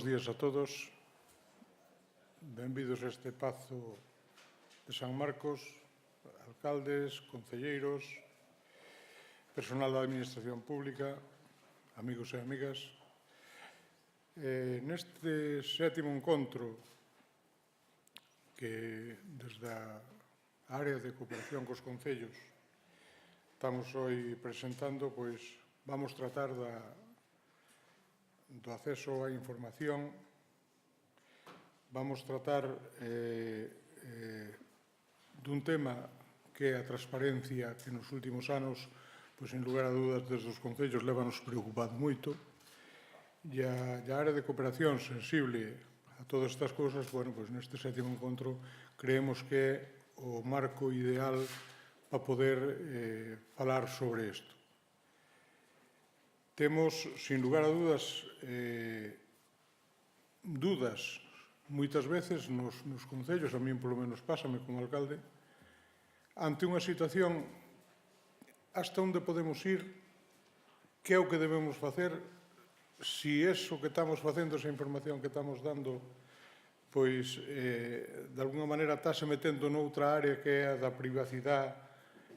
bos días a todos. Benvidos a este Pazo de San Marcos, alcaldes, concelleiros, personal da Administración Pública, amigos e amigas. Neste sétimo encontro que desde a área de cooperación cos concellos estamos hoy presentando, pois vamos tratar do acceso á información, vamos tratar dun tema que é a transparencia que nos últimos anos, pois, en lugar a dúdas, desde os concellos levanos preocupado moito, e a área de cooperación sensible a todas estas cousas, bueno, pois neste sétimo encontro creemos que é o marco ideal para poder falar sobre isto. Temos, sin lugar a dúdas, moitas veces nos concellos, a min polo menos pásame como alcalde, ante unha situación hasta onde podemos ir, que é o que debemos facer, si eso que estamos facendo, esa información que estamos dando, pois, de alguna maneira está se metendo noutra área que é a da privacidade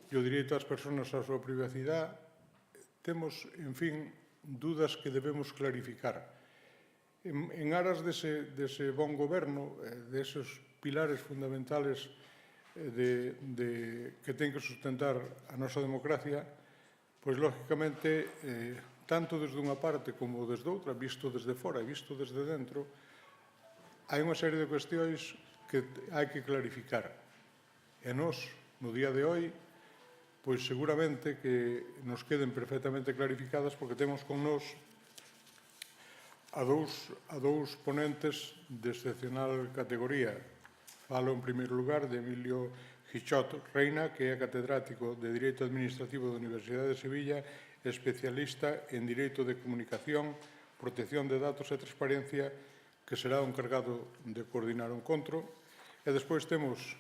e o direito ás persoas á súa privacidade. Temos, en fin, dúdas que debemos clarificar. En aras dese bon goberno, deses pilares fundamentales que ten que sustentar a nosa democracia, pois, lógicamente, tanto desde unha parte como desde outra, visto desde fora e visto desde dentro, hai unha serie de cuestións que hai que clarificar. E nós, no día de hoy, pois seguramente que nos queden perfectamente clarificadas porque temos con nós a dous ponentes de excepcional categoría. Falo, en primeiro lugar, de Emilio Gichot Reina, que é catedrático de Direito Administrativo da Universidade de Sevilla, especialista en Direito de Comunicación, Protección de Datos e Transparencia, que será o encargado de coordinar o encontro. E despois temos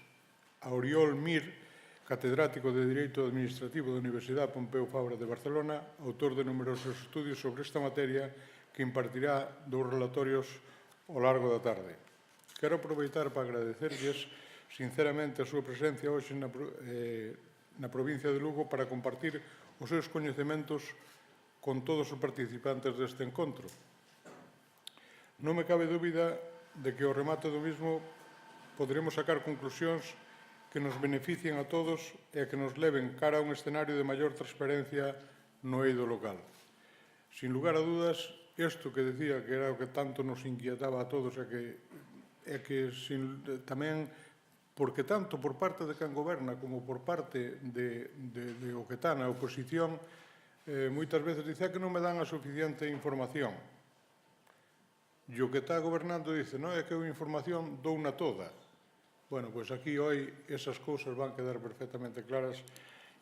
a Oriol Mir, catedrático de Direito Administrativo da Universidade Pompeu Fabra de Barcelona, autor de numerosos estudios sobre esta materia, que impartirá dous relatorios ao largo da tarde. Quero aproveitar para agradecerlles sinceramente a súa presencia hoxe na provincia de Lugo para compartir os seus coñecementos con todos os participantes deste encontro. Non me cabe dúbida de que ao remate do mismo poderemos sacar conclusións que nos beneficien a todos e que nos leven cara a un escenario de maior transparencia no eido local. Sin lugar a dúdas, isto que decía que era o que tanto nos inquietaba a todos é que tamén, porque tanto por parte de quen goberna como por parte de o que está na oposición, moitas veces dice que non me dan a suficiente información. E o que está gobernando dice, non, é que a información douna toda. Bueno, pois aquí hoy esas cousas van quedar perfectamente claras.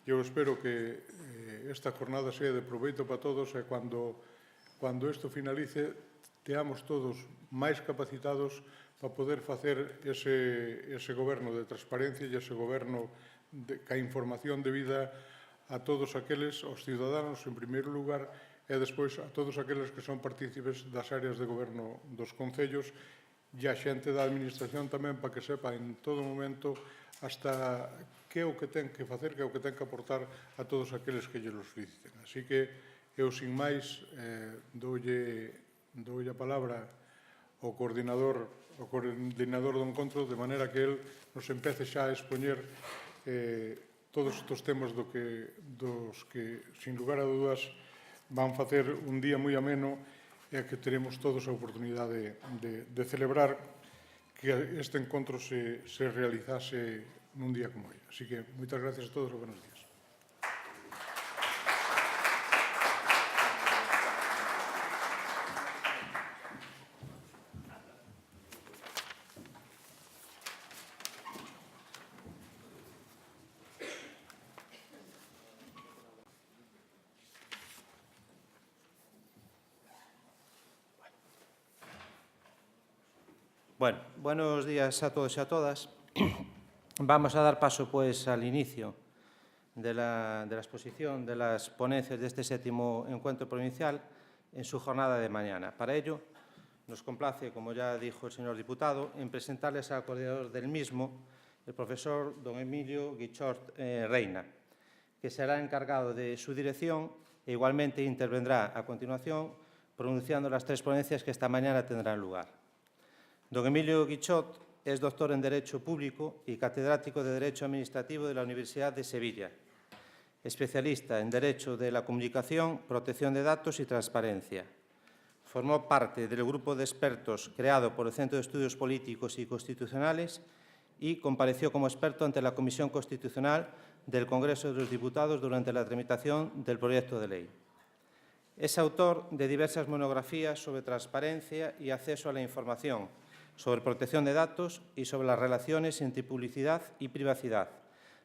Eu espero que esta jornada sea de proveito para todos e cando isto finalice teamos todos máis capacitados para poder facer ese goberno de transparencia e ese goberno ca información debida a todos aqueles, aos ciudadanos, en primeiro lugar, e despois a todos aqueles que son partícipes das áreas de goberno dos concellos e a xente da administración tamén para que sepa en todo momento hasta que é o que ten que facer, que é o que ten que aportar a todos aqueles que lle lo soliciten. Así que eu, sin máis, doulle a palabra ao coordinador do encontro, de maneira que el nos empece xa a expoñer todos estes temas dos que, sin lugar a dúdas, van facer un día moi ameno e que teremos todos a oportunidade de celebrar que este encontro se realizase nun día como hoy. Así que, moitas gracias a todos e buenos días. Bueno, buenos días a todos y a todas. Vamos a dar paso, pues, al inicio de la exposición de las ponencias de este séptimo encuentro provincial en su jornada de mañana. Para ello, nos complace, como ya dijo el señor diputado, en presentarles al coordinador del mismo, el profesor don Emilio Guichort Reina, que será encargado de su dirección e igualmente intervendrá a continuación pronunciando las 3 ponencias que esta mañana tendrán lugar. Don Emilio Guichort es doctor en Derecho Público y catedrático de Derecho Administrativo de la Universidad de Sevilla, especialista en Derecho de la Comunicación, Protección de Datos y Transparencia. Formó parte del grupo de expertos creado por el Centro de Estudios Políticos y Constitucionales y compareció como experto ante la Comisión Constitucional del Congreso de los Diputados durante la tramitación del proyecto de ley. Es autor de diversas monografías sobre transparencia y acceso a la información, sobre protección de datos y sobre las relaciones entre publicidad y privacidad,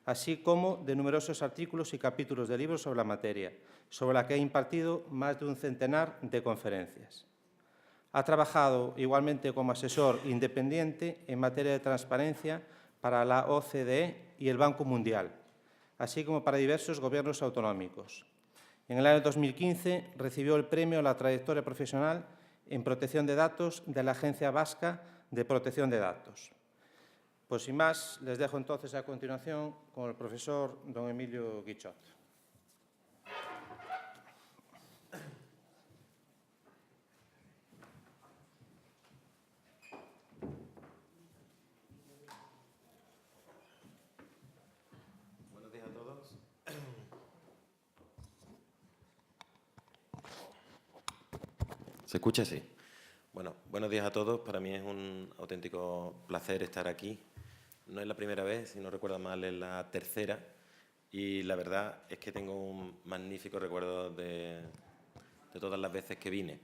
así como de numerosos artículos y capítulos de libros sobre la materia, sobre la que ha impartido más de un centenar de conferencias. Ha trabajado igualmente como asesor independiente en materia de transparencia para la OCDE y el Banco Mundial, así como para diversos gobiernos autonómicos. En el año 2015 recibió el premio a la trayectoria profesional en protección de datos de la Agencia Vasca de Protección de Datos. Pues sin más, les dejo entonces a continuación con el profesor don Emilio Guichort. Buenos días a todos. ¿Se escucha? Sí. Bueno, buenos días a todos. Para mí es un auténtico placer estar aquí. No es la primera vez, si no recuerdo mal, es la tercera. Y la verdad es que tengo un magnífico recuerdo de todas las veces que vine.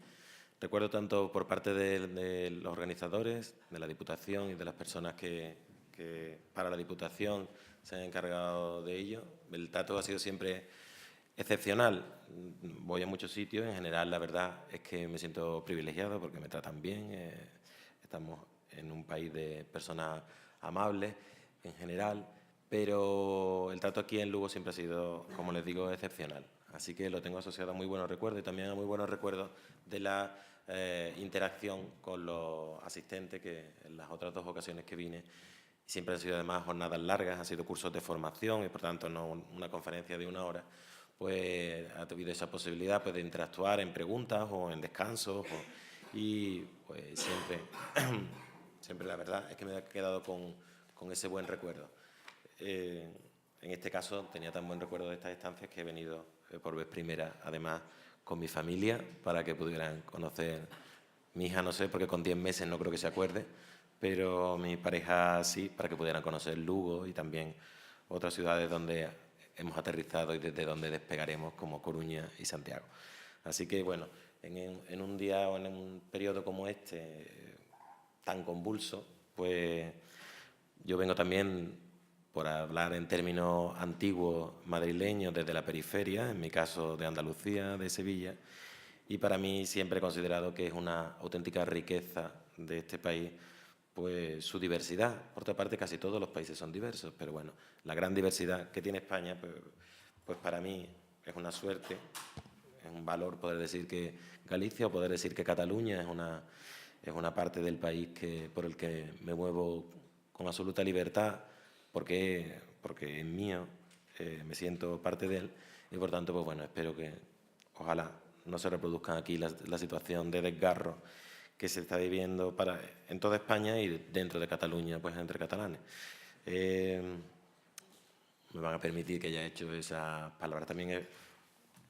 Recuerdo tanto por parte de los organizadores, de la Diputación y de las personas que para la Diputación se han encargado de ello. El trato ha sido siempre excepcional. Voy a muchos sitios, en general la verdad es que me siento privilegiado porque me tratan bien. Estamos en un país de personas amables en general, pero el trato aquí en Lugo siempre ha sido, como les digo, excepcional. Así que lo tengo asociado a muy buenos recuerdos y también a muy buenos recuerdos de la interacción con los asistentes, que en las otras 2 ocasiones que vine siempre han sido además jornadas largas, han sido cursos de formación y por tanto no una conferencia de 1 hora, pues ha tenido esa posibilidad pues, de interactuar en preguntas o en descansos y pues siempre la verdad es que me he quedado con ese buen recuerdo. En este caso tenía tan buen recuerdo de estas estancias que he venido por vez primera, además con mi familia, para que pudieran conocer. Mi hija no sé, porque con 10 meses no creo que se acuerde, pero mi pareja sí, para que pudieran conocer Lugo y también otras ciudades donde hemos aterrizado y desde donde despegaremos, como Coruña y Santiago. Así que, bueno, en un día o en un periodo como este, tan convulso, pues yo vengo también por hablar en términos antiguos madrileños desde la periferia, en mi caso de Andalucía, de Sevilla, y para mí siempre he considerado que es una auténtica riqueza de este país pues su diversidad. Por otra parte, casi todos los países son diversos, pero bueno, la gran diversidad que tiene España, pues para mí es una suerte, es un valor poder decir que Galicia o poder decir que Cataluña es una parte del país por el que me muevo con absoluta libertad, porque es mío, me siento parte de él y por tanto, pues bueno, espero que ojalá no se reproduzca aquí la situación de desgarro que se está viviendo en toda España y dentro de Cataluña, pues entre catalanes. Me van a permitir que haya hecho esas palabras. También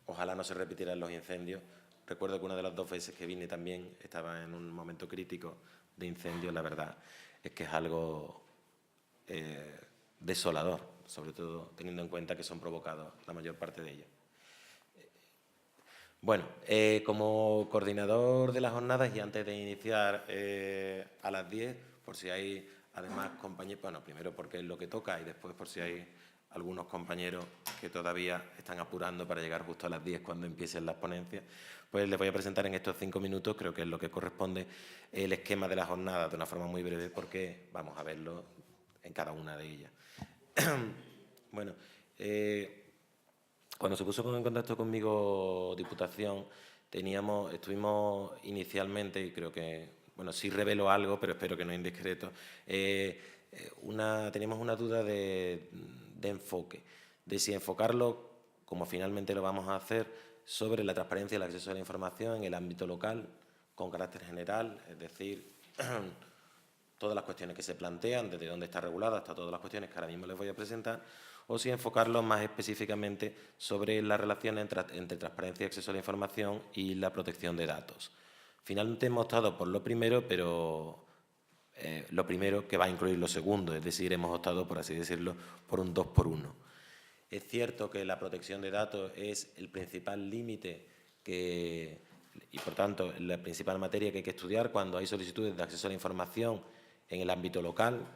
ojalá no se repitieran los incendios. Recuerdo que una de las 2 veces que vine también estaba en un momento crítico de incendios. La verdad es que es algo desolador, sobre todo teniendo en cuenta que son provocados la mayor parte de ellos. Bueno, como coordinador de las jornadas y antes de iniciar a las 10, por si hay además compañeros, bueno, primero porque es lo que toca y después por si hay algunos compañeros que todavía están apurando para llegar justo a las 10 cuando empiecen las ponencias, pues les voy a presentar en estos 5 minutos, creo que es lo que corresponde, el esquema de la jornada de una forma muy breve porque vamos a verlo en cada una de ellas. Bueno, cuando se puso en contacto conmigo Diputación, estuvimos inicialmente, y creo que bueno, sí revelo algo, pero espero que no indiscreto. Teníamos una duda de enfoque, de si enfocarlo, como finalmente lo vamos a hacer, sobre la transparencia y el acceso a la información en el ámbito local, con carácter general, es decir, todas las cuestiones que se plantean, desde dónde está regulada hasta todas las cuestiones que ahora mismo les voy a presentar, o si enfocarlo más específicamente sobre la relación entre transparencia y acceso a la información y la protección de datos. Finalmente hemos optado por lo primero, pero lo primero que va a incluir lo segundo, es decir, hemos optado, por así decirlo, por un 2 por 1. Es cierto que la protección de datos es el principal límite y, por tanto, la principal materia que hay que estudiar cuando hay solicitudes de acceso a la información en el ámbito local,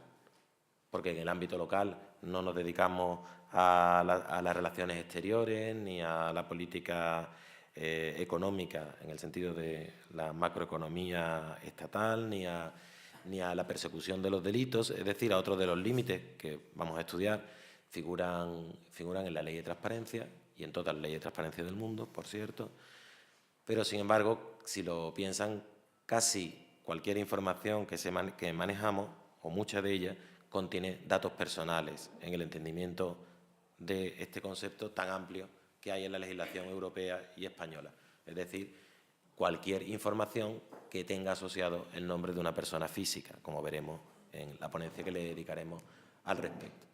porque en el ámbito local no nos dedicamos a las relaciones exteriores ni a la política económica en el sentido de la macroeconomía estatal ni a la persecución de los delitos, es decir, a otros de los límites que vamos a estudiar figuran en la Ley de Transparencia y en todas las leyes de transparencia del mundo, por cierto, pero sin embargo, si lo piensan, casi cualquier información que manejamos, o mucha de ella, contiene datos personales en el entendimiento de este concepto tan amplio que hay en la legislación europea y española. Es decir, cualquier información que tenga asociado el nombre de una persona física, como veremos en la ponencia que le dedicaremos al respecto.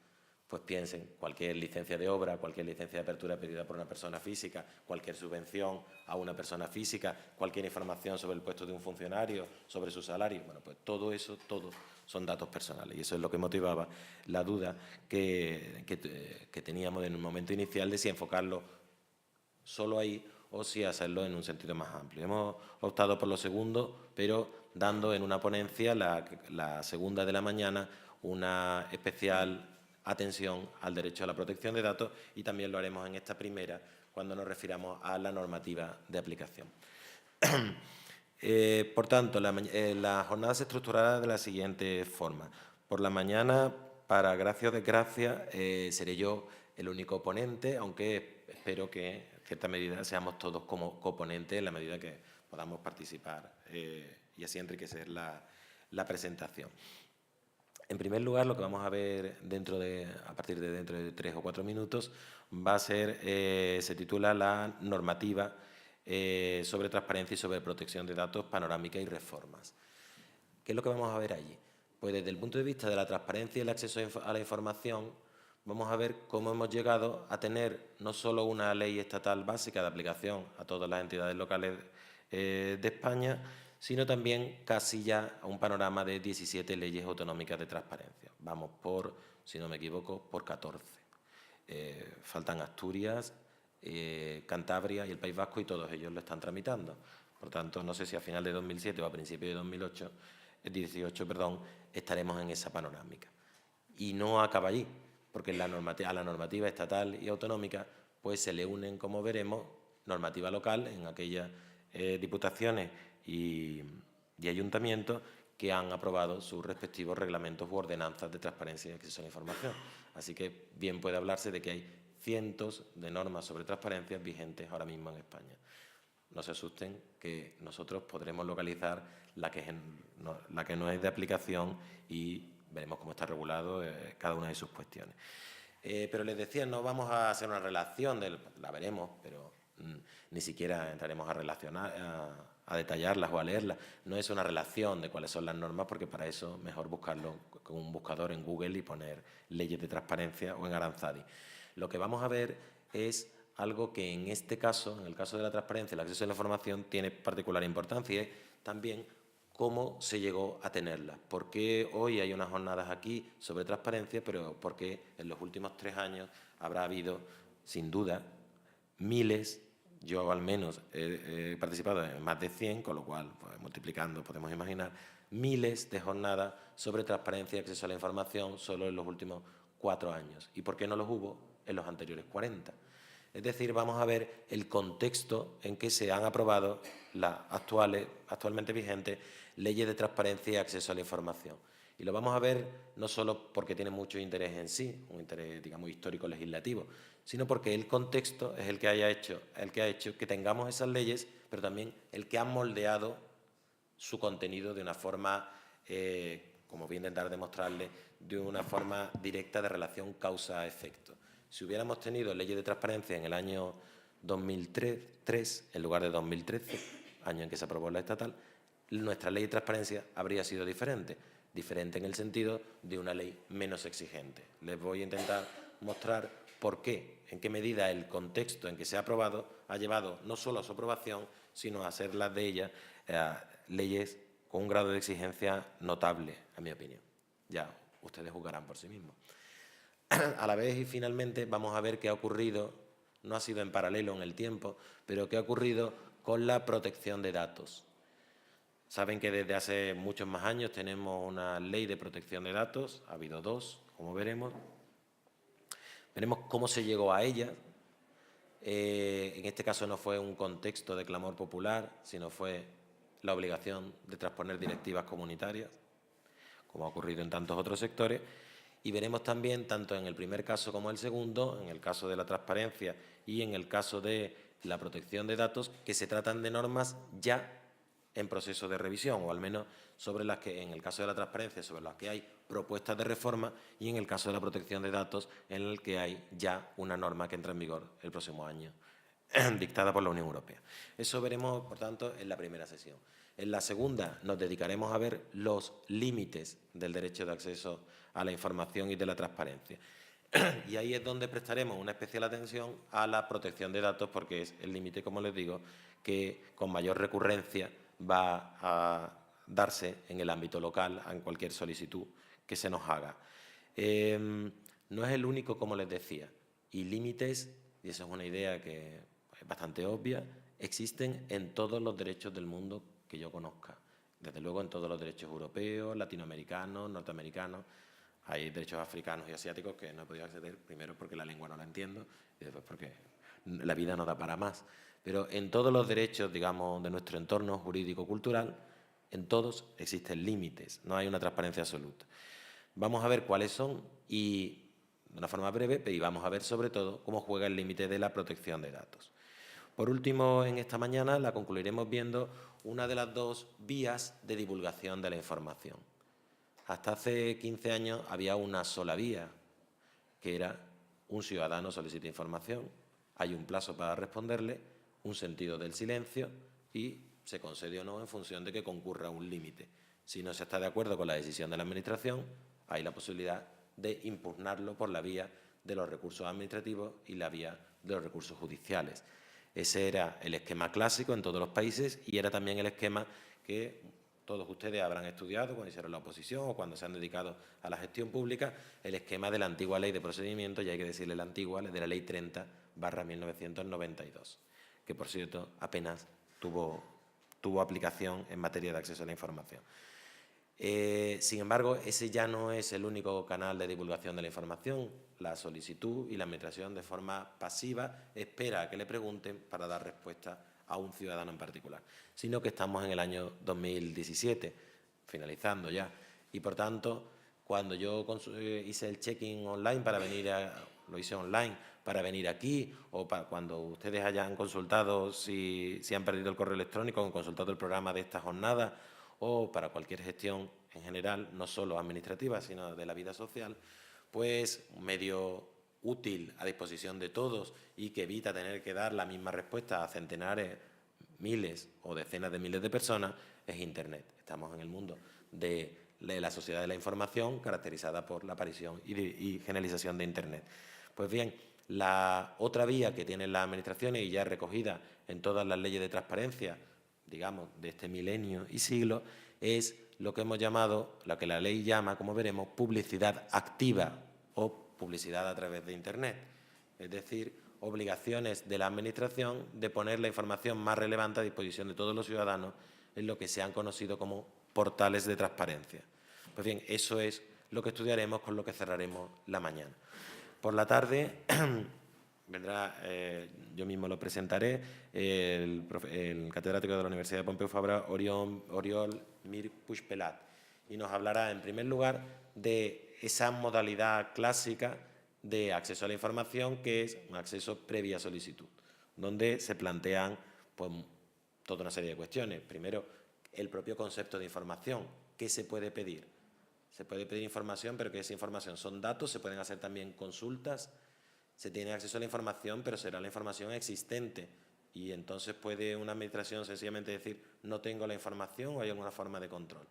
Pues piensen, cualquier licencia de obra, cualquier licencia de apertura pedida por una persona física, cualquier subvención a una persona física, cualquier información sobre el puesto de un funcionario, sobre su salario, bueno, pues todo eso, son datos personales. Y eso es lo que motivaba la duda que teníamos en un momento inicial de si enfocarlo solo ahí o si hacerlo en un sentido más amplio. Hemos optado por lo segundo, pero dando en una ponencia, la segunda de la mañana, una especial atención al derecho a la protección de datos y también lo haremos en esta primera cuando nos refiramos a la normativa de aplicación. Por tanto, la jornada se estructurará de la siguiente forma. Por la mañana, para gracia o desgracia, seré yo el único ponente, aunque espero que en cierta medida seamos todos como coponentes en la medida que podamos participar y así enriquecer la presentación. En primer lugar, lo que vamos a ver a partir de dentro de 3 o 4 minutos va a ser, se titula la normativa sobre transparencia y sobre protección de datos, panorámica y reformas. ¿Qué es lo que vamos a ver allí? Pues desde el punto de vista de la transparencia y el acceso a la información, vamos a ver cómo hemos llegado a tener no solo una ley estatal básica de aplicación a todas las entidades locales de España, sino también casi ya a un panorama de 17 leyes autonómicas de transparencia. Vamos por, si no me equivoco, por 14. Faltan Asturias, Cantabria y el País Vasco y todos ellos lo están tramitando. Por tanto, no sé si a final de 2007 o a principios de 2018, estaremos en esa panorámica. Y no acaba allí, porque a la normativa estatal y autonómica pues se le unen, como veremos, normativa local en aquellas diputaciones y ayuntamientos que han aprobado sus respectivos reglamentos u ordenanzas de transparencia y acceso a la información. Así que bien puede hablarse de que hay cientos de normas sobre transparencia vigentes ahora mismo en España. No se asusten que nosotros podremos localizar la que no es de aplicación y veremos cómo está regulado cada una de sus cuestiones. Pero les decía, no vamos a hacer una relación, la veremos, pero ni siquiera entraremos a relacionar, a detallarlas o a leerlas. No es una relación de cuáles son las normas, porque para eso mejor buscarlo con un buscador en Google y poner leyes de transparencia o en Aranzadi. Lo que vamos a ver es algo que en este caso, en el caso de la transparencia y el acceso a la información, tiene particular importancia y es también cómo se llegó a tenerla. ¿Por qué hoy hay unas jornadas aquí sobre transparencia, pero por qué en los últimos 3 años habrá habido, sin duda, miles? Yo al menos he participado en más de 100, con lo cual, pues, multiplicando, podemos imaginar, miles de jornadas sobre transparencia y acceso a la información solo en los últimos 4 años. ¿Y por qué no los hubo en los anteriores 40? Es decir, vamos a ver el contexto en que se han aprobado las actualmente vigentes leyes de transparencia y acceso a la información. Y lo vamos a ver no solo porque tiene mucho interés en sí, un interés, digamos, histórico-legislativo, sino porque el contexto es el que ha hecho que tengamos esas leyes, pero también el que ha moldeado su contenido de una forma, como voy a intentar demostrarle, de una forma directa de relación causa-efecto. Si hubiéramos tenido leyes de transparencia en el año 2003, en lugar de 2013, año en que se aprobó la estatal, nuestra ley de transparencia habría sido diferente en el sentido de una ley menos exigente. Les voy a intentar mostrar por qué, en qué medida el contexto en que se ha aprobado ha llevado no solo a su aprobación, sino a ser las de ellas leyes con un grado de exigencia notable, en mi opinión. Ya ustedes juzgarán por sí mismos. A la vez, y finalmente, vamos a ver qué ha ocurrido, no ha sido en paralelo en el tiempo, pero qué ha ocurrido con la protección de datos. Saben que desde hace muchos más años tenemos una ley de protección de datos, ha habido dos, como veremos. Veremos cómo se llegó a ella. En este caso no fue un contexto de clamor popular, sino fue la obligación de transponer directivas comunitarias, como ha ocurrido en tantos otros sectores. Y veremos también, tanto en el primer caso como en el segundo, en el caso de la transparencia y en el caso de la protección de datos, que se tratan de normas ya en proceso de revisión, o al menos sobre las que, en el caso de la transparencia, sobre las que hay propuestas de reforma, y en el caso de la protección de datos, en el que hay ya una norma que entra en vigor el próximo año, dictada por la Unión Europea. Eso veremos, por tanto, en la primera sesión. En la segunda nos dedicaremos a ver los límites del derecho de acceso a la información y de la transparencia. Y ahí es donde prestaremos una especial atención a la protección de datos, porque es el límite, como les digo, que con mayor recurrencia va a darse en el ámbito local, en cualquier solicitud que se nos haga. No es el único, como les decía, y límites, y esa es una idea que es bastante obvia, existen en todos los derechos del mundo que yo conozca. Desde luego en todos los derechos europeos, latinoamericanos, norteamericanos. Hay derechos africanos y asiáticos que no he podido acceder, primero porque la lengua no la entiendo y después porque la vida no da para más. Pero en todos los derechos, digamos, de nuestro entorno jurídico-cultural, en todos existen límites, no hay una transparencia absoluta. Vamos a ver cuáles son y, de una forma breve, y vamos a ver sobre todo cómo juega el límite de la protección de datos. Por último, en esta mañana la concluiremos viendo una de las dos vías de divulgación de la información. Hasta hace 15 años había una sola vía, que era un ciudadano solicita información, hay un plazo para responderle, un sentido del silencio y se concede o no en función de que concurra un límite. Si no se está de acuerdo con la decisión de la Administración, hay la posibilidad de impugnarlo por la vía de los recursos administrativos y la vía de los recursos judiciales. Ese era el esquema clásico en todos los países y era también el esquema que todos ustedes habrán estudiado cuando hicieron la oposición o cuando se han dedicado a la gestión pública, el esquema de la antigua Ley de Procedimiento, y hay que decirle la antigua, de la Ley 30/1992, que, por cierto, apenas tuvo aplicación en materia de acceso a la información. Sin embargo, ese ya no es el único canal de divulgación de la información. La solicitud y la Administración, de forma pasiva, espera a que le pregunten para dar respuesta a un ciudadano en particular, sino que estamos en el año 2017, finalizando ya, y por tanto, cuando yo hice el check-in online lo hice online para venir aquí, o cuando ustedes hayan consultado si han perdido el correo electrónico, han consultado el programa de esta jornada, o para cualquier gestión en general, no solo administrativa, sino de la vida social, pues un medio útil a disposición de todos y que evita tener que dar la misma respuesta a centenares, miles o decenas de miles de personas, es Internet. Estamos en el mundo de la sociedad de la información, caracterizada por la aparición y generalización de Internet. Pues bien, la otra vía que tienen las administraciones, y ya recogida en todas las leyes de transparencia, digamos, de este milenio y siglo, es lo que hemos llamado, lo que la ley llama, como veremos, publicidad activa o publicidad a través de Internet. Es decir, obligaciones de la Administración de poner la información más relevante a disposición de todos los ciudadanos en lo que se han conocido como portales de transparencia. Pues bien, eso es lo que estudiaremos, con lo que cerraremos la mañana. Por la tarde vendrá, yo mismo lo presentaré, el catedrático de la Universidad de Pompeu Fabra, Oriol Mir Puigpelat, y nos hablará, en primer lugar, de esa modalidad clásica de acceso a la información, que es un acceso previa solicitud, donde se plantean pues, toda una serie de cuestiones. Primero, el propio concepto de información. ¿Qué se puede pedir? Se puede pedir información, pero que esa información son datos, se pueden hacer también consultas, se tiene acceso a la información, pero será la información existente. Y entonces puede una administración sencillamente decir, no tengo la información o hay alguna forma de control.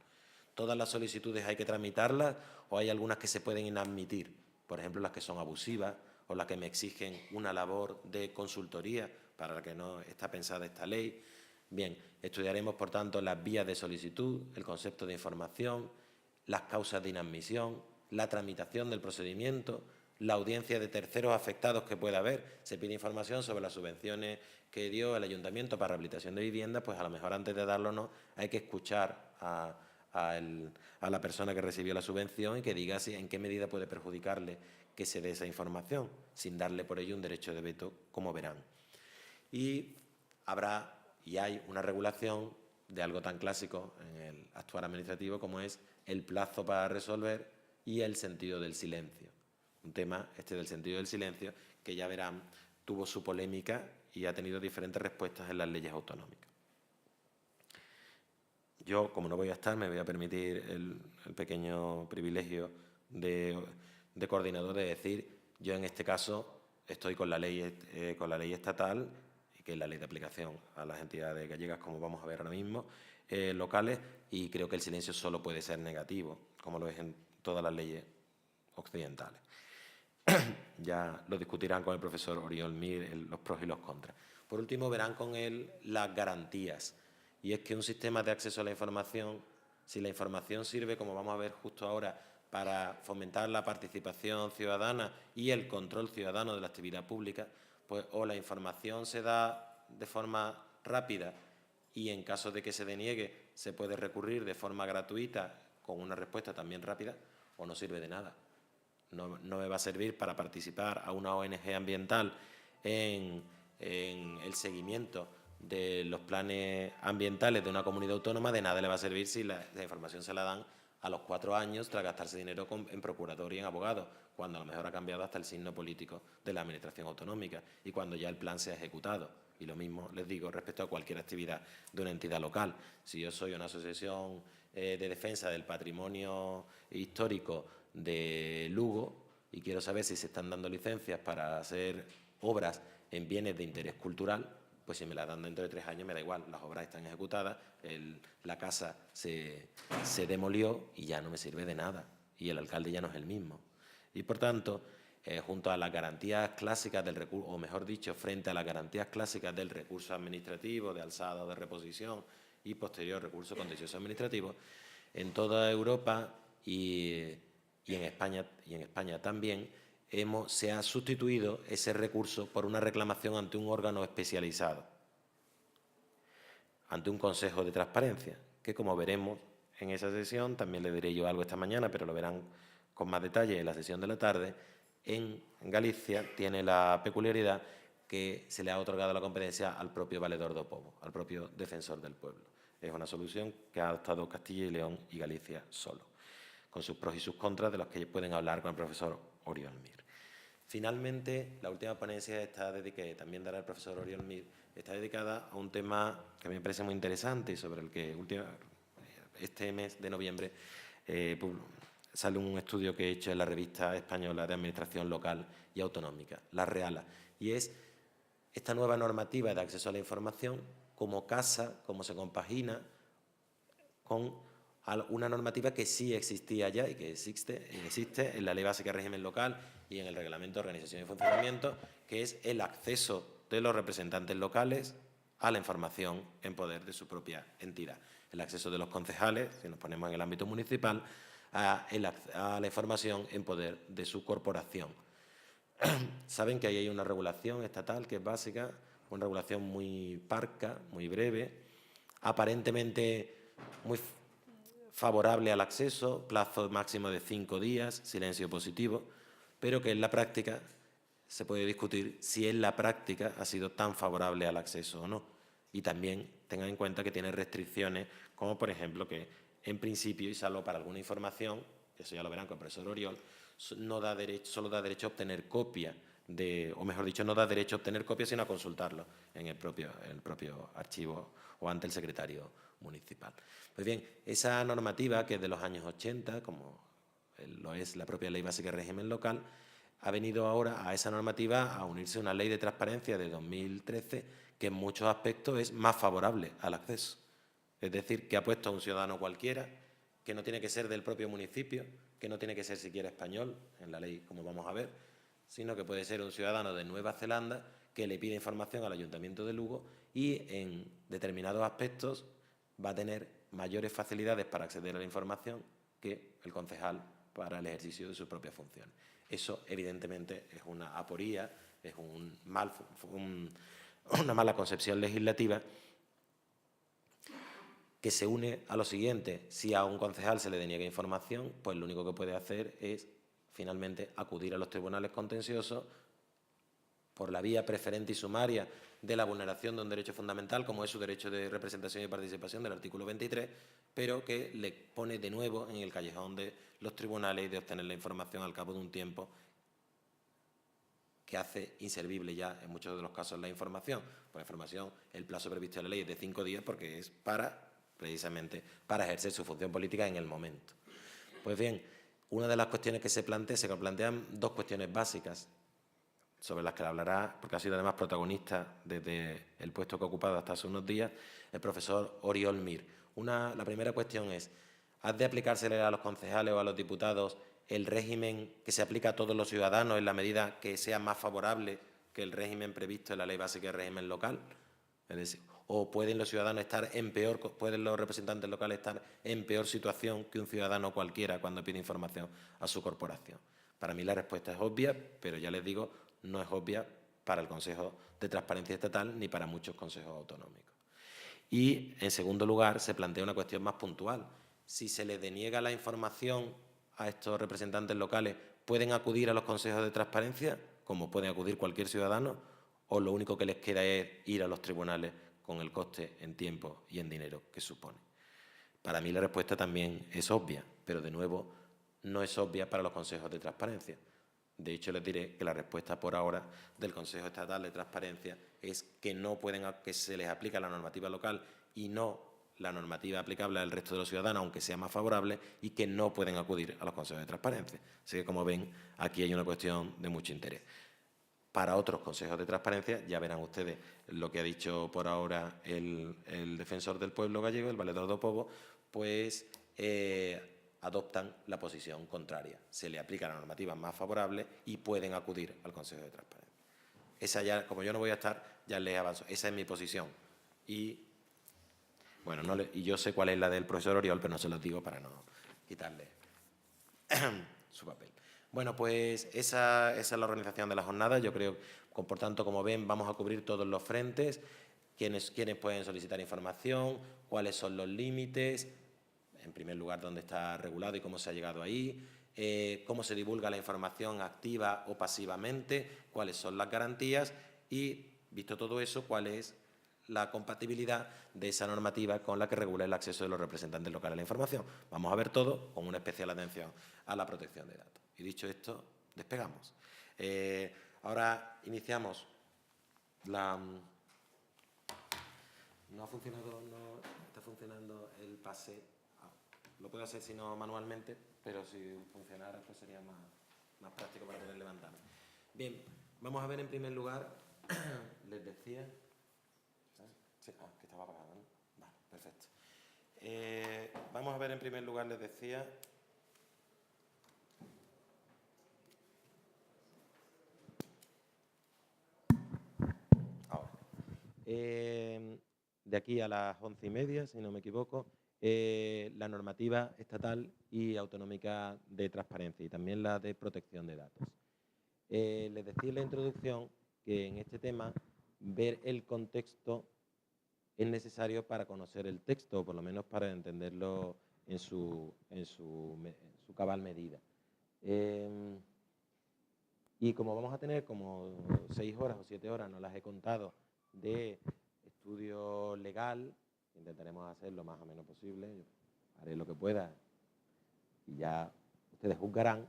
Todas las solicitudes hay que tramitarlas o hay algunas que se pueden inadmitir, por ejemplo, las que son abusivas o las que me exigen una labor de consultoría para la que no está pensada esta ley. Bien, estudiaremos, por tanto, las vías de solicitud, el concepto de información, las causas de inadmisión, la tramitación del procedimiento, la audiencia de terceros afectados que pueda haber. Se pide información sobre las subvenciones que dio el Ayuntamiento para rehabilitación de viviendas, pues a lo mejor antes de darlo no, hay que escuchar a la persona que recibió la subvención y que diga si, en qué medida puede perjudicarle que se dé esa información, sin darle por ello un derecho de veto, como verán. Y habrá y hay una regulación de algo tan clásico en el actuar administrativo como es el plazo para resolver y el sentido del silencio. Un tema, este del sentido del silencio, que ya verán, tuvo su polémica y ha tenido diferentes respuestas en las leyes autonómicas. Yo, como no voy a estar, me voy a permitir el pequeño privilegio de coordinador de decir, yo en este caso estoy con la ley estatal, que es la ley de aplicación a las entidades gallegas, como vamos a ver ahora mismo, locales, y creo que el silencio solo puede ser negativo, como lo es en todas las leyes occidentales. Ya lo discutirán con el profesor Oriol Mir, los pros y los contras. Por último, verán con él las garantías. Y es que un sistema de acceso a la información, si la información sirve, como vamos a ver justo ahora, para fomentar la participación ciudadana y el control ciudadano de la actividad pública, pues o la información se da de forma rápida y en caso de que se deniegue se puede recurrir de forma gratuita con una respuesta también rápida, o no sirve de nada. No me va a servir para participar a una ONG ambiental en el seguimiento de los planes ambientales de una comunidad autónoma, de nada le va a servir si la información se la dan a los 4 años tras gastarse dinero en procurador y en abogados, cuando a lo mejor ha cambiado hasta el signo político de la administración autonómica y cuando ya el plan se ha ejecutado. Y lo mismo les digo respecto a cualquier actividad de una entidad local. Si yo soy una asociación de defensa del patrimonio histórico de Lugo y quiero saber si se están dando licencias para hacer obras en bienes de interés cultural, pues si me las dan dentro de 3 años me da igual, las obras están ejecutadas, la casa se demolió y ya no me sirve de nada y el alcalde ya no es el mismo. Y por tanto, junto a las garantías clásicas del recurso, o mejor dicho, frente a las garantías clásicas del recurso administrativo, de alzada o de reposición y posterior recurso contencioso administrativo, en toda Europa y en España también, se ha sustituido ese recurso por una reclamación ante un órgano especializado, ante un consejo de transparencia, que como veremos en esa sesión, también le diré yo algo esta mañana, pero lo verán con más detalle en la sesión de la tarde, en Galicia tiene la peculiaridad que se le ha otorgado la competencia al propio valedor do povo, al propio defensor del pueblo. Es una solución que ha adoptado Castilla y León y Galicia solo, con sus pros y sus contras, de los que pueden hablar con el profesor Oriol Mir. Finalmente, la última ponencia que también dará el profesor Oriol Mir, está dedicada a un tema que me parece muy interesante y sobre el que este mes de noviembre sale un estudio que he hecho en la revista española de Administración Local y Autonómica, la REALA, y es esta nueva normativa de acceso a la información, cómo casa, cómo se compagina con una normativa que sí existía ya y que existe en la Ley Básica de Régimen Local y en el Reglamento de Organización y Funcionamiento, que es el acceso de los representantes locales a la información en poder de su propia entidad. El acceso de los concejales, si nos ponemos en el ámbito municipal, a la información en poder de su corporación. Saben que ahí hay una regulación estatal que es básica, una regulación muy parca, muy breve, aparentemente muy favorable al acceso, plazo máximo de 5 días, silencio positivo, pero que en la práctica se puede discutir si en la práctica ha sido tan favorable al acceso o no. Y también tengan en cuenta que tiene restricciones, como por ejemplo que en principio, y salvo para alguna información, eso ya lo verán con el profesor Oriol, solo da derecho a obtener copia, o mejor dicho, no da derecho a obtener copias, sino a consultarlo en el propio archivo o ante el secretario municipal. Pues bien, esa normativa, que es de los años 80, como lo es la propia Ley Básica de Régimen Local, ha venido ahora a esa normativa a unirse una ley de transparencia de 2013 que en muchos aspectos es más favorable al acceso. Es decir, que ha puesto a un ciudadano cualquiera, que no tiene que ser del propio municipio, que no tiene que ser siquiera español, en la ley, como vamos a ver, sino que puede ser un ciudadano de Nueva Zelanda que le pide información al Ayuntamiento de Lugo y en determinados aspectos va a tener mayores facilidades para acceder a la información que el concejal para el ejercicio de sus propias funciones. Eso, evidentemente, es una aporía, es una mala concepción legislativa que se une a lo siguiente: si a un concejal se le deniega información, pues lo único que puede hacer es, finalmente, acudir a los tribunales contenciosos por la vía preferente y sumaria de la vulneración de un derecho fundamental, como es su derecho de representación y participación del artículo 23, pero que le pone de nuevo en el callejón de los tribunales y de obtener la información al cabo de un tiempo que hace inservible ya en muchos de los casos la información. Por la información, el plazo previsto en la ley es de 5 días porque es precisamente para ejercer su función política en el momento. Pues bien, una de las cuestiones que se plantean dos cuestiones básicas, sobre las que hablará, porque ha sido además protagonista desde el puesto que ha ocupado hasta hace unos días, el profesor Oriol Mir. La primera cuestión es: ¿ha de aplicársele a los concejales o a los diputados el régimen que se aplica a todos los ciudadanos en la medida que sea más favorable que el régimen previsto en la Ley Básica de Régimen Local? Es decir, ¿o pueden los ciudadanos pueden los representantes locales estar en peor situación que un ciudadano cualquiera cuando pide información a su corporación? Para mí la respuesta es obvia, pero ya les digo, no es obvia para el Consejo de Transparencia Estatal ni para muchos consejos autonómicos. Y, en segundo lugar, se plantea una cuestión más puntual. Si se les deniega la información a estos representantes locales, ¿pueden acudir a los consejos de transparencia, como pueden acudir cualquier ciudadano, o lo único que les queda es ir a los tribunales con el coste en tiempo y en dinero que supone? Para mí la respuesta también es obvia, pero de nuevo no es obvia para los consejos de transparencia. De hecho, les diré que la respuesta por ahora del Consejo Estatal de Transparencia es que que se les aplica la normativa local y no la normativa aplicable al resto de los ciudadanos, aunque sea más favorable, y que no pueden acudir a los consejos de transparencia. Así que, como ven, aquí hay una cuestión de mucho interés. Para otros consejos de transparencia, ya verán ustedes lo que ha dicho por ahora el defensor del pueblo gallego, el valedor do povo, pues adoptan la posición contraria. Se le aplica la normativa más favorable y pueden acudir al Consejo de Transparencia. Esa ya, como yo no voy a estar, ya les avanzo. Esa es mi posición. Y, bueno, y yo sé cuál es la del profesor Oriol, pero no se los digo para no quitarle su papel. Bueno, pues esa es la organización de la jornada. Yo creo, por tanto, como ven, vamos a cubrir todos los frentes, quiénes pueden solicitar información, cuáles son los límites, en primer lugar, dónde está regulado y cómo se ha llegado ahí, cómo se divulga la información activa o pasivamente, cuáles son las garantías y, visto todo eso, cuál es la compatibilidad de esa normativa con la que regula el acceso de los representantes locales a la información. Vamos a ver todo con una especial atención a la protección de datos. Y dicho esto, despegamos. Ahora iniciamos la... No ha funcionado, no está funcionando el pase. Lo puedo hacer si no manualmente, pero si funcionara pues sería más práctico para poder levantarme. Bien, vamos a ver en primer lugar, les decía... Sí, que estaba apagado, ¿no? Vale, perfecto. Vamos a ver en primer lugar, les decía... Ahora. De aquí a las 11:30, si no me equivoco, la normativa estatal y autonómica de transparencia y también la de protección de datos. Les decía en la introducción que en este tema ver el contexto es necesario para conocer el texto, o por lo menos para entenderlo en su cabal medida. Y como vamos a tener como 6 horas o 7 horas, no las he contado, de estudio legal, intentaremos hacer lo más o menos posible, yo haré lo que pueda y ya ustedes juzgarán,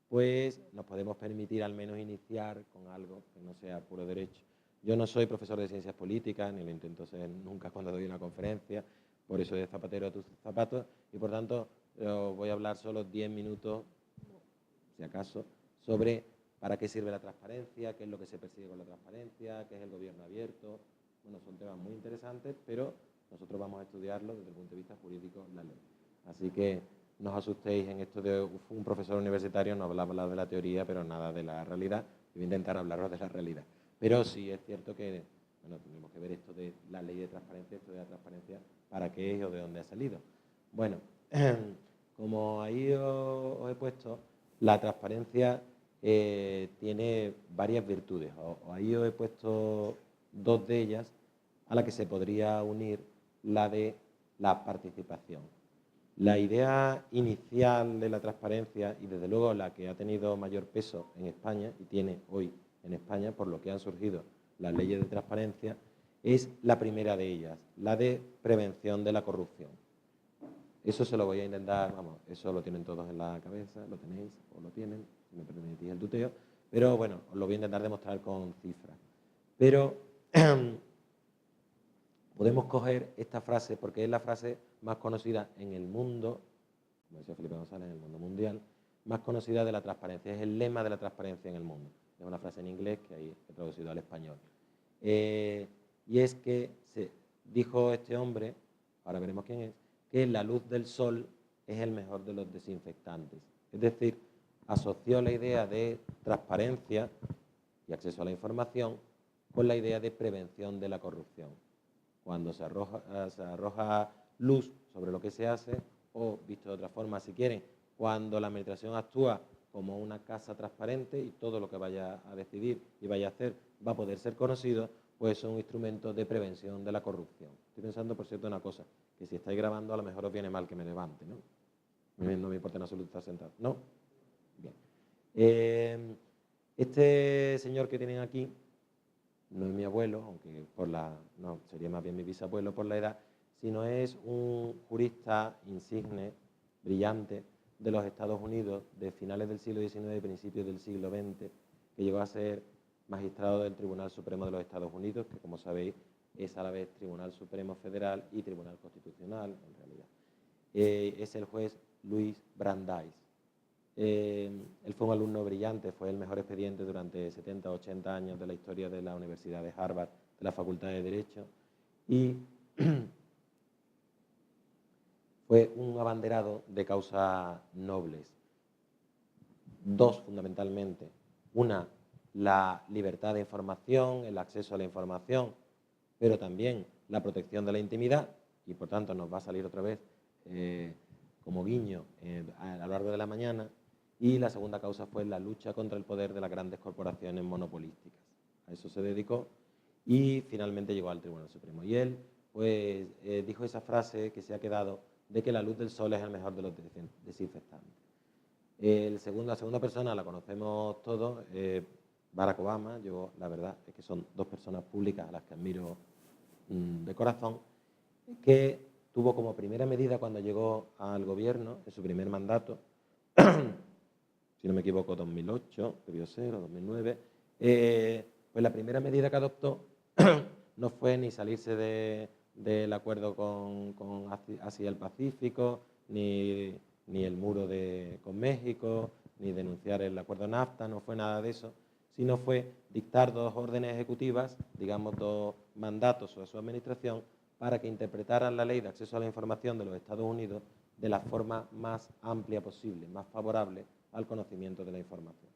pues nos podemos permitir al menos iniciar con algo que no sea puro derecho. Yo no soy profesor de ciencias políticas, ni lo intento ser nunca cuando doy una conferencia, por eso de zapatero a tus zapatos, y por tanto voy a hablar solo 10 minutos, si acaso, sobre para qué sirve la transparencia, qué es lo que se persigue con la transparencia, qué es el gobierno abierto. Bueno, son temas muy interesantes, pero nosotros vamos a estudiarlo desde el punto de vista jurídico, la ley. Así que no os asustéis en esto de un profesor universitario, no habla de la teoría, pero nada de la realidad. Voy a intentar hablaros de la realidad. Pero sí es cierto que bueno, tenemos que ver esto de la ley de transparencia, esto de la transparencia, para qué es o de dónde ha salido. Bueno, como ahí os he puesto, la transparencia tiene varias virtudes. Ahí os he puesto dos de ellas a la que se podría unir la de la participación. La idea inicial de la transparencia, y desde luego la que ha tenido mayor peso en España, y tiene hoy en España, por lo que han surgido las leyes de transparencia, es la primera de ellas, la de prevención de la corrupción. Eso se lo voy a intentar, vamos, eso lo tienen todos en la cabeza, lo tenéis o lo tienen, si me permitís el tuteo, pero bueno, os lo voy a intentar demostrar con cifras. Pero podemos coger esta frase porque es la frase más conocida en el mundo, como decía Felipe González, en el mundo mundial, más conocida de la transparencia, es el lema de la transparencia en el mundo. Es una frase en inglés que ahí he traducido al español. Y es que dijo este hombre, ahora veremos quién es, que la luz del sol es el mejor de los desinfectantes. Es decir, asoció la idea de transparencia y acceso a la información con la idea de prevención de la corrupción. Cuando se arroja luz sobre lo que se hace, o visto de otra forma, si quieren, cuando la administración actúa como una casa transparente y todo lo que vaya a decidir y vaya a hacer va a poder ser conocido, pues son instrumentos de prevención de la corrupción. Estoy pensando, por cierto, una cosa, que si estáis grabando a lo mejor os viene mal que me levante, ¿no? No me importa en absoluto estar sentado, ¿no? Bien. Este señor que tienen aquí no es mi abuelo, aunque no, sería más bien mi bisabuelo por la edad, sino es un jurista insigne, brillante, de los Estados Unidos, de finales del siglo XIX y principios del siglo XX, que llegó a ser magistrado del Tribunal Supremo de los Estados Unidos, que como sabéis es a la vez Tribunal Supremo Federal y Tribunal Constitucional, en realidad. Es el juez Louis Brandeis. Él fue un alumno brillante, fue el mejor expediente durante 70 o 80 años de la historia de la Universidad de Harvard, de la Facultad de Derecho, y fue un abanderado de causas nobles. Dos, fundamentalmente. Una, la libertad de información, el acceso a la información, pero también la protección de la intimidad, y por tanto nos va a salir otra vez como guiño a lo largo de la mañana. Y la segunda causa fue la lucha contra el poder de las grandes corporaciones monopolísticas. A eso se dedicó y finalmente llegó al Tribunal Supremo. Y él pues, dijo esa frase que se ha quedado de que la luz del sol es el mejor de los desinfectantes. La segunda persona la conocemos todos, Barack Obama. Yo la verdad es que son dos personas públicas a las que admiro de corazón, que tuvo como primera medida cuando llegó al gobierno, en su primer mandato, si no me equivoco, 2008, debió ser, o 2009, pues la primera medida que adoptó no fue ni salirse del acuerdo con Asia del Pacífico, ni el muro con México, ni denunciar el acuerdo NAFTA, no fue nada de eso, sino fue dictar dos órdenes ejecutivas, digamos dos mandatos a su administración, para que interpretaran la ley de acceso a la información de los Estados Unidos de la forma más amplia posible, más favorable al conocimiento de la información.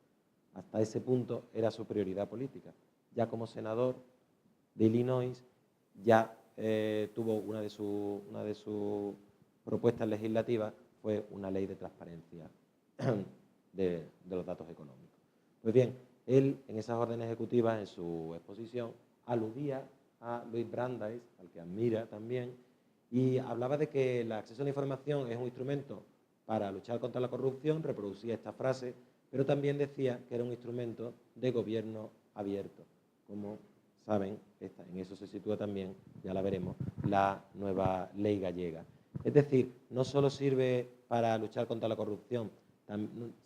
Hasta ese punto era su prioridad política. Ya como senador de Illinois, ya tuvo una de sus propuestas legislativas, fue una ley de transparencia de los datos económicos. Pues bien, él en esas órdenes ejecutivas, en su exposición, aludía a Louis Brandeis, al que admira también, y hablaba de que el acceso a la información es un instrumento para luchar contra la corrupción, reproducía esta frase, pero también decía que era un instrumento de gobierno abierto. Como saben, en eso se sitúa también, ya la veremos, la nueva ley gallega. Es decir, no solo sirve para luchar contra la corrupción,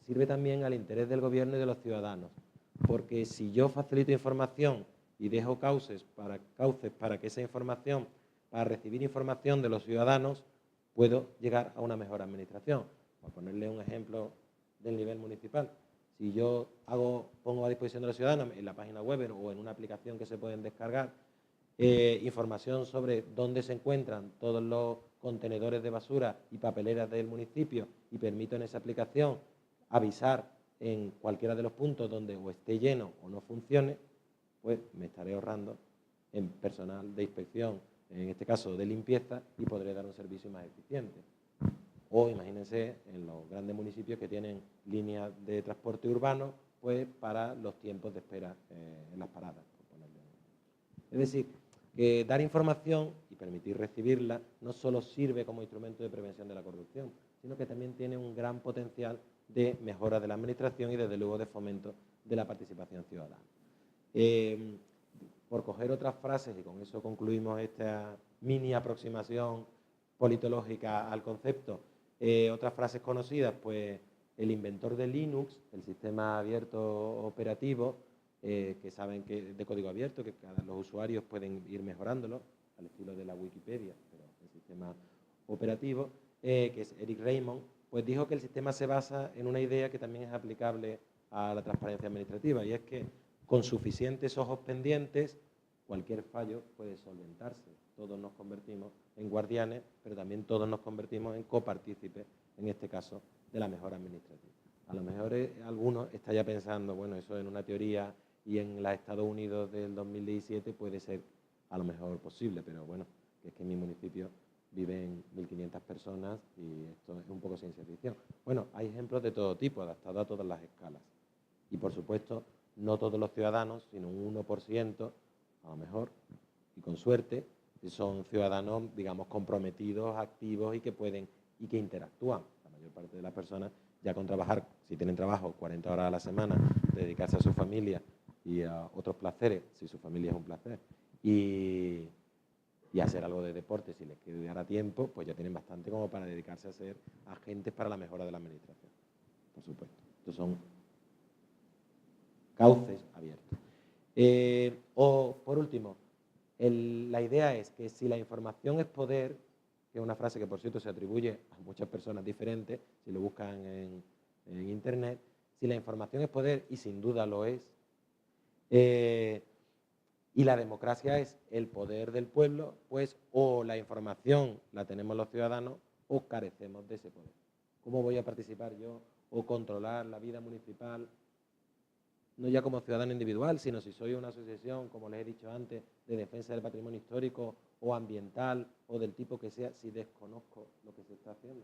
sirve también al interés del gobierno y de los ciudadanos, porque si yo facilito información y dejo cauces para que esa información, para recibir información de los ciudadanos, puedo llegar a una mejor administración. Por ponerle un ejemplo del nivel municipal, si yo pongo a disposición de los ciudadanos en la página web o en una aplicación que se pueden descargar, información sobre dónde se encuentran todos los contenedores de basura y papeleras del municipio y permito en esa aplicación avisar en cualquiera de los puntos donde o esté lleno o no funcione, pues me estaré ahorrando en personal de inspección, en este caso de limpieza, y podré dar un servicio más eficiente. O imagínense en los grandes municipios que tienen líneas de transporte urbano, pues para los tiempos de espera en las paradas, por ponerle un ejemplo. Es decir, que dar información y permitir recibirla no solo sirve como instrumento de prevención de la corrupción, sino que también tiene un gran potencial de mejora de la administración y, desde luego, de fomento de la participación ciudadana. Por coger otras frases, y con eso concluimos esta mini aproximación politológica al concepto, otras frases conocidas, pues el inventor de Linux, el sistema abierto operativo, que saben que de código abierto, que los usuarios pueden ir mejorándolo, al estilo de la Wikipedia, pero el sistema operativo, que es Eric Raymond, pues dijo que el sistema se basa en una idea que también es aplicable a la transparencia administrativa, y es que con suficientes ojos pendientes cualquier fallo puede solventarse. Todos nos convertimos en guardianes, pero también todos nos convertimos en copartícipes, en este caso, de la mejora administrativa. A lo mejor algunos está ya pensando, bueno, eso en una teoría y en los Estados Unidos del 2017 puede ser a lo mejor posible, pero bueno, que es que en mi municipio viven 1.500 personas y esto es un poco ciencia ficción. Bueno, hay ejemplos de todo tipo, adaptados a todas las escalas. Y, por supuesto, no todos los ciudadanos, sino un 1%, a lo mejor, y con suerte, son ciudadanos, digamos, comprometidos, activos y que interactúan. La mayor parte de las personas, ya con trabajar, si tienen trabajo 40 horas a la semana, dedicarse a su familia y a otros placeres, si su familia es un placer, y hacer algo de deporte, si les quedara tiempo, pues ya tienen bastante como para dedicarse a ser agentes para la mejora de la administración, por supuesto. Estos son cauces abiertos. O, por último, la idea es que si la información es poder, que es una frase que, por cierto, se atribuye a muchas personas diferentes, si lo buscan en Internet, si la información es poder, y sin duda lo es, y la democracia es el poder del pueblo, pues o la información la tenemos los ciudadanos o carecemos de ese poder. ¿Cómo voy a participar yo o controlar la vida municipal? No ya como ciudadano individual, sino si soy una asociación, como les he dicho antes, de defensa del patrimonio histórico o ambiental o del tipo que sea, si desconozco lo que se está haciendo.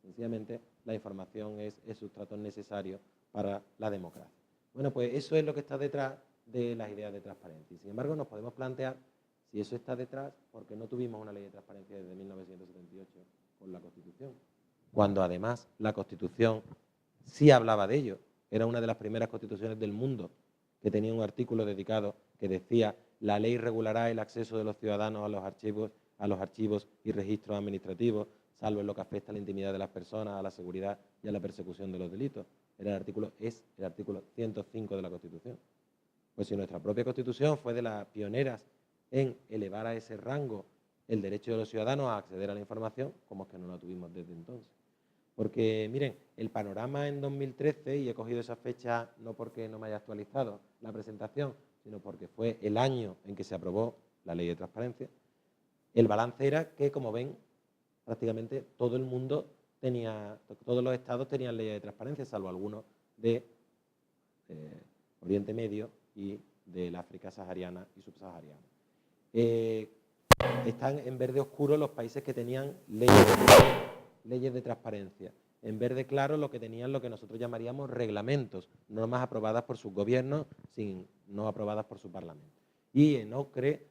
Sencillamente, la información es el sustrato necesario para la democracia. Bueno, pues eso es lo que está detrás de las ideas de transparencia. Y, sin embargo, nos podemos plantear si eso está detrás, porque no tuvimos una ley de transparencia desde 1978 con la Constitución, cuando además la Constitución sí hablaba de ello. Era una de las primeras constituciones del mundo que tenía un artículo dedicado que decía: la ley regulará el acceso de los ciudadanos a los archivos y registros administrativos, salvo en lo que afecta a la intimidad de las personas, a la seguridad y a la persecución de los delitos. Es el artículo 105 de la Constitución. Pues si nuestra propia Constitución fue de las pioneras en elevar a ese rango el derecho de los ciudadanos a acceder a la información, ¿cómo es que no la tuvimos desde entonces? Porque, miren, el panorama en 2013, y he cogido esa fecha no porque no me haya actualizado la presentación, sino porque fue el año en que se aprobó la Ley de Transparencia, el balance era que, como ven, prácticamente todo el mundo todos los estados tenían leyes de transparencia, salvo algunos de Oriente Medio y del África sahariana y subsahariana. Están en verde oscuro los países que tenían leyes de transparencia. En verde claro lo que tenían lo que nosotros llamaríamos reglamentos, normas aprobadas por sus gobiernos, no aprobadas por su parlamento. Y en ocre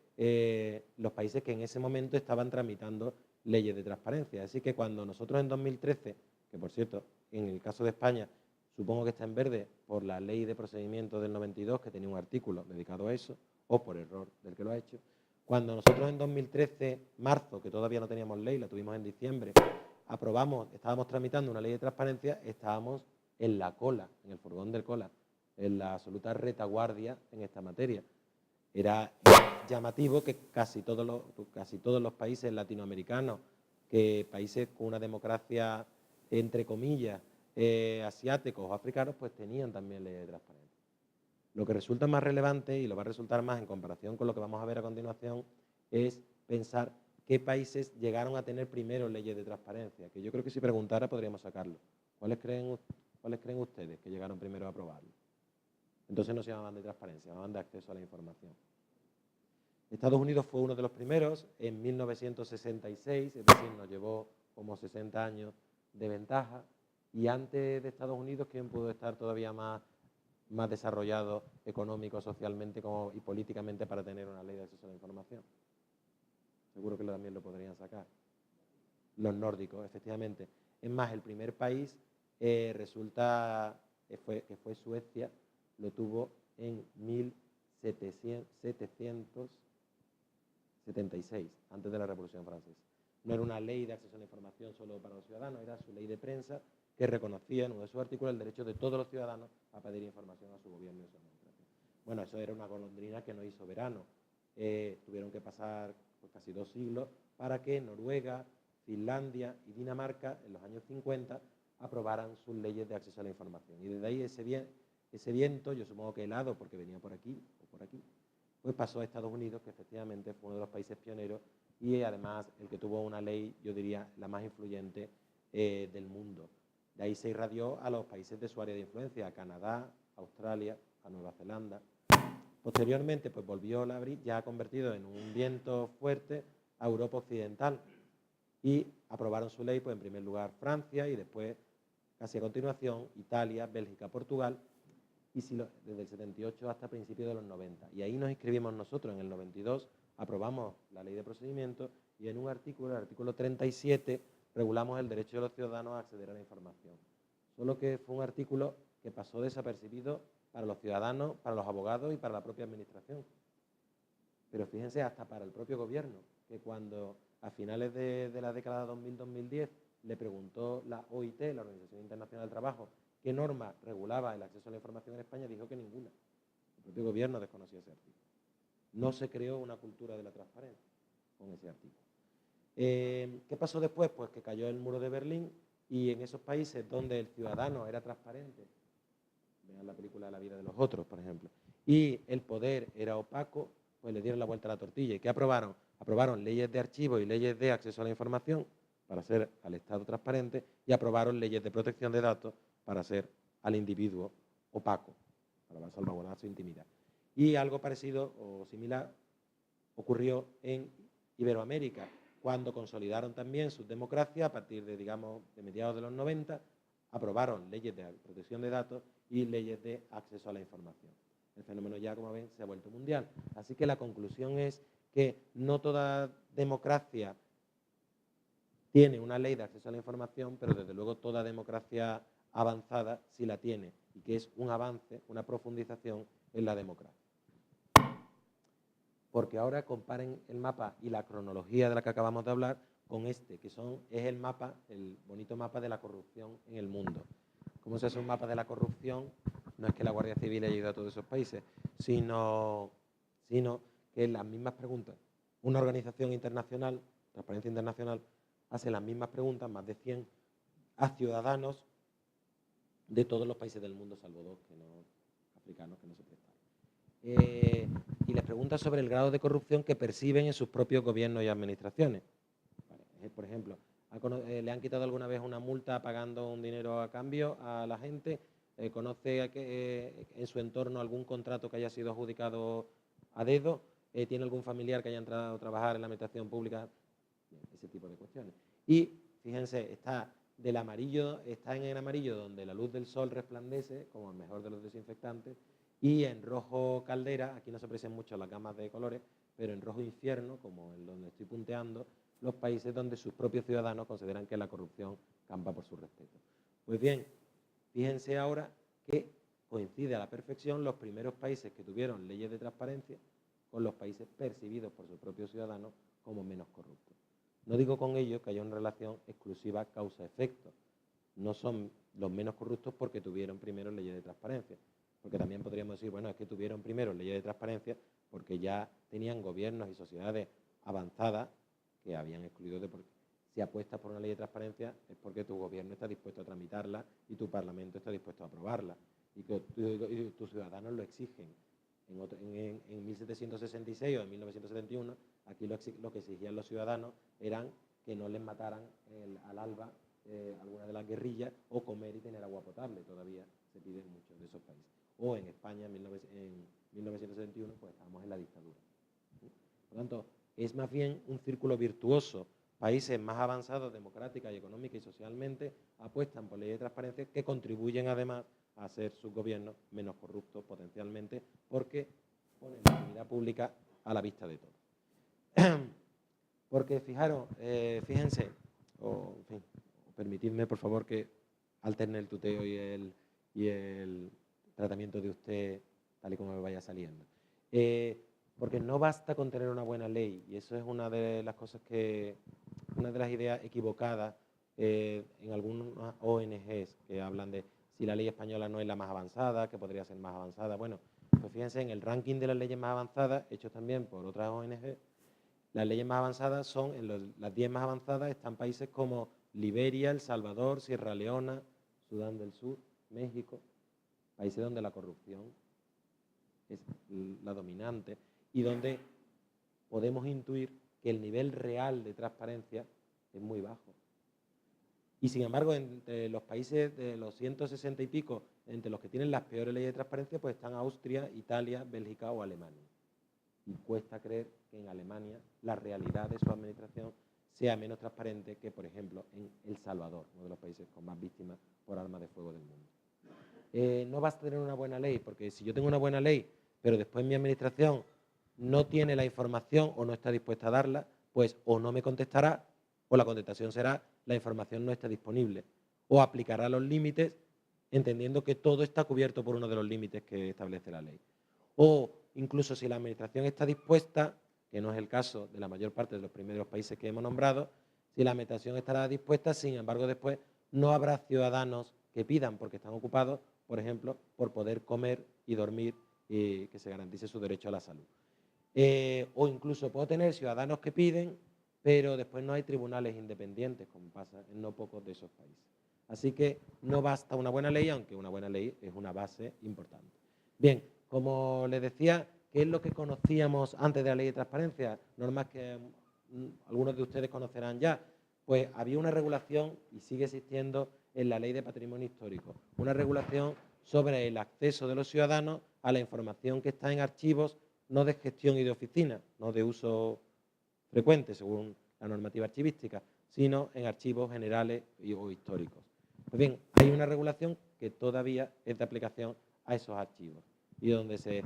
los países que en ese momento estaban tramitando leyes de transparencia. Así que cuando nosotros en 2013, que por cierto, en el caso de España, supongo que está en verde por la ley de procedimiento del 92, que tenía un artículo dedicado a eso, o por error del que lo ha hecho. Cuando nosotros en 2013, marzo, que todavía no teníamos ley, la tuvimos en diciembre, estábamos tramitando una ley de transparencia, estábamos en la cola, en el furgón del cola, en la absoluta retaguardia en esta materia. Era llamativo que casi todos los países latinoamericanos, que países con una democracia, entre comillas, asiáticos o africanos, pues tenían también leyes de transparencia. Lo que resulta más relevante, y lo va a resultar más en comparación con lo que vamos a ver a continuación, es pensar qué países llegaron a tener primero leyes de transparencia, que yo creo que si preguntara podríamos sacarlo. ¿Cuáles creen ustedes que llegaron primero a aprobarlo? Entonces no se llamaban de transparencia, se llamaban de acceso a la información. Estados Unidos fue uno de los primeros en 1966, es decir, nos llevó como 60 años de ventaja, y antes de Estados Unidos, ¿quién pudo estar todavía más desarrollado económico, socialmente y políticamente para tener una ley de acceso a la información? Seguro que también lo podrían sacar. Los nórdicos, efectivamente. Es más, el primer país resulta que fue Suecia, lo tuvo en 1776, antes de la Revolución Francesa. No era una ley de acceso a la información solo para los ciudadanos, era su ley de prensa que reconocía en uno de sus artículos el derecho de todos los ciudadanos a pedir información a su gobierno y a su administración. Bueno, eso era una golondrina que no hizo verano. Tuvieron que pasar pues, casi 2 siglos para que Noruega, Finlandia y Dinamarca, en los años 50, aprobaran sus leyes de acceso a la información. Y desde ahí ese viento, yo supongo que helado, porque venía por aquí o por aquí, pues pasó a Estados Unidos, que efectivamente fue uno de los países pioneros y además el que tuvo una ley, yo diría, la más influyente del mundo. De ahí se irradió a los países de su área de influencia, a Canadá, a Australia, a Nueva Zelanda. Posteriormente, pues volvió la brisa, ya convertido en un viento fuerte, a Europa Occidental. Y aprobaron su ley, pues en primer lugar Francia y después, casi a continuación, Italia, Bélgica, Portugal, y desde el 78 hasta principios de los 90. Y ahí nos inscribimos nosotros, en el 92, aprobamos la ley de procedimiento y en un artículo, el artículo 37, regulamos el derecho de los ciudadanos a acceder a la información. Solo que fue un artículo que pasó desapercibido para los ciudadanos, para los abogados y para la propia administración. Pero fíjense, hasta para el propio gobierno, que cuando a finales de la década 2000-2010 le preguntó la OIT, la Organización Internacional del Trabajo, qué norma regulaba el acceso a la información en España, dijo que ninguna. El propio gobierno desconocía ese artículo. No se creó una cultura de la transparencia con ese artículo. ¿Qué pasó después? Pues que cayó el muro de Berlín y en esos países donde el ciudadano era transparente, vean la película de La vida de los otros, por ejemplo, y el poder era opaco, pues le dieron la vuelta a la tortilla. ¿Y qué aprobaron? Aprobaron leyes de archivo y leyes de acceso a la información para hacer al Estado transparente y aprobaron leyes de protección de datos para hacer al individuo opaco, para salvaguardar su intimidad. Y algo parecido o similar ocurrió en Iberoamérica, cuando consolidaron también sus democracias a partir de, digamos, de mediados de los 90, aprobaron leyes de protección de datos y leyes de acceso a la información. El fenómeno ya, como ven, se ha vuelto mundial. Así que la conclusión es que no toda democracia tiene una ley de acceso a la información, pero desde luego toda democracia avanzada sí la tiene, y que es un avance, una profundización en la democracia. Porque ahora comparen el mapa y la cronología de la que acabamos de hablar con este, que es el mapa, el bonito mapa de la corrupción en el mundo. ¿Cómo se hace un mapa de la corrupción? No es que la Guardia Civil haya ido a todos esos países, sino que las mismas preguntas. Una organización internacional, Transparencia Internacional, hace las mismas preguntas, más de 100, a ciudadanos de todos los países del mundo, salvo 2 que no, africanos, que no se prestaron. Y les pregunta sobre el grado de corrupción que perciben en sus propios gobiernos y administraciones. Por ejemplo, ¿le han quitado alguna vez una multa pagando un dinero a cambio a la gente? ¿Conoce en su entorno algún contrato que haya sido adjudicado a dedo? ¿Tiene algún familiar que haya entrado a trabajar en la administración pública? Ese tipo de cuestiones. Y fíjense, está en el amarillo donde la luz del sol resplandece, como el mejor de los desinfectantes, y en rojo caldera, aquí no se aprecian mucho las gamas de colores, pero en rojo infierno, como en donde estoy punteando, los países donde sus propios ciudadanos consideran que la corrupción campa por su respeto. Pues bien, fíjense ahora que coincide a la perfección los primeros países que tuvieron leyes de transparencia con los países percibidos por sus propios ciudadanos como menos corruptos. No digo con ello que haya una relación exclusiva causa-efecto. No son los menos corruptos porque tuvieron primero leyes de transparencia. Porque también podríamos decir, bueno, es que tuvieron primero leyes de transparencia porque ya tenían gobiernos y sociedades avanzadas que habían excluido de por qué. Si apuestas por una ley de transparencia es porque tu gobierno está dispuesto a tramitarla y tu parlamento está dispuesto a aprobarla y que tus ciudadanos lo exigen. En 1766 o en 1971, aquí lo que exigían los ciudadanos eran que no les mataran al alba alguna de las guerrillas o comer y tener agua potable. Todavía se pide en muchos de esos países. O en España, en 1971, pues estábamos en la dictadura. Por lo tanto, es más bien un círculo virtuoso. Países más avanzados democrática y económica y socialmente apuestan por leyes de transparencia que contribuyen además a hacer sus gobiernos menos corruptos potencialmente porque ponen la actividad pública a la vista de todos. Porque fíjense, en fin, permitidme por favor que alterne el tuteo y el tratamiento de usted tal y como me vaya saliendo. Porque no basta con tener una buena ley, y eso es una de las cosas una de las ideas equivocadas en algunas ONGs que hablan de si la ley española no es la más avanzada, que podría ser más avanzada. Bueno, pues fíjense, en el ranking de las leyes más avanzadas, hechos también por otras ONG, las leyes más avanzadas son, las 10 más avanzadas están países como Liberia, El Salvador, Sierra Leona, Sudán del Sur, México, países donde la corrupción es la dominante y donde podemos intuir que el nivel real de transparencia es muy bajo. Y sin embargo, entre los países de los 160 y pico, entre los que tienen las peores leyes de transparencia, pues están Austria, Italia, Bélgica o Alemania. Y cuesta creer que en Alemania la realidad de su administración sea menos transparente que, por ejemplo, en El Salvador, uno de los países con más víctimas por armas de fuego del mundo. No basta tener una buena ley, porque si yo tengo una buena ley, pero después mi administración no tiene la información o no está dispuesta a darla, pues o no me contestará, o la contestación será la información no está disponible, o aplicará los límites entendiendo que todo está cubierto por uno de los límites que establece la ley. O incluso si la administración está dispuesta, que no es el caso de la mayor parte de los primeros países que hemos nombrado, si la administración estará dispuesta, sin embargo después no habrá ciudadanos que pidan porque están ocupados, por ejemplo, por poder comer y dormir y que se garantice su derecho a la salud. O incluso puedo tener ciudadanos que piden, pero después no hay tribunales independientes, como pasa en no pocos de esos países. Así que no basta una buena ley, aunque una buena ley es una base importante. Bien, como les decía, ¿qué es lo que conocíamos antes de la ley de transparencia? Normas que algunos de ustedes conocerán ya. Pues había una regulación, y sigue existiendo, en la Ley de Patrimonio Histórico. Una regulación sobre el acceso de los ciudadanos a la información que está en archivos, no de gestión y de oficina, no de uso frecuente según la normativa archivística, sino en archivos generales o históricos. Pues bien, hay una regulación que todavía es de aplicación a esos archivos y donde se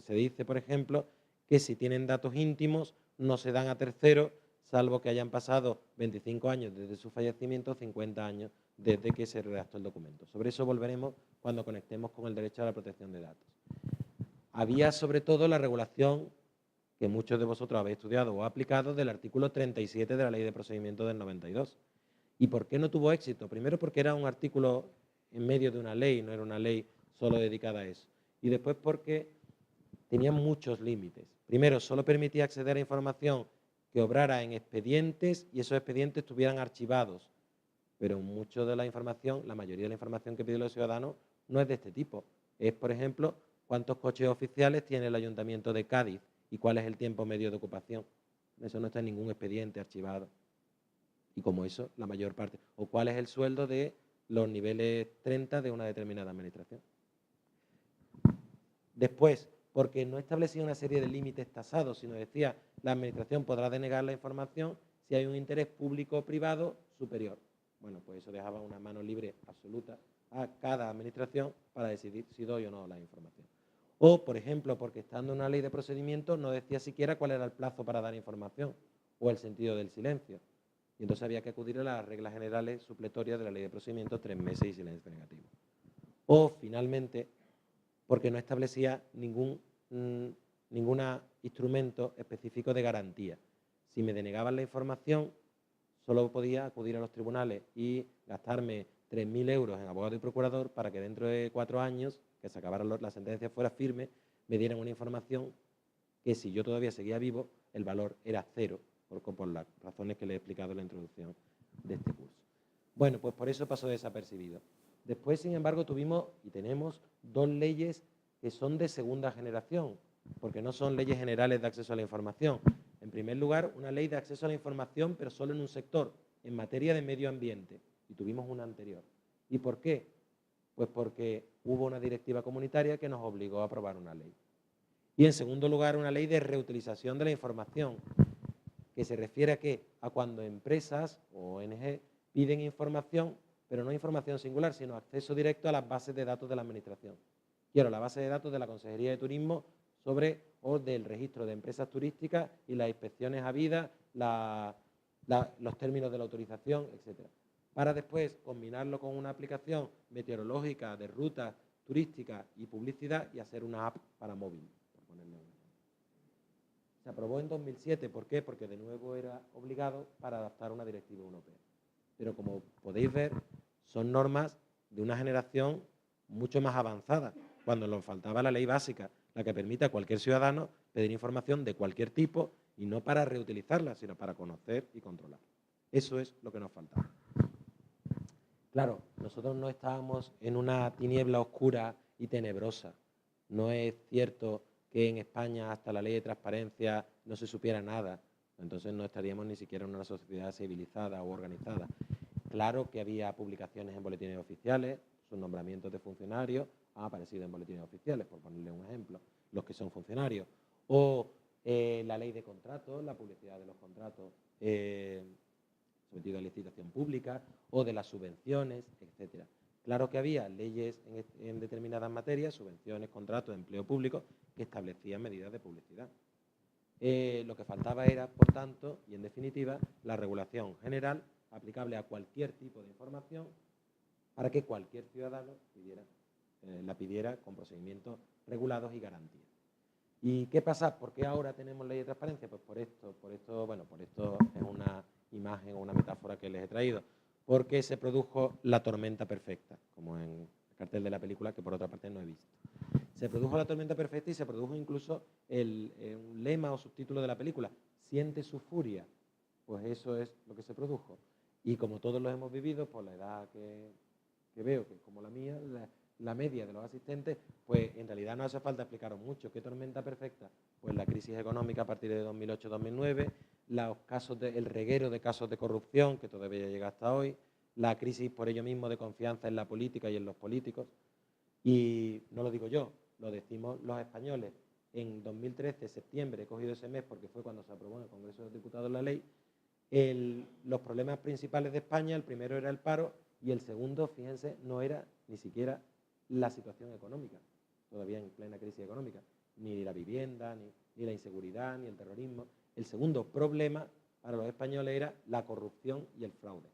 dice, por ejemplo, que si tienen datos íntimos no se dan a terceros, salvo que hayan pasado 25 años desde su fallecimiento, 50 años desde que se redactó el documento. Sobre eso volveremos cuando conectemos con el derecho a la protección de datos. Había sobre todo la regulación que muchos de vosotros habéis estudiado o aplicado del artículo 37 de la Ley de Procedimiento del 92. ¿Y por qué no tuvo éxito? Primero porque era un artículo en medio de una ley, no era una ley solo dedicada a eso. Y después porque tenía muchos límites. Primero, solo permitía acceder a información que obrara en expedientes y esos expedientes estuvieran archivados. Pero mucho de la información, la mayoría de la información que piden los ciudadanos no es de este tipo. Es, por ejemplo, cuántos coches oficiales tiene el Ayuntamiento de Cádiz y cuál es el tiempo medio de ocupación. Eso no está en ningún expediente archivado. Y como eso, la mayor parte. O cuál es el sueldo de los niveles 30 de una determinada administración. Después, porque no establecía una serie de límites tasados, sino decía, la administración podrá denegar la información si hay un interés público o privado superior. Bueno, pues eso dejaba una mano libre absoluta a cada administración para decidir si doy o no la información. O, por ejemplo, porque estando en una ley de procedimiento no decía siquiera cuál era el plazo para dar información o el sentido del silencio. Y entonces había que acudir a las reglas generales supletorias de la ley de procedimiento, 3 meses y silencio negativo. O, finalmente, porque no establecía ningún instrumento específico de garantía. Si me denegaban la información, solo podía acudir a los tribunales y gastarme 3.000 euros en abogado y procurador para que dentro de 4 años, que se acabara la sentencia fuera firme, me dieran una información que si yo todavía seguía vivo, el valor era cero, por las razones que le he explicado en la introducción de este curso. Bueno, pues por eso pasó desapercibido. Después, sin embargo, tuvimos y tenemos 2 leyes que son de segunda generación, porque no son leyes generales de acceso a la información. En primer lugar, una ley de acceso a la información, pero solo en un sector, en materia de medio ambiente, y tuvimos una anterior. ¿Y por qué? Pues porque hubo una directiva comunitaria que nos obligó a aprobar una ley. Y en segundo lugar, una ley de reutilización de la información, que se refiere a qué? A cuando empresas o ONG piden información, pero no información singular, sino acceso directo a las bases de datos de la Administración. Quiero la base de datos de la Consejería de Turismo o del registro de empresas turísticas y las inspecciones habidas, los términos de la autorización, etcétera. Para después combinarlo con una aplicación meteorológica de rutas turísticas y publicidad y hacer una app para móvil, por ponerle un ejemplo. Se aprobó en 2007, ¿por qué? Porque de nuevo era obligado para adaptar una directiva europea. Pero como podéis ver, son normas de una generación mucho más avanzada, cuando nos faltaba la ley básica, la que permite a cualquier ciudadano pedir información de cualquier tipo y no para reutilizarla, sino para conocer y controlar. Eso es lo que nos faltaba. Claro, nosotros no estábamos en una tiniebla oscura y tenebrosa. No es cierto que en España hasta la ley de transparencia no se supiera nada. Entonces no estaríamos ni siquiera en una sociedad civilizada o organizada. Claro que había publicaciones en boletines oficiales, sus nombramientos de funcionarios han aparecido en boletines oficiales, por ponerle un ejemplo, los que son funcionarios. O la ley de contratos, la publicidad de los contratos sometidos a licitación pública, o de las subvenciones, etcétera. Claro que había leyes en determinadas materias, subvenciones, contratos, empleo público, que establecían medidas de publicidad. Lo que faltaba era, por tanto, y en definitiva, la regulación general aplicable a cualquier tipo de información para que cualquier ciudadano la pidiera con procedimientos regulados y garantías. ¿Y qué pasa? ¿Por qué ahora tenemos ley de transparencia? Pues por esto es una imagen o una metáfora que les he traído, porque se produjo la tormenta perfecta, como en el cartel de la película, que por otra parte no he visto. Se produjo la tormenta perfecta y se produjo incluso un lema o subtítulo de la película, siente su furia. Pues eso es lo que se produjo. Y como todos lo hemos vivido, por la edad que veo, que es como la mía, la media de los asistentes, pues en realidad no hace falta explicaros mucho. ¿Qué tormenta perfecta? Pues la crisis económica a partir de 2008-2009, el reguero de casos de corrupción que todavía llega hasta hoy, la crisis por ello mismo de confianza en la política y en los políticos. Y no lo digo yo, lo decimos los españoles. En 2013, septiembre, he cogido ese mes porque fue cuando se aprobó en el Congreso de los Diputados la ley, los problemas principales de España, el primero era el paro y el segundo, fíjense, no era ni siquiera la situación económica, todavía en plena crisis económica, ni la vivienda, ni la inseguridad, ni el terrorismo. El segundo problema para los españoles era la corrupción y el fraude.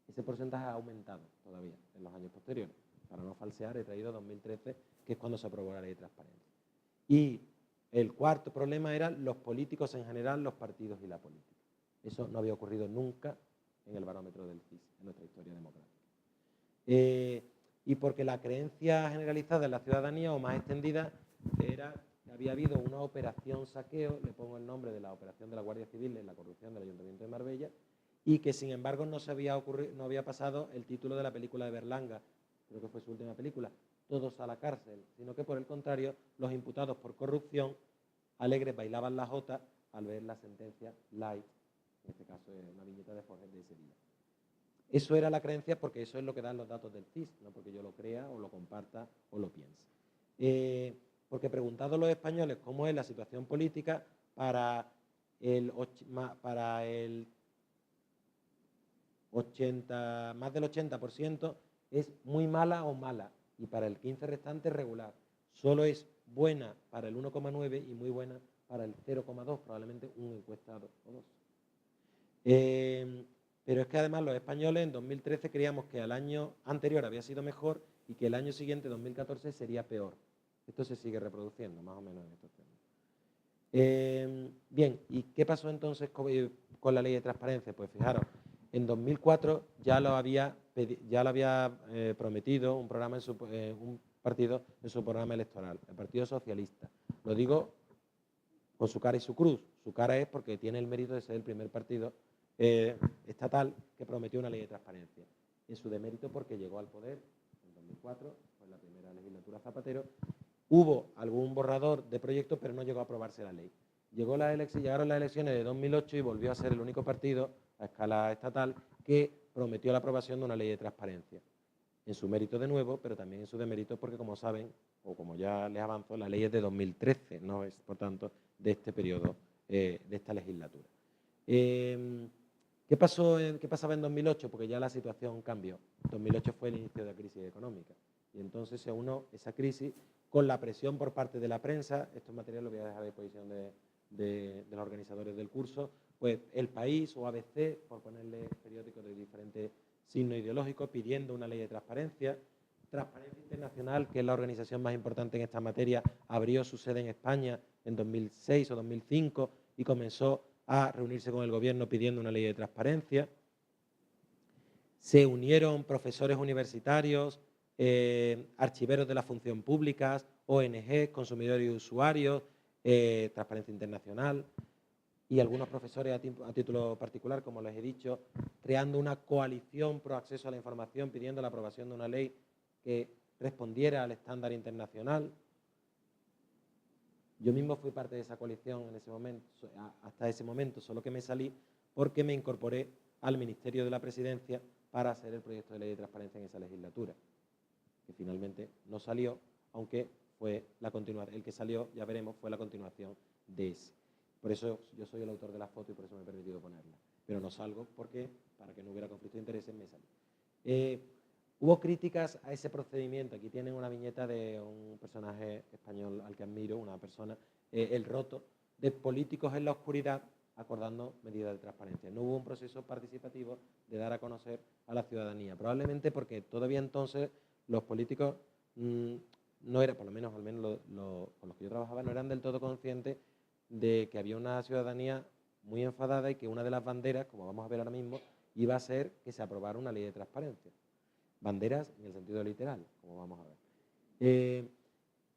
Ese porcentaje ha aumentado todavía en los años posteriores. Para no falsear, he traído 2013, que es cuando se aprobó la ley de transparencia. Y el cuarto problema eran los políticos en general, los partidos y la política. Eso no había ocurrido nunca en el barómetro del CIS, en nuestra historia democrática. Y porque la creencia generalizada en la ciudadanía o más extendida era que había habido una operación saqueo, le pongo el nombre de la operación de la Guardia Civil en la corrupción del Ayuntamiento de Marbella, y que sin embargo no había pasado el título de la película de Berlanga, creo que fue su última película, Todos a la cárcel, sino que por el contrario, los imputados por corrupción alegres bailaban la jota al ver la sentencia light, en este caso es una viñeta de Forges de Sevilla. Eso era la creencia porque eso es lo que dan los datos del CIS, no porque yo lo crea o lo comparta o lo piense. Porque preguntado a los españoles cómo es la situación política, más del 80% es muy mala o mala, y para el 15% restante regular. Solo es buena para el 1,9% y muy buena para el 0,2%, probablemente un encuestado o dos. Pero es que además los españoles en 2013 creíamos que el año anterior había sido mejor y que el año siguiente, 2014, sería peor. Esto se sigue reproduciendo, más o menos en estos términos. Bien, ¿y qué pasó entonces con la ley de transparencia? Pues fijaros, en 2004 ya lo había prometido un partido en su programa electoral, el Partido Socialista. Lo digo con su cara y su cruz. Su cara es porque tiene el mérito de ser el primer partido estatal que prometió una ley de transparencia. En su demérito porque llegó al poder en 2004, fue la primera legislatura Zapatero. Hubo algún borrador de proyecto, pero no llegó a aprobarse la ley. Llegaron las elecciones de 2008 y volvió a ser el único partido a escala estatal que prometió la aprobación de una ley de transparencia. En su mérito de nuevo, pero también en su demérito porque, como saben, o como ya les avanzo, la ley es de 2013, no es, por tanto, de este periodo, de esta legislatura. ¿Qué pasaba en 2008? Porque ya la situación cambió. 2008 fue el inicio de la crisis económica y entonces se unó esa crisis con la presión por parte de la prensa. Estos materiales los voy a dejar a disposición de los organizadores del curso. Pues El País o ABC, por ponerle periódicos de diferentes signos ideológicos, pidiendo una ley de transparencia. Transparencia Internacional, que es la organización más importante en esta materia, abrió su sede en España en 2006 o 2005 y comenzó a reunirse con el gobierno pidiendo una ley de transparencia. Se unieron profesores universitarios, archiveros de la función pública, ONG, consumidores y usuarios, Transparencia Internacional y algunos profesores a título particular, como les he dicho, creando una coalición pro acceso a la información, pidiendo la aprobación de una ley que respondiera al estándar internacional. Yo mismo fui parte de esa coalición en ese momento, hasta ese momento, solo que me salí porque me incorporé al Ministerio de la Presidencia para hacer el proyecto de ley de transparencia en esa legislatura, que finalmente no salió, aunque fue la continuación, el que salió, ya veremos, fue la continuación de ese. Por eso yo soy el autor de la foto y por eso me he permitido ponerla. Pero no salgo porque, para que no hubiera conflicto de intereses, me salí. Hubo críticas a ese procedimiento. Aquí tienen una viñeta de un personaje español al que admiro, una persona, El Roto, de políticos en la oscuridad acordando medidas de transparencia. No hubo un proceso participativo de dar a conocer a la ciudadanía. Probablemente porque todavía entonces los políticos no eran, por lo menos, con los que yo trabajaba, no eran del todo conscientes de que había una ciudadanía muy enfadada y que una de las banderas, como vamos a ver ahora mismo, iba a ser que se aprobara una ley de transparencia. Banderas en el sentido literal, como vamos a ver.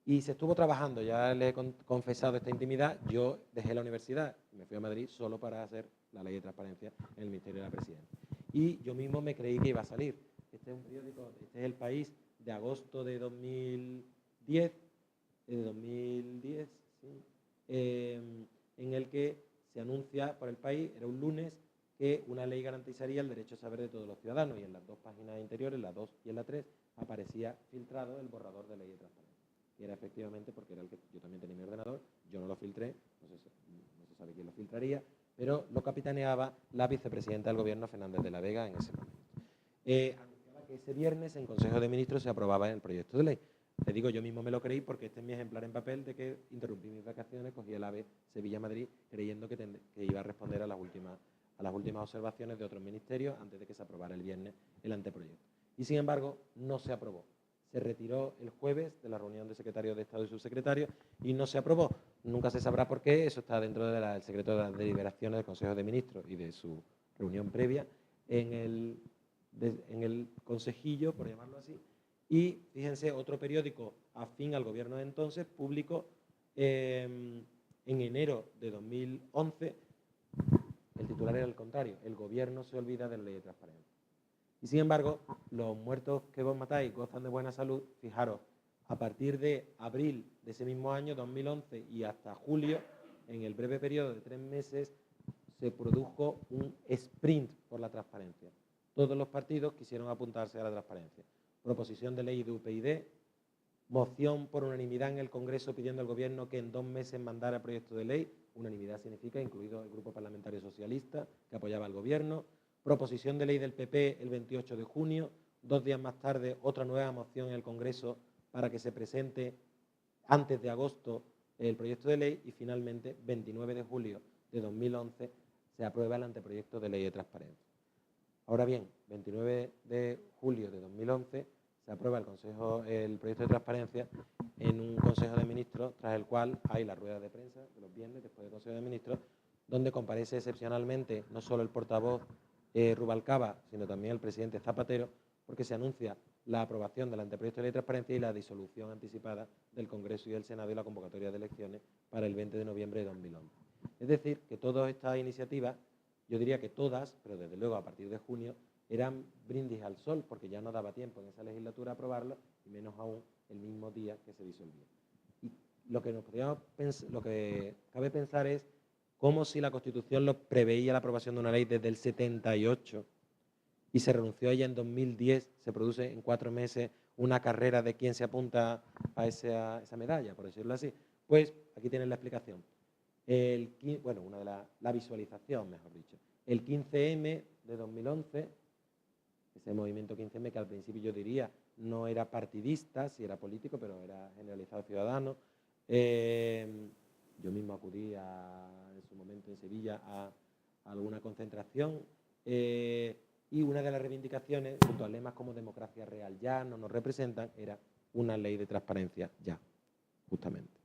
Y se estuvo trabajando, ya les he confesado esta intimidad, yo dejé la universidad, me fui a Madrid solo para hacer la ley de transparencia en el Ministerio de la Presidencia. Y yo mismo me creí que iba a salir. Este es un periódico, este es El País, de agosto de 2010, sí, en el que se anuncia por El País, era un lunes, que una ley garantizaría el derecho a saber de todos los ciudadanos, y en las dos páginas interiores, la 2 y en la 3, aparecía filtrado el borrador de ley de transparencia. Y era efectivamente porque era el que yo también tenía mi ordenador, yo no lo filtré, no se sabe quién lo filtraría, pero lo capitaneaba la vicepresidenta del Gobierno, Fernández de la Vega, en ese momento. Anunciaba que ese viernes en Consejo de Ministros se aprobaba el proyecto de ley. Te digo, yo mismo me lo creí porque este es mi ejemplar en papel de que interrumpí mis vacaciones, cogí el AVE Sevilla-Madrid creyendo que iba a responder a las últimas observaciones de otros ministerios antes de que se aprobara el viernes el anteproyecto. Y sin embargo, no se aprobó. Se retiró el jueves de la reunión de secretarios de Estado y subsecretarios y no se aprobó. Nunca se sabrá por qué, eso está dentro del secreto de las deliberaciones del Consejo de Ministros y de su reunión previa en el consejillo, por llamarlo así. Y fíjense, otro periódico afín al gobierno de entonces publicó en enero de 2011, el titular era el contrario: el gobierno se olvida de la ley de transparencia. Y sin embargo, los muertos que vos matáis gozan de buena salud. Fijaros, a partir de abril de ese mismo año, 2011, y hasta julio, en el breve periodo de 3 meses, se produjo un sprint por la transparencia. Todos los partidos quisieron apuntarse a la transparencia. Proposición de ley de UPyD, moción por unanimidad en el Congreso pidiendo al Gobierno que en 2 meses mandara proyecto de ley. Unanimidad significa incluido el Grupo Parlamentario Socialista, que apoyaba al Gobierno. Proposición de ley del PP el 28 de junio. 2 días más tarde, otra nueva moción en el Congreso para que se presente antes de agosto el proyecto de ley. Y finalmente, 29 de julio de 2011, se aprueba el anteproyecto de ley de transparencia. Ahora bien, 29 de julio de 2011, se aprueba el proyecto de transparencia en un Consejo de Ministros, tras el cual hay la rueda de prensa de los viernes, después del Consejo de Ministros, donde comparece excepcionalmente no solo el portavoz Rubalcaba, sino también el presidente Zapatero, porque se anuncia la aprobación del anteproyecto de ley de transparencia y la disolución anticipada del Congreso y del Senado y la convocatoria de elecciones para el 20 de noviembre de 2011. Es decir, que todas estas iniciativas, yo diría que todas, pero desde luego a partir de junio, eran brindis al sol, porque ya no daba tiempo en esa legislatura a aprobarlo, y menos aún el mismo día que se disolvía. Y lo que cabe pensar es cómo si la Constitución lo preveía la aprobación de una ley desde el 78 y se renunció a ella en 2010, se produce en 4 meses una carrera de quién se apunta a esa medalla, por decirlo así. Pues aquí tienen la explicación. La visualización, mejor dicho. El 15M de 2011, ese movimiento 15M que al principio yo diría no era partidista, sí era político, pero era generalizado ciudadano. Yo mismo acudí en su momento en Sevilla a alguna concentración y una de las reivindicaciones, junto a lemas como democracia real ya, no nos representan, era una ley de transparencia ya, justamente.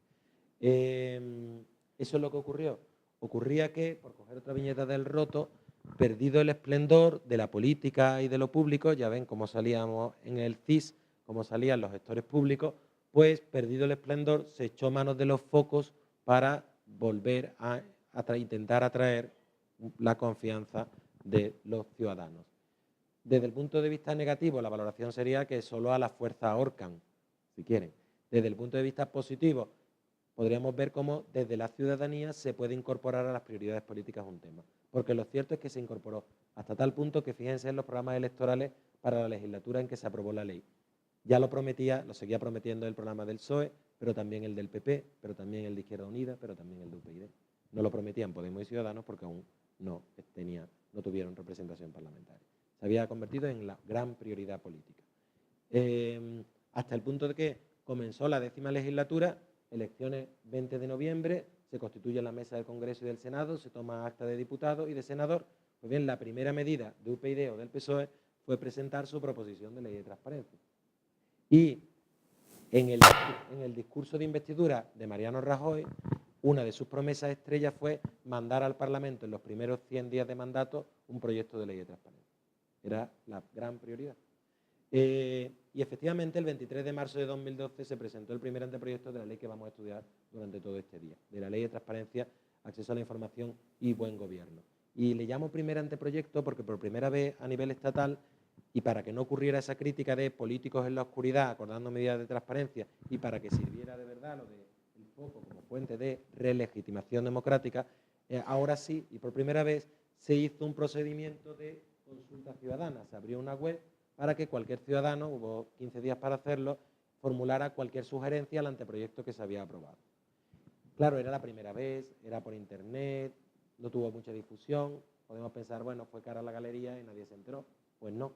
Eso es lo que ocurrió. Ocurría que, por coger otra viñeta del roto, perdido el esplendor de la política y de lo público, ya ven cómo salíamos en el CIS, cómo salían los gestores públicos, pues perdido el esplendor se echó manos de los focos para volver a intentar atraer la confianza de los ciudadanos. Desde el punto de vista negativo, la valoración sería que solo a la fuerza ahorcan, si quieren. Desde el punto de vista positivo, podríamos ver cómo desde la ciudadanía se puede incorporar a las prioridades políticas un tema. Porque lo cierto es que se incorporó hasta tal punto que fíjense en los programas electorales para la legislatura en que se aprobó la ley. Ya lo prometía, lo seguía prometiendo el programa del PSOE, pero también el del PP, pero también el de Izquierda Unida, pero también el de UPyD. No lo prometían Podemos y Ciudadanos porque aún no tuvieron representación parlamentaria. Se había convertido en la gran prioridad política. Hasta el punto de que comenzó la 10ª legislatura, elecciones 20 de noviembre, se constituye la mesa del Congreso y del Senado, se toma acta de diputado y de senador. Pues bien, la primera medida de UPyD o del PSOE fue presentar su proposición de ley de transparencia. Y en el discurso de investidura de Mariano Rajoy, una de sus promesas estrellas fue mandar al Parlamento en los primeros 100 días de mandato un proyecto de ley de transparencia. Era la gran prioridad. Y efectivamente, el 23 de marzo de 2012 se presentó el primer anteproyecto de la ley que vamos a estudiar durante todo este día, de la Ley de Transparencia, Acceso a la Información y Buen Gobierno. Y le llamo primer anteproyecto porque por primera vez a nivel estatal, y para que no ocurriera esa crítica de políticos en la oscuridad acordando medidas de transparencia y para que sirviera de verdad lo del foco como fuente de relegitimación democrática, ahora sí, y por primera vez, se hizo un procedimiento de consulta ciudadana. Se abrió una web para que cualquier ciudadano, hubo 15 días para hacerlo, formulara cualquier sugerencia al anteproyecto que se había aprobado. Claro, era la primera vez, era por internet, no tuvo mucha difusión. Podemos pensar, bueno, fue cara a la galería y nadie se enteró. Pues no.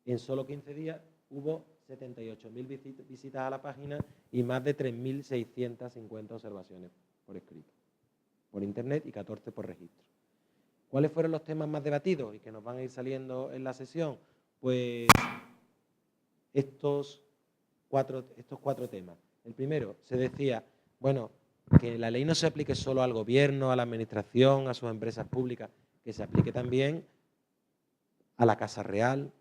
En solo 15 días hubo 78.000 visitas a la página y más de 3.650 observaciones por escrito, por internet y 14 por registro. ¿Cuáles fueron los temas más debatidos y que nos van a ir saliendo en la sesión? Pues estos cuatro temas. El primero, se decía, bueno, que la ley no se aplique solo al gobierno, a la administración, a sus empresas públicas, que se aplique también a la Casa Real,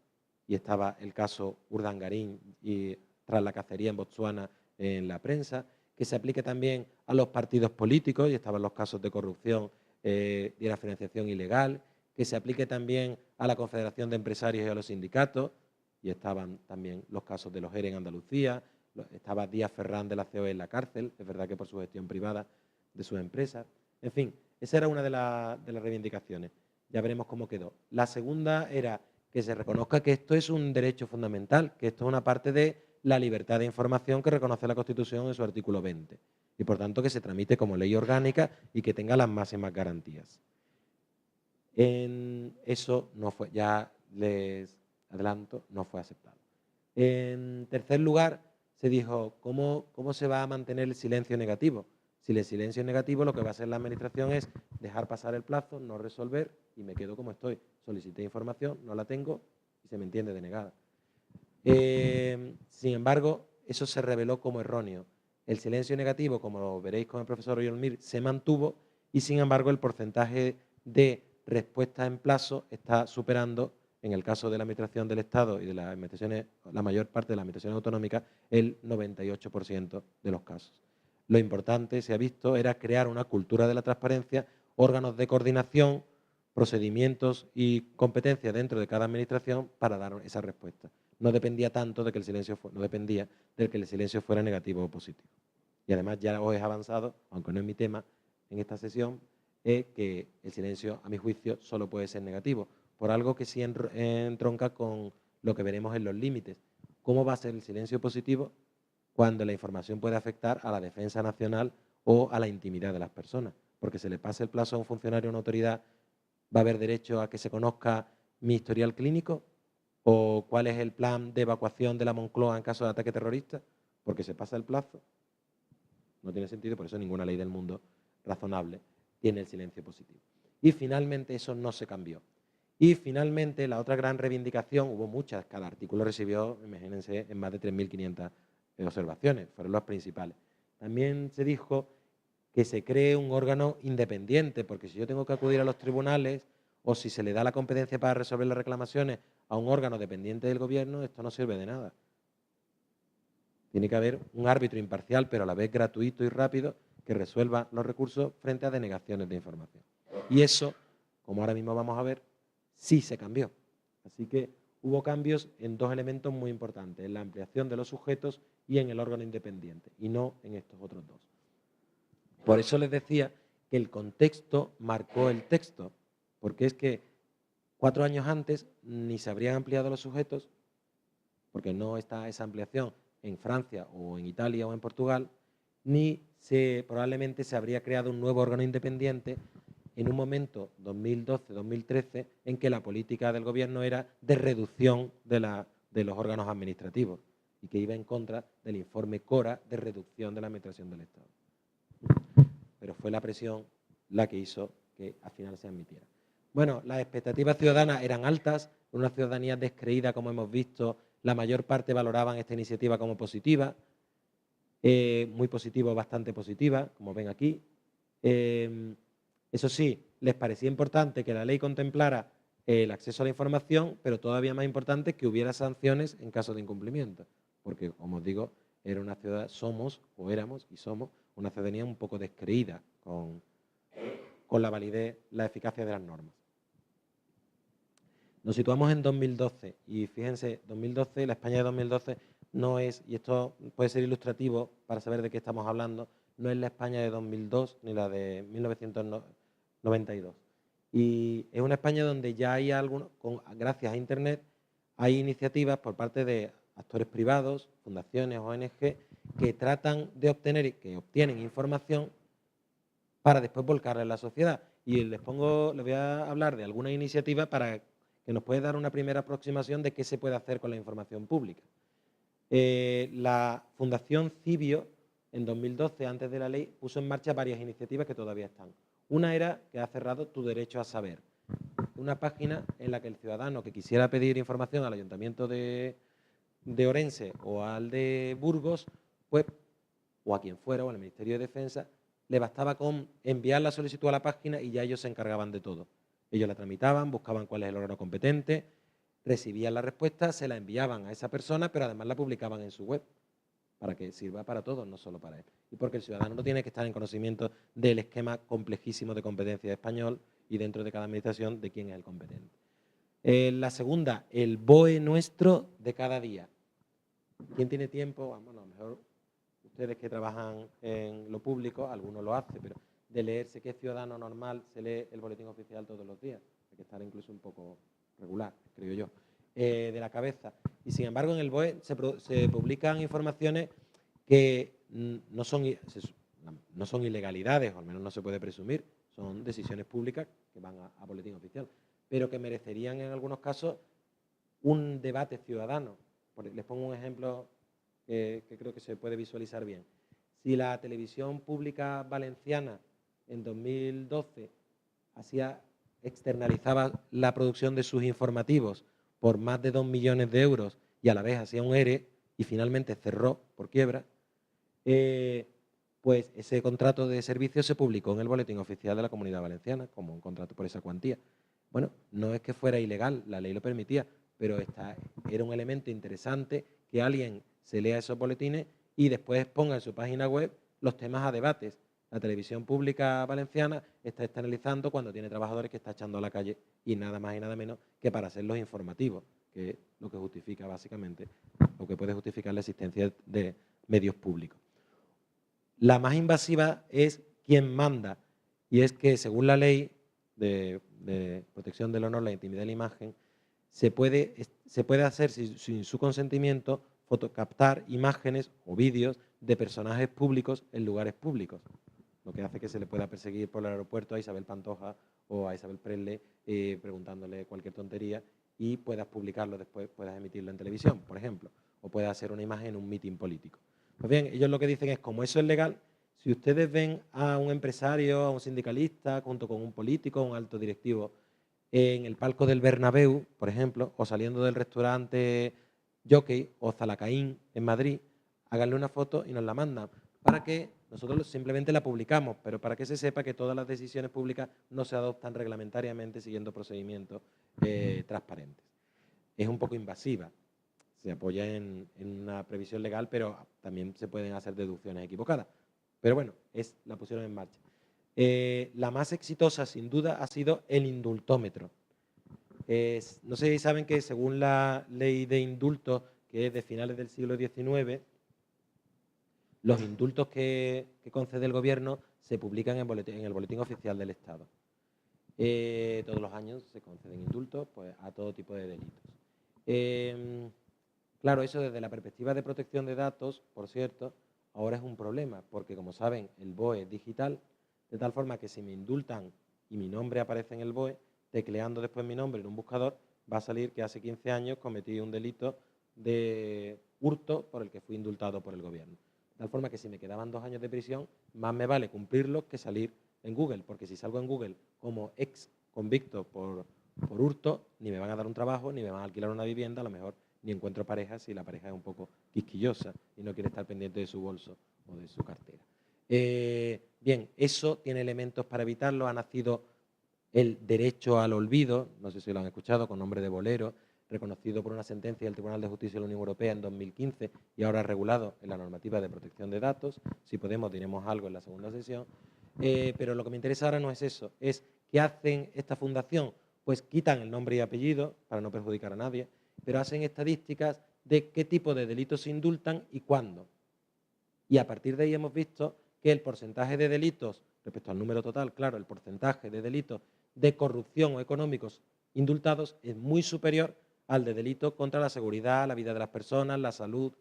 y estaba el caso Urdangarín y tras la cacería en Botsuana en la prensa, que se aplique también a los partidos políticos, y estaban los casos de corrupción y la financiación ilegal, que se aplique también a la Confederación de Empresarios y a los sindicatos, y estaban también los casos de los ERE en Andalucía, estaba Díaz Ferrán de la COE en la cárcel, es verdad que por su gestión privada de sus empresas. En fin, esa era una de las reivindicaciones. Ya veremos cómo quedó. La segunda era que se reconozca que esto es un derecho fundamental, que esto es una parte de la libertad de información que reconoce la Constitución en su artículo 20, y por tanto que se tramite como ley orgánica y que tenga las máximas garantías. Eso no fue, ya les adelanto, no fue aceptado. En tercer lugar, se dijo, ¿cómo se va a mantener el silencio negativo? Si el silencio es negativo, lo que va a hacer la Administración es dejar pasar el plazo, no resolver y me quedo como estoy. Solicité información, no la tengo y se me entiende denegada. Sin embargo, eso se reveló como erróneo. el silencio negativo, como lo veréis con el profesor Oyolmir, se mantuvo y, sin embargo, el porcentaje de respuesta en plazo está superando, en el caso de la Administración del Estado y de las administraciones, la mayor parte de las administraciones autonómicas, el 98% de los casos. Lo importante, se ha visto, era crear una cultura de la transparencia, órganos de coordinación, procedimientos y competencias dentro de cada administración para dar esa respuesta. No dependía tanto de que el silencio no dependía de que el silencio fuera negativo o positivo. Y además ya os he avanzado, aunque no es mi tema en esta sesión, que el silencio, a mi juicio, solo puede ser negativo, por algo que sí entronca con lo que veremos en los límites. ¿Cómo va a ser el silencio positivo cuando la información puede afectar a la defensa nacional o a la intimidad de las personas? Porque se le pase el plazo a un funcionario o una autoridad, ¿va a haber derecho a que se conozca mi historial clínico? ¿O cuál es el plan de evacuación de la Moncloa en caso de ataque terrorista? Porque se pasa el plazo. No tiene sentido, por eso ninguna ley del mundo razonable tiene el silencio positivo. Y finalmente eso no se cambió. Y finalmente la otra gran reivindicación, hubo muchas, cada artículo recibió, imagínense, en más de 3.500 observaciones, fueron las principales. También se dijo que se cree un órgano independiente, porque si yo tengo que acudir a los tribunales o si se le da la competencia para resolver las reclamaciones a un órgano dependiente del gobierno, esto no sirve de nada. Tiene que haber un árbitro imparcial, pero a la vez gratuito y rápido, que resuelva los recursos frente a denegaciones de información. Y eso, como ahora mismo vamos a ver, sí se cambió. Así que hubo cambios en dos elementos muy importantes, en la ampliación de los sujetos y en el órgano independiente, y no en estos otros dos. Por eso les decía que el contexto marcó el texto, porque es que 4 años antes ni se habrían ampliado los sujetos, porque no está esa ampliación en Francia o en Italia o en Portugal, ni probablemente se habría creado un nuevo órgano independiente en un momento, 2012-2013, en que la política del gobierno era de reducción de los órganos administrativos y que iba en contra del informe CORA de reducción de la administración del Estado. Pero fue la presión la que hizo que al final se admitiera. Bueno, las expectativas ciudadanas eran altas, una ciudadanía descreída, como hemos visto, la mayor parte valoraban esta iniciativa como positiva, muy positiva o bastante positiva, como ven aquí. Eso sí, les parecía importante que la ley contemplara el acceso a la información, pero todavía más importante que hubiera sanciones en caso de incumplimiento, porque, como os digo, era una ciudad, somos y somos una ciudadanía un poco descreída con la validez, la eficacia de las normas. Nos situamos en 2012 y fíjense, 2012, la España de 2012 no es, y esto puede ser ilustrativo para saber de qué estamos hablando, no es la España de 2002 ni la de 1992. Y es una España donde ya hay algunos, gracias a Internet, hay iniciativas por parte de actores privados, fundaciones, ONG, que tratan de obtienen información para después volcarla en la sociedad. Y les voy a hablar de alguna iniciativa para que nos puede dar una primera aproximación de qué se puede hacer con la información pública. La Fundación Cibio, en 2012, antes de la ley, puso en marcha varias iniciativas que todavía están. Una era que ha cerrado Tu Derecho a Saber, una página en la que el ciudadano que quisiera pedir información al Ayuntamiento de Orense o al de Burgos, pues, o a quien fuera, o al Ministerio de Defensa, le bastaba con enviar la solicitud a la página y ya ellos se encargaban de todo. Ellos la tramitaban, buscaban cuál es el órgano competente, recibían la respuesta, se la enviaban a esa persona, pero además la publicaban en su web, para que sirva para todos, no solo para él. Y porque el ciudadano no tiene que estar en conocimiento del esquema complejísimo de competencia español y dentro de cada administración de quién es el competente. La segunda, el BOE nuestro de cada día. ¿Quién tiene tiempo? Bueno, a lo mejor ustedes que trabajan en lo público, algunos lo hacen, pero de leerse que es ciudadano normal, se lee el boletín oficial todos los días. Hay que estar incluso un poco regular, creo yo, de la cabeza. Y sin embargo, en el BOE se publican informaciones que no son ilegalidades, o al menos no se puede presumir, son decisiones públicas que van a boletín oficial, pero que merecerían en algunos casos un debate ciudadano. Les pongo un ejemplo que creo que se puede visualizar bien. Si la televisión pública valenciana en 2012 externalizaba la producción de sus informativos por más de 2 millones de euros y a la vez hacía un ERE y finalmente cerró por quiebra, pues ese contrato de servicio se publicó en el Boletín Oficial de la Comunidad Valenciana como un contrato por esa cuantía. Bueno, no es que fuera ilegal, la ley lo permitía, pero era un elemento interesante que alguien se lea esos boletines y después ponga en su página web los temas a debates. La televisión pública valenciana está externalizando cuando tiene trabajadores que está echando a la calle y nada más y nada menos que para hacerlos informativos, que es lo que justifica básicamente, lo que puede justificar la existencia de medios públicos. La más invasiva es quien manda, y es que según la ley de protección del honor, la intimidad y la imagen, se puede hacer sin su consentimiento captar imágenes o vídeos de personajes públicos en lugares públicos, lo que hace que se le pueda perseguir por el aeropuerto a Isabel Pantoja o a Isabel Presley preguntándole cualquier tontería y puedas publicarlo después, puedas emitirlo en televisión, por ejemplo, o puedas hacer una imagen en un mitin político. Pues bien, ellos lo que dicen es, como eso es legal, si ustedes ven a un empresario, a un sindicalista, junto con un político, un alto directivo, en el palco del Bernabéu, por ejemplo, o saliendo del restaurante Jockey o Zalacaín en Madrid, háganle una foto y nos la mandan, para que nosotros simplemente la publicamos, pero para que se sepa que todas las decisiones públicas no se adoptan reglamentariamente siguiendo procedimientos transparentes. Es un poco invasiva, se apoya en una previsión legal, pero también se pueden hacer deducciones equivocadas. Pero bueno, la pusieron en marcha. La más exitosa, sin duda, ha sido el indultómetro. No sé si saben que según la ley de indultos, que es de finales del siglo XIX, los indultos que concede el Gobierno se publican en el Boletín Oficial del Estado. Todos los años se conceden indultos pues, a todo tipo de delitos. Claro, eso desde la perspectiva de protección de datos, por cierto, ahora es un problema, porque como saben, el BOE es digital, de tal forma que si me indultan y mi nombre aparece en el BOE, tecleando después mi nombre en un buscador, va a salir que hace 15 años cometí un delito de hurto por el que fui indultado por el Gobierno. De tal forma que si me quedaban 2 años de prisión, más me vale cumplirlos que salir en Google, porque si salgo en Google como ex convicto por hurto, ni me van a dar un trabajo, ni me van a alquilar una vivienda, a lo mejor ni encuentro pareja si la pareja es un poco quisquillosa y no quiere estar pendiente de su bolso o de su cartera. Bien, eso tiene elementos para evitarlo. Ha nacido el derecho al olvido, no sé si lo han escuchado, con nombre de bolero, reconocido por una sentencia del Tribunal de Justicia de la Unión Europea en 2015 y ahora regulado en la normativa de protección de datos. Si podemos, diremos algo en la segunda sesión. Pero lo que me interesa ahora no es eso, es qué hacen esta fundación. Pues quitan el nombre y apellido para no perjudicar a nadie, pero hacen estadísticas de qué tipo de delitos se indultan y cuándo. Y a partir de ahí hemos visto que el porcentaje de delitos, respecto al número total, claro, el porcentaje de delitos de corrupción o económicos indultados es muy superior al de delitos contra la seguridad, la vida de las personas, la salud,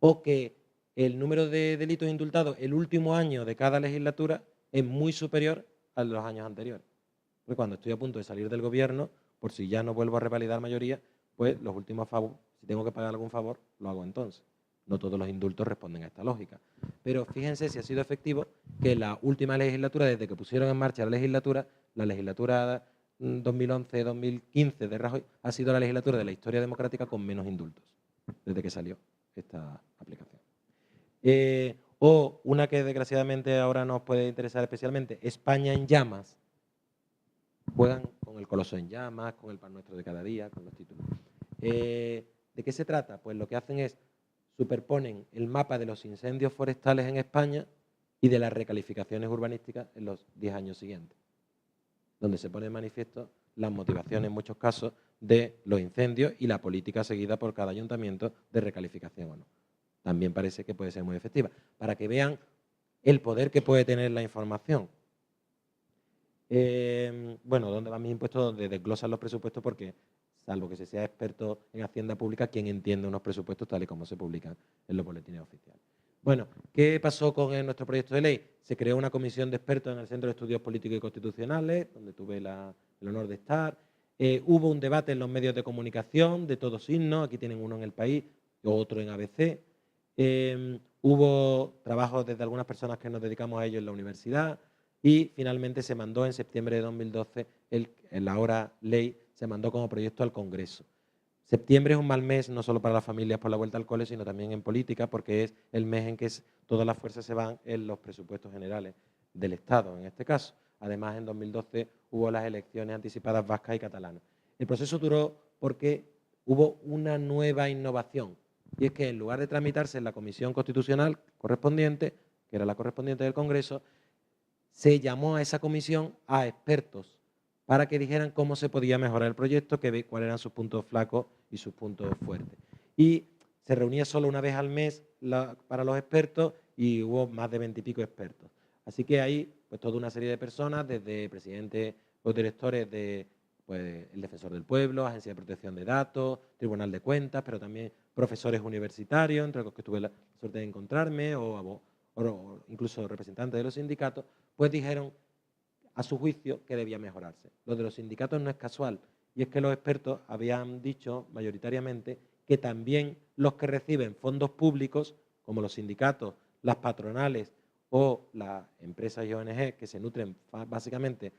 o que el número de delitos indultados el último año de cada legislatura es muy superior al de los años anteriores. Porque cuando estoy a punto de salir del Gobierno, por si ya no vuelvo a revalidar mayoría, pues los últimos favores, si tengo que pagar algún favor, lo hago entonces. No todos los indultos responden a esta lógica. Pero fíjense si ha sido efectivo que la última legislatura, desde que pusieron en marcha la legislatura 2011-2015 de Rajoy, ha sido la legislatura de la historia democrática con menos indultos, desde que salió esta aplicación. O una que desgraciadamente ahora nos puede interesar especialmente, España en llamas. Juegan con el Coloso en llamas, con el Pan Nuestro de cada día, con los títulos. ¿De qué se trata? Pues lo que hacen es superponen el mapa de los incendios forestales en España y de las recalificaciones urbanísticas en los 10 años siguientes, donde se pone en manifiesto las motivaciones en muchos casos de los incendios y la política seguida por cada ayuntamiento de recalificación o no. También parece que puede ser muy efectiva, para que vean el poder que puede tener la información. Bueno, ¿dónde van mis impuestos? Donde desglosan los presupuestos, porque salvo que se sea experto en Hacienda Pública, quien entiende unos presupuestos tal y como se publican en los boletines oficiales. Bueno, ¿qué pasó con nuestro proyecto de ley? Se creó una comisión de expertos en el Centro de Estudios Políticos y Constitucionales, donde tuve el honor de estar. Hubo un debate en los medios de comunicación de todos signos, aquí tienen uno en El País, otro en ABC. Hubo trabajos desde algunas personas que nos dedicamos a ello en la universidad y finalmente se mandó en septiembre de 2012, la ahora ley se mandó como proyecto al Congreso. Septiembre es un mal mes no solo para las familias por la vuelta al cole, sino también en política, porque es el mes en que todas las fuerzas se van en los presupuestos generales del Estado, en este caso. Además, en 2012 hubo las elecciones anticipadas vascas y catalanas. El proceso duró porque hubo una nueva innovación, y es que en lugar de tramitarse en la comisión constitucional correspondiente, que era la correspondiente del Congreso, se llamó a esa comisión a expertos para que dijeran cómo se podía mejorar el proyecto, cuáles eran sus puntos flacos y sus puntos fuertes. Y se reunía solo una vez al mes para los expertos y hubo más de 20 y pico expertos. Así que ahí, pues toda una serie de personas, desde presidentes o directores de el Defensor del Pueblo, Agencia de Protección de Datos, Tribunal de Cuentas, pero también profesores universitarios, entre los que tuve la suerte de encontrarme, o incluso representantes de los sindicatos, pues dijeron a su juicio que debía mejorarse. Lo de los sindicatos no es casual, y es que los expertos habían dicho mayoritariamente que también los que reciben fondos públicos, como los sindicatos, las patronales o las empresas y ONG que se nutran básicamente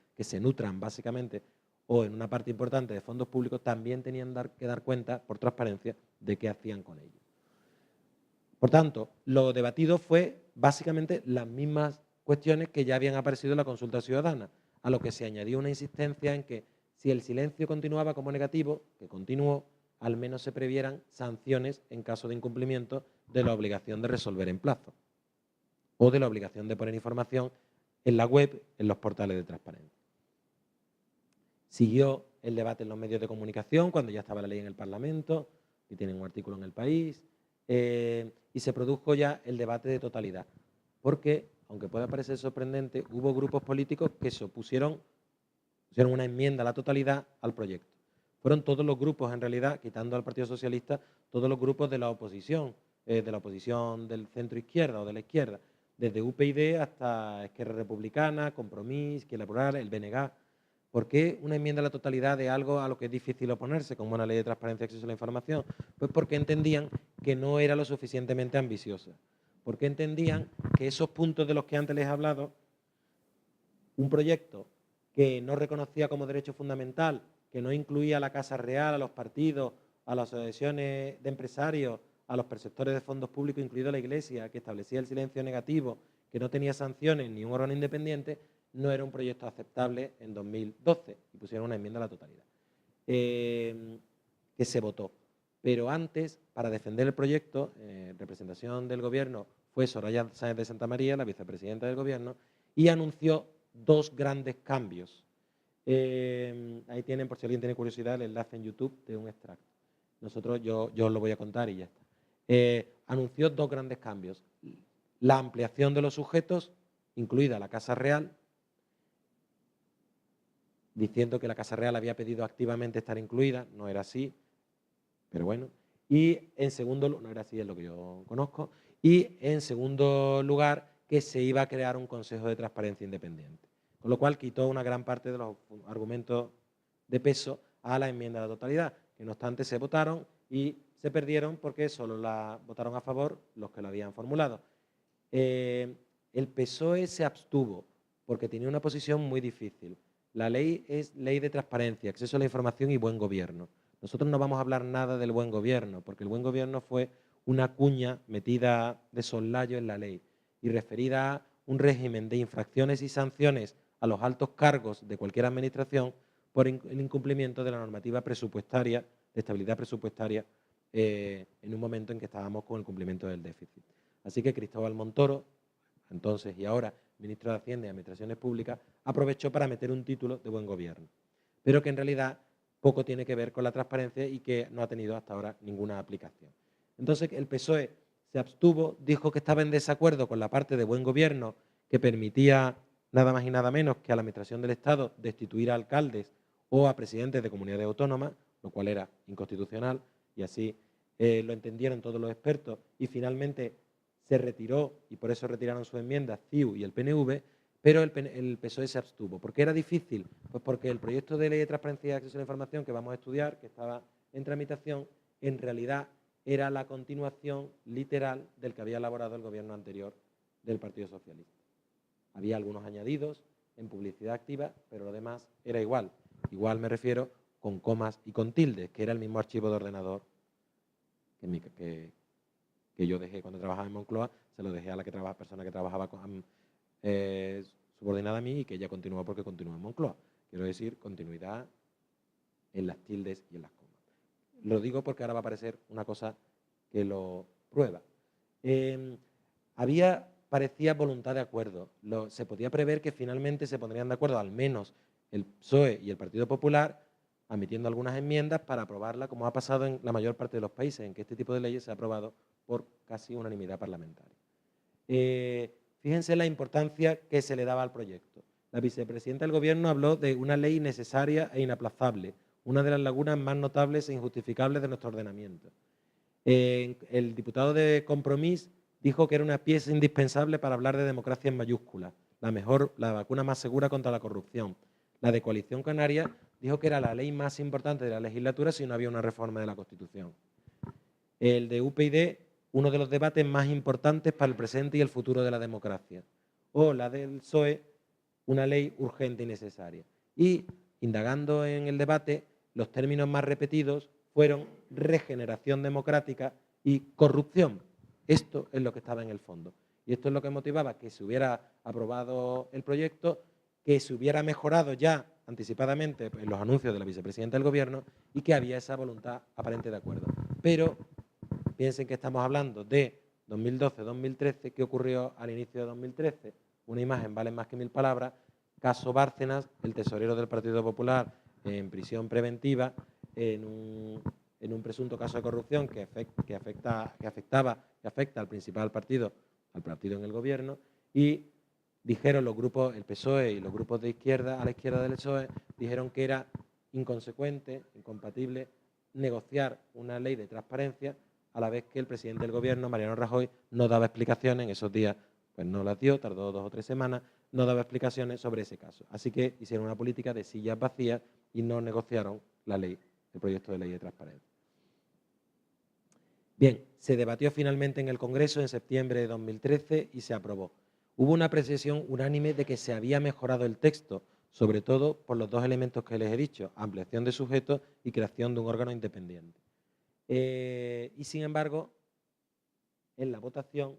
o en una parte importante de fondos públicos, también tenían que dar cuenta, por transparencia, de qué hacían con ellos. Por tanto, lo debatido fue básicamente las mismas cuestiones que ya habían aparecido en la consulta ciudadana, a lo que se añadió una insistencia en que si el silencio continuaba como negativo, que continuó, al menos se previeran sanciones en caso de incumplimiento de la obligación de resolver en plazo o de la obligación de poner información en la web, en los portales de transparencia. Siguió el debate en los medios de comunicación cuando ya estaba la ley en el Parlamento, y tienen un artículo en El País, y se produjo ya el debate de totalidad, porque, aunque pueda parecer sorprendente, hubo grupos políticos que se pusieron una enmienda a la totalidad al proyecto. Fueron todos los grupos, en realidad, quitando al Partido Socialista, todos los grupos de la oposición del centro-izquierda o de la izquierda, desde UPyD hasta Esquerra Republicana, Compromís, Izquierda Plural, el BNG. ¿Por qué una enmienda a la totalidad de algo a lo que es difícil oponerse, como una ley de transparencia y acceso a la información? Pues porque entendían que no era lo suficientemente ambiciosa. Porque entendían que esos puntos de los que antes les he hablado, un proyecto que no reconocía como derecho fundamental, que no incluía a la Casa Real, a los partidos, a las asociaciones de empresarios, a los perceptores de fondos públicos, incluido la Iglesia, que establecía el silencio negativo, que no tenía sanciones ni un órgano independiente, no era un proyecto aceptable en 2012 y pusieron una enmienda a la totalidad, que se votó. Pero antes, para defender el proyecto, representación del Gobierno fue Soraya Sáenz de Santamaría, la vicepresidenta del Gobierno, y anunció dos grandes cambios. Ahí tienen, por si alguien tiene curiosidad, el enlace en YouTube de un extracto. Yo os lo voy a contar y ya está. Anunció dos grandes cambios. La ampliación de los sujetos, incluida la Casa Real, diciendo que la Casa Real había pedido activamente estar incluida, no era así, pero bueno. Y en segundo lugar, no era así, es lo que yo conozco, y en segundo lugar, que se iba a crear un Consejo de Transparencia independiente. Con lo cual quitó una gran parte de los argumentos de peso a la enmienda de la totalidad, que no obstante se votaron y se perdieron porque solo la votaron a favor los que lo habían formulado. El PSOE se abstuvo porque tenía una posición muy difícil. La ley es ley de transparencia, acceso a la información y buen gobierno. Nosotros no vamos a hablar nada del buen gobierno, porque el buen gobierno fue una cuña metida de soslayo en la ley y referida a un régimen de infracciones y sanciones a los altos cargos de cualquier administración por el incumplimiento de la normativa presupuestaria, de estabilidad presupuestaria, en un momento en que estábamos con el cumplimiento del déficit. Así que Cristóbal Montoro, entonces y ahora ministro de Hacienda y Administraciones Públicas, aprovechó para meter un título de buen gobierno, pero que en realidad poco tiene que ver con la transparencia y que no ha tenido hasta ahora ninguna aplicación. Entonces el PSOE se abstuvo, dijo que estaba en desacuerdo con la parte de buen gobierno que permitía nada más y nada menos que a la Administración del Estado destituir a alcaldes o a presidentes de comunidades autónomas, lo cual era inconstitucional, y así lo entendieron todos los expertos, y finalmente se retiró, y por eso retiraron sus enmiendas CiU y el PNV, pero el PSOE se abstuvo. ¿Por qué era difícil? Pues porque el proyecto de ley de transparencia y acceso a la información que vamos a estudiar, que estaba en tramitación, en realidad era la continuación literal del que había elaborado el gobierno anterior del Partido Socialista. Había algunos añadidos en publicidad activa, pero lo demás era igual. Igual me refiero con comas y con tildes, que era el mismo archivo de ordenador que yo dejé cuando trabajaba en Moncloa, se lo dejé a la persona que trabajaba subordinada a mí y que ella continuó porque continuó en Moncloa. Quiero decir, continuidad en las tildes y en las comas. Lo digo porque ahora va a aparecer una cosa que lo prueba. Parecía voluntad de acuerdo. Se podía prever que finalmente se pondrían de acuerdo, al menos el PSOE y el Partido Popular, admitiendo algunas enmiendas para aprobarla, como ha pasado en la mayor parte de los países, en que este tipo de leyes se ha aprobado por casi unanimidad parlamentaria. Fíjense la importancia que se le daba al proyecto. La vicepresidenta del Gobierno habló de una ley necesaria e inaplazable, una de las lagunas más notables e injustificables de nuestro ordenamiento. El diputado de Compromís dijo que era una pieza indispensable para hablar de democracia en mayúsculas, la vacuna más segura contra la corrupción. La de Coalición Canaria dijo que era la ley más importante de la legislatura si no había una reforma de la Constitución. El de UPyD, uno de los debates más importantes para el presente y el futuro de la democracia. O la del PSOE, una ley urgente y necesaria. Y, indagando en el debate, los términos más repetidos fueron regeneración democrática y corrupción. Esto es lo que estaba en el fondo. Y esto es lo que motivaba que se hubiera aprobado el proyecto, que se hubiera mejorado ya anticipadamente en los anuncios de la vicepresidenta del Gobierno y que había esa voluntad aparente de acuerdo. Pero piensen que estamos hablando de 2012-2013, ¿qué ocurrió al inicio de 2013? Una imagen vale más que 1000 palabras. Caso Bárcenas, el tesorero del Partido Popular en prisión preventiva en un presunto caso de corrupción que afecta al principal partido, al partido en el Gobierno, y dijeron los grupos, el PSOE y los grupos de izquierda, a la izquierda del PSOE, dijeron que era inconsecuente, incompatible, negociar una ley de transparencia a la vez que el presidente del Gobierno, Mariano Rajoy, no daba explicaciones en esos días, pues no las dio, tardó 2 o 3 semanas, no daba explicaciones sobre ese caso. Así que hicieron una política de sillas vacías y no negociaron la ley, el proyecto de ley de transparencia. Bien, se debatió finalmente en el Congreso en septiembre de 2013 y se aprobó. Hubo una apreciación unánime de que se había mejorado el texto, sobre todo por los dos elementos que les he dicho, ampliación de sujetos y creación de un órgano independiente. Y sin embargo, en la votación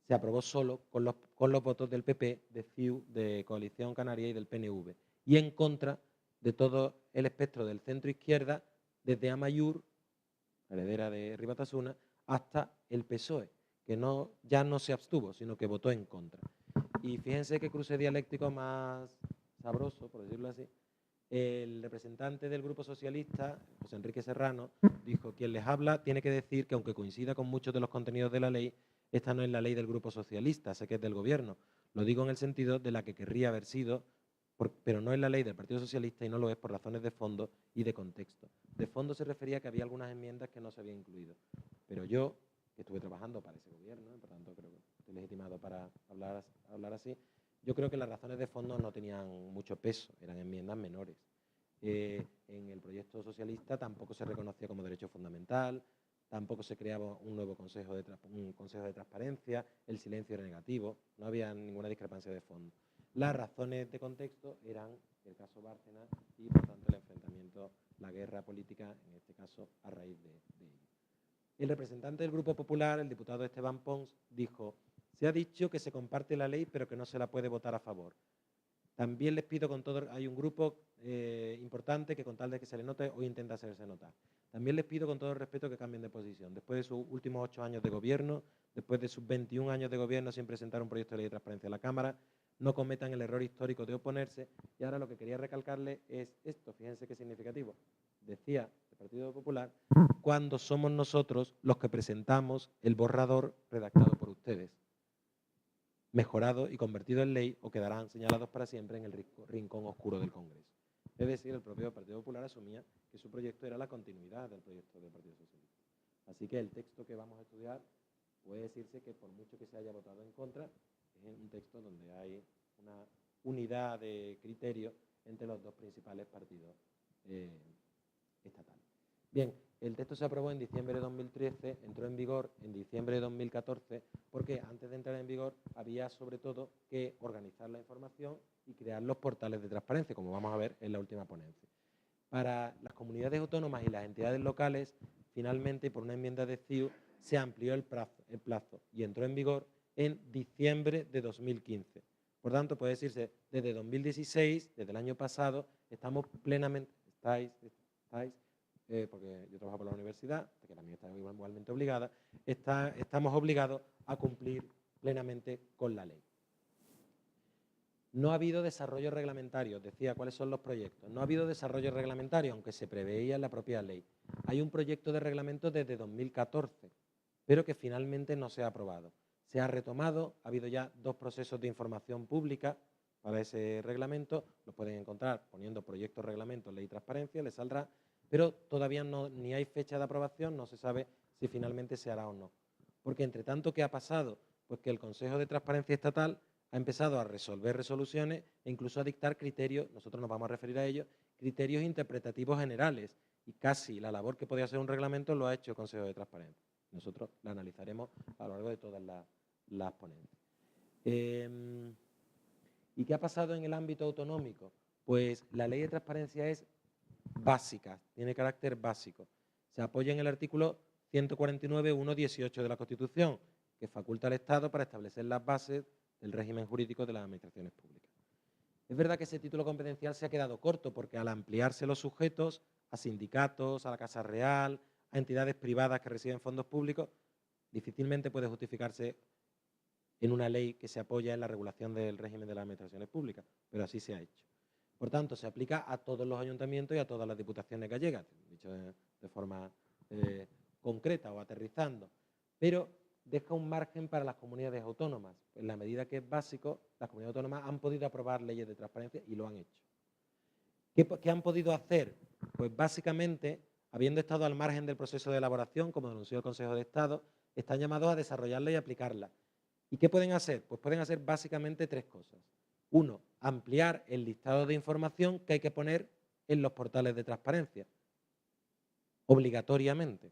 se aprobó solo con los votos del PP, de CiU, de Coalición Canaria y del PNV, y en contra de todo el espectro del centro-izquierda, desde Amaiur, heredera de Rivas Tasuna, hasta el PSOE, que ya no se abstuvo, sino que votó en contra. Y fíjense qué cruce dialéctico más sabroso, por decirlo así. El representante del Grupo Socialista, José Enrique Serrano, dijo: quien les habla tiene que decir que, aunque coincida con muchos de los contenidos de la ley, esta no es la ley del Grupo Socialista, sé que es del Gobierno. Lo digo en el sentido de la que querría haber sido, pero no es la ley del Partido Socialista y no lo es por razones de fondo y de contexto. De fondo se refería a que había algunas enmiendas que no se habían incluido. Pero yo, que estuve trabajando para ese Gobierno, por tanto creo que estoy legitimado para hablar así, yo creo que las razones de fondo no tenían mucho peso, eran enmiendas menores. En el proyecto socialista tampoco se reconocía como derecho fundamental, tampoco se creaba un nuevo consejo de transparencia, el silencio era negativo, no había ninguna discrepancia de fondo. Las razones de contexto eran el caso Bárcenas y, por tanto, el enfrentamiento, la guerra política, en este caso, a raíz de ello. El representante del Grupo Popular, el diputado Esteban Pons, dijo: se ha dicho que se comparte la ley, pero que no se la puede votar a favor. También les pido con todo, hay un grupo importante que, con tal de que se le note, hoy intenta hacerse notar. También les pido con todo el respeto que cambien de posición. Después de sus últimos 8 años de gobierno, después de sus 21 años de gobierno sin presentar un proyecto de ley de transparencia a la Cámara, no cometan el error histórico de oponerse. Y ahora lo que quería recalcarle es esto, fíjense qué significativo. Decía el Partido Popular: cuando somos nosotros los que presentamos el borrador redactado por ustedes, mejorado y convertido en ley, o quedarán señalados para siempre en el rincón oscuro del Congreso. Es decir, el propio Partido Popular asumía que su proyecto era la continuidad del proyecto del Partido Socialista. Así que el texto que vamos a estudiar puede decirse que, por mucho que se haya votado en contra, es un texto donde hay una unidad de criterio entre los dos principales partidos estatales. Bien, el texto se aprobó en diciembre de 2013, entró en vigor en diciembre de 2014, porque antes de entrar en vigor había sobre todo que organizar la información y crear los portales de transparencia, como vamos a ver en la última ponencia. Para las comunidades autónomas y las entidades locales, finalmente, por una enmienda de CIU, se amplió el plazo y entró en vigor en diciembre de 2015. Por tanto, puede decirse, desde 2016, desde el año pasado, estamos plenamente, porque yo trabajo por la universidad, que también está igualmente obligada, estamos obligados a cumplir plenamente con la ley. No ha habido desarrollo reglamentario, decía cuáles son los proyectos. No ha habido desarrollo reglamentario, aunque se preveía en la propia ley. Hay un proyecto de reglamento desde 2014, pero que finalmente no se ha aprobado. Se ha retomado, ha habido ya 2 procesos de información pública para ese reglamento, lo pueden encontrar poniendo proyecto reglamento, ley y transparencia, les saldrá, pero todavía ni hay fecha de aprobación, no se sabe si finalmente se hará o no. Porque entre tanto, ¿qué ha pasado? Pues que el Consejo de Transparencia Estatal ha empezado a resolver resoluciones e incluso a dictar criterios, nosotros nos vamos a referir a ellos, criterios interpretativos generales, y casi la labor que podía hacer un reglamento lo ha hecho el Consejo de Transparencia. Nosotros la analizaremos a lo largo de todas las ponencias. ¿Y qué ha pasado en el ámbito autonómico? Pues la ley de transparencia es básica, tiene carácter básico. Se apoya en el artículo 149.1.18 de la Constitución, que faculta al Estado para establecer las bases del régimen jurídico de las administraciones públicas. Es verdad que ese título competencial se ha quedado corto, porque al ampliarse los sujetos a sindicatos, a la Casa Real, a entidades privadas que reciben fondos públicos, difícilmente puede justificarse en una ley que se apoya en la regulación del régimen de las administraciones públicas, pero así se ha hecho. Por tanto, se aplica a todos los ayuntamientos y a todas las diputaciones gallegas, dicho de forma concreta o aterrizando, pero deja un margen para las comunidades autónomas. En la medida que es básico, las comunidades autónomas han podido aprobar leyes de transparencia y lo han hecho. ¿Qué han podido hacer? Pues básicamente, habiendo estado al margen del proceso de elaboración, como denunció el Consejo de Estado, están llamados a desarrollarla y aplicarla. ¿Y qué pueden hacer? Pues pueden hacer básicamente 3 cosas. 1, ampliar el listado de información que hay que poner en los portales de transparencia, obligatoriamente,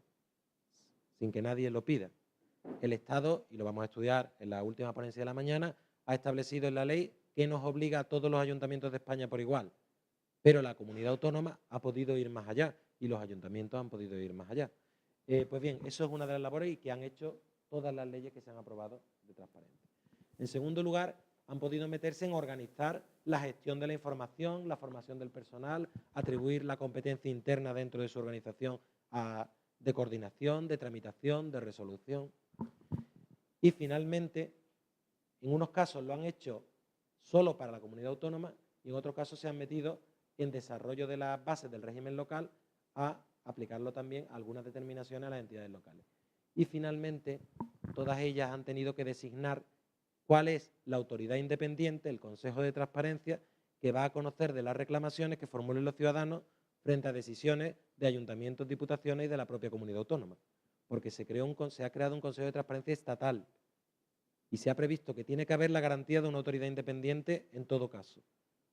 sin que nadie lo pida. El Estado, y lo vamos a estudiar en la última ponencia de la mañana, ha establecido en la ley que nos obliga a todos los ayuntamientos de España por igual, pero la comunidad autónoma ha podido ir más allá y los ayuntamientos han podido ir más allá. Pues bien, eso es una de las labores y que han hecho todas las leyes que se han aprobado de transparencia. En segundo lugar, han podido meterse en organizar la gestión de la información, la formación del personal, atribuir la competencia interna dentro de su organización de coordinación, de tramitación, de resolución. Y finalmente, en unos casos lo han hecho solo para la comunidad autónoma y en otros casos se han metido en desarrollo de las bases del régimen local a aplicarlo también a algunas determinaciones a las entidades locales. Y finalmente, todas ellas han tenido que designar cuál es la autoridad independiente, el Consejo de Transparencia, que va a conocer de las reclamaciones que formulen los ciudadanos frente a decisiones de ayuntamientos, diputaciones y de la propia comunidad autónoma. Porque se ha creado un Consejo de Transparencia estatal y se ha previsto que tiene que haber la garantía de una autoridad independiente en todo caso.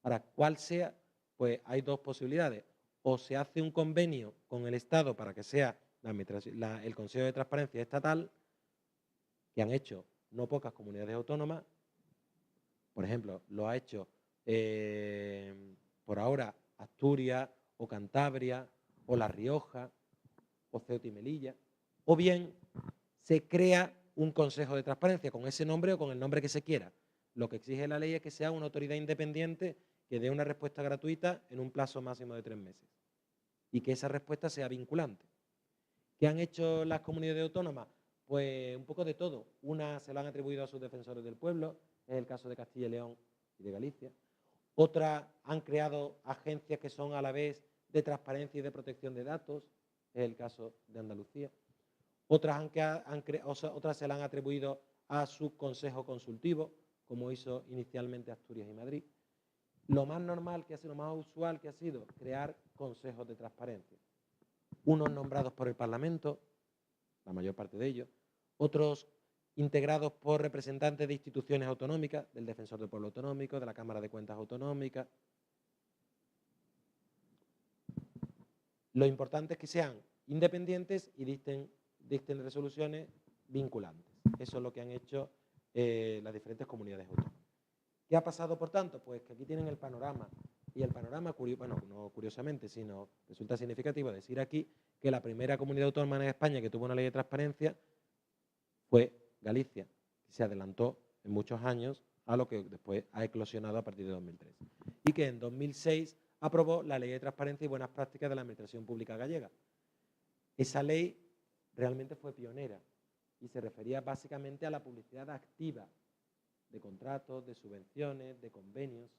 Ahora, ¿cuál sea? Pues hay 2 posibilidades. O se hace un convenio con el Estado para que sea el Consejo de Transparencia estatal, que han hecho no pocas comunidades autónomas. Por ejemplo, lo ha hecho por ahora Asturias o Cantabria o La Rioja o Ceuta y Melilla. O bien se crea un Consejo de Transparencia con ese nombre o con el nombre que se quiera. Lo que exige la ley es que sea una autoridad independiente que dé una respuesta gratuita en un plazo máximo de 3 meses y que esa respuesta sea vinculante. ¿Qué han hecho las comunidades autónomas? Pues un poco de todo. Una se lo han atribuido a sus defensores del pueblo, es el caso de Castilla y León y de Galicia. Otras han creado agencias que son a la vez de transparencia y de protección de datos, es el caso de Andalucía. Otras se la han atribuido a su consejo consultivo, como hizo inicialmente Asturias y Madrid. Lo más normal, lo más usual que ha sido crear consejos de transparencia. Unos nombrados por el Parlamento, la mayor parte de ellos, otros integrados por representantes de instituciones autonómicas, del Defensor del Pueblo Autonómico, de la Cámara de Cuentas Autonómica. Lo importante es que sean independientes y dicten resoluciones vinculantes. Eso es lo que han hecho las diferentes comunidades autónomas. ¿Qué ha pasado, por tanto? Pues que aquí tienen el panorama. Y el panorama, bueno, no curiosamente, sino resulta significativo decir aquí que la primera comunidad autónoma en España que tuvo una ley de transparencia fue Galicia, que se adelantó en muchos años a lo que después ha eclosionado a partir de 2003. Y que en 2006 aprobó la Ley de Transparencia y Buenas Prácticas de la Administración Pública Gallega. Esa ley realmente fue pionera y se refería básicamente a la publicidad activa de contratos, de subvenciones, de convenios.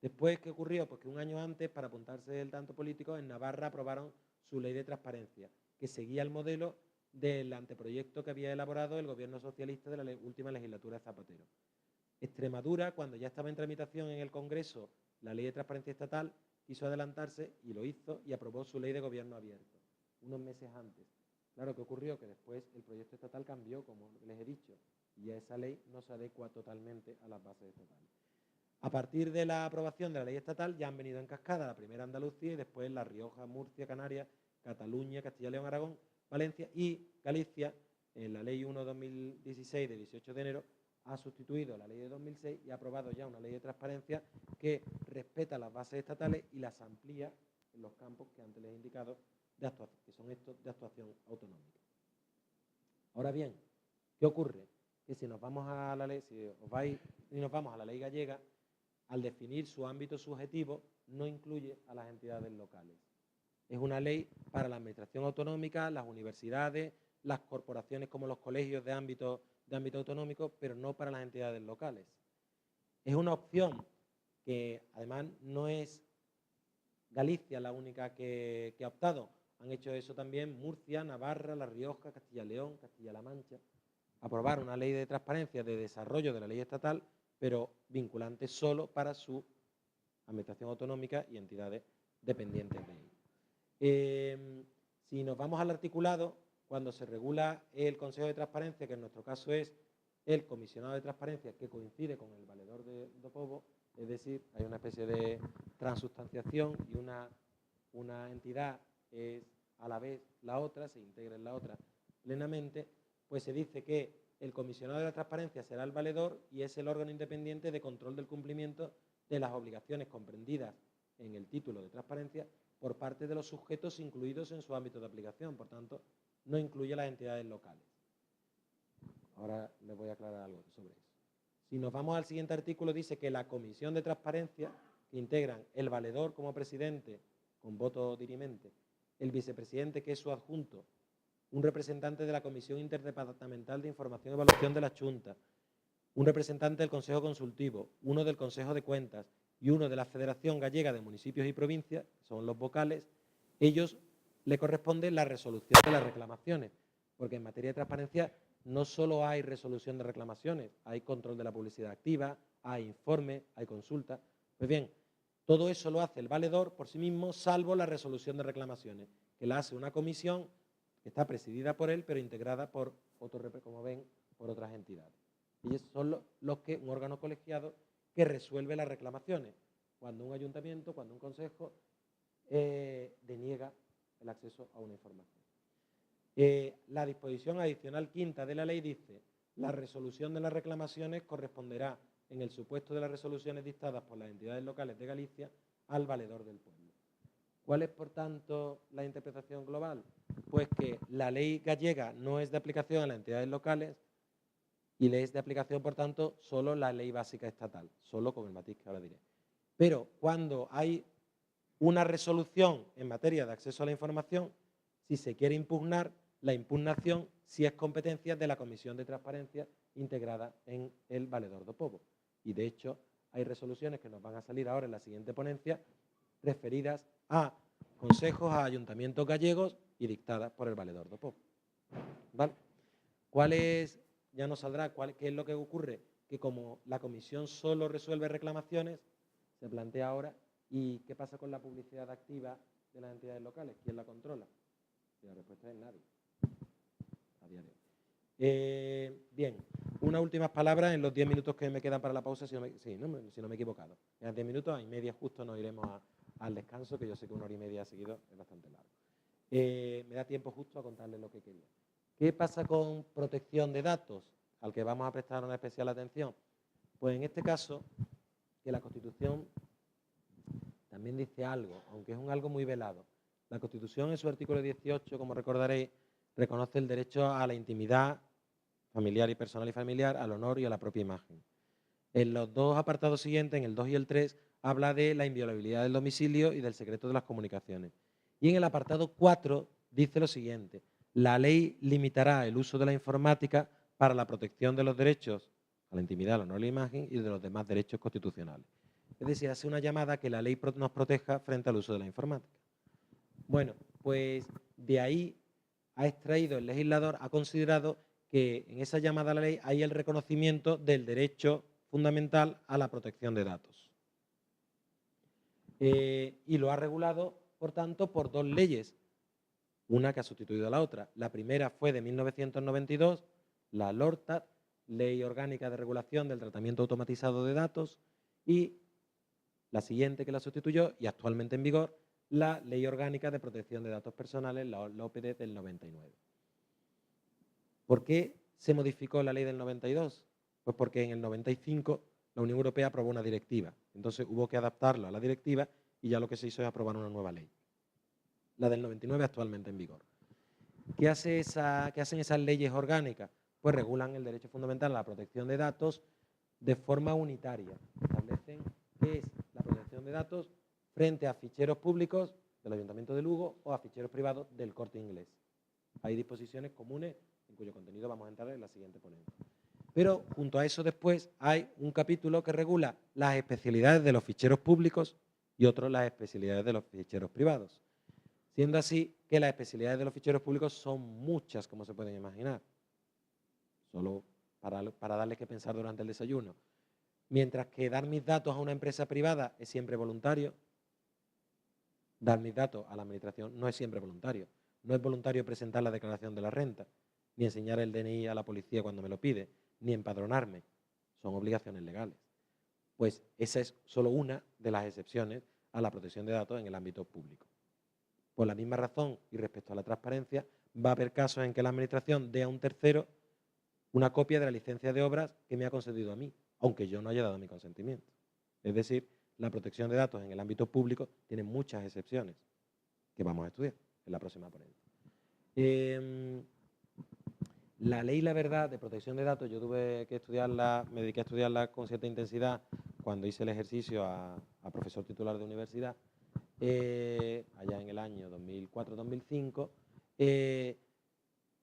Después, ¿qué ocurrió? Pues que un año antes, para apuntarse el tanto político, en Navarra aprobaron su ley de transparencia, que seguía el modelo del anteproyecto que había elaborado el gobierno socialista de la última legislatura de Zapatero. Extremadura, cuando ya estaba en tramitación en el Congreso la ley de transparencia estatal, quiso adelantarse y lo hizo y aprobó su ley de gobierno abierto, unos meses antes. Claro, ¿qué ocurrió? Que después el proyecto estatal cambió, como les he dicho, y ya esa ley no se adecua totalmente a las bases estatales. A partir de la aprobación de la ley estatal ya han venido en cascada la primera Andalucía y después La Rioja, Murcia, Canarias, Cataluña, Castilla y León, Aragón, Valencia y Galicia, en la Ley 1/2016 de 18 de enero, ha sustituido la ley de 2006 y ha aprobado ya una ley de transparencia que respeta las bases estatales y las amplía en los campos que antes les he indicado, que son estos de actuación autonómica. Ahora bien, ¿qué ocurre? Que si nos vamos a la ley, nos vamos a la ley gallega, al definir su ámbito subjetivo, no incluye a las entidades locales. Es una ley para la administración autonómica, las universidades, las corporaciones como los colegios de ámbito autonómico, pero no para las entidades locales. Es una opción que además no es Galicia la única que ha optado. Han hecho eso también Murcia, Navarra, La Rioja, Castilla y León, Castilla-La Mancha. Aprobar una ley de transparencia de desarrollo de la ley estatal, pero vinculante solo para su administración autonómica y entidades dependientes de ella. Si nos vamos al articulado, cuando se regula el Consejo de Transparencia, que en nuestro caso es el comisionado de transparencia, que coincide con el valedor de Povo, es decir, hay una especie de transubstanciación y una entidad es a la vez la otra, se integra en la otra plenamente, pues se dice que el comisionado de la transparencia será el valedor y es el órgano independiente de control del cumplimiento de las obligaciones comprendidas en el título de transparencia por parte de los sujetos incluidos en su ámbito de aplicación. Por tanto, no incluye a las entidades locales. Ahora les voy a aclarar algo sobre eso. Si nos vamos al siguiente artículo, dice que la comisión de transparencia, que integran el valedor como presidente, con voto dirimente, el vicepresidente, que es su adjunto, un representante de la Comisión Interdepartamental de Información y Evaluación de la Junta, un representante del Consejo Consultivo, uno del Consejo de Cuentas y uno de la Federación Gallega de Municipios y Provincias, son los vocales, ellos le corresponde la resolución de las reclamaciones, porque en materia de transparencia no solo hay resolución de reclamaciones, hay control de la publicidad activa, hay informe, hay consulta. Pues bien, todo eso lo hace el valedor por sí mismo, salvo la resolución de reclamaciones, que la hace una comisión que está presidida por él, pero integrada por otros, como ven, por otras entidades. Ellos son un órgano colegiado que resuelve las reclamaciones, cuando un ayuntamiento, cuando un consejo deniega el acceso a una información. La disposición adicional quinta de la ley dice: la resolución de las reclamaciones corresponderá, en el supuesto de las resoluciones dictadas por las entidades locales de Galicia, al valedor del pueblo. ¿Cuál es, por tanto, la interpretación global? Pues que la ley gallega no es de aplicación a las entidades locales y le es de aplicación, por tanto, solo la ley básica estatal, solo con el matiz que ahora diré. Pero cuando hay una resolución en materia de acceso a la información, si se quiere impugnar, la impugnación sí es competencia de la Comisión de Transparencia integrada en el valedor do Povo. Y, de hecho, hay resoluciones que nos van a salir ahora en la siguiente ponencia referidas a consejos, a ayuntamientos gallegos y dictadas por el valedor do Povo. ¿Vale? Ya nos saldrá qué es lo que ocurre, que como la comisión solo resuelve reclamaciones, se plantea ahora, ¿y qué pasa con la publicidad activa de las entidades locales? ¿Quién la controla? Y la respuesta es nadie, a día de hoy. Bien, unas últimas palabras en los 10 minutos que me quedan para la pausa, si no me he equivocado. En los 10 minutos y media justo nos iremos al descanso, que yo sé que 1 hora y media seguido es bastante largo. Me da tiempo justo a contarles lo que quería. ¿Qué pasa con protección de datos, al que vamos a prestar una especial atención? Pues en este caso, que la Constitución también dice algo, aunque es un algo muy velado. La Constitución, en su artículo 18, como recordaréis, reconoce el derecho a la intimidad familiar y personal y familiar, al honor y a la propia imagen. En los dos apartados siguientes, en el 2 y el 3, habla de la inviolabilidad del domicilio y del secreto de las comunicaciones. Y en el apartado 4 dice lo siguiente: la ley limitará el uso de la informática para la protección de los derechos a la intimidad, al honor y la imagen y de los demás derechos constitucionales. Es decir, hace una llamada a que la ley nos proteja frente al uso de la informática. Bueno, pues de ahí ha extraído el legislador, ha considerado que en esa llamada a la ley hay el reconocimiento del derecho fundamental a la protección de datos. Y lo ha regulado, por tanto, por dos leyes, una que ha sustituido a la otra. La primera fue de 1992, la LORTAT, Ley Orgánica de Regulación del Tratamiento Automatizado de Datos, y la siguiente que la sustituyó, y actualmente en vigor, la Ley Orgánica de Protección de Datos Personales, la OPD del 99. ¿Por qué se modificó la ley del 92? Pues porque en el 95 la Unión Europea aprobó una directiva. Entonces hubo que adaptarlo a la directiva y ya lo que se hizo es aprobar una nueva ley. La del 99 actualmente en vigor. ¿Qué hacen esas leyes orgánicas? Pues regulan el derecho fundamental a la protección de datos de forma unitaria. Establecen qué es la protección de datos frente a ficheros públicos del Ayuntamiento de Lugo o a ficheros privados del Corte Inglés. Hay disposiciones comunes en cuyo contenido vamos a entrar en la siguiente ponencia. Pero junto a eso después hay un capítulo que regula las especialidades de los ficheros públicos y otro las especialidades de los ficheros privados. Siendo así que las especialidades de los ficheros públicos son muchas, como se pueden imaginar. Solo para darles que pensar durante el desayuno. Mientras que dar mis datos a una empresa privada es siempre voluntario, dar mis datos a la administración no es siempre voluntario. No es voluntario presentar la declaración de la renta, ni enseñar el DNI a la policía cuando me lo pide, ni empadronarme. Son obligaciones legales. Pues esa es solo una de las excepciones a la protección de datos en el ámbito público. Por la misma razón y respecto a la transparencia, va a haber casos en que la administración dé a un tercero una copia de la licencia de obras que me ha concedido a mí, aunque yo no haya dado mi consentimiento. Es decir, la protección de datos en el ámbito público tiene muchas excepciones que vamos a estudiar en la próxima ponencia. La ley y la verdad de protección de datos, yo tuve que estudiarla, me dediqué a estudiarla con cierta intensidad cuando hice el ejercicio a profesor titular de universidad, allá en el año 2004-2005.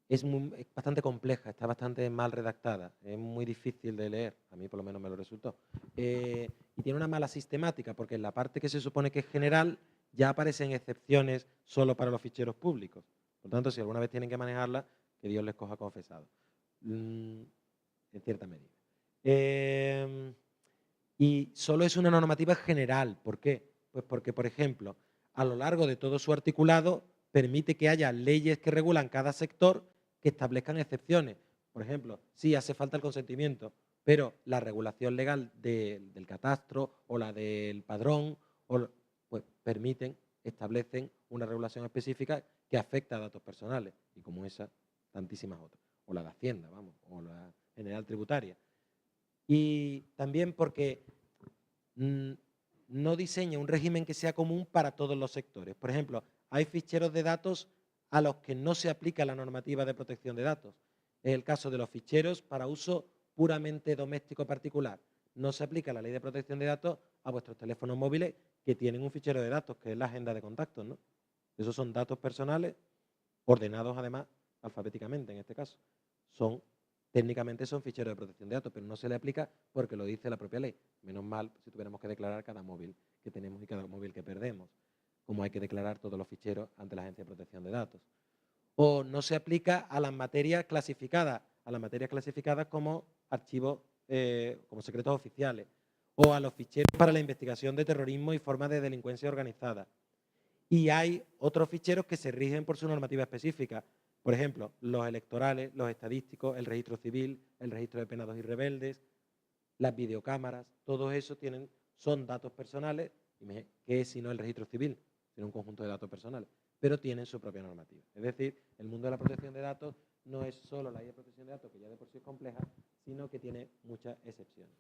Es bastante compleja, está bastante mal redactada, es muy difícil de leer, a mí por lo menos me lo resultó. Y tiene una mala sistemática, porque en la parte que se supone que es general ya aparecen excepciones solo para los ficheros públicos. Por tanto, si alguna vez tienen que manejarla, que Dios les coja confesado, en cierta medida. Y solo es una normativa general. ¿Por qué? Pues porque, por ejemplo, a lo largo de todo su articulado permite que haya leyes que regulan cada sector que establezcan excepciones. Por ejemplo, sí hace falta el consentimiento, pero la regulación legal del catastro o la del padrón pues establecen una regulación específica que afecta a datos personales, y como esa, tantísimas otras. O la de Hacienda, vamos, o la general tributaria. Y también porque no diseña un régimen que sea común para todos los sectores. Por ejemplo, hay ficheros de datos a los que no se aplica la normativa de protección de datos. Es el caso de los ficheros para uso puramente doméstico particular. No se aplica la ley de protección de datos a vuestros teléfonos móviles que tienen un fichero de datos, que es la agenda de contactos, ¿no? Esos son datos personales, ordenados además alfabéticamente en este caso. Técnicamente son ficheros de protección de datos, pero no se le aplica porque lo dice la propia ley. Menos mal si tuviéramos que declarar cada móvil que tenemos y cada móvil que perdemos, como hay que declarar todos los ficheros ante la Agencia de Protección de Datos. O no se aplica a las materias clasificadas, como archivos, como secretos oficiales, o a los ficheros para la investigación de terrorismo y formas de delincuencia organizada. Y hay otros ficheros que se rigen por su normativa específica. Por ejemplo, los electorales, los estadísticos, el registro civil, el registro de penados y rebeldes, las videocámaras, todo eso son datos personales, que es si no el registro civil, sino un conjunto de datos personales, pero tienen su propia normativa. Es decir, el mundo de la protección de datos no es solo la ley de protección de datos, que ya de por sí es compleja, sino que tiene muchas excepciones.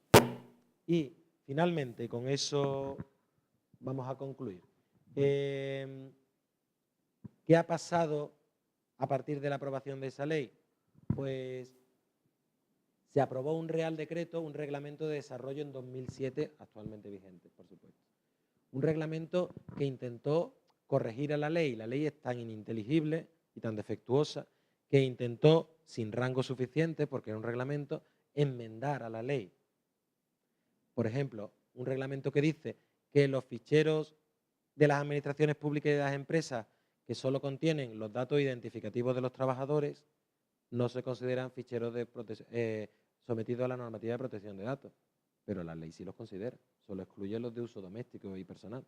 Y finalmente, con eso vamos a concluir. ¿Qué ha pasado a partir de la aprobación de esa ley? Pues se aprobó un Real Decreto, un Reglamento de Desarrollo en 2007, actualmente vigente, por supuesto. Un reglamento que intentó corregir a la ley. La ley es tan ininteligible y tan defectuosa que intentó, sin rango suficiente, porque era un reglamento, enmendar a la ley. Por ejemplo, un reglamento que dice que los ficheros de las administraciones públicas y de las empresas que solo contienen los datos identificativos de los trabajadores no se consideran ficheros sometidos a la normativa de protección de datos. Pero la ley sí los considera, solo excluye los de uso doméstico y personal.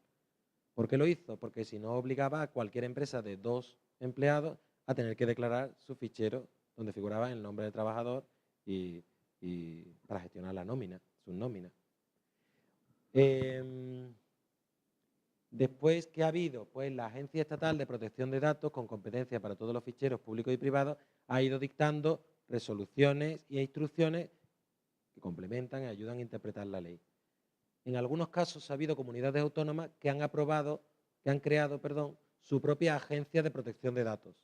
¿Por qué lo hizo? Porque si no obligaba a cualquier empresa de 2 empleados a tener que declarar su fichero donde figuraba el nombre del trabajador y para gestionar la nómina, sus nóminas. Después, ¿qué ha habido? Pues la Agencia Estatal de Protección de Datos, con competencia para todos los ficheros públicos y privados, ha ido dictando resoluciones e instrucciones que complementan y ayudan a interpretar la ley. En algunos casos ha habido comunidades autónomas que han creado su propia agencia de protección de datos.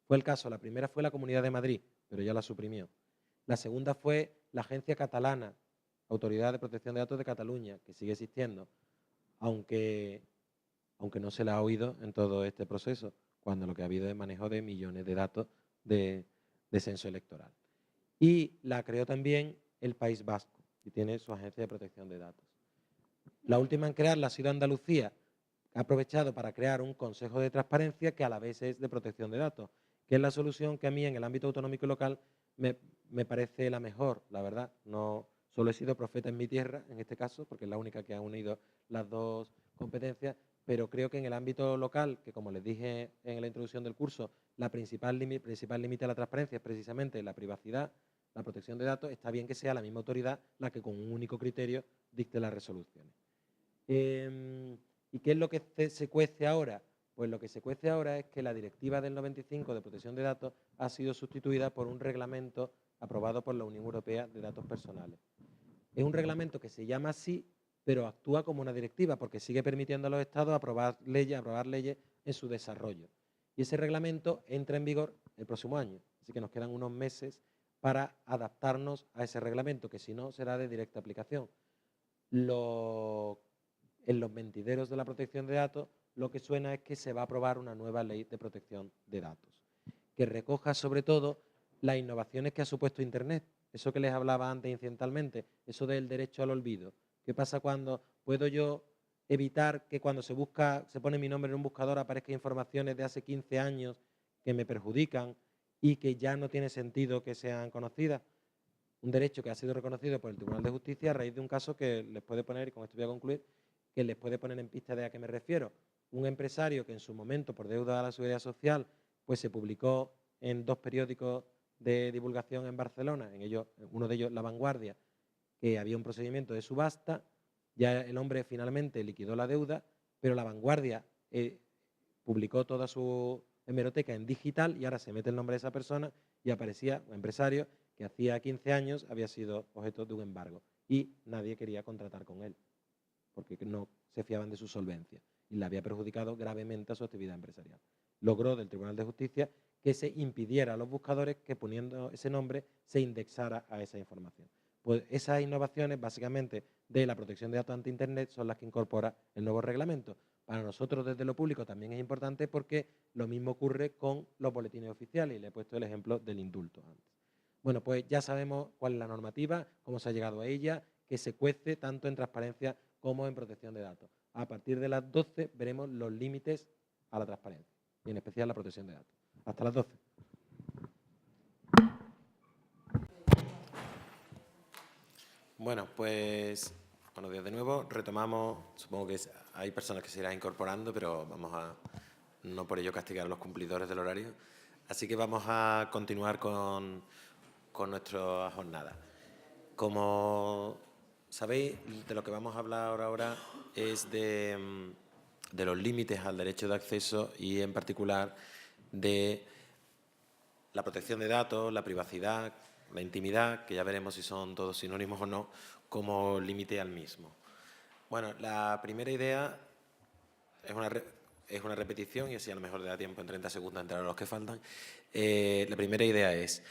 Fue el caso, la primera fue la Comunidad de Madrid, pero ya la suprimió. La segunda fue la Agencia Catalana, Autoridad de Protección de Datos de Cataluña, que sigue existiendo, aunque no se la ha oído en todo este proceso, cuando lo que ha habido es manejo de millones de datos de censo electoral. Y la creó también el País Vasco, y tiene su agencia de protección de datos. La última en crearla ha sido Andalucía, que ha aprovechado para crear un consejo de transparencia que a la vez es de protección de datos, que es la solución que a mí en el ámbito autonómico y local me parece la mejor, la verdad. No solo he sido profeta en mi tierra, en este caso, porque es la única que ha unido las dos competencias, pero creo que en el ámbito local, que como les dije en la introducción del curso, la principal límite a la transparencia es precisamente la privacidad, la protección de datos, está bien que sea la misma autoridad la que con un único criterio dicte las resoluciones. ¿Y qué es lo que se cuece ahora? Pues lo que se cuece ahora es que la Directiva del 95 de protección de datos ha sido sustituida por un reglamento aprobado por la Unión Europea de datos personales. Es un reglamento que se llama así, pero actúa como una directiva porque sigue permitiendo a los Estados aprobar leyes en su desarrollo. Y ese reglamento entra en vigor el próximo año, así que nos quedan unos meses para adaptarnos a ese reglamento, que si no será de directa aplicación. En los mentideros de la protección de datos, lo que suena es que se va a aprobar una nueva ley de protección de datos, que recoja sobre todo las innovaciones que ha supuesto Internet, eso que les hablaba antes incidentalmente, eso del derecho al olvido. ¿Qué pasa cuando puedo yo evitar que cuando se pone mi nombre en un buscador aparezcan informaciones de hace 15 años que me perjudican y que ya no tiene sentido que sean conocidas? Un derecho que ha sido reconocido por el Tribunal de Justicia a raíz de un caso que les puede poner, y con esto voy a concluir, que les puede poner en pista de a qué me refiero. Un empresario que en su momento, por deuda a la Seguridad Social, pues se publicó en 2 periódicos de divulgación en Barcelona, uno de ellos La Vanguardia, que había un procedimiento de subasta, ya el hombre finalmente liquidó la deuda, pero La Vanguardia publicó toda su hemeroteca en digital y ahora se mete el nombre de esa persona y aparecía un empresario que hacía 15 años había sido objeto de un embargo y nadie quería contratar con él porque no se fiaban de su solvencia y le había perjudicado gravemente a su actividad empresarial. Logró del Tribunal de Justicia que se impidiera a los buscadores que poniendo ese nombre se indexara a esa información. Pues esas innovaciones básicamente de la protección de datos ante Internet son las que incorpora el nuevo reglamento. Para nosotros desde lo público también es importante porque lo mismo ocurre con los boletines oficiales y le he puesto el ejemplo del indulto antes. Bueno, pues ya sabemos cuál es la normativa, cómo se ha llegado a ella, que se cuece tanto en transparencia como en protección de datos. A partir de las 12 veremos los límites a la transparencia y en especial la protección de datos. Hasta las 12. Bueno, pues buenos días de nuevo. Retomamos, supongo que hay personas que se irán incorporando, pero vamos a no por ello castigar a los cumplidores del horario. Así que vamos a continuar con nuestra jornada. Como sabéis, de lo que vamos a hablar ahora es de los límites al derecho de acceso y en particular de la protección de datos, la privacidad, la intimidad, que ya veremos si son todos sinónimos o no, como límite al mismo. Bueno, la primera idea es una repetición y así a lo mejor le da tiempo en 30 segundos a entrar a los que faltan. La primera idea es,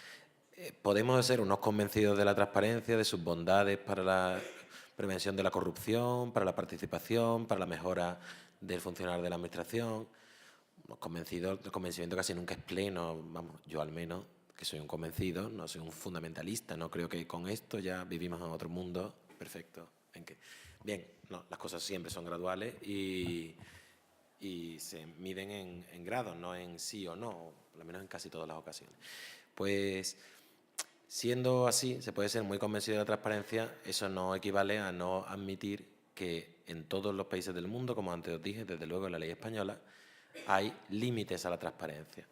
podemos ser unos convencidos de la transparencia, de sus bondades para la prevención de la corrupción, para la participación, para la mejora del funcionar de la administración. Unos convencidos, el convencimiento casi nunca es pleno, vamos, yo al menos, que soy un convencido, no soy un fundamentalista, no creo que con esto ya vivimos en otro mundo perfecto. Bien, no, las cosas siempre son graduales y se miden en grados, no en sí o no, por lo menos en casi todas las ocasiones. Pues, siendo así, se puede ser muy convencido de la transparencia, eso no equivale a no admitir que en todos los países del mundo, como antes os dije, desde luego en la ley española, hay límites a la transparencia.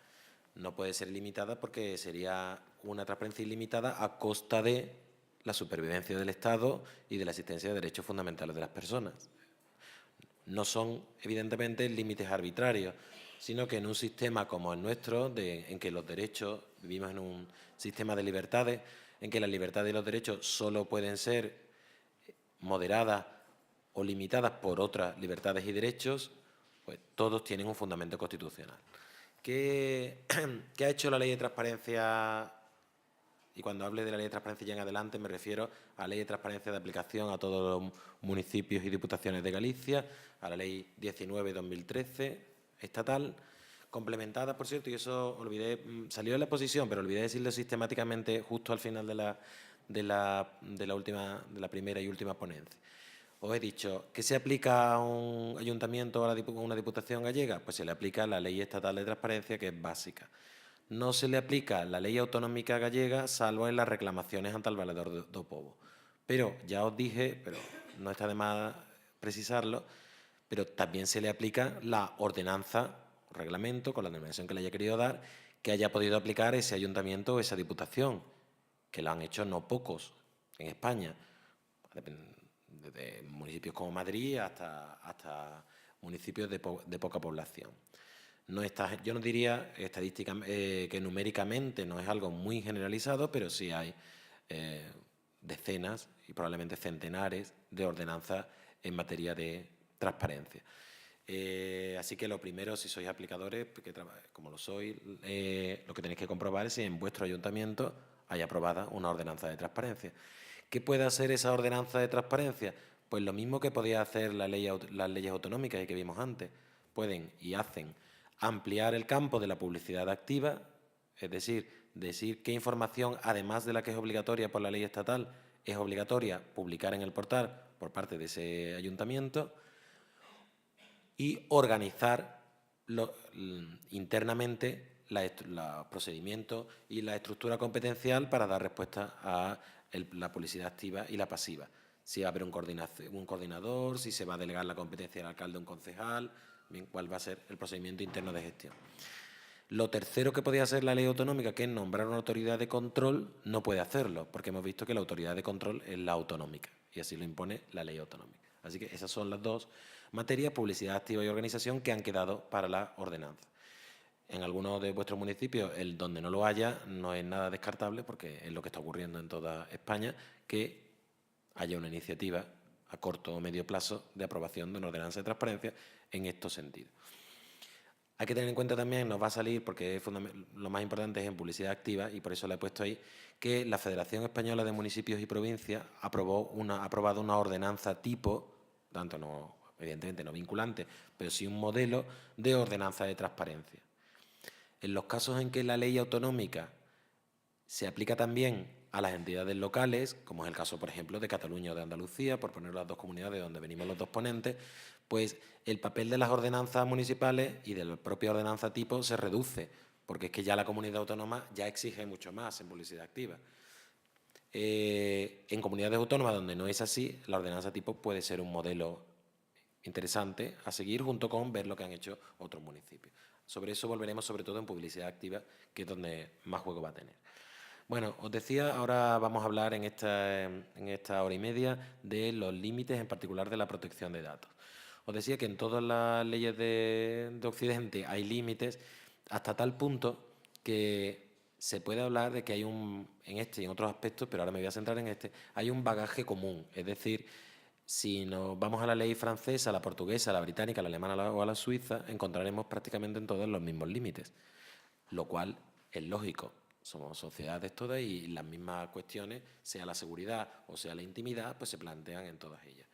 No puede ser limitada porque sería una transparencia ilimitada a costa de la supervivencia del Estado y de la existencia de derechos fundamentales de las personas. No son, evidentemente, límites arbitrarios, sino que en un sistema como el nuestro, en que los derechos, vivimos en un sistema de libertades, en que las libertades y los derechos solo pueden ser moderadas o limitadas por otras libertades y derechos, pues todos tienen un fundamento constitucional. ¿Qué ha hecho la Ley de Transparencia? Y cuando hable de la Ley de Transparencia ya en adelante me refiero a la Ley de Transparencia de aplicación a todos los municipios y diputaciones de Galicia, a la Ley 19/2013 estatal, complementada, por cierto, y eso olvidé, salió en la exposición, pero olvidé decirlo sistemáticamente justo al final de la primera y última ponencia. Os he dicho, ¿qué se aplica a un ayuntamiento o a una diputación gallega? Pues se le aplica la Ley Estatal de Transparencia, que es básica. No se le aplica la Ley Autonómica gallega, salvo en las reclamaciones ante el Valedor do Pobo. Pero ya os dije, pero no está de más precisarlo, pero también se le aplica la ordenanza, reglamento, con la denominación que le haya querido dar, que haya podido aplicar ese ayuntamiento o esa diputación, que lo han hecho no pocos en España, desde municipios como Madrid hasta municipios de poca población. Yo no diría que numéricamente no es algo muy generalizado, pero sí hay decenas y probablemente centenares de ordenanzas en materia de transparencia. Así que lo primero, si sois aplicadores, como lo sois, lo que tenéis que comprobar es si en vuestro ayuntamiento hay aprobada una ordenanza de transparencia. ¿Qué puede hacer esa ordenanza de transparencia? Pues lo mismo que podía hacer las leyes autonómicas y que vimos antes. Pueden y hacen ampliar el campo de la publicidad activa, es decir qué información, además de la que es obligatoria por la ley estatal, es obligatoria publicar en el portal por parte de ese ayuntamiento, y organizar internamente los procedimientos y la estructura competencial para dar respuesta a la publicidad activa y la pasiva. Si va a haber un coordinador, si se va a delegar la competencia al alcalde o un concejal, bien, cuál va a ser el procedimiento interno de gestión. Lo tercero que podía hacer la ley autonómica, que es nombrar una autoridad de control, no puede hacerlo, porque hemos visto que la autoridad de control es la autonómica, y así lo impone la ley autonómica. Así que esas son las dos materias, publicidad activa y organización, que han quedado para la ordenanza. En algunos de vuestros municipios, el donde no lo haya, no es nada descartable, porque es lo que está ocurriendo en toda España, que haya una iniciativa a corto o medio plazo de aprobación de una ordenanza de transparencia en estos sentidos. Hay que tener en cuenta también, nos va a salir, porque lo más importante es en publicidad activa, y por eso la he puesto ahí, que la Federación Española de Municipios y Provincias ha aprobado una ordenanza tipo, tanto no, evidentemente no vinculante, pero sí un modelo de ordenanza de transparencia. En los casos en que la ley autonómica se aplica también a las entidades locales, como es el caso, por ejemplo, de Cataluña o de Andalucía, por poner las dos comunidades de donde venimos los dos ponentes, pues el papel de las ordenanzas municipales y de la propia ordenanza tipo se reduce, porque es que ya la comunidad autónoma ya exige mucho más en publicidad activa. En comunidades autónomas donde no es así, la ordenanza tipo puede ser un modelo interesante a seguir, junto con ver lo que han hecho otros municipios. Sobre eso volveremos, sobre todo en publicidad activa, que es donde más juego va a tener. Bueno, os decía, ahora vamos a hablar en esta hora y media de los límites, en particular de la protección de datos. Os decía que en todas las leyes de Occidente hay límites, hasta tal punto que se puede hablar de que hay en este y en otros aspectos, pero ahora me voy a centrar en este, hay un bagaje común, es decir, Si nos vamos a la ley francesa, a la portuguesa, a la británica, a la alemana o a la suiza, encontraremos prácticamente en todas los mismos límites, lo cual es lógico. Somos sociedades todas y las mismas cuestiones, sea la seguridad o sea la intimidad, pues se plantean en todas ellas.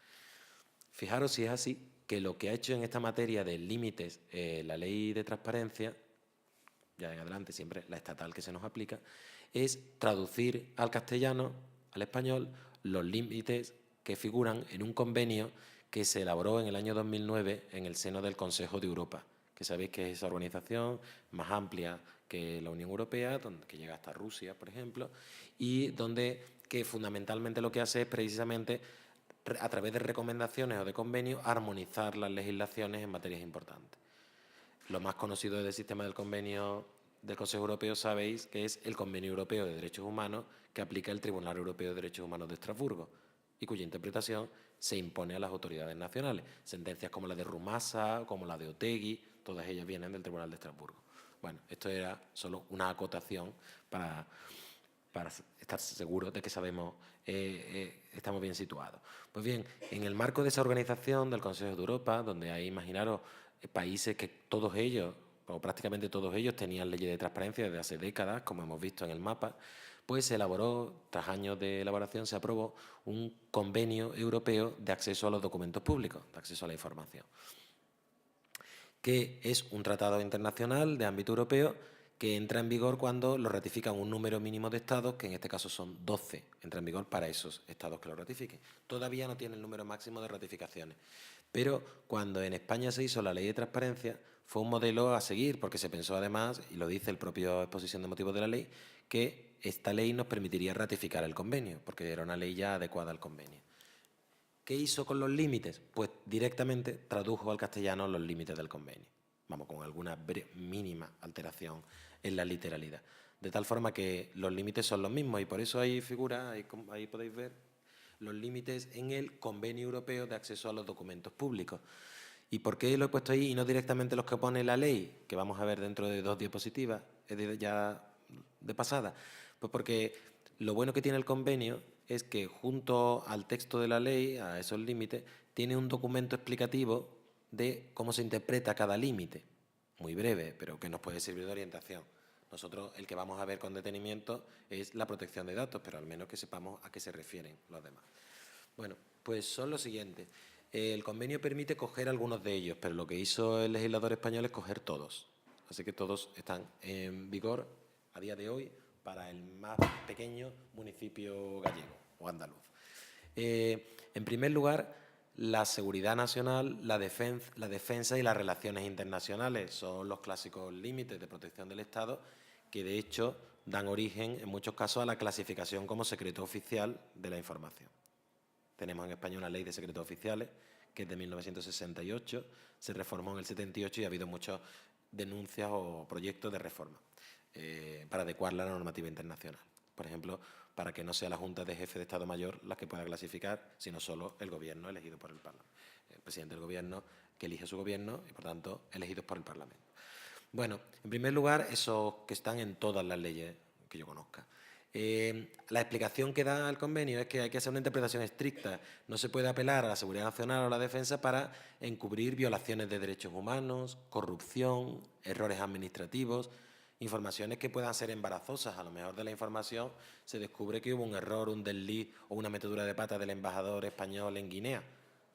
Fijaros si es así, que lo que ha hecho en esta materia de límites la ley de transparencia, ya en adelante siempre la estatal que se nos aplica, es traducir al castellano, al español, los límites que figuran en un convenio que se elaboró en el año 2009 en el seno del Consejo de Europa, que sabéis que es esa organización más amplia que la Unión Europea, que llega hasta Rusia, por ejemplo, y que fundamentalmente lo que hace es precisamente, a través de recomendaciones o de convenios, armonizar las legislaciones en materias importantes. Lo más conocido del sistema del convenio del Consejo Europeo sabéis que es el Convenio Europeo de Derechos Humanos que aplica el Tribunal Europeo de Derechos Humanos de Estrasburgo y cuya interpretación se impone a las autoridades nacionales. Sentencias como la de Rumasa, como la de Otegi, todas ellas vienen del Tribunal de Estrasburgo. Bueno, esto era solo una acotación para estar seguros de que estamos bien situados. Pues bien, en el marco de esa organización del Consejo de Europa, donde hay, imaginaros, países que todos ellos, o prácticamente todos ellos, tenían leyes de transparencia desde hace décadas, como hemos visto en el mapa, pues se elaboró, tras años de elaboración, se aprobó un convenio europeo de acceso a los documentos públicos, de acceso a la información, que es un tratado internacional de ámbito europeo que entra en vigor cuando lo ratifican un número mínimo de estados, que en este caso son 12, entra en vigor para esos estados que lo ratifiquen. Todavía no tiene el número máximo de ratificaciones, pero cuando en España se hizo la ley de transparencia fue un modelo a seguir, porque se pensó además, y lo dice el propio exposición de motivos de la ley, que esta ley nos permitiría ratificar el convenio, porque era una ley ya adecuada al convenio. ¿Qué hizo con los límites? Pues directamente tradujo al castellano los límites del convenio. Vamos, con alguna mínima alteración en la literalidad. De tal forma que los límites son los mismos y por eso ahí figura, ahí podéis ver, los límites en el Convenio Europeo de Acceso a los Documentos Públicos. ¿Y por qué lo he puesto ahí y no directamente los que pone la ley, que vamos a ver dentro de 2 diapositivas, ya de pasada? Pues porque lo bueno que tiene el convenio es que junto al texto de la ley, a esos límites, tiene un documento explicativo de cómo se interpreta cada límite, muy breve, pero que nos puede servir de orientación. Nosotros el que vamos a ver con detenimiento es la protección de datos, pero al menos que sepamos a qué se refieren los demás. Bueno, pues son los siguientes. El convenio permite coger algunos de ellos, pero lo que hizo el legislador español es coger todos. Así que todos están en vigor a día de hoy para el más pequeño municipio gallego o andaluz. En primer lugar, la seguridad nacional, la defensa y las relaciones internacionales son los clásicos límites de protección del Estado que, de hecho, dan origen, en muchos casos, a la clasificación como secreto oficial de la información. Tenemos en España una ley de secretos oficiales, que es de 1968, se reformó en el 78 y ha habido muchas denuncias o proyectos de reforma para adecuarla a la normativa internacional. Por ejemplo, para que no sea la Junta de Jefes de Estado Mayor la que pueda clasificar, sino solo el Gobierno elegido por el Parlamento. El presidente del Gobierno que elige su Gobierno y, por tanto, elegidos por el Parlamento. Bueno, en primer lugar, esos que están en todas las leyes que yo conozca. La explicación que da el convenio es que hay que hacer una interpretación estricta. No se puede apelar a la seguridad nacional o a la defensa para encubrir violaciones de derechos humanos, corrupción, errores administrativos, informaciones que puedan ser embarazosas. A lo mejor de la información se descubre que hubo un error, un desliz o una metedura de pata del embajador español en Guinea.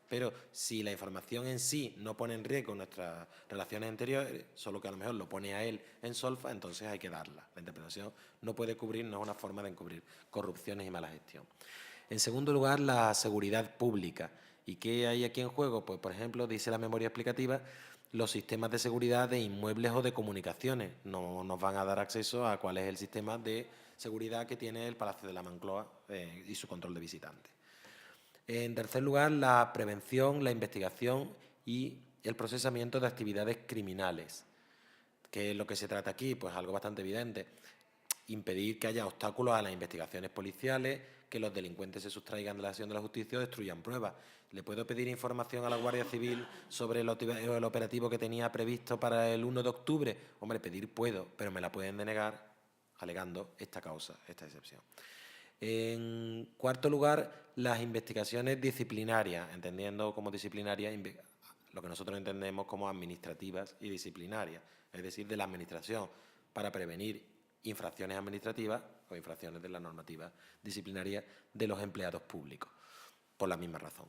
Pero si la información en sí no pone en riesgo nuestras relaciones anteriores, solo que a lo mejor lo pone a él en solfa, entonces hay que darla. La interpretación no puede cubrir, no es una forma de encubrir corrupciones y mala gestión. En segundo lugar, la seguridad pública. ¿Y qué hay aquí en juego? Pues, por ejemplo, dice la memoria explicativa, los sistemas de seguridad de inmuebles o de comunicaciones. No nos van a dar acceso a cuál es el sistema de seguridad que tiene el Palacio de la Moncloa y su control de visitantes. En tercer lugar, la prevención, la investigación y el procesamiento de actividades criminales. ¿Qué es lo que se trata aquí? Pues algo bastante evidente. Impedir que haya obstáculos a las investigaciones policiales, que los delincuentes se sustraigan de la acción de la justicia o destruyan pruebas. ¿Le puedo pedir información a la Guardia Civil sobre el operativo que tenía previsto para el 1 de octubre? Hombre, pedir puedo, pero me la pueden denegar alegando esta causa, esta excepción. En cuarto lugar, las investigaciones disciplinarias, entendiendo como disciplinarias lo que nosotros entendemos como administrativas y disciplinarias, es decir, de la Administración, para prevenir infracciones administrativas o infracciones de la normativa disciplinaria de los empleados públicos, por la misma razón.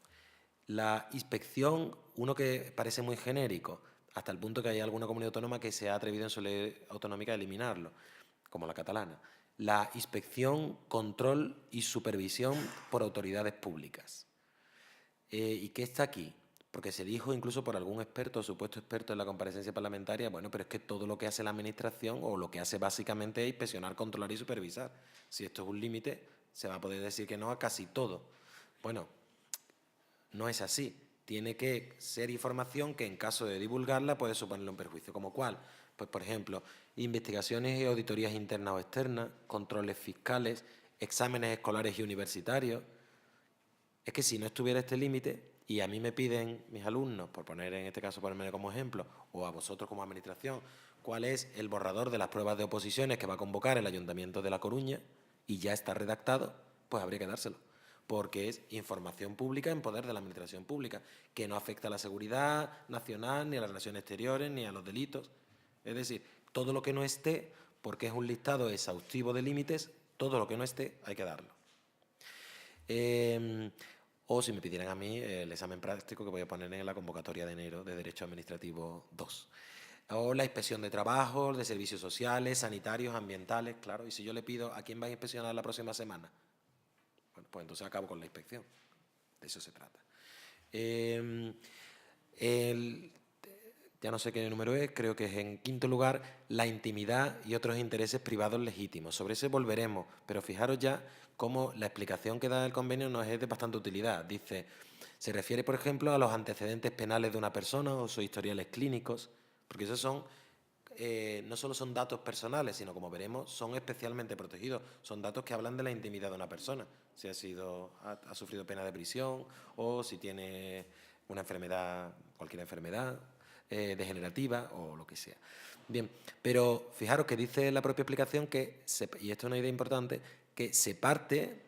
La inspección, uno que parece muy genérico, hasta el punto que hay alguna comunidad autónoma que se ha atrevido en su ley autonómica a eliminarlo, como la catalana. La inspección, control y supervisión por autoridades públicas. ¿Y qué está aquí? Porque se dijo incluso por algún experto o supuesto experto en la comparecencia parlamentaria, bueno, pero es que todo lo que hace la Administración o lo que hace básicamente es inspeccionar, controlar y supervisar. Si esto es un límite, se va a poder decir que no a casi todo. Bueno, no es así. Tiene que ser información que en caso de divulgarla puede suponerle un perjuicio. ¿Como cuál? Pues, por ejemplo, investigaciones y auditorías internas o externas, controles fiscales, exámenes escolares y universitarios. Es que si no estuviera este límite, y a mí me piden mis alumnos, por poner en este caso, ponerme como ejemplo, o a vosotros como Administración, cuál es el borrador de las pruebas de oposiciones que va a convocar el Ayuntamiento de La Coruña, y ya está redactado, pues habría que dárselo, porque es información pública en poder de la Administración pública, que no afecta a la seguridad nacional, ni a las relaciones exteriores, ni a los delitos. Es decir, todo lo que no esté, porque es un listado exhaustivo de límites, todo lo que no esté hay que darlo. O si me pidieran a mí el examen práctico que voy a poner en la convocatoria de enero de Derecho Administrativo 2. O la inspección de trabajos, de servicios sociales, sanitarios, ambientales, claro. Y si yo le pido a quién va a inspeccionar la próxima semana, bueno, pues entonces acabo con la inspección. De eso se trata. Ya no sé qué número es, creo que es en quinto lugar, la intimidad y otros intereses privados legítimos. Sobre ese volveremos, pero fijaros ya cómo la explicación que da el convenio nos es de bastante utilidad. Dice, se refiere, por ejemplo, a los antecedentes penales de una persona o sus historiales clínicos, porque esos son, no solo son datos personales, sino, como veremos, son especialmente protegidos. Son datos que hablan de la intimidad de una persona, si ha sufrido pena de prisión o si tiene una enfermedad, cualquier enfermedad degenerativa o lo que sea. Bien, pero fijaros que dice la propia explicación que, y esto es una idea importante, que se parte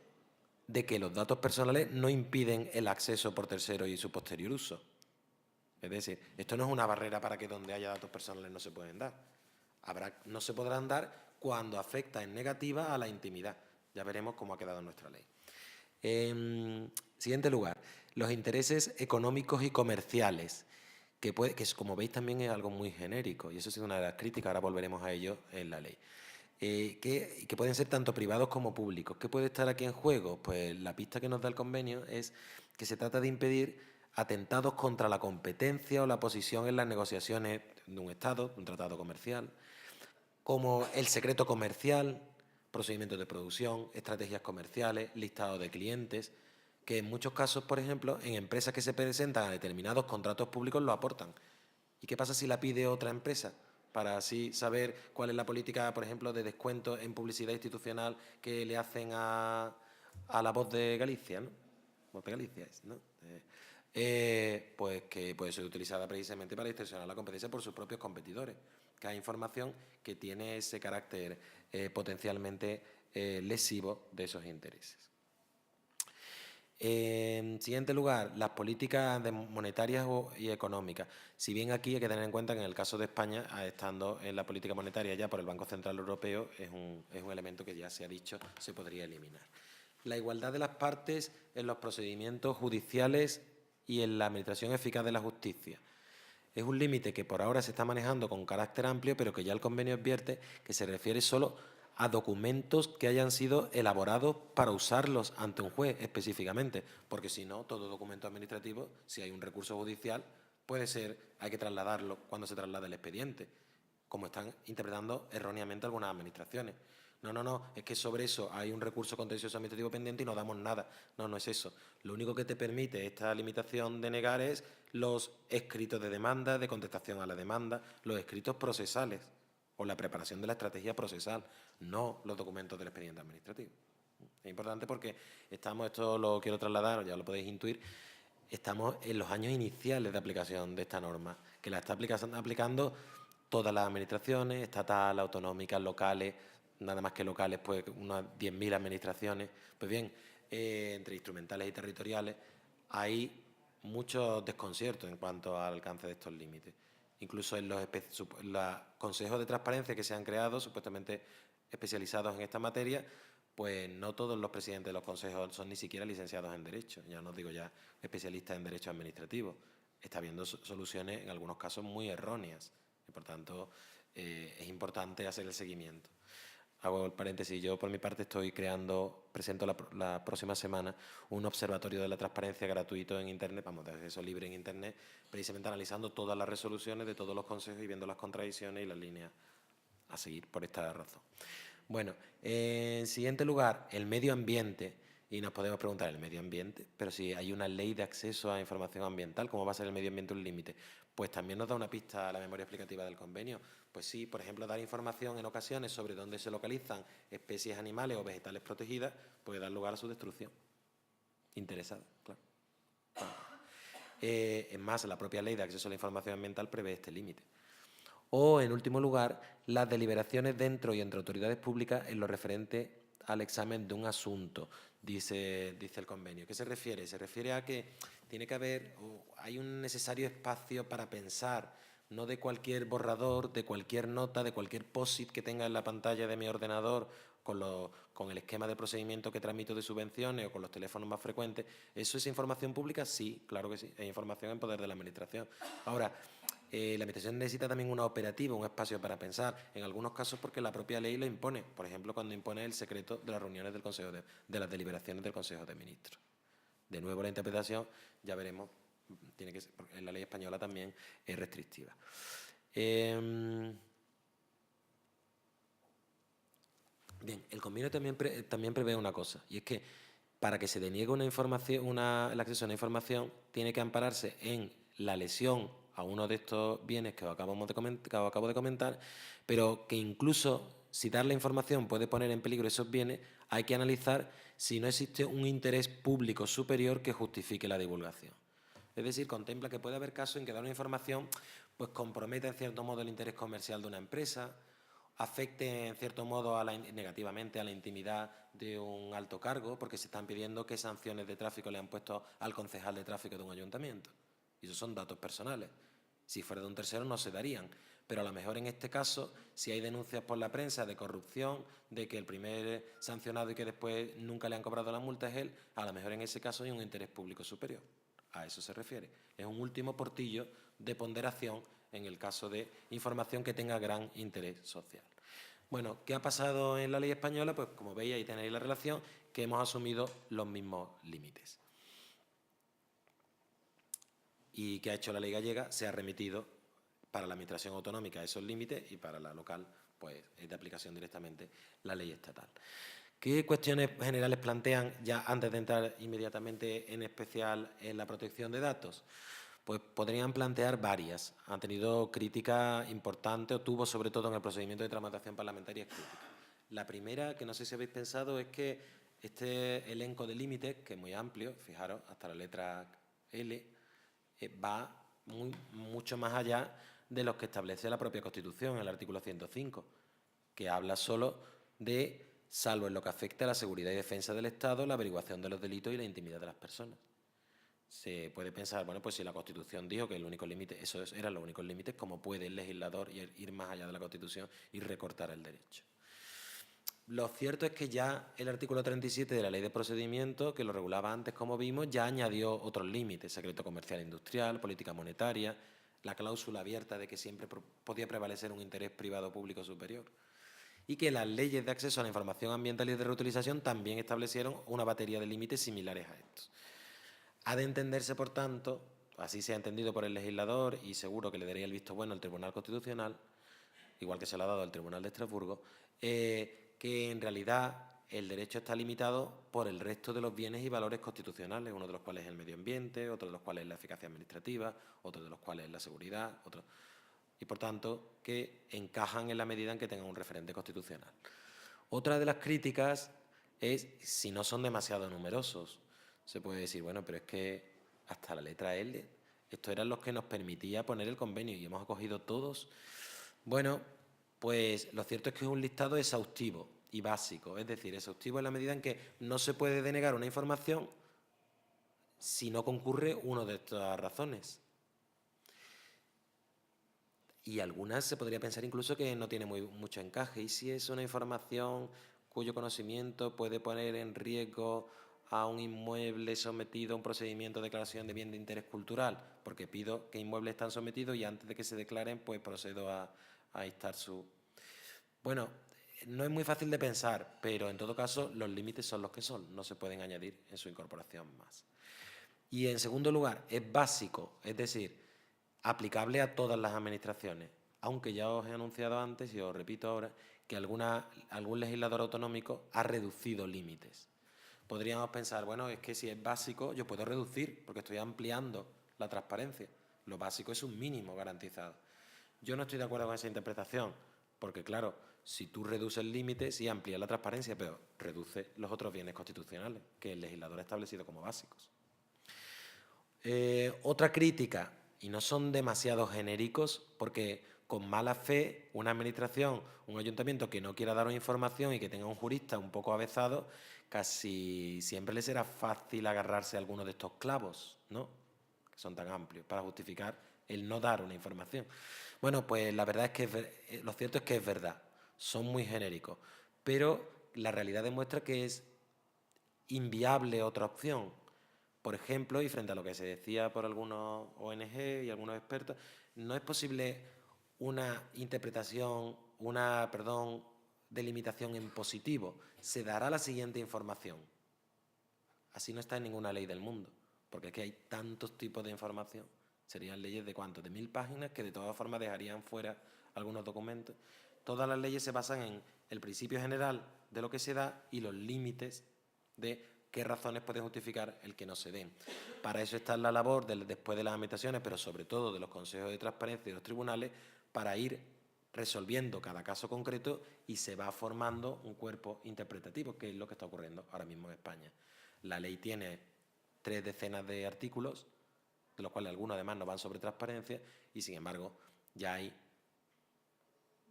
de que los datos personales no impiden el acceso por terceros y su posterior uso. Es decir, esto no es una barrera para que donde haya datos personales no se pueden dar. No se podrán dar cuando afecta en negativa a la intimidad. Ya veremos cómo ha quedado nuestra ley. Siguiente lugar, los intereses económicos y comerciales, que como veis también es algo muy genérico, y eso ha sido una de las críticas, ahora volveremos a ello en la ley. Que pueden ser tanto privados como públicos. ¿Qué puede estar aquí en juego? Pues la pista que nos da el convenio es que se trata de impedir atentados contra la competencia o la posición en las negociaciones de un Estado, de un tratado comercial, como el secreto comercial, procedimientos de producción, estrategias comerciales, listado de clientes, que en muchos casos, por ejemplo, en empresas que se presentan a determinados contratos públicos lo aportan. ¿Y qué pasa si la pide otra empresa? Para así saber cuál es la política, por ejemplo, de descuento en publicidad institucional que le hacen a La Voz de Galicia, ¿no? Voz de Galicia es, ¿no? Pues que puede ser utilizada precisamente para distorsionar la competencia por sus propios competidores, que hay información que tiene ese carácter potencialmente lesivo de esos intereses. En siguiente lugar, las políticas monetarias y económicas. Si bien aquí hay que tener en cuenta que en el caso de España, estando en la política monetaria ya por el Banco Central Europeo, es un elemento que ya se ha dicho, se podría eliminar. La igualdad de las partes en los procedimientos judiciales y en la administración eficaz de la justicia. Es un límite que por ahora se está manejando con carácter amplio, pero que ya el convenio advierte que se refiere solo a documentos que hayan sido elaborados para usarlos ante un juez específicamente, porque si no, todo documento administrativo, si hay un recurso judicial, hay que trasladarlo cuando se traslada el expediente, como están interpretando erróneamente algunas administraciones. No, es que sobre eso hay un recurso contencioso administrativo pendiente y no damos nada. No es eso. Lo único que te permite esta limitación de negar es los escritos de demanda, de contestación a la demanda, los escritos procesales o la preparación de la estrategia procesal, no los documentos del expediente administrativo. Es importante porque esto lo quiero trasladar, ya lo podéis intuir, estamos en los años iniciales de aplicación de esta norma, que la está aplicando todas las administraciones, estatales, autonómicas, locales, nada más que locales, pues unas 10.000 administraciones. Pues bien, entre instrumentales y territoriales hay muchos desconciertos en cuanto al alcance de estos límites. Incluso en los consejos de transparencia que se han creado, supuestamente especializados en esta materia, pues no todos los presidentes de los consejos son ni siquiera licenciados en Derecho, ya no os digo ya especialistas en Derecho Administrativo. Está habiendo soluciones en algunos casos muy erróneas y, por tanto, es importante hacer el seguimiento. Hago el paréntesis, yo por mi parte presento la próxima semana un observatorio de la transparencia gratuito en Internet, vamos, de acceso libre en Internet, precisamente analizando todas las resoluciones de todos los consejos y viendo las contradicciones y las líneas a seguir por esta razón. Bueno, en siguiente lugar, el medio ambiente. Y nos podemos preguntar, ¿el medio ambiente? Pero si hay una ley de acceso a información ambiental, ¿cómo va a ser el medio ambiente un límite? Pues también nos da una pista a la memoria explicativa del convenio. Pues sí, por ejemplo, dar información en ocasiones sobre dónde se localizan especies animales o vegetales protegidas puede dar lugar a su destrucción. Interesada, claro. Es más, la propia ley de acceso a la información ambiental prevé este límite. O, en último lugar, las deliberaciones dentro y entre autoridades públicas en lo referente al examen de un asunto, dice el convenio. ¿Qué se refiere? Se refiere a que tiene que haber, hay un necesario espacio para pensar, no de cualquier borrador, de cualquier nota, de cualquier POSIT que tenga en la pantalla de mi ordenador con el esquema de procedimiento que tramito de subvenciones o con los teléfonos más frecuentes. ¿Eso es información pública? Sí, claro que sí, es información en poder de la Administración. Ahora, la Administración necesita también una operativa, un espacio para pensar, en algunos casos porque la propia ley lo impone, por ejemplo, cuando impone el secreto de las reuniones del Consejo de las deliberaciones del Consejo de Ministros. De nuevo, la interpretación, ya veremos, tiene que ser, porque en la ley española también es restrictiva. Bien, el convenio también prevé una cosa, y es que para que se deniegue el acceso a una información, tiene que ampararse en la lesión a uno de estos bienes que os acabo de comentar, pero que incluso si dar la información puede poner en peligro esos bienes, hay que analizar si no existe un interés público superior que justifique la divulgación. Es decir, contempla que puede haber casos en que dar una información pues comprometa en cierto modo el interés comercial de una empresa, afecte en cierto modo negativamente a la intimidad de un alto cargo, porque se están pidiendo qué sanciones de tráfico le han puesto al concejal de tráfico de un ayuntamiento. Y esos son datos personales. Si fuera de un tercero no se darían. Pero a lo mejor en este caso, si hay denuncias por la prensa de corrupción, de que el primer sancionado y que después nunca le han cobrado la multa es él, a lo mejor en ese caso hay un interés público superior. A eso se refiere. Es un último portillo de ponderación en el caso de información que tenga gran interés social. Bueno, ¿qué ha pasado en la ley española? Pues como veis, ahí tenéis la relación, que hemos asumido los mismos límites. ¿Y qué ha hecho la ley gallega? Se ha remitido para la Administración autonómica a esos límites y para la local, pues es de aplicación directamente la ley estatal. ¿Qué cuestiones generales plantean, ya antes de entrar inmediatamente en especial en la protección de datos? Pues podrían plantear varias. Han tenido críticas importantes, o tuvo sobre todo en el procedimiento de tramitación parlamentaria críticas. La primera, que no sé si habéis pensado, es que este elenco de límites, que es muy amplio, fijaros, hasta la letra L, va mucho más allá de los que establece la propia Constitución, el artículo 105, que habla solo de, salvo en lo que afecta a la seguridad y defensa del Estado, la averiguación de los delitos y la intimidad de las personas. Se puede pensar, bueno, pues si la Constitución dijo que el único límite, esos eran los únicos límites, ¿cómo puede el legislador ir más allá de la Constitución y recortar el derecho? Lo cierto es que ya el artículo 37 de la Ley de Procedimiento, que lo regulaba antes, como vimos, ya añadió otros límites: secreto comercial e industrial, política monetaria, la cláusula abierta de que siempre podía prevalecer un interés privado público superior. Y que las leyes de acceso a la información ambiental y de reutilización también establecieron una batería de límites similares a estos. Ha de entenderse, por tanto, así se ha entendido por el legislador, y seguro que le daría el visto bueno al Tribunal Constitucional, igual que se lo ha dado al Tribunal de Estrasburgo, que en realidad el derecho está limitado por el resto de los bienes y valores constitucionales, uno de los cuales es el medio ambiente, otro de los cuales es la eficacia administrativa, otro de los cuales es la seguridad, y por tanto que encajan en la medida en que tengan un referente constitucional. Otra de las críticas es si no son demasiado numerosos. Se puede decir, bueno, pero es que hasta la letra L, estos eran los que nos permitía poner el convenio y hemos acogido todos. Bueno, Pues lo cierto es que es un listado exhaustivo y básico, es decir, exhaustivo en la medida en que no se puede denegar una información si no concurre una de estas razones. Y algunas se podría pensar incluso que no tiene mucho encaje. ¿Y si es una información cuyo conocimiento puede poner en riesgo a un inmueble sometido a un procedimiento de declaración de bien de interés cultural? Porque pido que inmuebles están sometidos y antes de que se declaren, pues procedo a instar su... Bueno, no es muy fácil de pensar, pero en todo caso los límites son los que son, no se pueden añadir en su incorporación más. Y en segundo lugar, es básico, es decir, aplicable a todas las administraciones, aunque ya os he anunciado antes y os repito ahora que algún legislador autonómico ha reducido límites. Podríamos pensar, bueno, es que si es básico yo puedo reducir porque estoy ampliando la transparencia. Lo básico es un mínimo garantizado. Yo no estoy de acuerdo con esa interpretación, porque claro, si tú reduces límites sí amplías la transparencia, pero reduce los otros bienes constitucionales que el legislador ha establecido como básicos. Otra crítica, y no son demasiado genéricos, porque con mala fe una administración, un ayuntamiento que no quiera daros información y que tenga un jurista un poco avezado, casi siempre le será fácil agarrarse a alguno de estos clavos, ¿no?, que son tan amplios, para justificar el no dar una información. Bueno, pues la verdad es que lo cierto es que es verdad, son muy genéricos, pero la realidad demuestra que es inviable otra opción. Por ejemplo, y frente a lo que se decía por algunos ONG y algunos expertos, no es posible una interpretación, delimitación en positivo. Se dará la siguiente información. Así no está en ninguna ley del mundo, porque es que hay tantos tipos de información. Serían leyes de ¿cuánto? De 1000 páginas que de todas formas dejarían fuera algunos documentos. Todas las leyes se basan en el principio general de lo que se da y los límites de qué razones pueden justificar el que no se den. Para eso está la labor después de las administraciones, pero sobre todo de los consejos de transparencia y de los tribunales, para ir resolviendo cada caso concreto y se va formando un cuerpo interpretativo, que es lo que está ocurriendo ahora mismo en España. La ley tiene 3 decenas de artículos, de los cuales algunos además no van sobre transparencia, y sin embargo ya hay,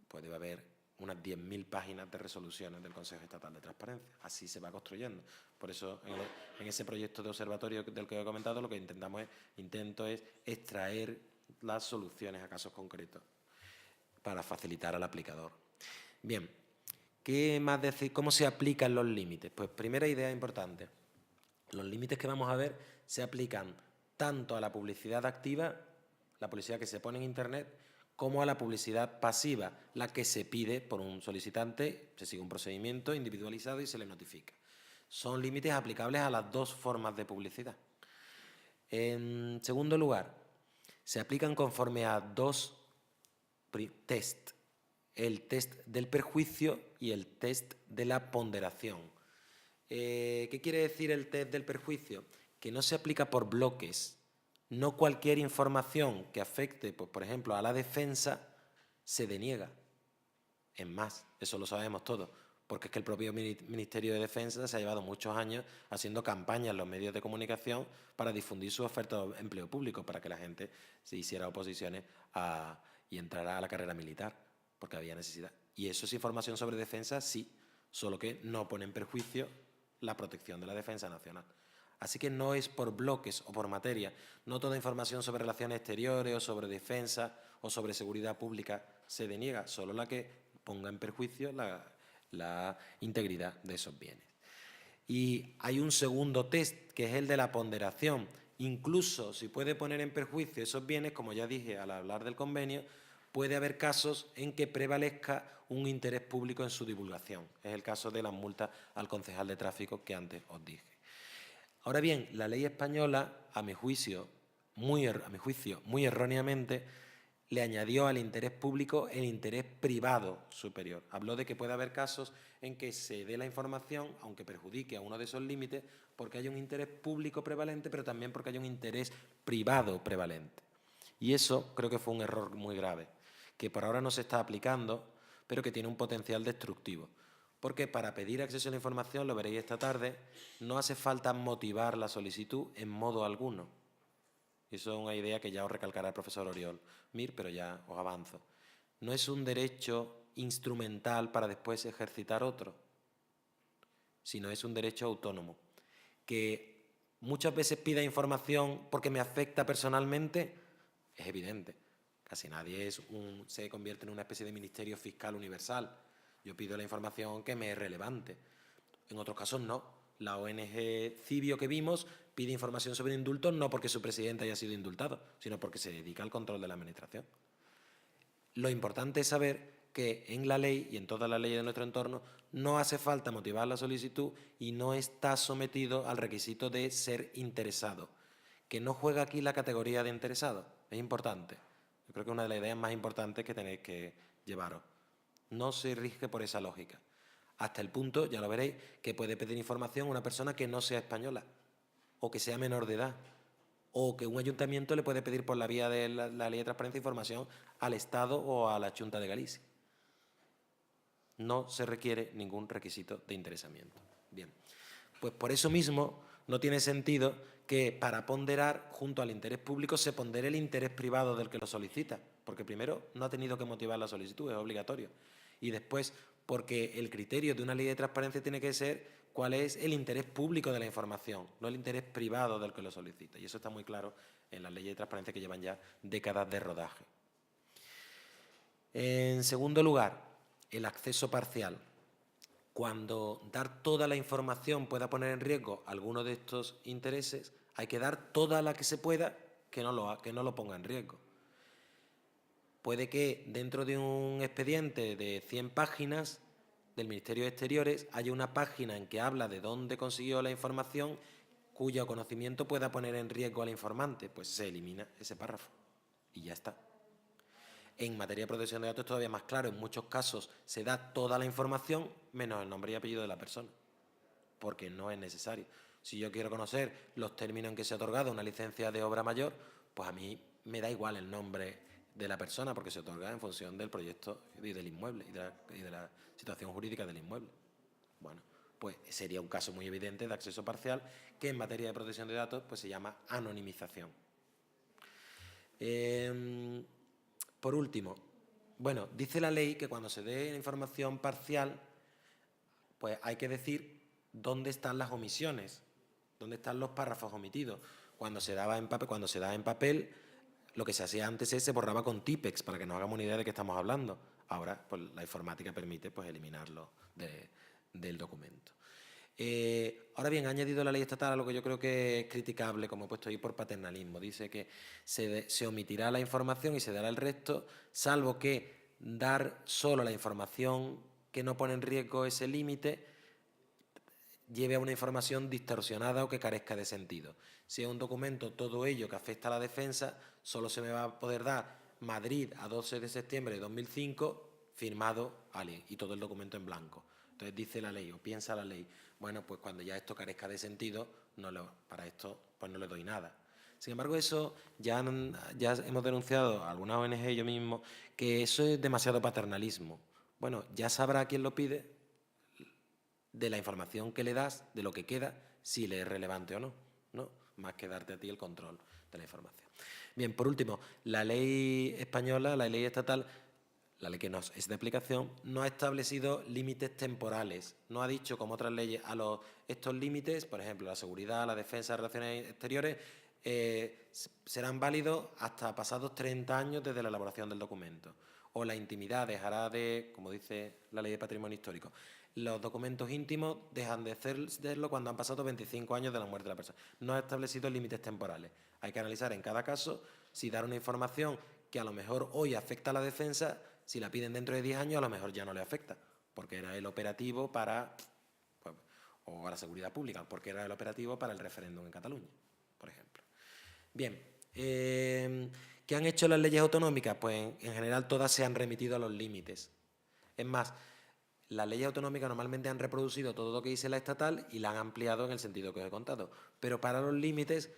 pues debe haber unas 10.000 páginas de resoluciones del Consejo Estatal de Transparencia. Así se va construyendo. Por eso, en ese proyecto de observatorio del que he comentado, lo que intento es extraer las soluciones a casos concretos para facilitar al aplicador. Bien, ¿qué más decir? ¿Cómo se aplican los límites? Pues primera idea importante. Los límites que vamos a ver se aplican tanto a la publicidad activa, la publicidad que se pone en Internet, como a la publicidad pasiva, la que se pide por un solicitante, se sigue un procedimiento individualizado y se le notifica. Son límites aplicables a las dos formas de publicidad. En segundo lugar, se aplican conforme a 2 test, el test del perjuicio y el test de la ponderación. ¿Qué quiere decir el test del perjuicio? Que no se aplica por bloques. No cualquier información que afecte, pues, por ejemplo, a la defensa se deniega. Es más, eso lo sabemos todos, porque es que el propio Ministerio de Defensa se ha llevado muchos años haciendo campañas en los medios de comunicación para difundir su oferta de empleo público, para que la gente se hiciera oposiciones y entrara a la carrera militar, porque había necesidad. Y eso es información sobre defensa, sí, solo que no pone en perjuicio la protección de la defensa nacional. Así que no es por bloques o por materia. No toda información sobre relaciones exteriores o sobre defensa o sobre seguridad pública se deniega, solo la que ponga en perjuicio la integridad de esos bienes. Y hay un segundo test, que es el de la ponderación. Incluso si puede poner en perjuicio esos bienes, como ya dije al hablar del convenio, puede haber casos en que prevalezca un interés público en su divulgación. Es el caso de las multas al concejal de tráfico que antes os dije. Ahora bien, la ley española, a mi juicio, muy erróneamente, le añadió al interés público el interés privado superior. Habló de que puede haber casos en que se dé la información, aunque perjudique a uno de esos límites, porque hay un interés público prevalente, pero también porque hay un interés privado prevalente. Y eso creo que fue un error muy grave, que por ahora no se está aplicando, pero que tiene un potencial destructivo. Porque para pedir acceso a la información, lo veréis esta tarde, no hace falta motivar la solicitud en modo alguno. Eso es una idea que ya os recalcará el profesor Oriol Mir, pero ya os avanzo. No es un derecho instrumental para después ejercitar otro, sino es un derecho autónomo. Que muchas veces pida información porque me afecta personalmente, es evidente. Casi nadie se convierte en una especie de ministerio fiscal universal. Yo pido la información que me es relevante. En otros casos no. La ONG Cibio que vimos pide información sobre indultos no porque su presidente haya sido indultado, sino porque se dedica al control de la administración. Lo importante es saber que en la ley y en todas las leyes de nuestro entorno no hace falta motivar la solicitud y no está sometido al requisito de ser interesado. Que no juega aquí la categoría de interesado. Es importante. Yo creo que es una de las ideas más importantes que tenéis que llevaros. No se rige por esa lógica. Hasta el punto, ya lo veréis, que puede pedir información a una persona que no sea española o que sea menor de edad, o que un ayuntamiento le puede pedir por la vía de la Ley de Transparencia información al Estado o a la Xunta de Galicia. No se requiere ningún requisito de interesamiento. Bien, pues por eso mismo no tiene sentido que para ponderar junto al interés público se pondere el interés privado del que lo solicita, porque primero no ha tenido que motivar la solicitud, es obligatorio, y después porque el criterio de una ley de transparencia tiene que ser cuál es el interés público de la información, no el interés privado del que lo solicita, y eso está muy claro en las leyes de transparencia que llevan ya décadas de rodaje. En segundo lugar, el acceso parcial. Cuando dar toda la información pueda poner en riesgo alguno de estos intereses, hay que dar toda la que se pueda que no lo ponga en riesgo. Puede que dentro de un expediente de 100 páginas del Ministerio de Exteriores haya una página en que habla de dónde consiguió la información cuyo conocimiento pueda poner en riesgo al informante, pues se elimina ese párrafo y ya está. En materia de protección de datos es todavía más claro. En muchos casos se da toda la información menos el nombre y apellido de la persona, porque no es necesario. Si yo quiero conocer los términos en que se ha otorgado una licencia de obra mayor, pues a mí me da igual el nombre de la persona porque se otorga en función del proyecto y del inmueble y de la situación jurídica del inmueble. Bueno, pues sería un caso muy evidente de acceso parcial que en materia de protección de datos pues se llama anonimización. Por último, bueno, dice la ley que cuando se dé información parcial, pues hay que decir dónde están las omisiones, dónde están los párrafos omitidos. Cuando se da en papel, lo que se hacía antes se borraba con Tipex para que nos hagamos una idea de qué estamos hablando. Ahora, pues la informática permite pues eliminarlo del documento. Ahora bien, ha añadido la ley estatal algo que yo creo que es criticable, como he puesto ahí, por paternalismo. Dice que se omitirá la información y se dará el resto, salvo que dar solo la información que no pone en riesgo ese límite lleve a una información distorsionada o que carezca de sentido. Si es un documento, todo ello que afecta a la defensa, solo se me va a poder dar Madrid a 12 de septiembre de 2005, firmado alguien, y todo el documento en blanco. Entonces dice la ley o piensa la ley, bueno, pues cuando ya esto carezca de sentido, para esto pues no le doy nada. Sin embargo, eso ya hemos denunciado a algunas ONG y yo mismo, que eso es demasiado paternalismo. Bueno, ya sabrá quién lo pide de la información que le das, de lo que queda, si le es relevante o no, ¿no? Más que darte a ti el control de la información. Bien, por último, la ley española, la ley estatal, la ley que nos es de aplicación, no ha establecido límites temporales. No ha dicho, como otras leyes, estos límites, por ejemplo, la seguridad, la defensa, relaciones exteriores, serán válidos hasta pasados 30 años desde la elaboración del documento. O la intimidad dejará de, como dice la ley de patrimonio histórico, los documentos íntimos dejan de serlo cuando han pasado 25 años de la muerte de la persona. No ha establecido límites temporales. Hay que analizar en cada caso si dar una información que a lo mejor hoy afecta a la defensa, si la piden dentro de 10 años, a lo mejor ya no le afecta, porque era el operativo o a la seguridad pública, porque era el operativo para el referéndum en Cataluña, por ejemplo. Bien, ¿qué han hecho las leyes autonómicas? Pues en general todas se han remitido a los límites. Es más, las leyes autonómicas normalmente han reproducido todo lo que dice la estatal y la han ampliado en el sentido que os he contado, pero para los límites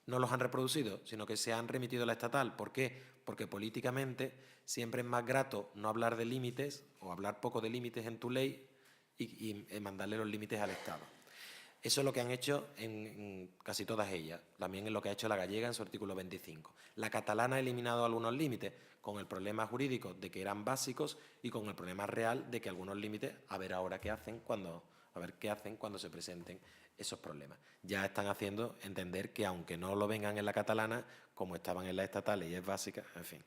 no los han reproducido, sino que se han remitido a la estatal. ¿Por qué? Porque políticamente siempre es más grato no hablar de límites o hablar poco de límites en tu ley y mandarle los límites al Estado. Eso es lo que han hecho en casi todas ellas, también es lo que ha hecho la gallega en su artículo 25. La catalana ha eliminado algunos límites, con el problema jurídico de que eran básicos y con el problema real de que algunos límites, a ver ahora qué hacen cuando se presenten esos problemas. Ya están haciendo entender que aunque no lo vengan en la catalana, como estaban en la estatal y es básica, en fin.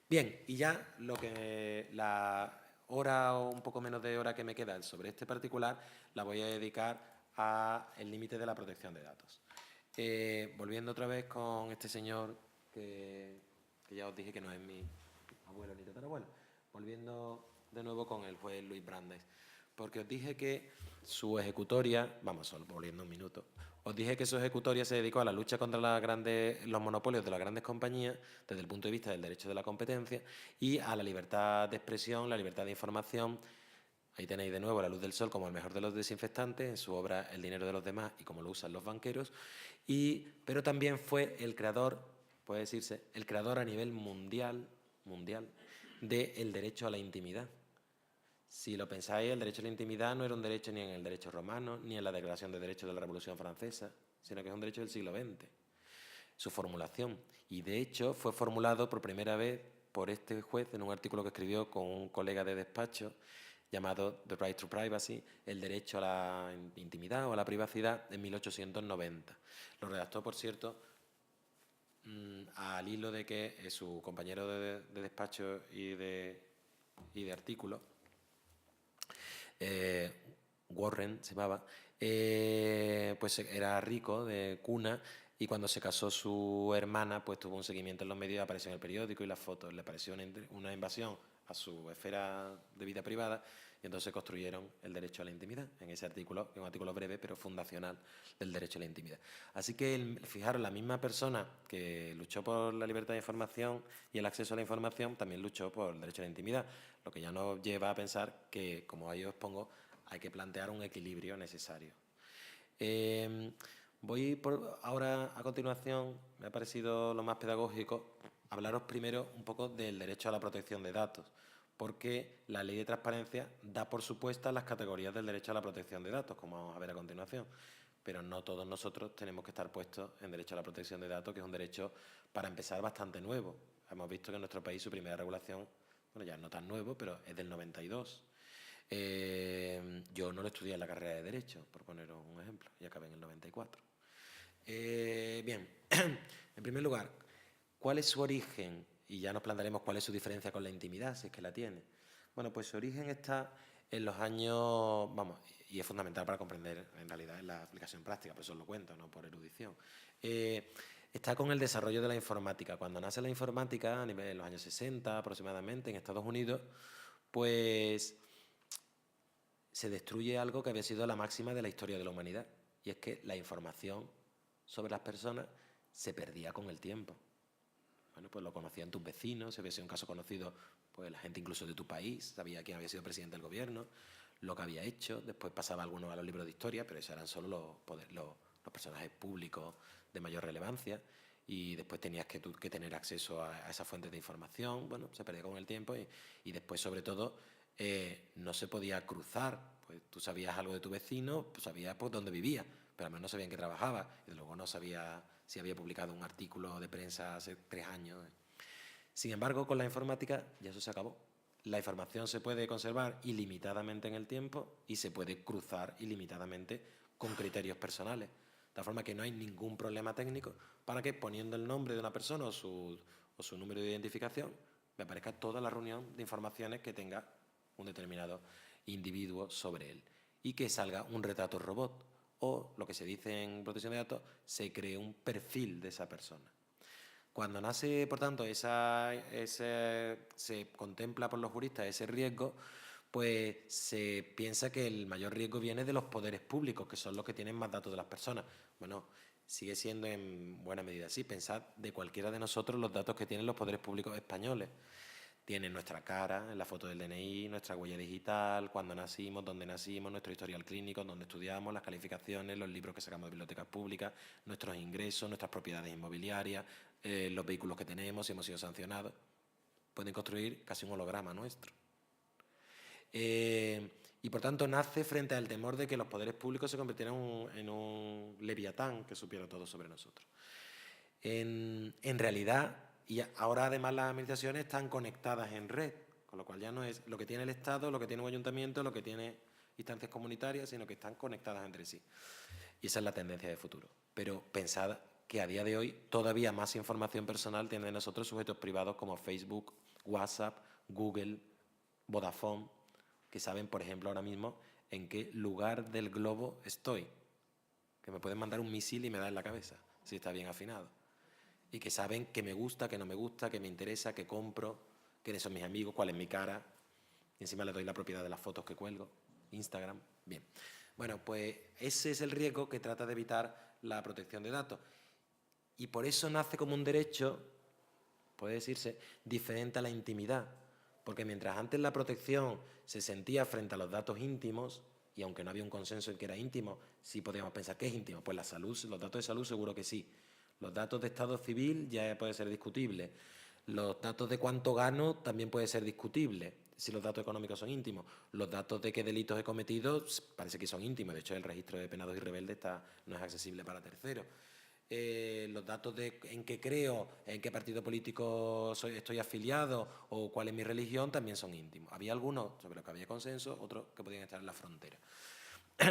Bien, y ya la hora o un poco menos de hora que me queda sobre este particular la voy a dedicar al límite de la protección de datos. Volviendo otra vez con este señor que ya os dije que no es mi abuelo ni tatarabuelo, volviendo de nuevo con el juez Luis Brandes, porque os dije que su ejecutoria, solo volviendo un minuto, os dije que su ejecutoria se dedicó a la lucha contra los monopolios de las grandes compañías desde el punto de vista del derecho de la competencia y a la libertad de expresión, la libertad de información. Ahí tenéis de nuevo La luz del sol como el mejor de los desinfectantes, en su obra El dinero de los demás y cómo lo usan los banqueros, pero también fue el creador, puede decirse, el creador a nivel mundial del derecho a la intimidad. Si lo pensáis, el derecho a la intimidad no era un derecho ni en el derecho romano, ni en la Declaración de Derechos de la Revolución Francesa, sino que es un derecho del siglo XX. Su formulación. Y de hecho fue formulado por primera vez por este juez en un artículo que escribió con un colega de despacho llamado The Right to Privacy, el derecho a la intimidad o a la privacidad, en 1890. Lo redactó, por cierto, al hilo de que su compañero de despacho y de artículo, Warren se llamaba, pues era rico de cuna, y cuando se casó su hermana pues tuvo un seguimiento en los medios, apareció en el periódico y las fotos, le pareció una invasión a su esfera de vida privada, y entonces construyeron el derecho a la intimidad en ese artículo, que es un artículo breve pero fundacional del derecho a la intimidad. Así que, fijaros, la misma persona que luchó por la libertad de información y el acceso a la información también luchó por el derecho a la intimidad, lo que ya nos lleva a pensar que, como ahí os pongo, hay que plantear un equilibrio necesario. Voy ahora, a continuación, me ha parecido lo más pedagógico, hablaros primero un poco del derecho a la protección de datos, porque la Ley de Transparencia da por supuestas las categorías del derecho a la protección de datos, como vamos a ver a continuación, pero no todos nosotros tenemos que estar puestos en derecho a la protección de datos, que es un derecho, para empezar, bastante nuevo. Hemos visto que en nuestro país su primera regulación, ya no tan nuevo, pero es del 92. Yo no lo estudié en la carrera de Derecho, por poneros un ejemplo, y acabé en el 94. Bien, en primer lugar, ¿cuál es su origen? Y ya nos plantearemos cuál es su diferencia con la intimidad, si es que la tiene. Bueno, pues su origen está en los años, y es fundamental para comprender en realidad la aplicación práctica, por eso os lo cuento, no por erudición. Está con el desarrollo de la informática. Cuando nace la informática, a nivel de los años 60 aproximadamente, en Estados Unidos, pues se destruye algo que había sido la máxima de la historia de la humanidad, y es que la información sobre las personas se perdía con el tiempo. Bueno, pues lo conocían tus vecinos, si había sido un caso conocido, pues la gente incluso de tu país, sabía quién había sido presidente del gobierno, lo que había hecho, después pasaba algunos a los libros de historia, pero esos eran solo los personajes públicos de mayor relevancia, y después tenías que tener acceso a esas fuentes de información. Bueno, se perdía con el tiempo, y después, sobre todo, no se podía cruzar. Pues tú sabías algo de tu vecino, pues sabías pues dónde vivía, pero al menos no sabían en qué trabajaba, y luego no sabía si había publicado un artículo de prensa hace 3 años. Sin embargo, con la informática ya eso se acabó. La información se puede conservar ilimitadamente en el tiempo y se puede cruzar ilimitadamente con criterios personales. De tal forma que no hay ningún problema técnico para que, poniendo el nombre de una persona o su número de identificación, me aparezca toda la reunión de informaciones que tenga un determinado individuo sobre él, y que salga un retrato robot, o, lo que se dice en protección de datos, se cree un perfil de esa persona. Cuando nace, por tanto, se contempla por los juristas ese riesgo, pues se piensa que el mayor riesgo viene de los poderes públicos, que son los que tienen más datos de las personas. Bueno, sigue siendo en buena medida así. Pensad de cualquiera de nosotros los datos que tienen los poderes públicos españoles. Tienen nuestra cara en la foto del DNI, nuestra huella digital, cuándo nacimos, dónde nacimos, nuestro historial clínico, dónde estudiamos, las calificaciones, los libros que sacamos de bibliotecas públicas, nuestros ingresos, nuestras propiedades inmobiliarias, los vehículos que tenemos, si hemos sido sancionados. Pueden construir casi un holograma nuestro. Y por tanto nace frente al temor de que los poderes públicos se convirtieran en un leviatán que supiera todo sobre nosotros. En realidad, y ahora además las administraciones están conectadas en red, con lo cual ya no es lo que tiene el Estado, lo que tiene un ayuntamiento, lo que tiene instancias comunitarias, sino que están conectadas entre sí. Y esa es la tendencia de futuro. Pero pensad que a día de hoy todavía más información personal tienen de nosotros sujetos privados como Facebook, WhatsApp, Google, Vodafone, que saben, por ejemplo, ahora mismo en qué lugar del globo estoy. Que me pueden mandar un misil y me da en la cabeza, si está bien afinado. Y que saben qué me gusta, qué no me gusta, qué me interesa, qué compro, quiénes son mis amigos, cuál es mi cara. Y encima le doy la propiedad de las fotos que cuelgo. Instagram. Bien. Bueno, pues ese es el riesgo que trata de evitar la protección de datos. Y por eso nace como un derecho, puede decirse, diferente a la intimidad. Porque mientras antes la protección se sentía frente a los datos íntimos, y aunque no había un consenso en que era íntimo, sí podíamos pensar que es íntimo. Pues la salud, los datos de salud seguro que sí. Los datos de estado civil ya puede ser discutible. Los datos de cuánto gano también puede ser discutible, si los datos económicos son íntimos. Los datos de qué delitos he cometido parece que son íntimos. De hecho, el registro de penados y rebeldes no es accesible para terceros. Los datos de en qué creo, en qué partido político estoy afiliado o cuál es mi religión también son íntimos. Había algunos sobre los que había consenso, otros que podían estar en la frontera.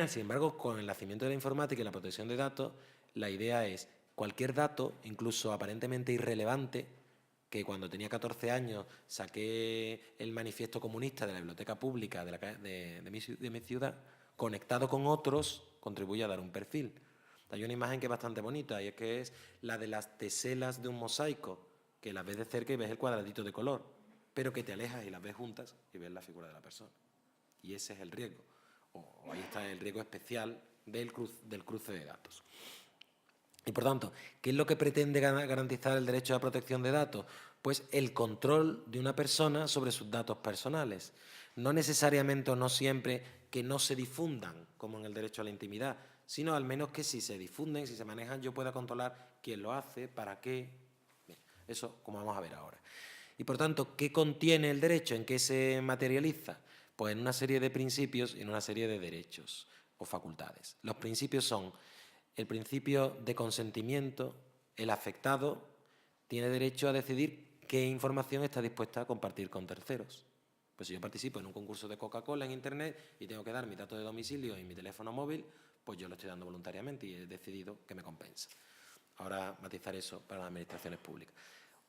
Sin embargo, con el nacimiento de la informática y la protección de datos, la idea es cualquier dato, incluso aparentemente irrelevante, que cuando tenía 14 años saqué el manifiesto comunista de la biblioteca pública de mi ciudad, conectado con otros, contribuye a dar un perfil. Hay una imagen que es bastante bonita y es que es la de las teselas de un mosaico, que las ves de cerca y ves el cuadradito de color, pero que te alejas y las ves juntas y ves la figura de la persona. Y ese es el riesgo. O ahí está el riesgo especial del cruce de datos. Y por tanto, ¿qué es lo que pretende garantizar el derecho a protección de datos? Pues el control de una persona sobre sus datos personales. No necesariamente o no siempre que no se difundan, como en el derecho a la intimidad, sino al menos que si se difunden, si se manejan, yo pueda controlar quién lo hace, para qué. Bien, eso como vamos a ver ahora. Y por tanto, ¿qué contiene el derecho? ¿En qué se materializa? Pues en una serie de principios y en una serie de derechos o facultades. Los principios son el principio de consentimiento. El afectado tiene derecho a decidir qué información está dispuesta a compartir con terceros. Pues si yo participo en un concurso de Coca-Cola en Internet y tengo que dar mi dato de domicilio y mi teléfono móvil, pues yo lo estoy dando voluntariamente y he decidido que me compensa. Ahora matizar eso para las administraciones públicas.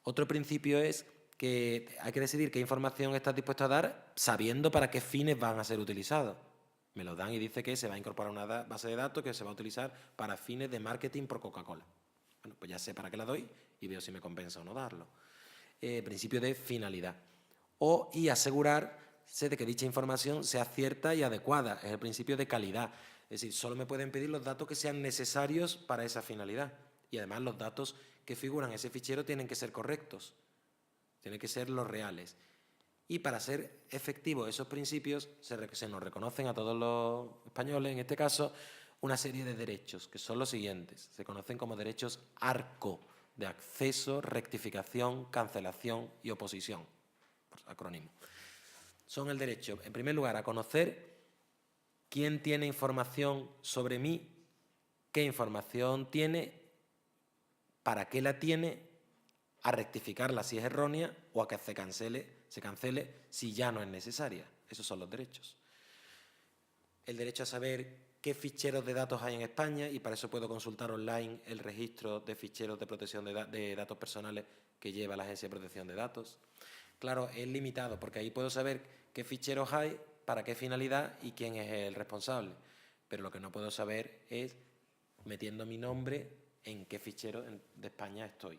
Otro principio es que hay que decidir qué información estás dispuesto a dar sabiendo para qué fines van a ser utilizados. Me lo dan y dice que se va a incorporar una base de datos que se va a utilizar para fines de marketing por Coca-Cola. Bueno, pues ya sé para qué la doy y veo si me compensa o no darlo. Principio de finalidad. Y asegurarse de que dicha información sea cierta y adecuada. Es el principio de calidad. Es decir, solo me pueden pedir los datos que sean necesarios para esa finalidad. Y además los datos que figuran en ese fichero tienen que ser correctos. Tienen que ser los reales. Y para ser efectivos esos principios, se nos reconocen a todos los españoles, en este caso, una serie de derechos, que son los siguientes. Se conocen como derechos ARCO, de acceso, rectificación, cancelación y oposición, por acrónimo. Son el derecho, en primer lugar, a conocer quién tiene información sobre mí, qué información tiene, para qué la tiene, a rectificarla si es errónea o a que se cancele si ya no es necesaria. Esos son los derechos. El derecho a saber qué ficheros de datos hay en España y para eso puedo consultar online el registro de ficheros de protección de datos personales que lleva la Agencia de Protección de Datos. Claro, es limitado porque ahí puedo saber qué ficheros hay, para qué finalidad y quién es el responsable. Pero lo que no puedo saber es metiendo mi nombre en qué fichero de España estoy.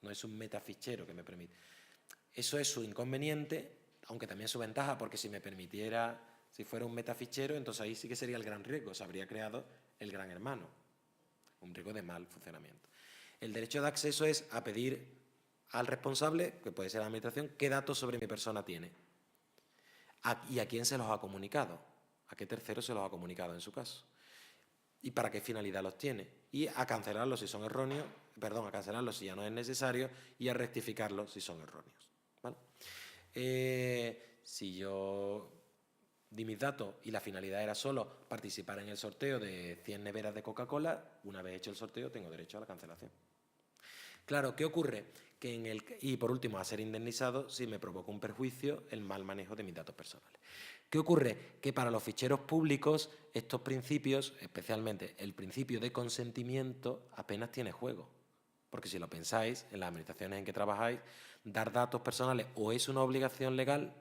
No es un metafichero que me permite. Eso es su inconveniente, aunque también su ventaja, porque si me permitiera, si fuera un metafichero, entonces ahí sí que sería el gran riesgo. Se habría creado el gran hermano, un riesgo de mal funcionamiento. El derecho de acceso es a pedir al responsable, que puede ser la administración, qué datos sobre mi persona tiene y a quién se los ha comunicado, a qué tercero se los ha comunicado en su caso y para qué finalidad los tiene y a cancelarlos si son erróneos, a cancelarlos si ya no es necesario y a rectificarlos si son erróneos. ¿Vale? Si yo di mis datos y la finalidad era solo participar en el sorteo de 100 neveras de Coca-Cola, una vez hecho el sorteo tengo derecho a la cancelación. Claro, ¿qué ocurre? Y por último, a ser indemnizado si me provoca un perjuicio el mal manejo de mis datos personales. ¿Qué ocurre? Que para los ficheros públicos estos principios, especialmente el principio de consentimiento, apenas tiene juego. Porque si lo pensáis, en las administraciones en que trabajáis, dar datos personales o es una obligación legal,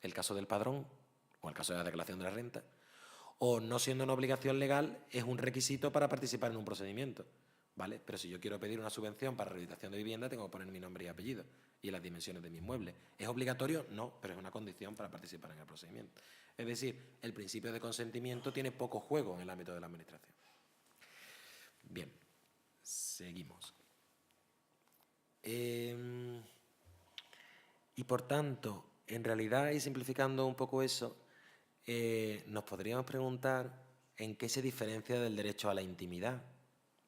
el caso del padrón o el caso de la declaración de la renta, o no siendo una obligación legal es un requisito para participar en un procedimiento. ¿Vale? Pero si yo quiero pedir una subvención para rehabilitación de vivienda, tengo que poner mi nombre y apellido y las dimensiones de mi inmueble. ¿Es obligatorio? No, pero es una condición para participar en el procedimiento. Es decir, el principio de consentimiento tiene poco juego en el ámbito de la administración. Bien, seguimos. Y por tanto, en realidad, y simplificando un poco eso, nos podríamos preguntar en qué se diferencia del derecho a la intimidad.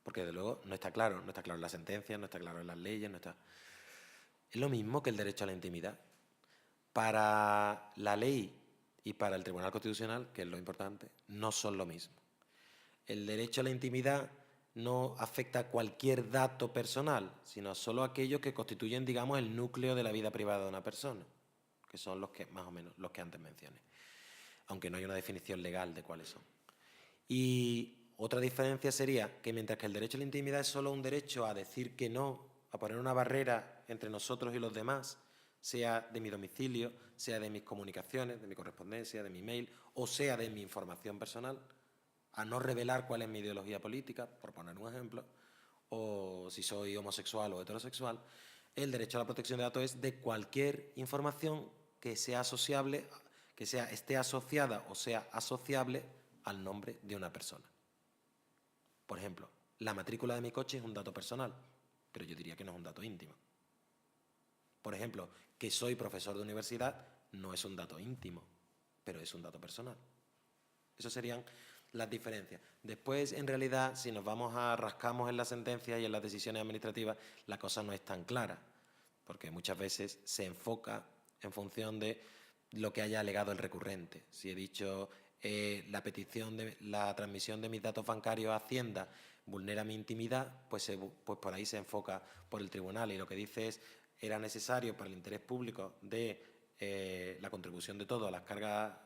Porque, desde luego, no está claro en las sentencias, no está claro en las leyes, no está... Es lo mismo que el derecho a la intimidad. Para la ley y para el Tribunal Constitucional, que es lo importante, no son lo mismo. El derecho a la intimidad no afecta a cualquier dato personal, sino solo a aquellos que constituyen, digamos, el núcleo de la vida privada de una persona, que son los que, más o menos, los que antes mencioné, aunque no hay una definición legal de cuáles son. Y otra diferencia sería que mientras que el derecho a la intimidad es solo un derecho a decir que no, a poner una barrera entre nosotros y los demás, sea de mi domicilio, sea de mis comunicaciones, de mi correspondencia, de mi mail, o sea de mi información personal, a no revelar cuál es mi ideología política, por poner un ejemplo, o si soy homosexual o heterosexual, el derecho a la protección de datos es de cualquier información que sea asociable, esté asociada o sea asociable al nombre de una persona. Por ejemplo, la matrícula de mi coche es un dato personal, pero yo diría que no es un dato íntimo. Por ejemplo, que soy profesor de universidad no es un dato íntimo, pero es un dato personal. Esas serían las diferencias. Después, en realidad, si nos rascamos en las sentencias y en las decisiones administrativas, la cosa no es tan clara, porque muchas veces se enfoca en función de lo que haya alegado el recurrente. Si he dicho la transmisión de mis datos bancarios a Hacienda vulnera mi intimidad, pues por ahí se enfoca por el tribunal y lo que dice es era necesario para el interés público de la contribución de todo a las cargas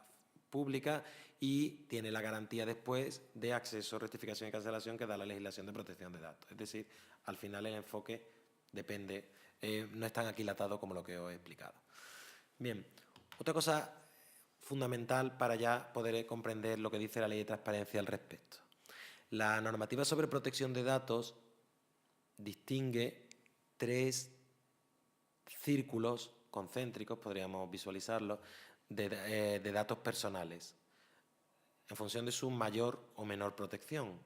públicas y tiene la garantía después de acceso, rectificación y cancelación que da la legislación de protección de datos. Es decir, al final el enfoque depende, no es tan aquilatado como lo que os he explicado. Bien, otra cosa fundamental para ya poder comprender lo que dice la Ley de Transparencia al respecto. La normativa sobre protección de datos distingue 3 círculos concéntricos, podríamos visualizarlo, de datos personales, en función de su mayor o menor protección.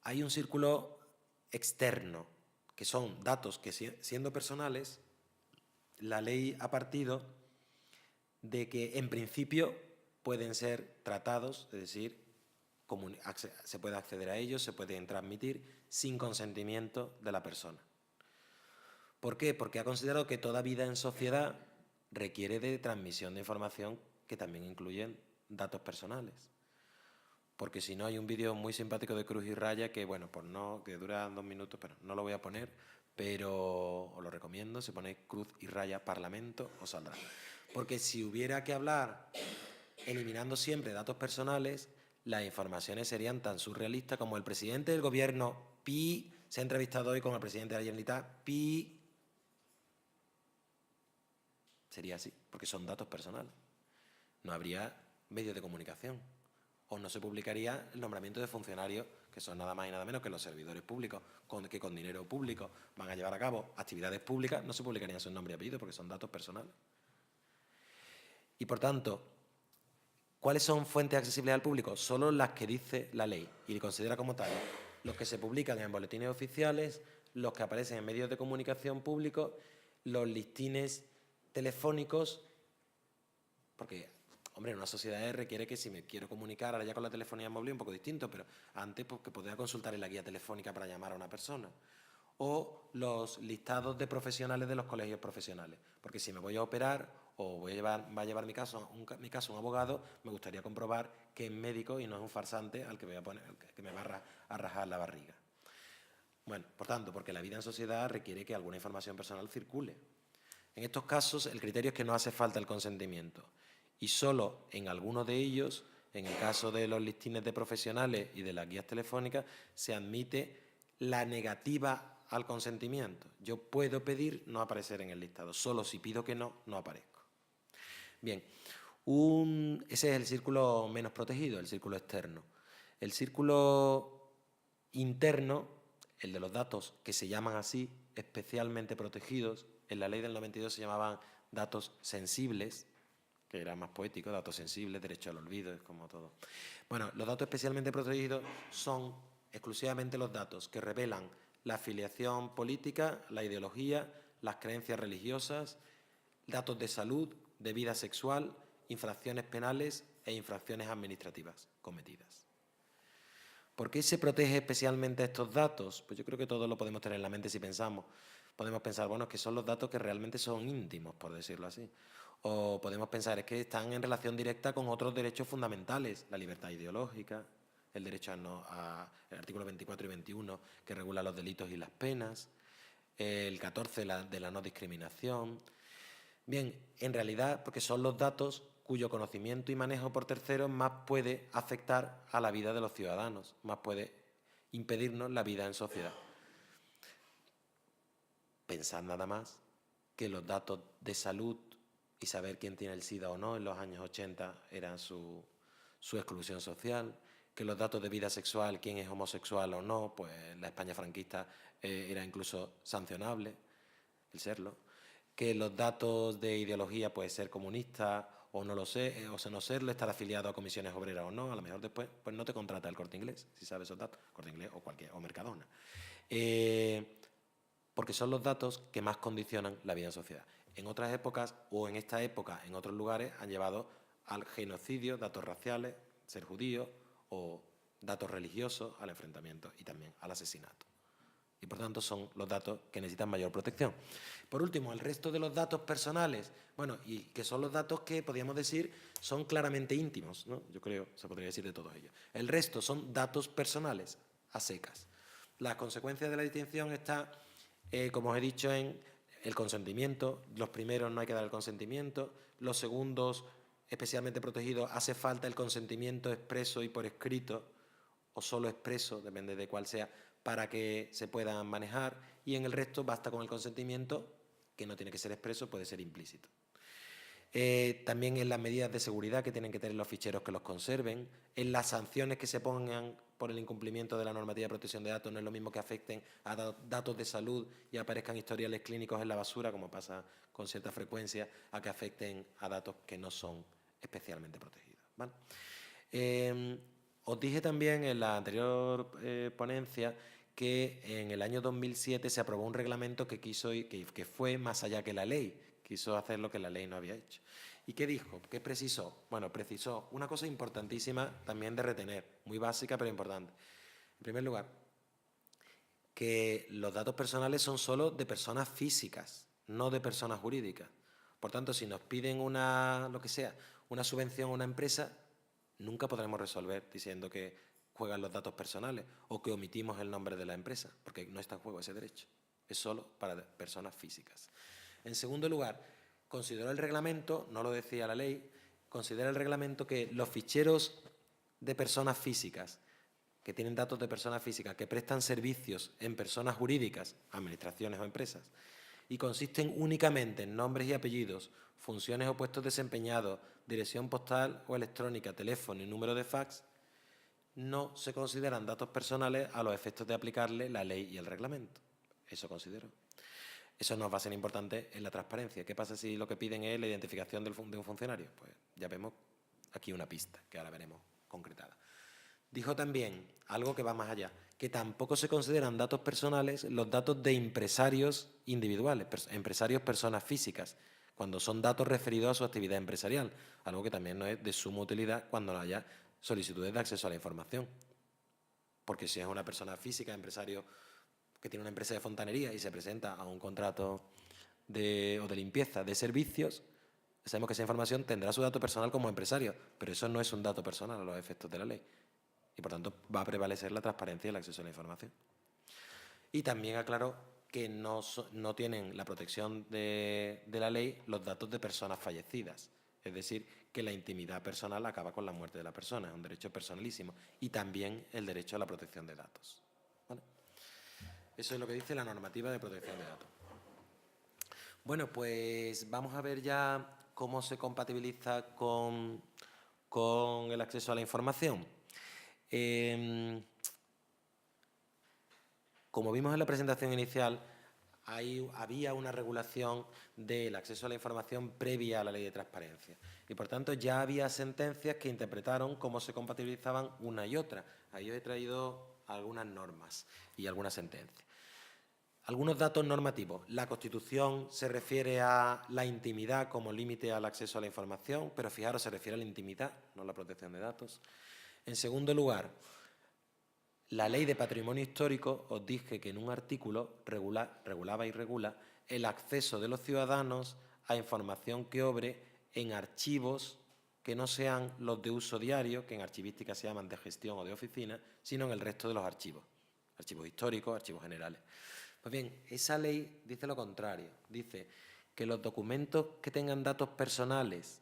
Hay un círculo externo, que son datos que, siendo personales, la ley ha partido de que, en principio, pueden ser tratados, es decir, se puede acceder a ellos, se pueden transmitir sin consentimiento de la persona. ¿Por qué? Porque ha considerado que toda vida en sociedad requiere de transmisión de información que también incluyen datos personales. Porque si no, hay un vídeo muy simpático de Cruz y Raya que, bueno, pues no, que dura 2 minutos, pero no lo voy a poner, pero os lo recomiendo, si ponéis Cruz y Raya Parlamento, os saldrá. Porque si hubiera que hablar eliminando siempre datos personales, las informaciones serían tan surrealistas como el presidente del gobierno, pi, se ha entrevistado hoy con el presidente de la Generalitat, pi. Sería así, porque son datos personales. No habría medios de comunicación. O no se publicaría el nombramiento de funcionarios que son nada más y nada menos que los servidores públicos, que con dinero público van a llevar a cabo actividades públicas, no se publicarían sus nombres y apellidos porque son datos personales. Y por tanto, ¿cuáles son fuentes accesibles al público? Solo las que dice la ley y considera como tales los que se publican en boletines oficiales, los que aparecen en medios de comunicación públicos, los listines telefónicos, porque, hombre, en una sociedad requiere que si me quiero comunicar, ahora ya con la telefonía móvil un poco distinto, pero antes pues, que pudiera consultar en la guía telefónica para llamar a una persona. o los listados de profesionales de los colegios profesionales. Porque si me voy a operar o va a llevar mi caso un abogado, me gustaría comprobar que es médico y no es un farsante al que me va a rajar la barriga. Bueno, por tanto, porque la vida en sociedad requiere que alguna información personal circule. En estos casos, el criterio es que no hace falta el consentimiento. Y solo en algunos de ellos, en el caso de los listines de profesionales y de las guías telefónicas, se admite la negativa al consentimiento. Yo puedo pedir no aparecer en el listado. Solo si pido que no, no aparezco. Bien, ese es el círculo menos protegido, el círculo externo. El círculo interno, el de los datos que se llaman así, especialmente protegidos, en la ley del 92 se llamaban datos sensibles, que era más poético, datos sensibles, derecho al olvido, es como todo. Bueno, los datos especialmente protegidos son exclusivamente los datos que revelan la afiliación política, la ideología, las creencias religiosas, datos de salud, de vida sexual, infracciones penales e infracciones administrativas cometidas. ¿Por qué se protege especialmente estos datos? Pues yo creo que todos lo podemos tener en la mente si pensamos. Podemos pensar, bueno, es que son los datos que realmente son íntimos, por decirlo así. O podemos pensar, es que están en relación directa con otros derechos fundamentales, la libertad ideológica, el derecho el artículo 24 y 21, que regula los delitos y las penas, el 14 de la no discriminación. Bien, en realidad, porque son los datos cuyo conocimiento y manejo por terceros más puede afectar a la vida de los ciudadanos, más puede impedirnos la vida en sociedad. Pensad nada más que los datos de salud y saber quién tiene el SIDA o no en los años 80 eran su exclusión social, que los datos de vida sexual, quién es homosexual o no, pues en la España franquista era incluso sancionable el serlo, que los datos de ideología, pues ser comunista o no lo sé, o no serlo, estar afiliado a comisiones obreras o no, a lo mejor después pues no te contrata el Corte Inglés, si sabes esos datos, Corte Inglés o Mercadona. Porque son los datos que más condicionan la vida en sociedad. En otras épocas, o en esta época, en otros lugares, han llevado al genocidio, datos raciales, ser judío, o datos religiosos, al enfrentamiento y también al asesinato. Y por tanto son los datos que necesitan mayor protección. Por último, el resto de los datos personales, bueno, y que son los datos que, podríamos decir, son claramente íntimos, ¿no? Yo creo, se podría decir de todos ellos. El resto son datos personales, a secas. Las consecuencias de la distinción están, como os he dicho, en el consentimiento. Los primeros no hay que dar el consentimiento. Los segundos, especialmente protegidos, hace falta el consentimiento expreso y por escrito, o solo expreso, depende de cuál sea, para que se puedan manejar, y en el resto basta con el consentimiento, que no tiene que ser expreso, puede ser implícito. También en las medidas de seguridad que tienen que tener los ficheros que los conserven, en las sanciones que se pongan por el incumplimiento de la normativa de protección de datos, no es lo mismo que afecten a datos de salud y aparezcan historiales clínicos en la basura, como pasa con cierta frecuencia, a que afecten a datos que no son especialmente protegidos, ¿vale? Os dije también en la anterior ponencia que en el año 2007 se aprobó un reglamento que fue más allá que la ley, quiso hacer lo que la ley no había hecho. ¿Y qué dijo? ¿Qué precisó? Bueno, precisó una cosa importantísima también de retener, muy básica pero importante. En primer lugar, que los datos personales son solo de personas físicas, no de personas jurídicas. Por tanto, si nos piden una subvención a una empresa, nunca podremos resolver diciendo que juegan los datos personales o que omitimos el nombre de la empresa, porque no está en juego ese derecho. Es solo para personas físicas. En segundo lugar, consideró el reglamento, no lo decía la ley, considera el reglamento que los ficheros de personas físicas, que tienen datos de personas físicas, que prestan servicios en personas jurídicas, administraciones o empresas, y consisten únicamente en nombres y apellidos, funciones o puestos desempeñados, dirección postal o electrónica, teléfono y número de fax, no se consideran datos personales a los efectos de aplicarle la ley y el reglamento. Eso considero. Eso nos va a ser importante en la transparencia. ¿Qué pasa si lo que piden es la identificación de un funcionario? Pues ya vemos aquí una pista que ahora veremos concretada. Dijo también algo que va más allá, que tampoco se consideran datos personales los datos de empresarios individuales, empresarios personas físicas, cuando son datos referidos a su actividad empresarial, algo que también no es de suma utilidad cuando no haya solicitudes de acceso a la información. Porque si es una persona física, empresario que tiene una empresa de fontanería y se presenta a un contrato o de limpieza de servicios, sabemos que esa información tendrá su dato personal como empresario, pero eso no es un dato personal a los efectos de la ley. Y por tanto va a prevalecer la transparencia y el acceso a la información. Y también aclaró que no tienen la protección de la ley los datos de personas fallecidas. Es decir, que la intimidad personal acaba con la muerte de la persona, es un derecho personalísimo. Y también el derecho a la protección de datos. ¿Vale? Eso es lo que dice la normativa de protección de datos. Bueno, pues vamos a ver ya cómo se compatibiliza con el acceso a la información. Como vimos en la presentación inicial, había una regulación del acceso a la información previa a la ley de transparencia. Y, por tanto, ya había sentencias que interpretaron cómo se compatibilizaban una y otra. Ahí os he traído algunas normas y algunas sentencias. Algunos datos normativos. La Constitución se refiere a la intimidad como límite al acceso a la información, pero fijaros, se refiere a la intimidad, no a la protección de datos. En segundo lugar, la Ley de Patrimonio Histórico, os dije que en un artículo regulaba y regula el acceso de los ciudadanos a información que obre en archivos que no sean los de uso diario, que en archivística se llaman de gestión o de oficina, sino en el resto de los archivos. Archivos históricos, archivos generales. Pues bien, esa ley dice lo contrario. Dice que los documentos que tengan datos personales,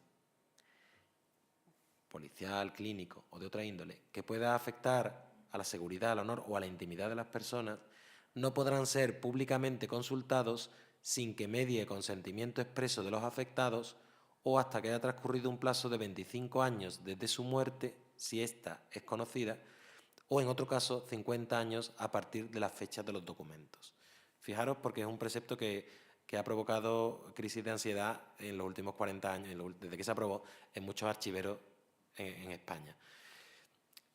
policial, clínico o de otra índole, que pueda afectar a la seguridad, al honor o a la intimidad de las personas, no podrán ser públicamente consultados sin que medie consentimiento expreso de los afectados o hasta que haya transcurrido un plazo de 25 años desde su muerte, si ésta es conocida, o en otro caso 50 años a partir de las fechas de los documentos. Fijaros, porque es un precepto que ha provocado crisis de ansiedad en los últimos 40 años, desde que se aprobó, en muchos archiveros en España.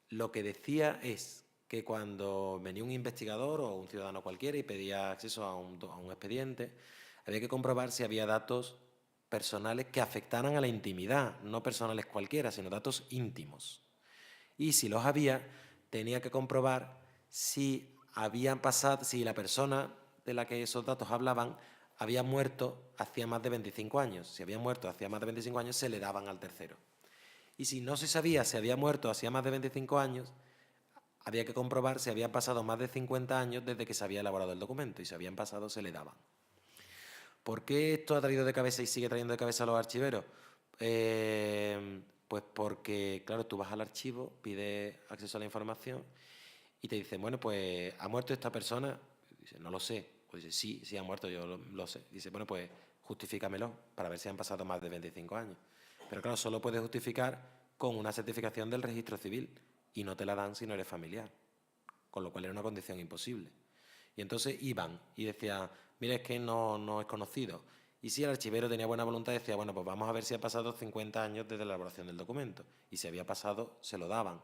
Lo que decía es que cuando venía un investigador o un ciudadano cualquiera y pedía acceso a un expediente, había que comprobar si había datos personales que afectaran a la intimidad, no personales cualquiera, sino datos íntimos. Y si los había, tenía que comprobar si la persona de la que esos datos hablaban había muerto hacía más de 25 años. Si había muerto hacía más de 25 años, se le daban al tercero. Y si no se sabía si había muerto hacía más de 25 años, había que comprobar si habían pasado más de 50 años desde que se había elaborado el documento, y si habían pasado, se le daban. ¿Por qué esto ha traído de cabeza y sigue trayendo de cabeza a los archiveros? Pues porque, claro, tú vas al archivo, pides acceso a la información y te dicen, bueno, pues, ¿ha muerto esta persona? Dice, no lo sé. Pues dice, sí ha muerto, yo lo sé. Dice, bueno, pues, justifícamelo para ver si han pasado más de 25 años. Pero claro, solo puedes justificar con una certificación del registro civil y no te la dan si no eres familiar, con lo cual era una condición imposible. Y entonces iban y decían, mira, es que no es conocido. Y si el archivero tenía buena voluntad, decía, bueno, pues vamos a ver si ha pasado 50 años desde la elaboración del documento. Y si había pasado, se lo daban.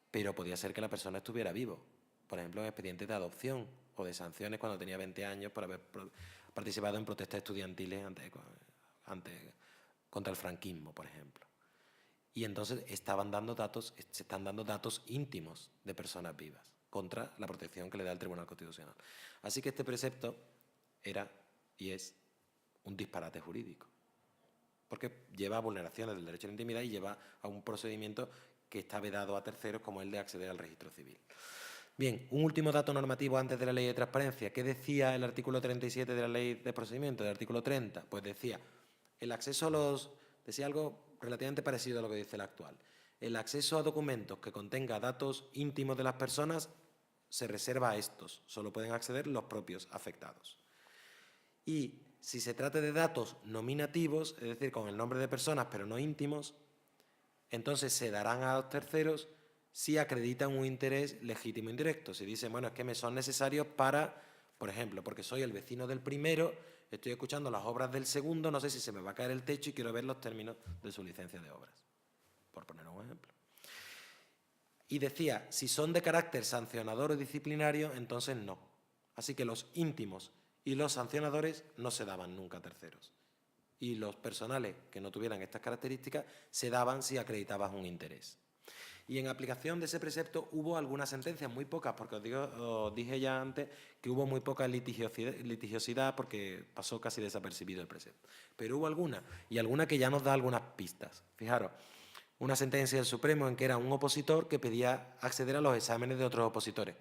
Pero podía ser que la persona estuviera vivo. Por ejemplo, en expedientes de adopción o de sanciones cuando tenía 20 años por haber participado en protestas estudiantiles contra el franquismo, por ejemplo. Y entonces se están dando datos íntimos de personas vivas contra la protección que le da el Tribunal Constitucional. Así que este precepto era y es un disparate jurídico, porque lleva a vulneraciones del derecho a la intimidad y lleva a un procedimiento que está vedado a terceros, como el de acceder al registro civil. Bien, un último dato normativo antes de la Ley de Transparencia. ¿Qué decía el artículo 37 de la Ley de Procedimiento, del artículo 30? Pues decía, el acceso a decía algo relativamente parecido a lo que dice el actual. El acceso a documentos que contenga datos íntimos de las personas se reserva a estos. Solo pueden acceder los propios afectados. Y si se trata de datos nominativos, es decir, con el nombre de personas pero no íntimos, entonces se darán a los terceros si acreditan un interés legítimo indirecto. Si dicen, bueno, es que me son necesarios para, por ejemplo, porque soy el vecino del primero, estoy escuchando las obras del segundo, no sé si se me va a caer el techo y quiero ver los términos de su licencia de obras, por poner un ejemplo. Y decía, si son de carácter sancionador o disciplinario, entonces no. Así que los íntimos y los sancionadores no se daban nunca a terceros. Y los personales que no tuvieran estas características se daban si acreditabas un interés. Y en aplicación de ese precepto hubo algunas sentencias, muy pocas, porque os dije ya antes que hubo muy poca litigiosidad porque pasó casi desapercibido el precepto. Pero hubo algunas, y alguna que ya nos da algunas pistas. Fijaros, una sentencia del Supremo en que era un opositor que pedía acceder a los exámenes de otros opositores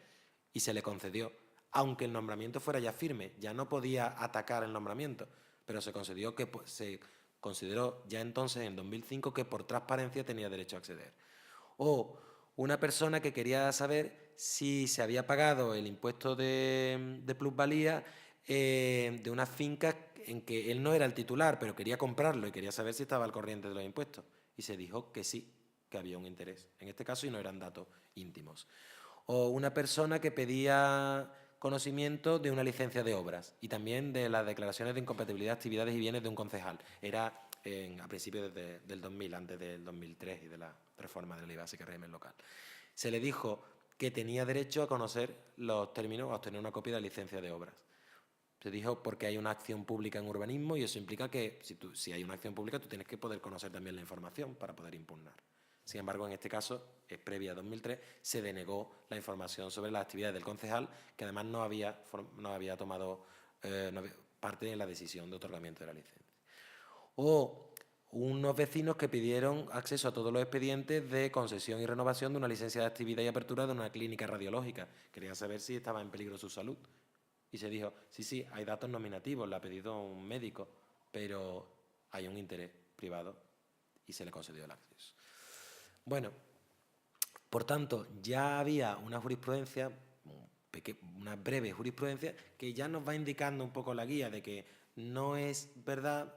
y se le concedió, aunque el nombramiento fuera ya firme, ya no podía atacar el nombramiento, pero se concedió que se consideró ya entonces, en 2005, que por transparencia tenía derecho a acceder. O una persona que quería saber si se había pagado el impuesto de plusvalía de unas fincas en que él no era el titular, pero quería comprarlo y quería saber si estaba al corriente de los impuestos. Y se dijo que sí, que había un interés, en este caso, y no eran datos íntimos. O una persona que pedía conocimiento de una licencia de obras y también de las declaraciones de incompatibilidad de actividades y bienes de un concejal. Era a principios del 2000, antes del 2003 y de la reforma de la ley básica de régimen local. Se le dijo que tenía derecho a conocer los términos o a obtener una copia de la licencia de obras. Se dijo porque hay una acción pública en urbanismo y eso implica que si hay una acción pública tú tienes que poder conocer también la información para poder impugnar. Sin embargo, en este caso, es previa a 2003, se denegó la información sobre las actividades del concejal, que además no había tomado parte en la decisión de otorgamiento de la licencia. O unos vecinos que pidieron acceso a todos los expedientes de concesión y renovación de una licencia de actividad y apertura de una clínica radiológica. Querían saber si estaba en peligro su salud. Y se dijo, sí, hay datos nominativos, lo ha pedido un médico, pero hay un interés privado y se le concedió el acceso. Bueno, por tanto, ya había una jurisprudencia, una breve jurisprudencia, que ya nos va indicando un poco la guía de que no es verdad,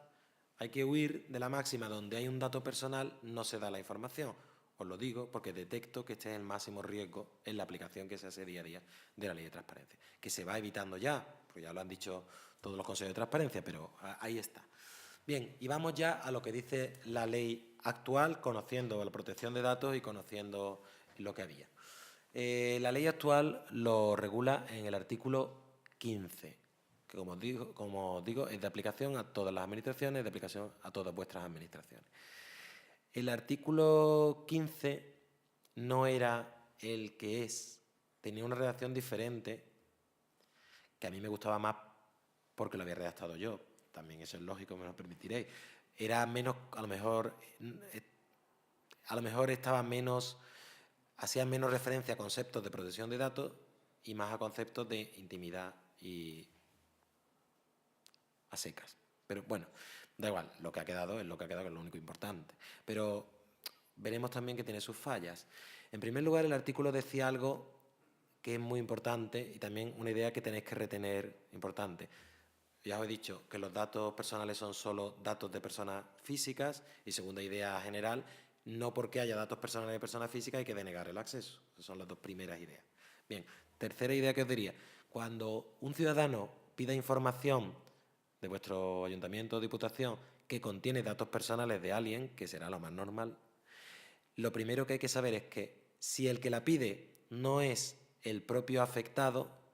hay que huir de la máxima donde hay un dato personal, no se da la información. Os lo digo porque detecto que este es el máximo riesgo en la aplicación que se hace día a día de la ley de transparencia, que se va evitando ya, porque ya lo han dicho todos los consejos de transparencia, pero ahí está. Bien, y vamos ya a lo que dice la ley actual, conociendo la protección de datos y conociendo lo que había. La ley actual lo regula en el artículo 15, que como digo, es de aplicación a todas las administraciones, de aplicación a todas vuestras administraciones. El artículo 15 no era el que es, tenía una redacción diferente, que a mí me gustaba más porque lo había redactado yo. También eso es lógico, me lo permitiréis. Era menos, a lo mejor estaba menos, hacía menos referencia a conceptos de protección de datos y más a conceptos de intimidad y a secas. Pero bueno, da igual, lo que ha quedado es lo que ha quedado, que es lo único importante. Pero veremos también que tiene sus fallas. En primer lugar, el artículo decía algo que es muy importante y también una idea que tenéis que retener importante. Ya os he dicho que los datos personales son solo datos de personas físicas y segunda idea general, no porque haya datos personales de personas físicas hay que denegar el acceso. Esas son las dos primeras ideas. Bien, tercera idea que os diría. Cuando un ciudadano pida información de vuestro ayuntamiento o diputación que contiene datos personales de alguien, que será lo más normal, lo primero que hay que saber es que si el que la pide no es el propio afectado,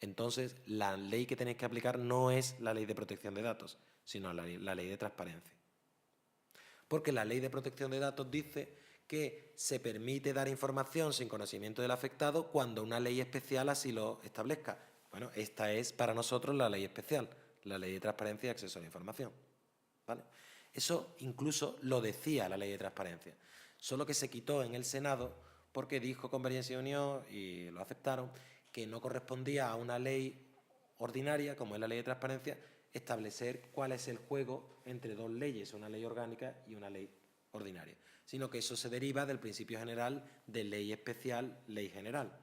entonces la ley que tenéis que aplicar no es la ley de protección de datos, sino la ley de transparencia. Porque la ley de protección de datos dice que se permite dar información sin conocimiento del afectado cuando una ley especial así lo establezca. Bueno, esta es para nosotros la ley especial, la ley de transparencia y acceso a la información. ¿Vale? Eso incluso lo decía la ley de transparencia, solo que se quitó en el Senado porque dijo Convergencia y Unión, y lo aceptaron, que no correspondía a una ley ordinaria, como es la ley de transparencia, establecer cuál es el juego entre dos leyes, una ley orgánica y una ley ordinaria, sino que eso se deriva del principio general de ley especial, ley general,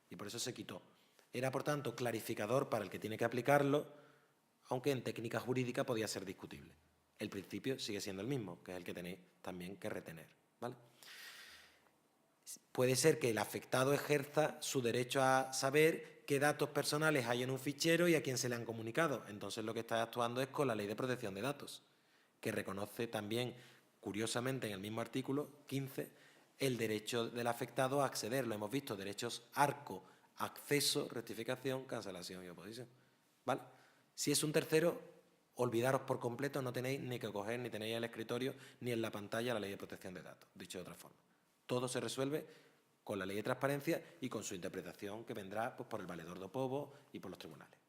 y por eso se quitó. Era, por tanto, clarificador para el que tiene que aplicarlo, aunque en técnica jurídica podía ser discutible. El principio sigue siendo el mismo, que es el que tenéis también que retener, ¿vale? Puede ser que el afectado ejerza su derecho a saber qué datos personales hay en un fichero y a quién se le han comunicado. Entonces lo que está actuando es con la Ley de Protección de Datos, que reconoce también, curiosamente, en el mismo artículo 15, el derecho del afectado a acceder. Lo hemos visto, derechos arco, acceso, rectificación, cancelación y oposición. ¿Vale? Si es un tercero, olvidaros por completo, no tenéis ni que coger, ni tenéis en el escritorio, ni en la pantalla la Ley de Protección de Datos, dicho de otra forma. Todo se resuelve con la ley de transparencia y con su interpretación que vendrá pues, por el valedor do povo y por los tribunales.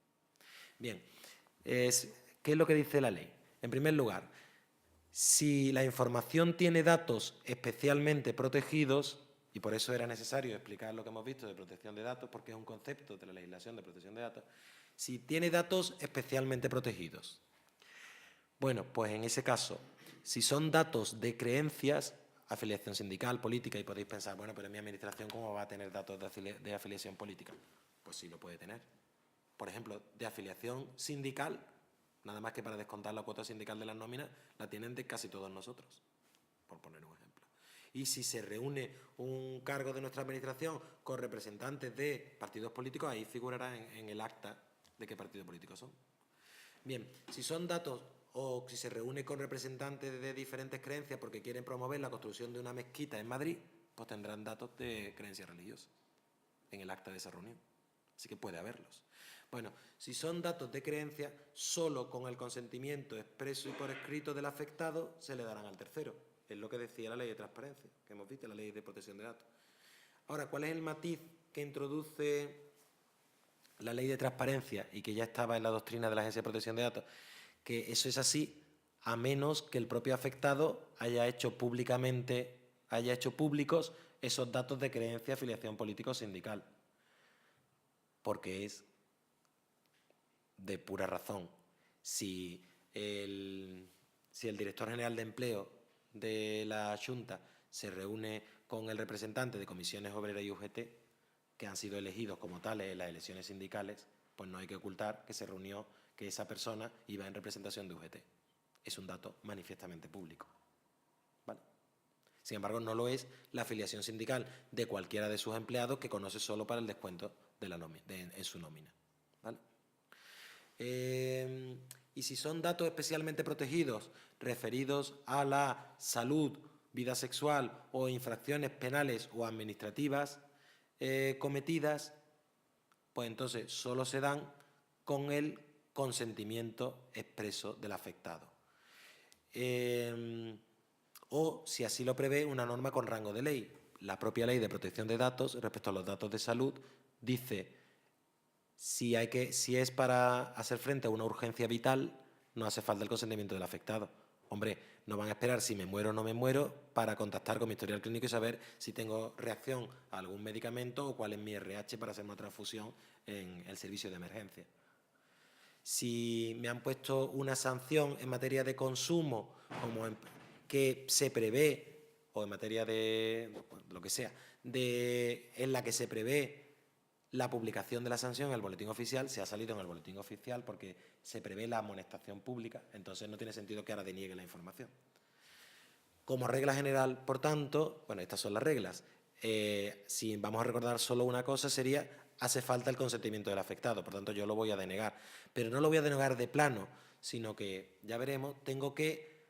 Bien, ¿qué es lo que dice la ley? En primer lugar, si la información tiene datos especialmente protegidos, y por eso era necesario explicar lo que hemos visto de protección de datos, porque es un concepto de la legislación de protección de datos, si tiene datos especialmente protegidos. Bueno, pues en ese caso, si son datos de creencias, afiliación sindical, política, y podéis pensar, bueno, pero en mi administración, ¿cómo va a tener datos de afiliación política? Pues sí lo puede tener. Por ejemplo, de afiliación sindical, nada más que para descontar la cuota sindical de las nóminas, la tienen de casi todos nosotros, por poner un ejemplo. Y si se reúne un cargo de nuestra administración con representantes de partidos políticos, ahí figurará en el acta de qué partidos políticos son. Bien, si son datos o si se reúne con representantes de diferentes creencias porque quieren promover la construcción de una mezquita en Madrid, pues tendrán datos de creencias religiosas en el acta de esa reunión. Así que puede haberlos. Bueno, si son datos de creencia, solo con el consentimiento expreso y por escrito del afectado se le darán al tercero. Es lo que decía la ley de transparencia, que hemos visto, la ley de protección de datos. Ahora, ¿cuál es el matiz que introduce la ley de transparencia y que ya estaba en la doctrina de la Agencia de Protección de Datos? Que eso es así a menos que el propio afectado haya hecho públicos esos datos de creencia, afiliación política o sindical. Porque es de pura razón. Si el director general de empleo de la Xunta se reúne con el representante de comisiones obreras y UGT, que han sido elegidos como tales en las elecciones sindicales, pues no hay que ocultar que se reunió, que esa persona iba en representación de UGT. Es un dato manifiestamente público. ¿Vale? Sin embargo, no lo es la afiliación sindical de cualquiera de sus empleados que conoce solo para el descuento de la nómina, en su nómina. ¿Vale? Y si son datos especialmente protegidos referidos a la salud, vida sexual o infracciones penales o administrativas cometidas, pues entonces solo se dan con el consentimiento expreso del afectado. O, si así lo prevé, una norma con rango de ley. La propia ley de protección de datos, respecto a los datos de salud, dice si es para hacer frente a una urgencia vital, no hace falta el consentimiento del afectado. Hombre, no van a esperar si me muero o no me muero para contactar con mi historial clínico y saber si tengo reacción a algún medicamento o cuál es mi RH para hacer una transfusión en el servicio de emergencia. Si me han puesto una sanción en materia de consumo, que se prevé, o en materia de lo que sea, en la que se prevé la publicación de la sanción en el boletín oficial, se ha salido en el boletín oficial porque se prevé la amonestación pública, entonces no tiene sentido que ahora deniegue la información. Como regla general, por tanto, bueno, estas son las reglas. Si vamos a recordar solo una cosa, sería hace falta el consentimiento del afectado, por tanto yo lo voy a denegar. Pero no lo voy a denegar de plano, sino que, ya veremos, tengo que,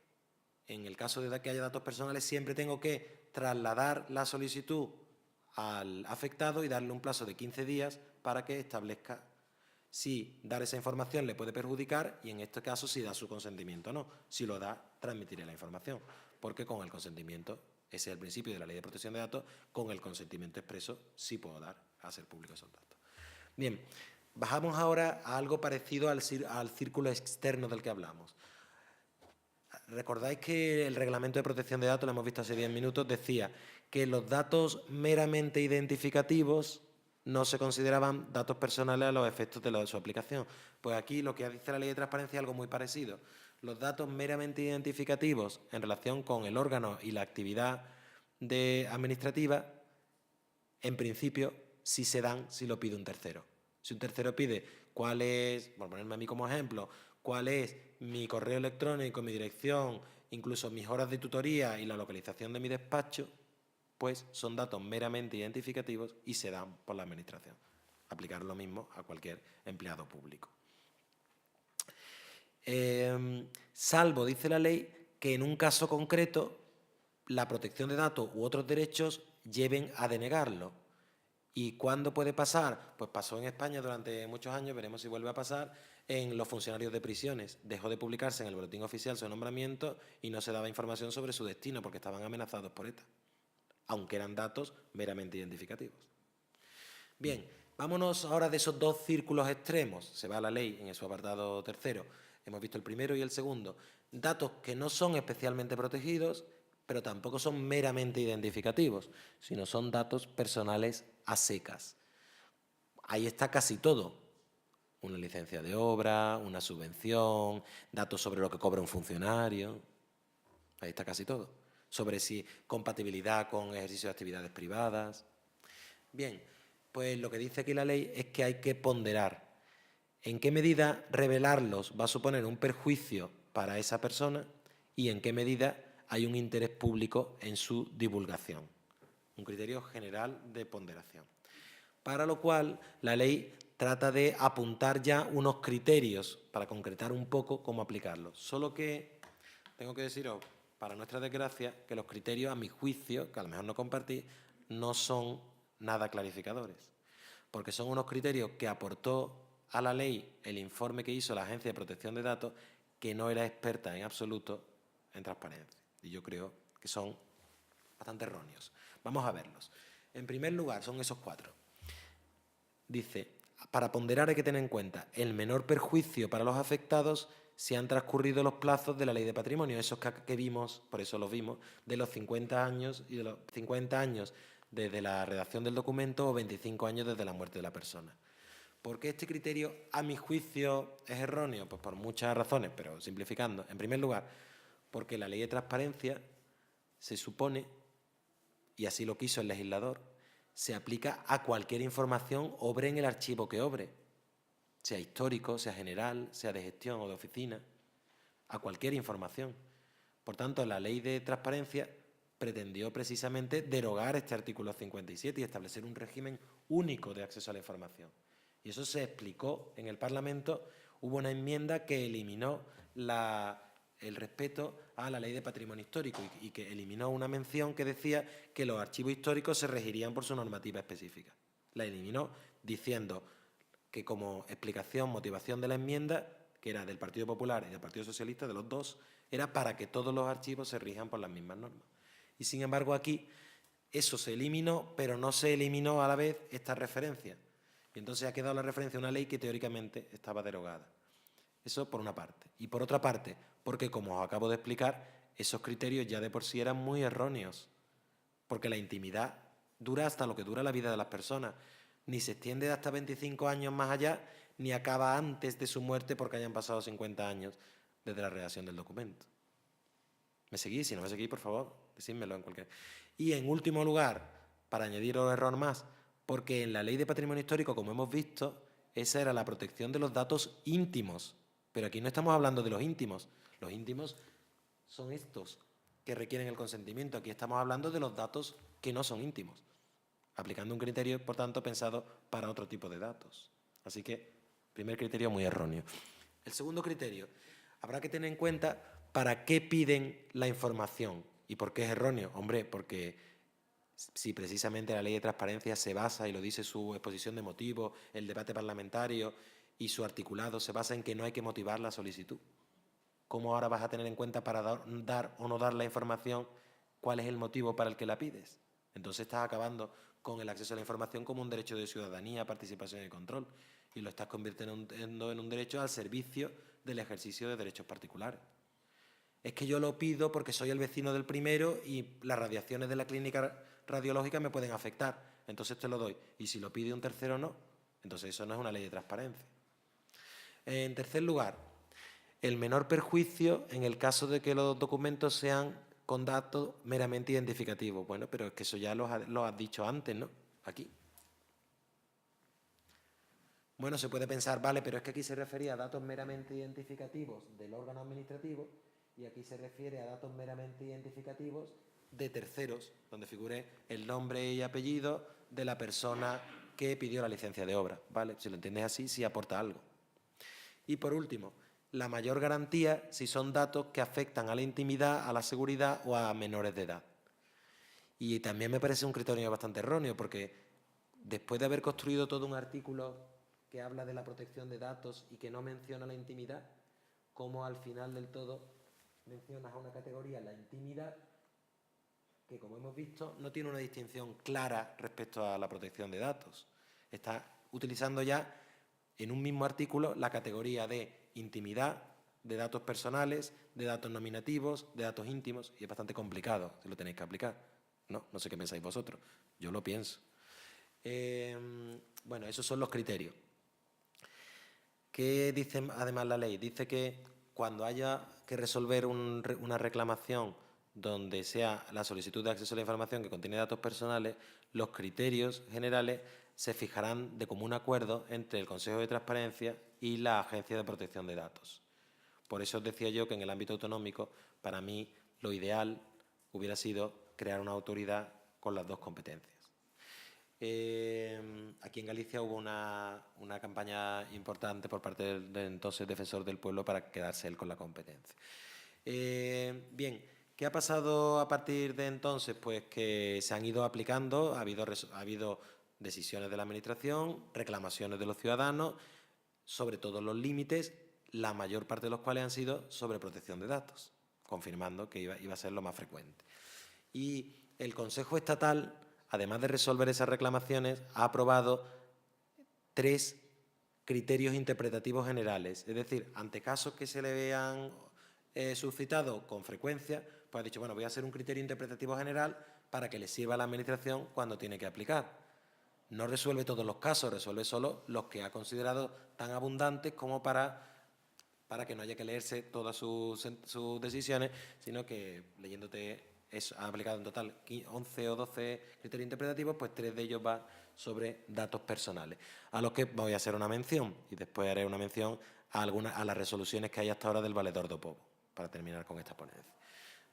en el caso de que haya datos personales, siempre tengo que trasladar la solicitud al afectado y darle un plazo de 15 días para que establezca si dar esa información le puede perjudicar y en este caso si da su consentimiento o no. Si lo da, transmitiré la información, porque con el consentimiento, ese es el principio de la Ley de Protección de Datos, con el consentimiento expreso sí puedo dar a hacer públicos esos datos. Bien, bajamos ahora a algo parecido al círculo externo del que hablamos. Recordáis que el Reglamento de Protección de Datos, lo hemos visto hace 10 minutos, decía que los datos meramente identificativos no se consideraban datos personales a los efectos de su aplicación. Pues aquí lo que dice la Ley de Transparencia es algo muy parecido. Los datos meramente identificativos en relación con el órgano y la actividad administrativa, en principio, sí se dan si lo pide un tercero. Si un tercero pide cuál es, por ponerme a mí como ejemplo, cuál es mi correo electrónico, mi dirección, incluso mis horas de tutoría y la localización de mi despacho, pues son datos meramente identificativos y se dan por la Administración. Aplicar lo mismo a cualquier empleado público. Salvo, dice la ley, que en un caso concreto la protección de datos u otros derechos lleven a denegarlo. ¿Y cuándo puede pasar? Pues pasó en España durante muchos años, veremos si vuelve a pasar, en los funcionarios de prisiones. Dejó de publicarse en el boletín oficial su nombramiento y no se daba información sobre su destino porque estaban amenazados por ETA. aunque eran datos meramente identificativos. Bien, vámonos ahora de esos dos círculos extremos. Se va a la ley en su apartado tercero. Hemos visto el primero y el segundo. Datos que no son especialmente protegidos, pero tampoco son meramente identificativos, sino son datos personales a secas. Ahí está casi todo. Una licencia de obra, una subvención, datos sobre lo que cobra un funcionario. Ahí está casi todo. Sobre si compatibilidad con ejercicio de actividades privadas. Bien, pues lo que dice aquí la ley es que hay que ponderar en qué medida revelarlos va a suponer un perjuicio para esa persona y en qué medida hay un interés público en su divulgación. Un criterio general de ponderación. Para lo cual, la ley trata de apuntar ya unos criterios para concretar un poco cómo aplicarlos. Solo que tengo que deciros, para nuestra desgracia, que los criterios, a mi juicio, que a lo mejor no compartí, no son nada clarificadores, porque son unos criterios que aportó a la ley el informe que hizo la Agencia de Protección de Datos, que no era experta en absoluto en transparencia. Y yo creo que son bastante erróneos. Vamos a verlos. En primer lugar, son esos 4. Dice, para ponderar hay que tener en cuenta el menor perjuicio para los afectados si han transcurrido los plazos de la Ley de Patrimonio, esos que vimos, por eso los vimos, de los 50 años y de los 50 años desde la redacción del documento o 25 años desde la muerte de la persona. ¿Por qué este criterio, a mi juicio, es erróneo? Pues por muchas razones, pero simplificando. En primer lugar, porque la Ley de Transparencia se supone, y así lo quiso el legislador, se aplica a cualquier información, obre en el archivo que obre, sea histórico, sea general, sea de gestión o de oficina, a cualquier información. Por tanto, la Ley de Transparencia pretendió precisamente derogar este artículo 57 y establecer un régimen único de acceso a la información. Y eso se explicó en el Parlamento. Hubo una enmienda que eliminó el respeto a la Ley de Patrimonio Histórico y que eliminó una mención que decía que los archivos históricos se regirían por su normativa específica. La eliminó diciendo que como explicación, motivación de la enmienda, que era del Partido Popular y del Partido Socialista, de los dos, era para que todos los archivos se rijan por las mismas normas. Y sin embargo aquí eso se eliminó, pero no se eliminó a la vez esta referencia. Y entonces ha quedado la referencia a una ley que teóricamente estaba derogada. Eso por una parte. Y por otra parte, porque como os acabo de explicar, esos criterios ya de por sí eran muy erróneos. Porque la intimidad dura hasta lo que dura la vida de las personas. Ni se extiende hasta 25 años más allá, ni acaba antes de su muerte porque hayan pasado 50 años desde la redacción del documento. ¿Me seguís? Si no me seguís, por favor, decídmelo en cualquier... Y en último lugar, para añadir un error más, porque en la Ley de Patrimonio Histórico, como hemos visto, esa era la protección de los datos íntimos. Pero aquí no estamos hablando de los íntimos. Los íntimos son estos que requieren el consentimiento. Aquí estamos hablando de los datos que no son íntimos, aplicando un criterio, por tanto, pensado para otro tipo de datos. Así que, primer criterio muy erróneo. El segundo criterio, habrá que tener en cuenta para qué piden la información y por qué es erróneo. Hombre, porque si precisamente la Ley de Transparencia se basa, y lo dice su exposición de motivos, el debate parlamentario y su articulado se basa en que no hay que motivar la solicitud. ¿Cómo ahora vas a tener en cuenta para dar o no dar la información cuál es el motivo para el que la pides? Entonces estás acabando con el acceso a la información como un derecho de ciudadanía, participación y control, y lo estás convirtiendo en un derecho al servicio del ejercicio de derechos particulares. Es que yo lo pido porque soy el vecino del primero y las radiaciones de la clínica radiológica me pueden afectar, entonces te lo doy. Y si lo pide un tercero, no. Entonces eso no es una ley de transparencia. En tercer lugar, el menor perjuicio en el caso de que los documentos sean con datos meramente identificativos. Bueno, pero es que eso ya lo has dicho antes, ¿no? Aquí. Bueno, se puede pensar, vale, pero es que aquí se refería a datos meramente identificativos del órgano administrativo y aquí se refiere a datos meramente identificativos de terceros, donde figure el nombre y apellido de la persona que pidió la licencia de obra, ¿vale? Si lo entiendes así, sí aporta algo. Y por último, la mayor garantía si son datos que afectan a la intimidad, a la seguridad o a menores de edad. Y también me parece un criterio bastante erróneo, porque después de haber construido todo un artículo que habla de la protección de datos y que no menciona la intimidad, ¿cómo al final del todo mencionas a una categoría, la intimidad, que, como hemos visto, no tiene una distinción clara respecto a la protección de datos. Está utilizando ya en un mismo artículo la categoría de intimidad, de datos personales, de datos nominativos, de datos íntimos, y es bastante complicado si lo tenéis que aplicar. No sé qué pensáis vosotros, yo lo pienso. Bueno, esos son los criterios. ¿Qué dice además la ley? Dice que cuando haya que resolver una reclamación donde sea la solicitud de acceso a la información que contiene datos personales, los criterios generales se fijarán de común acuerdo entre el Consejo de Transparencia y la Agencia de Protección de Datos. Por eso os decía yo que en el ámbito autonómico, para mí, lo ideal hubiera sido crear una autoridad con las dos competencias. Aquí en Galicia hubo una campaña importante por parte del entonces defensor del pueblo para quedarse él con la competencia. Bien, ¿qué ha pasado a partir de entonces? Pues que se han ido aplicando, ha habido decisiones de la Administración, reclamaciones de los ciudadanos, sobre todos los límites, la mayor parte de los cuales han sido sobre protección de datos, confirmando que iba a ser lo más frecuente. Y el Consejo Estatal, además de resolver esas reclamaciones, ha aprobado 3 criterios interpretativos generales. Es decir, ante casos que se le vean suscitado con frecuencia, pues ha dicho, bueno, voy a hacer un criterio interpretativo general para que le sirva a la Administración cuando tiene que aplicar. No resuelve todos los casos, resuelve solo los que ha considerado tan abundantes como para que no haya que leerse todas sus decisiones, sino que leyéndote ha aplicado en total 11 o 12 criterios interpretativos, pues 3 de ellos van sobre datos personales, a los que voy a hacer una mención y después haré una mención a las resoluciones que hay hasta ahora del Valedor do Pobo, para terminar con esta ponencia.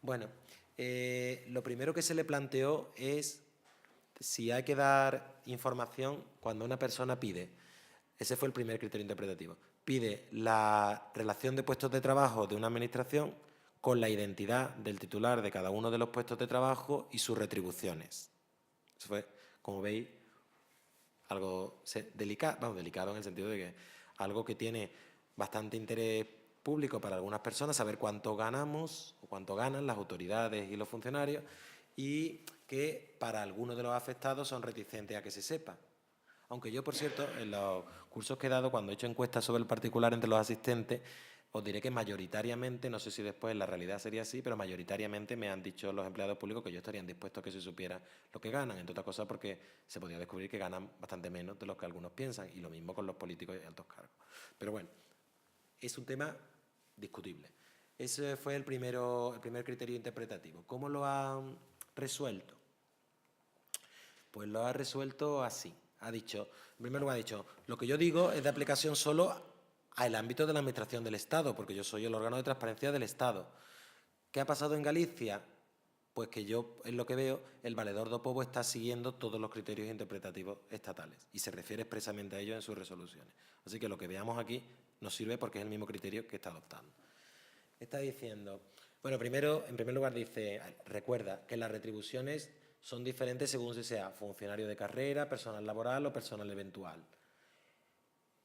Bueno, lo primero que se le planteó es si hay que dar información cuando una persona pide, ese fue el primer criterio interpretativo, pide la relación de puestos de trabajo de una administración con la identidad del titular de cada uno de los puestos de trabajo y sus retribuciones. Eso fue, como veis, algo delicado en el sentido de que algo que tiene bastante interés público para algunas personas, saber cuánto ganamos o cuánto ganan las autoridades y los funcionarios, y que para algunos de los afectados son reticentes a que se sepa. Aunque yo, por cierto, en los cursos que he dado, cuando he hecho encuestas sobre el particular entre los asistentes, os diré que mayoritariamente, no sé si después la realidad sería así, pero mayoritariamente me han dicho los empleados públicos que ellos estarían dispuestos a que se supiera lo que ganan, entre otras cosas porque se podía descubrir que ganan bastante menos de lo que algunos piensan, y lo mismo con los políticos y altos cargos. Pero bueno, es un tema discutible. Ese fue el primer criterio interpretativo. ¿Cómo lo han resuelto? Pues lo ha resuelto así. Ha dicho, en primer lugar ha dicho, lo que yo digo es de aplicación solo al ámbito de la Administración del Estado, porque yo soy el órgano de transparencia del Estado. ¿Qué ha pasado en Galicia? Pues que yo, en lo que veo, el Valedor do Pobo está siguiendo todos los criterios interpretativos estatales y se refiere expresamente a ellos en sus resoluciones. Así que lo que veamos aquí nos sirve porque es el mismo criterio que está adoptando. Está diciendo, bueno, en primer lugar dice, recuerda que las retribuciones son diferentes según si sea funcionario de carrera, personal laboral o personal eventual.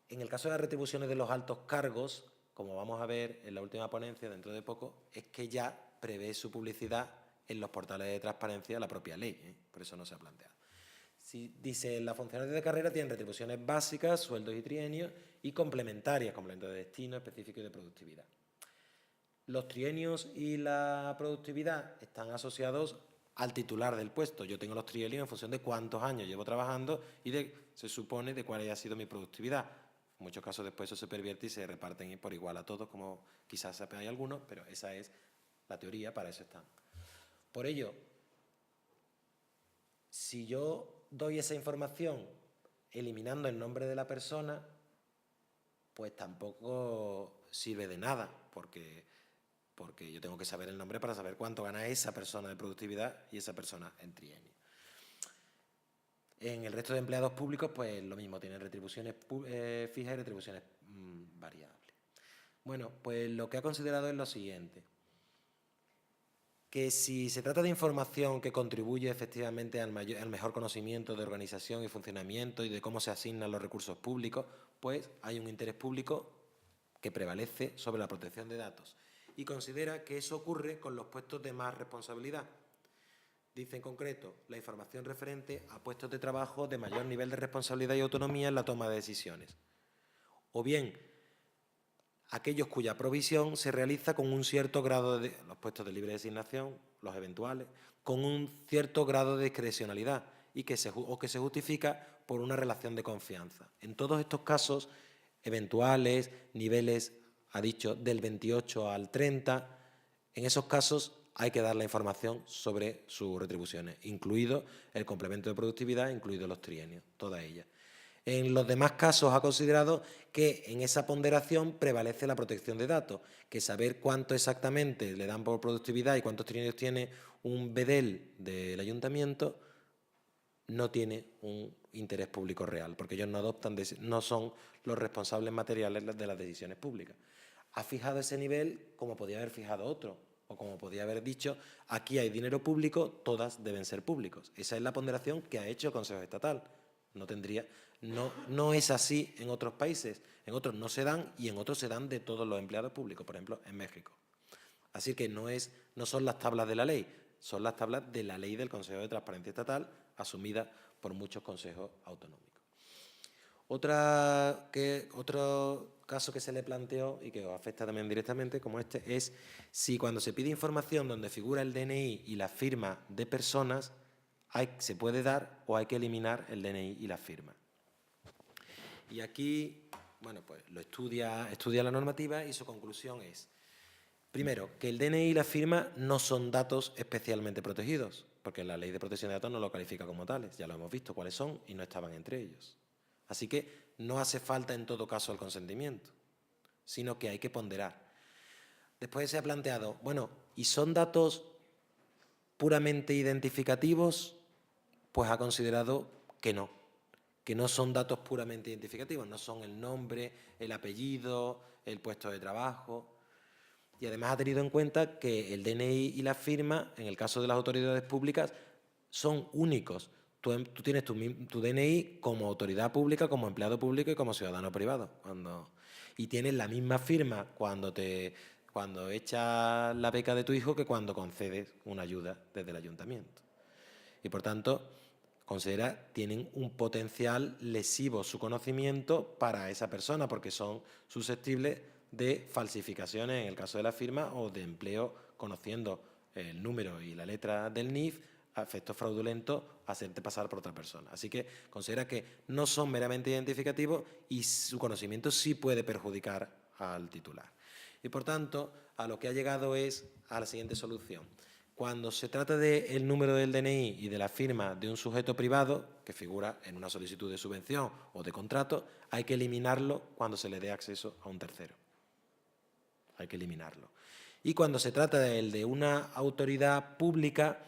En el caso de las retribuciones de los altos cargos, como vamos a ver en la última ponencia dentro de poco, es que ya prevé su publicidad en los portales de transparencia la propia ley, por eso no se ha planteado. Si dice, la funcionaria de carrera tienen retribuciones básicas, sueldos y trienios, y complementarias, complemento de destino, específico y de productividad. Los trienios y la productividad están asociados al titular del puesto. Yo tengo los trienios en función de cuántos años llevo trabajando y se supone de cuál haya sido mi productividad. En muchos casos después eso se pervierte y se reparten por igual a todos, como quizás hay algunos, pero esa es la teoría, para eso están. Por ello, si yo doy esa información eliminando el nombre de la persona, pues tampoco sirve de nada, porque yo tengo que saber el nombre para saber cuánto gana esa persona de productividad y esa persona en trienio. En el resto de empleados públicos, pues lo mismo, tienen retribuciones fijas y retribuciones variables. Bueno, pues lo que ha considerado es lo siguiente, que si se trata de información que contribuye efectivamente al mejor conocimiento de organización y funcionamiento y de cómo se asignan los recursos públicos, pues hay un interés público que prevalece sobre la protección de datos, y considera que eso ocurre con los puestos de más responsabilidad. Dice en concreto la información referente a puestos de trabajo de mayor nivel de responsabilidad y autonomía en la toma de decisiones. O bien, aquellos cuya provisión se realiza con un cierto grado de, los puestos de libre designación, los eventuales, con un cierto grado de discrecionalidad y que se justifica por una relación de confianza. En todos estos casos, eventuales, niveles, ha dicho, del 28 al 30, en esos casos hay que dar la información sobre sus retribuciones, incluido el complemento de productividad, incluidos los trienios, todas ellas. En los demás casos ha considerado que en esa ponderación prevalece la protección de datos, que saber cuánto exactamente le dan por productividad y cuántos trienios tiene un bedel del ayuntamiento no tiene un interés público real, porque ellos no son los responsables materiales de las decisiones públicas. Ha fijado ese nivel como podía haber fijado otro, o como podía haber dicho, aquí hay dinero público, todas deben ser públicos. Esa es la ponderación que ha hecho el Consejo Estatal. No es así en otros países. En otros no se dan y en otros se dan de todos los empleados públicos, por ejemplo, en México. Así que no son las tablas de la ley, son las tablas de la ley del Consejo de Transparencia Estatal, asumidas por muchos consejos autonómicos. Otro caso que se le planteó y que os afecta también directamente, como este, es si cuando se pide información donde figura el DNI y la firma de personas, se puede dar o hay que eliminar el DNI y la firma. Y aquí, bueno, pues lo estudia la normativa y su conclusión es, primero, que el DNI y la firma no son datos especialmente protegidos, porque la Ley de Protección de Datos no lo califica como tales, ya lo hemos visto cuáles son y no estaban entre ellos. Así que no hace falta en todo caso el consentimiento, sino que hay que ponderar. Después se ha planteado, bueno, ¿y son datos puramente identificativos? Pues ha considerado que no son datos puramente identificativos, no son el nombre, el apellido, el puesto de trabajo. Y además ha tenido en cuenta que el DNI y la firma, en el caso de las autoridades públicas, son únicos. Tú tienes tu DNI como autoridad pública, como empleado público y como ciudadano privado. Y tienes la misma firma cuando echas la beca de tu hijo que cuando concedes una ayuda desde el ayuntamiento. Y por tanto, tienen un potencial lesivo su conocimiento para esa persona porque son susceptibles de falsificaciones en el caso de la firma o de empleo conociendo el número y la letra del NIF a efectos fraudulentos, hacerte pasar por otra persona. Así que considera que no son meramente identificativos y su conocimiento sí puede perjudicar al titular. Y por tanto, a lo que ha llegado es a la siguiente solución. Cuando se trata del número del DNI y de la firma de un sujeto privado, que figura en una solicitud de subvención o de contrato, hay que eliminarlo cuando se le dé acceso a un tercero. Hay que eliminarlo. Y cuando se trata de una autoridad pública,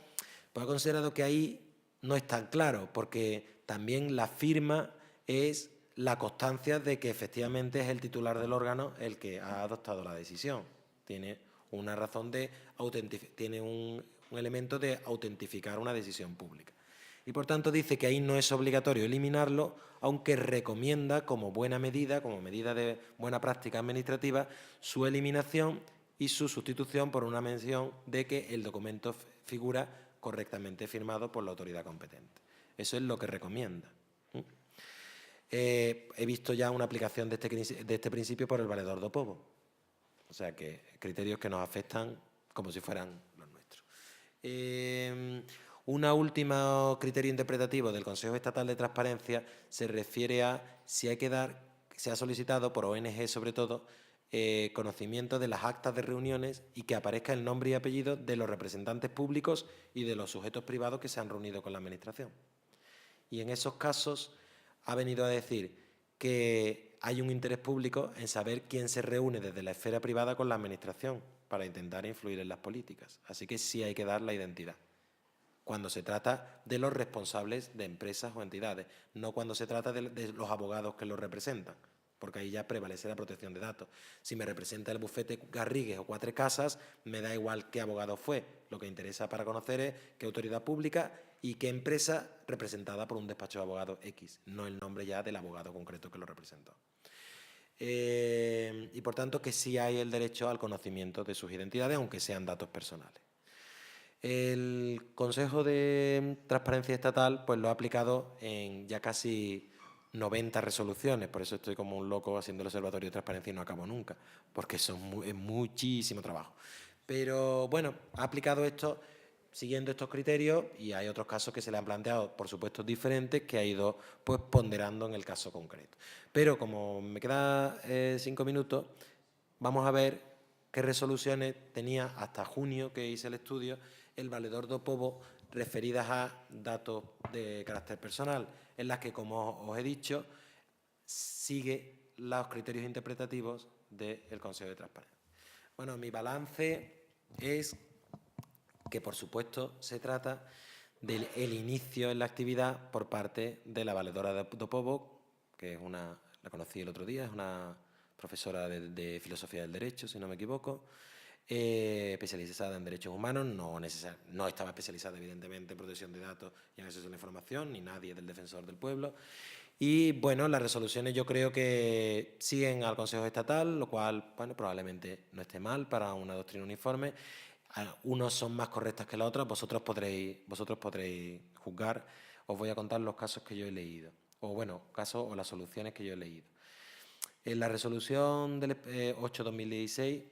pues ha considerado que ahí no es tan claro, porque también la firma es la constancia de que efectivamente es el titular del órgano el que ha adoptado la decisión. Tiene una razón tiene un elemento de autentificar una decisión pública. Y por tanto dice que ahí no es obligatorio eliminarlo, aunque recomienda como buena medida, como medida de buena práctica administrativa, su eliminación y su sustitución por una mención de que el documento figura correctamente firmado por la autoridad competente. Eso es lo que recomienda. He visto ya una aplicación de este principio por el valedor do povo. O sea que criterios que nos afectan como si fueran los nuestros. Un último criterio interpretativo del Consejo Estatal de Transparencia se refiere a si se ha solicitado por ONG sobre todo conocimiento de las actas de reuniones y que aparezca el nombre y apellido de los representantes públicos y de los sujetos privados que se han reunido con la Administración. Y en esos casos ha venido a decir que hay un interés público en saber quién se reúne desde la esfera privada con la Administración para intentar influir en las políticas. Así que sí hay que dar la identidad cuando se trata de los responsables de empresas o entidades, no cuando se trata de los abogados que los representan, porque ahí ya prevalece la protección de datos. Si me representa el bufete Garrigues o Cuatro Casas, me da igual qué abogado fue. Lo que interesa para conocer es qué autoridad pública y qué empresa representada por un despacho de abogados X, no el nombre ya del abogado concreto que lo representó. Y por tanto que sí hay el derecho al conocimiento de sus identidades, aunque sean datos personales. El Consejo de Transparencia Estatal pues lo ha aplicado en ya casi 90 resoluciones, por eso estoy como un loco haciendo el Observatorio de Transparencia y no acabo nunca, porque es muchísimo trabajo. Pero bueno, ha aplicado esto siguiendo estos criterios y hay otros casos que se le han planteado, por supuesto, diferentes, que ha ido pues ponderando en el caso concreto. Pero como me quedan 5 minutos, vamos a ver qué resoluciones tenía hasta junio, que hice el estudio, el valedor do Pobo referidas a datos de carácter personal, en las que, como os he dicho, sigue los criterios interpretativos del Consejo de Transparencia. Bueno, mi balance es que, por supuesto, se trata del inicio en la actividad por parte de la valedora do Pobo, que es la conocí el otro día, es una profesora de Filosofía del Derecho, si no me equivoco, especializada en derechos humanos, no estaba especializada evidentemente en protección de datos y en acceso a la información, ni nadie del Defensor del Pueblo. Y bueno, las resoluciones yo creo que siguen al Consejo Estatal, lo cual bueno, probablemente no esté mal para una doctrina uniforme. Unos son más correctas que las otras, vosotros podréis juzgar. Os voy a contar los casos que yo he leído, o bueno, casos o las soluciones que yo he leído. En la resolución del 8/2016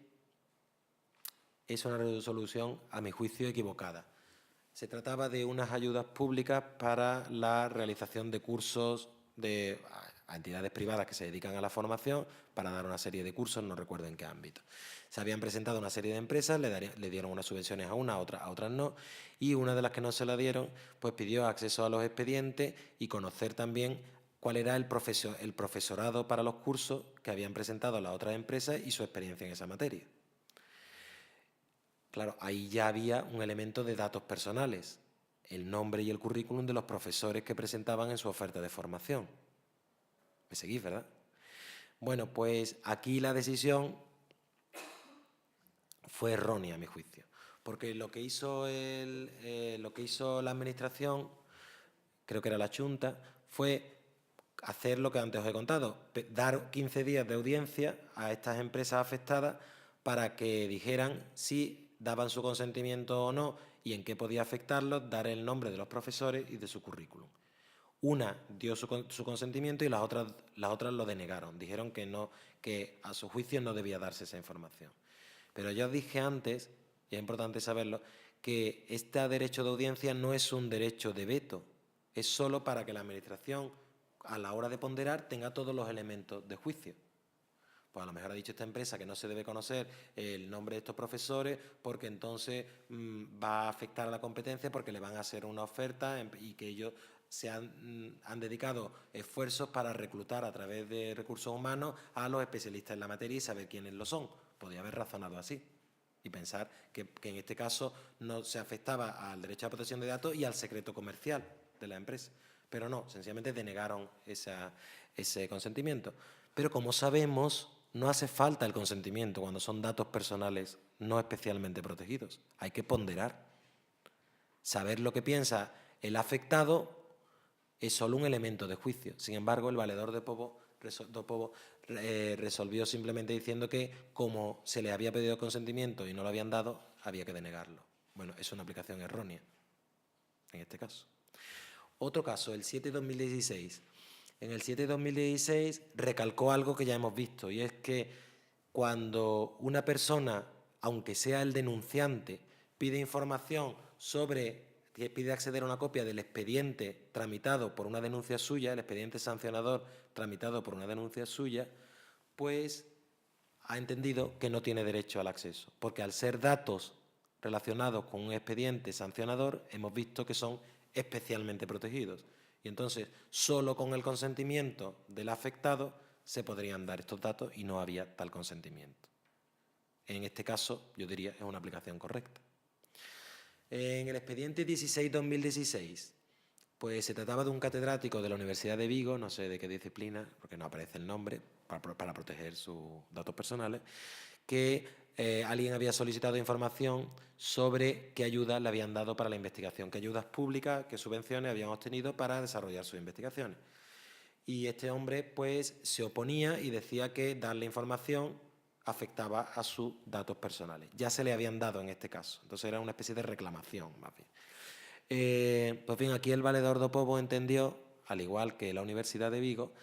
es una resolución, a mi juicio, equivocada. Se trataba de unas ayudas públicas para la realización de cursos a entidades privadas que se dedican a la formación para dar una serie de cursos, no recuerdo en qué ámbito. Se habían presentado una serie de empresas, le dieron unas subvenciones a unas, a otras no, y una de las que no se la dieron, pues pidió acceso a los expedientes y conocer también cuál era el profesorado para los cursos que habían presentado las otras empresas y su experiencia en esa materia. Claro, ahí ya había un elemento de datos personales, el nombre y el currículum de los profesores que presentaban en su oferta de formación. ¿Me seguís, verdad? Bueno, pues aquí la decisión fue errónea, a mi juicio, porque lo que hizo la Administración, creo que era la Junta, fue hacer lo que antes os he contado, dar 15 días de audiencia a estas empresas afectadas para que dijeran si daban su consentimiento o no y en qué podía afectarlos, dar el nombre de los profesores y de su currículum. Una dio su consentimiento y las otras lo denegaron. Dijeron que no, que a su juicio no debía darse esa información. Pero ya os dije antes, y es importante saberlo, que este derecho de audiencia no es un derecho de veto, es solo para que la Administración, a la hora de ponderar, tenga todos los elementos de juicio. Pues a lo mejor ha dicho esta empresa que no se debe conocer el nombre de estos profesores porque entonces va a afectar a la competencia porque le van a hacer una oferta y que ellos han dedicado esfuerzos para reclutar a través de recursos humanos a los especialistas en la materia y saber quiénes lo son. Podría haber razonado así y pensar que en este caso no se afectaba al derecho a protección de datos y al secreto comercial de la empresa. Pero no, sencillamente denegaron ese consentimiento. Pero como sabemos, no hace falta el consentimiento cuando son datos personales no especialmente protegidos. Hay que ponderar. Saber lo que piensa el afectado es solo un elemento de juicio. Sin embargo, el valedor do Pobo resolvió simplemente diciendo que como se le había pedido consentimiento y no lo habían dado, había que denegarlo. Bueno, es una aplicación errónea en este caso. Otro caso, el 7/2016. En el 7/2016 recalcó algo que ya hemos visto, y es que cuando una persona, aunque sea el denunciante, pide información pide acceder a una copia del expediente tramitado por una denuncia suya, el expediente sancionador tramitado por una denuncia suya, pues ha entendido que no tiene derecho al acceso, porque al ser datos relacionados con un expediente sancionador, hemos visto que son especialmente protegidos. Y entonces, solo con el consentimiento del afectado se podrían dar estos datos y no había tal consentimiento. En este caso, yo diría, es una aplicación correcta. En el expediente 16/2016, pues se trataba de un catedrático de la Universidad de Vigo, no sé de qué disciplina, porque no aparece el nombre, para proteger sus datos personales, que alguien había solicitado información sobre qué ayudas le habían dado para la investigación, qué ayudas públicas, qué subvenciones habían obtenido para desarrollar sus investigaciones. Y este hombre pues se oponía y decía que darle información afectaba a sus datos personales. Ya se le habían dado en este caso, entonces era una especie de reclamación más bien. Pues bien, aquí el Valedor do Pobo entendió, al igual que la Universidad de Vigo,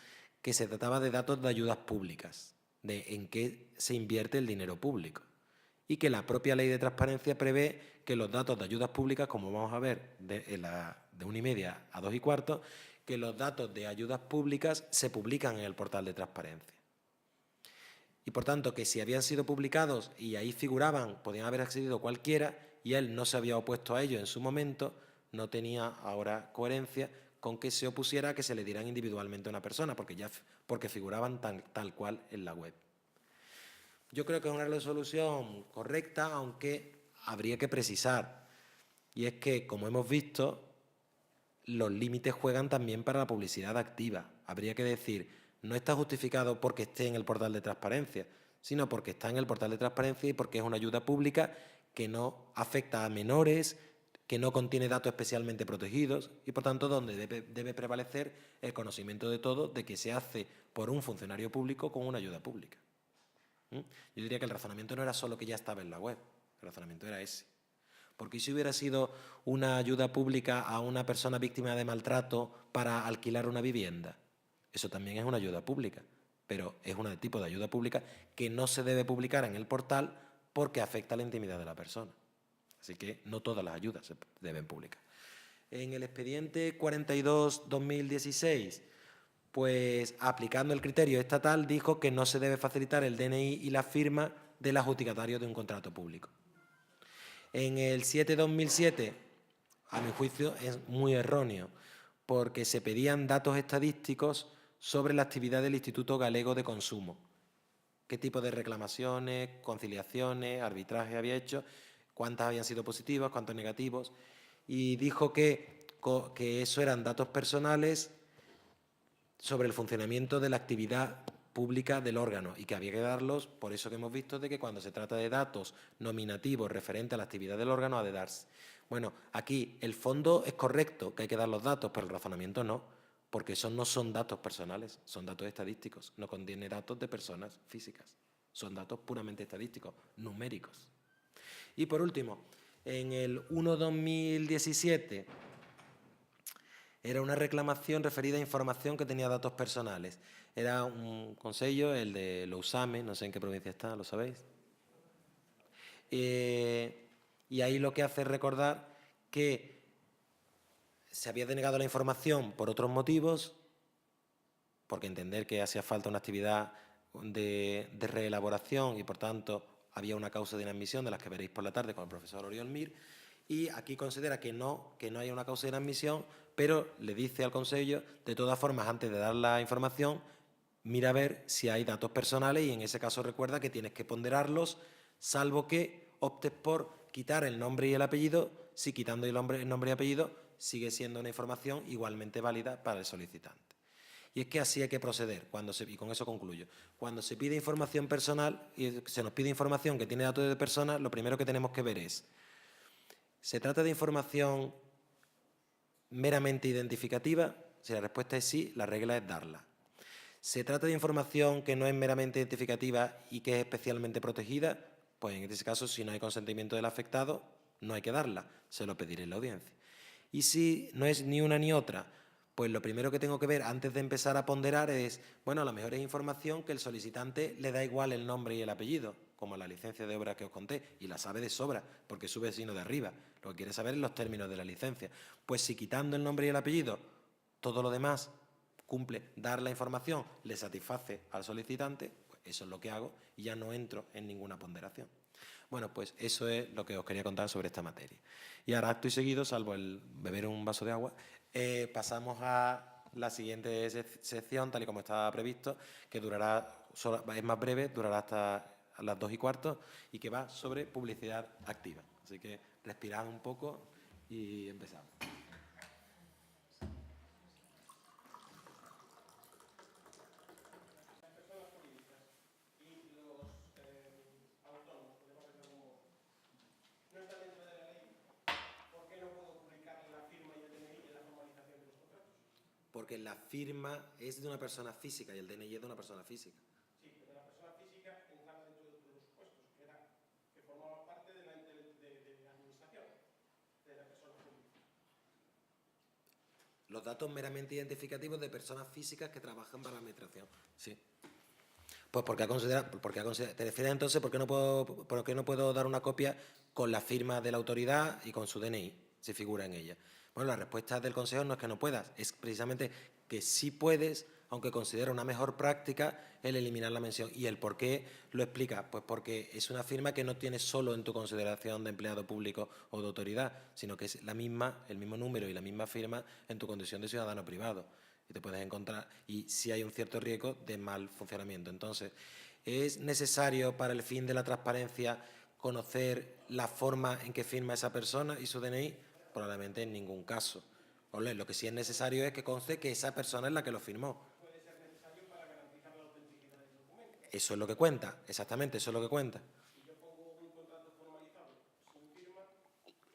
que se trataba de datos de ayudas públicas, de en qué se invierte el dinero público, y que la propia ley de transparencia prevé que los datos de ayudas públicas, como vamos a ver de 1:30 a 2:15, que los datos de ayudas públicas se publican en el portal de transparencia. Y por tanto, que si habían sido publicados y ahí figuraban, podían haber accedido cualquiera, y él no se había opuesto a ello en su momento, no tenía ahora coherencia con que se opusiera a que se le dieran individualmente a una persona, porque figuraban tal cual en la web. Yo creo que es una resolución correcta, aunque habría que precisar, y es que, como hemos visto, los límites juegan también para la publicidad activa. Habría que decir, no está justificado porque esté en el portal de transparencia, sino porque está en el portal de transparencia y porque es una ayuda pública que no afecta a menores, que no contiene datos especialmente protegidos y, por tanto, donde debe prevalecer el conocimiento de todos de que se hace por un funcionario público con una ayuda pública. Yo diría que el razonamiento no era solo que ya estaba en la web, el razonamiento era ese. Porque si hubiera sido una ayuda pública a una persona víctima de maltrato para alquilar una vivienda, eso también es una ayuda pública, pero es un tipo de ayuda pública que no se debe publicar en el portal porque afecta a la intimidad de la persona. Así que no todas las ayudas se deben publicar. En el expediente 42/2016, pues aplicando el criterio estatal, dijo que no se debe facilitar el DNI y la firma del adjudicatario de un contrato público. En el 7/2007, a mi juicio, es muy erróneo, porque se pedían datos estadísticos sobre la actividad del Instituto Galego de Consumo. ¿Qué tipo de reclamaciones, conciliaciones, arbitraje había hecho? ¿Cuántas habían sido positivas, cuántos negativos? Y dijo que eso eran datos personales sobre el funcionamiento de la actividad pública del órgano y que había que darlos, por eso que hemos visto de que cuando se trata de datos nominativos referentes a la actividad del órgano ha de darse. Bueno, aquí el fondo es correcto, que hay que dar los datos, pero el razonamiento no, porque esos no son datos personales, son datos estadísticos, no contiene datos de personas físicas, son datos puramente estadísticos, numéricos. Y por último, en el 1/2017 era una reclamación referida a información que tenía datos personales. Era un concello, el de Lousame, no sé en qué provincia está, ¿lo sabéis? Y ahí lo que hace es recordar que se había denegado la información por otros motivos, porque entender que hacía falta una actividad de reelaboración y, por tanto, había una causa de inadmisión de las que veréis por la tarde con el profesor Oriol Mir, y aquí considera que no haya una causa de inadmisión, pero le dice al Consello, de todas formas, antes de dar la información, mira a ver si hay datos personales y en ese caso recuerda que tienes que ponderarlos, salvo que optes por quitar el nombre y el apellido, si quitando el nombre y apellido sigue siendo una información igualmente válida para el solicitante. Y es que así hay que proceder, y con eso concluyo. Cuando se pide información personal y se nos pide información que tiene datos de personas, lo primero que tenemos que ver es, ¿se trata de información meramente identificativa? Si la respuesta es sí, la regla es darla. ¿Se trata de información que no es meramente identificativa y que es especialmente protegida? Pues en este caso, si no hay consentimiento del afectado, no hay que darla, se lo pediré en la audiencia. Y si no es ni una ni otra, pues lo primero que tengo que ver antes de empezar a ponderar es, bueno, a lo mejor es información que el solicitante le da igual el nombre y el apellido, como la licencia de obra que os conté, y la sabe de sobra, porque es su vecino de arriba. Lo que quiere saber es los términos de la licencia. Pues si quitando el nombre y el apellido, todo lo demás cumple, dar la información, le satisface al solicitante, pues eso es lo que hago y ya no entro en ninguna ponderación. Bueno, pues eso es lo que os quería contar sobre esta materia. Y ahora, acto y seguido, salvo el beber un vaso de agua, pasamos a la siguiente sección, tal y como estaba previsto, que es más breve, durará hasta las 2:15 y que va sobre publicidad activa. Así que respirad un poco y empezamos. Porque la firma es de una persona física y el DNI es de una persona física. Sí, pero la persona física entraba dentro del los datos meramente identificativos de personas físicas que trabajan para la Administración. Sí. Pues porque te refieres entonces por qué no puedo dar una copia con la firma de la autoridad y con su DNI, si figura en ella. Bueno, la respuesta del Consejo no es que no puedas, es precisamente que sí puedes, aunque considera una mejor práctica el eliminar la mención. ¿Y el por qué lo explica? Pues porque es una firma que no tienes solo en tu consideración de empleado público o de autoridad, sino que es el mismo número y la misma firma en tu condición de ciudadano privado. Y te puedes encontrar, y sí hay un cierto riesgo de mal funcionamiento. Entonces, ¿es necesario para el fin de la transparencia conocer la forma en que firma esa persona y su DNI? Probablemente en ningún caso. Lo que sí es necesario es que conste que esa persona es la que lo firmó. Eso es lo que cuenta, exactamente, eso es lo que cuenta. Si yo pongo un contrato formalizado sin firma,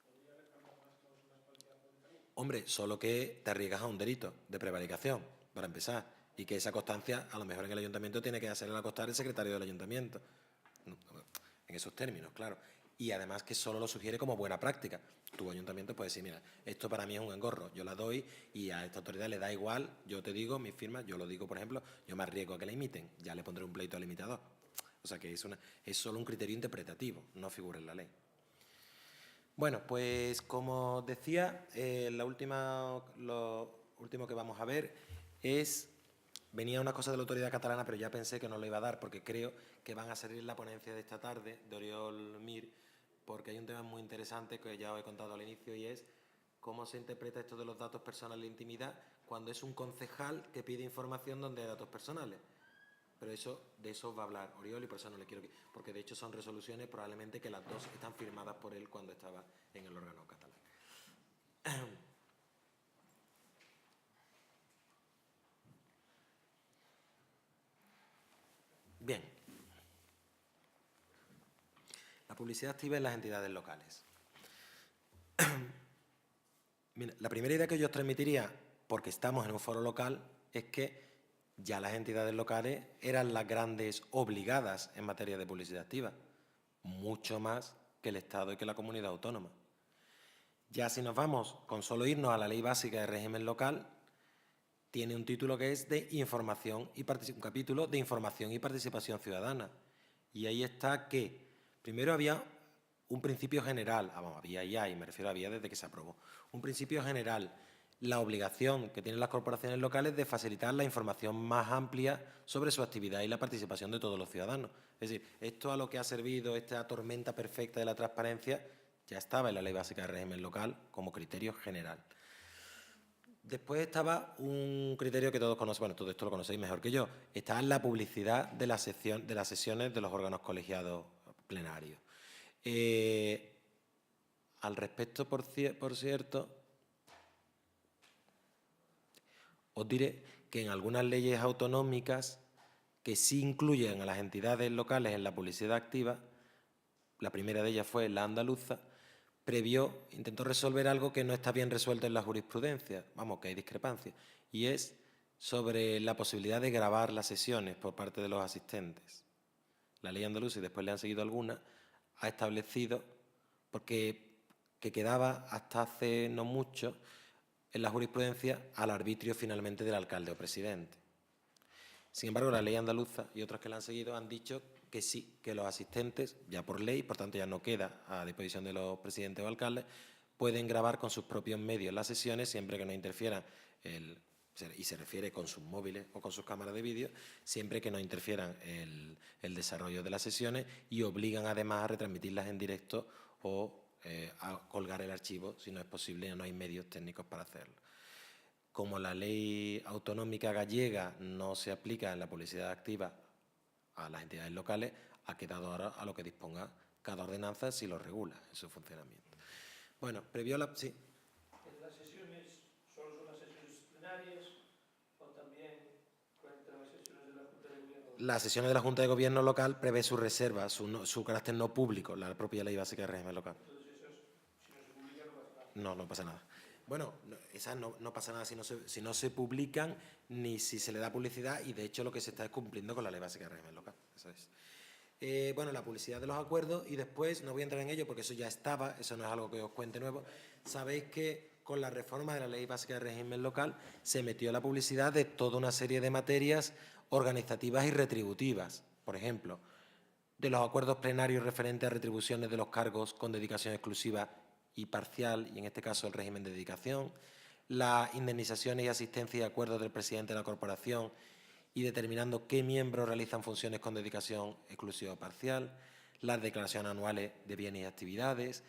¿podría haber cambiado las cláusulas parciales del camino? Hombre, solo que te arriesgas a un delito de prevaricación, para empezar, y que esa constancia, a lo mejor en el ayuntamiento, tiene que hacerla constar el secretario del ayuntamiento. En esos términos, claro. Y además que solo lo sugiere como buena práctica. Tu ayuntamiento puede decir, mira, esto para mí es un engorro, yo la doy y a esta autoridad le da igual, yo te digo, mi firma, yo lo digo, por ejemplo, yo me arriesgo a que la imiten, ya le pondré un pleito al imitador. O sea que es solo un criterio interpretativo, no figura en la ley. Bueno, pues como decía, lo último que vamos a ver venía una cosa de la autoridad catalana, pero ya pensé que no lo iba a dar porque creo que van a salir en la ponencia de esta tarde de Oriol Mir, porque hay un tema muy interesante que ya os he contado al inicio y es cómo se interpreta esto de los datos personales de intimidad cuando es un concejal que pide información donde hay datos personales. Pero de eso va a hablar Oriol y por eso no le quiero que... Porque de hecho son resoluciones probablemente que las dos están firmadas por él cuando estaba en el órgano catalán. Bien. La publicidad activa en las entidades locales. Mira, la primera idea que yo os transmitiría, porque estamos en un foro local, es que ya las entidades locales eran las grandes obligadas en materia de publicidad activa, mucho más que el Estado y que la comunidad autónoma. Ya si nos vamos con solo irnos a la Ley Básica de Régimen Local, tiene un título que es de información y un capítulo de información y participación ciudadana. Y ahí está que primero había un principio general, había ya, y me refiero a había desde que se aprobó, un principio general, la obligación que tienen las corporaciones locales de facilitar la información más amplia sobre su actividad y la participación de todos los ciudadanos. Es decir, esto a lo que ha servido esta tormenta perfecta de la transparencia ya estaba en la Ley Básica de Régimen Local como criterio general. Después estaba un criterio que todos conocen, bueno, todo esto lo conocéis mejor que yo, está en la publicidad de las sesiones de los órganos colegiados plenarios. Al respecto, por cierto, os diré que en algunas leyes autonómicas que sí incluyen a las entidades locales en la publicidad activa, la primera de ellas fue la andaluza, intentó resolver algo que no está bien resuelto en la jurisprudencia, vamos, que hay discrepancia, y es sobre la posibilidad de grabar las sesiones por parte de los asistentes. La ley andaluza, y después le han seguido algunas, ha establecido, porque quedaba hasta hace no mucho en la jurisprudencia al arbitrio finalmente del alcalde o presidente. Sin embargo, la ley andaluza y otras que la han seguido han dicho que sí, que los asistentes, ya por ley, por tanto ya no queda a disposición de los presidentes o alcaldes, pueden grabar con sus propios medios las sesiones siempre que no interfieran, y se refiere con sus móviles o con sus cámaras de vídeo, siempre que no interfieran el desarrollo de las sesiones y obligan además a retransmitirlas en directo o a colgar el archivo si no es posible, no hay medios técnicos para hacerlo. Como la ley autonómica gallega no se aplica en la publicidad activa a las entidades locales, ha quedado ahora a lo que disponga cada ordenanza si lo regula en su funcionamiento. Bueno, previo a la... Sí. ¿Las sesiones solo son las sesiones plenarias o también cuentan las sesiones de la Junta de Gobierno? Las sesiones de la Junta de Gobierno local prevé su reserva, su carácter no público, la propia Ley Básica de Régimen Local. Entonces, eso si no se publica no pasa nada. No pasa nada. Bueno, esas no pasa nada si no se publican ni si se le da publicidad y de hecho lo que se está es cumpliendo con la Ley Básica de Régimen Local. Eso es. Bueno, la publicidad de los acuerdos y después, no voy a entrar en ello porque eso ya estaba, eso no es algo que os cuente nuevo. Sabéis que con la reforma de la Ley Básica de Régimen Local se metió la publicidad de toda una serie de materias organizativas y retributivas. Por ejemplo, de los acuerdos plenarios referentes a retribuciones de los cargos con dedicación exclusiva y parcial, y en este caso el régimen de dedicación, las indemnizaciones y asistencia y acuerdos del presidente de la corporación y determinando qué miembros realizan funciones con dedicación exclusiva o parcial, las declaraciones anuales de bienes y actividades,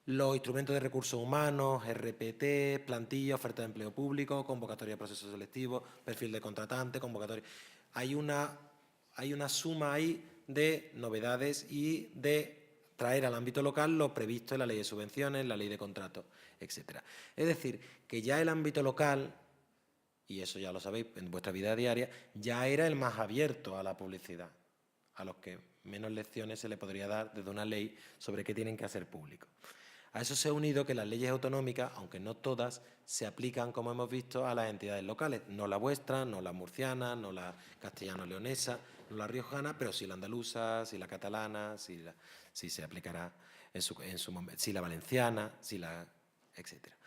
los instrumentos de recursos humanos, RPT, plantilla, oferta de empleo público, convocatoria de procesos selectivos, perfil de contratante, convocatoria. Hay una suma ahí de novedades y de traer al ámbito local lo previsto en la Ley de Subvenciones, la Ley de Contratos, etcétera. Es decir, que ya el ámbito local, y eso ya lo sabéis en vuestra vida diaria, ya era el más abierto a la publicidad, a los que menos lecciones se le podría dar desde una ley sobre qué tienen que hacer público. A eso se ha unido que las leyes autonómicas, aunque no todas, se aplican, como hemos visto, a las entidades locales. No la vuestra, no la murciana, no la castellano-leonesa, no la riojana, pero sí la andaluza, sí la catalana, sí se aplicará en su momento, sí la valenciana, sí la, etcétera.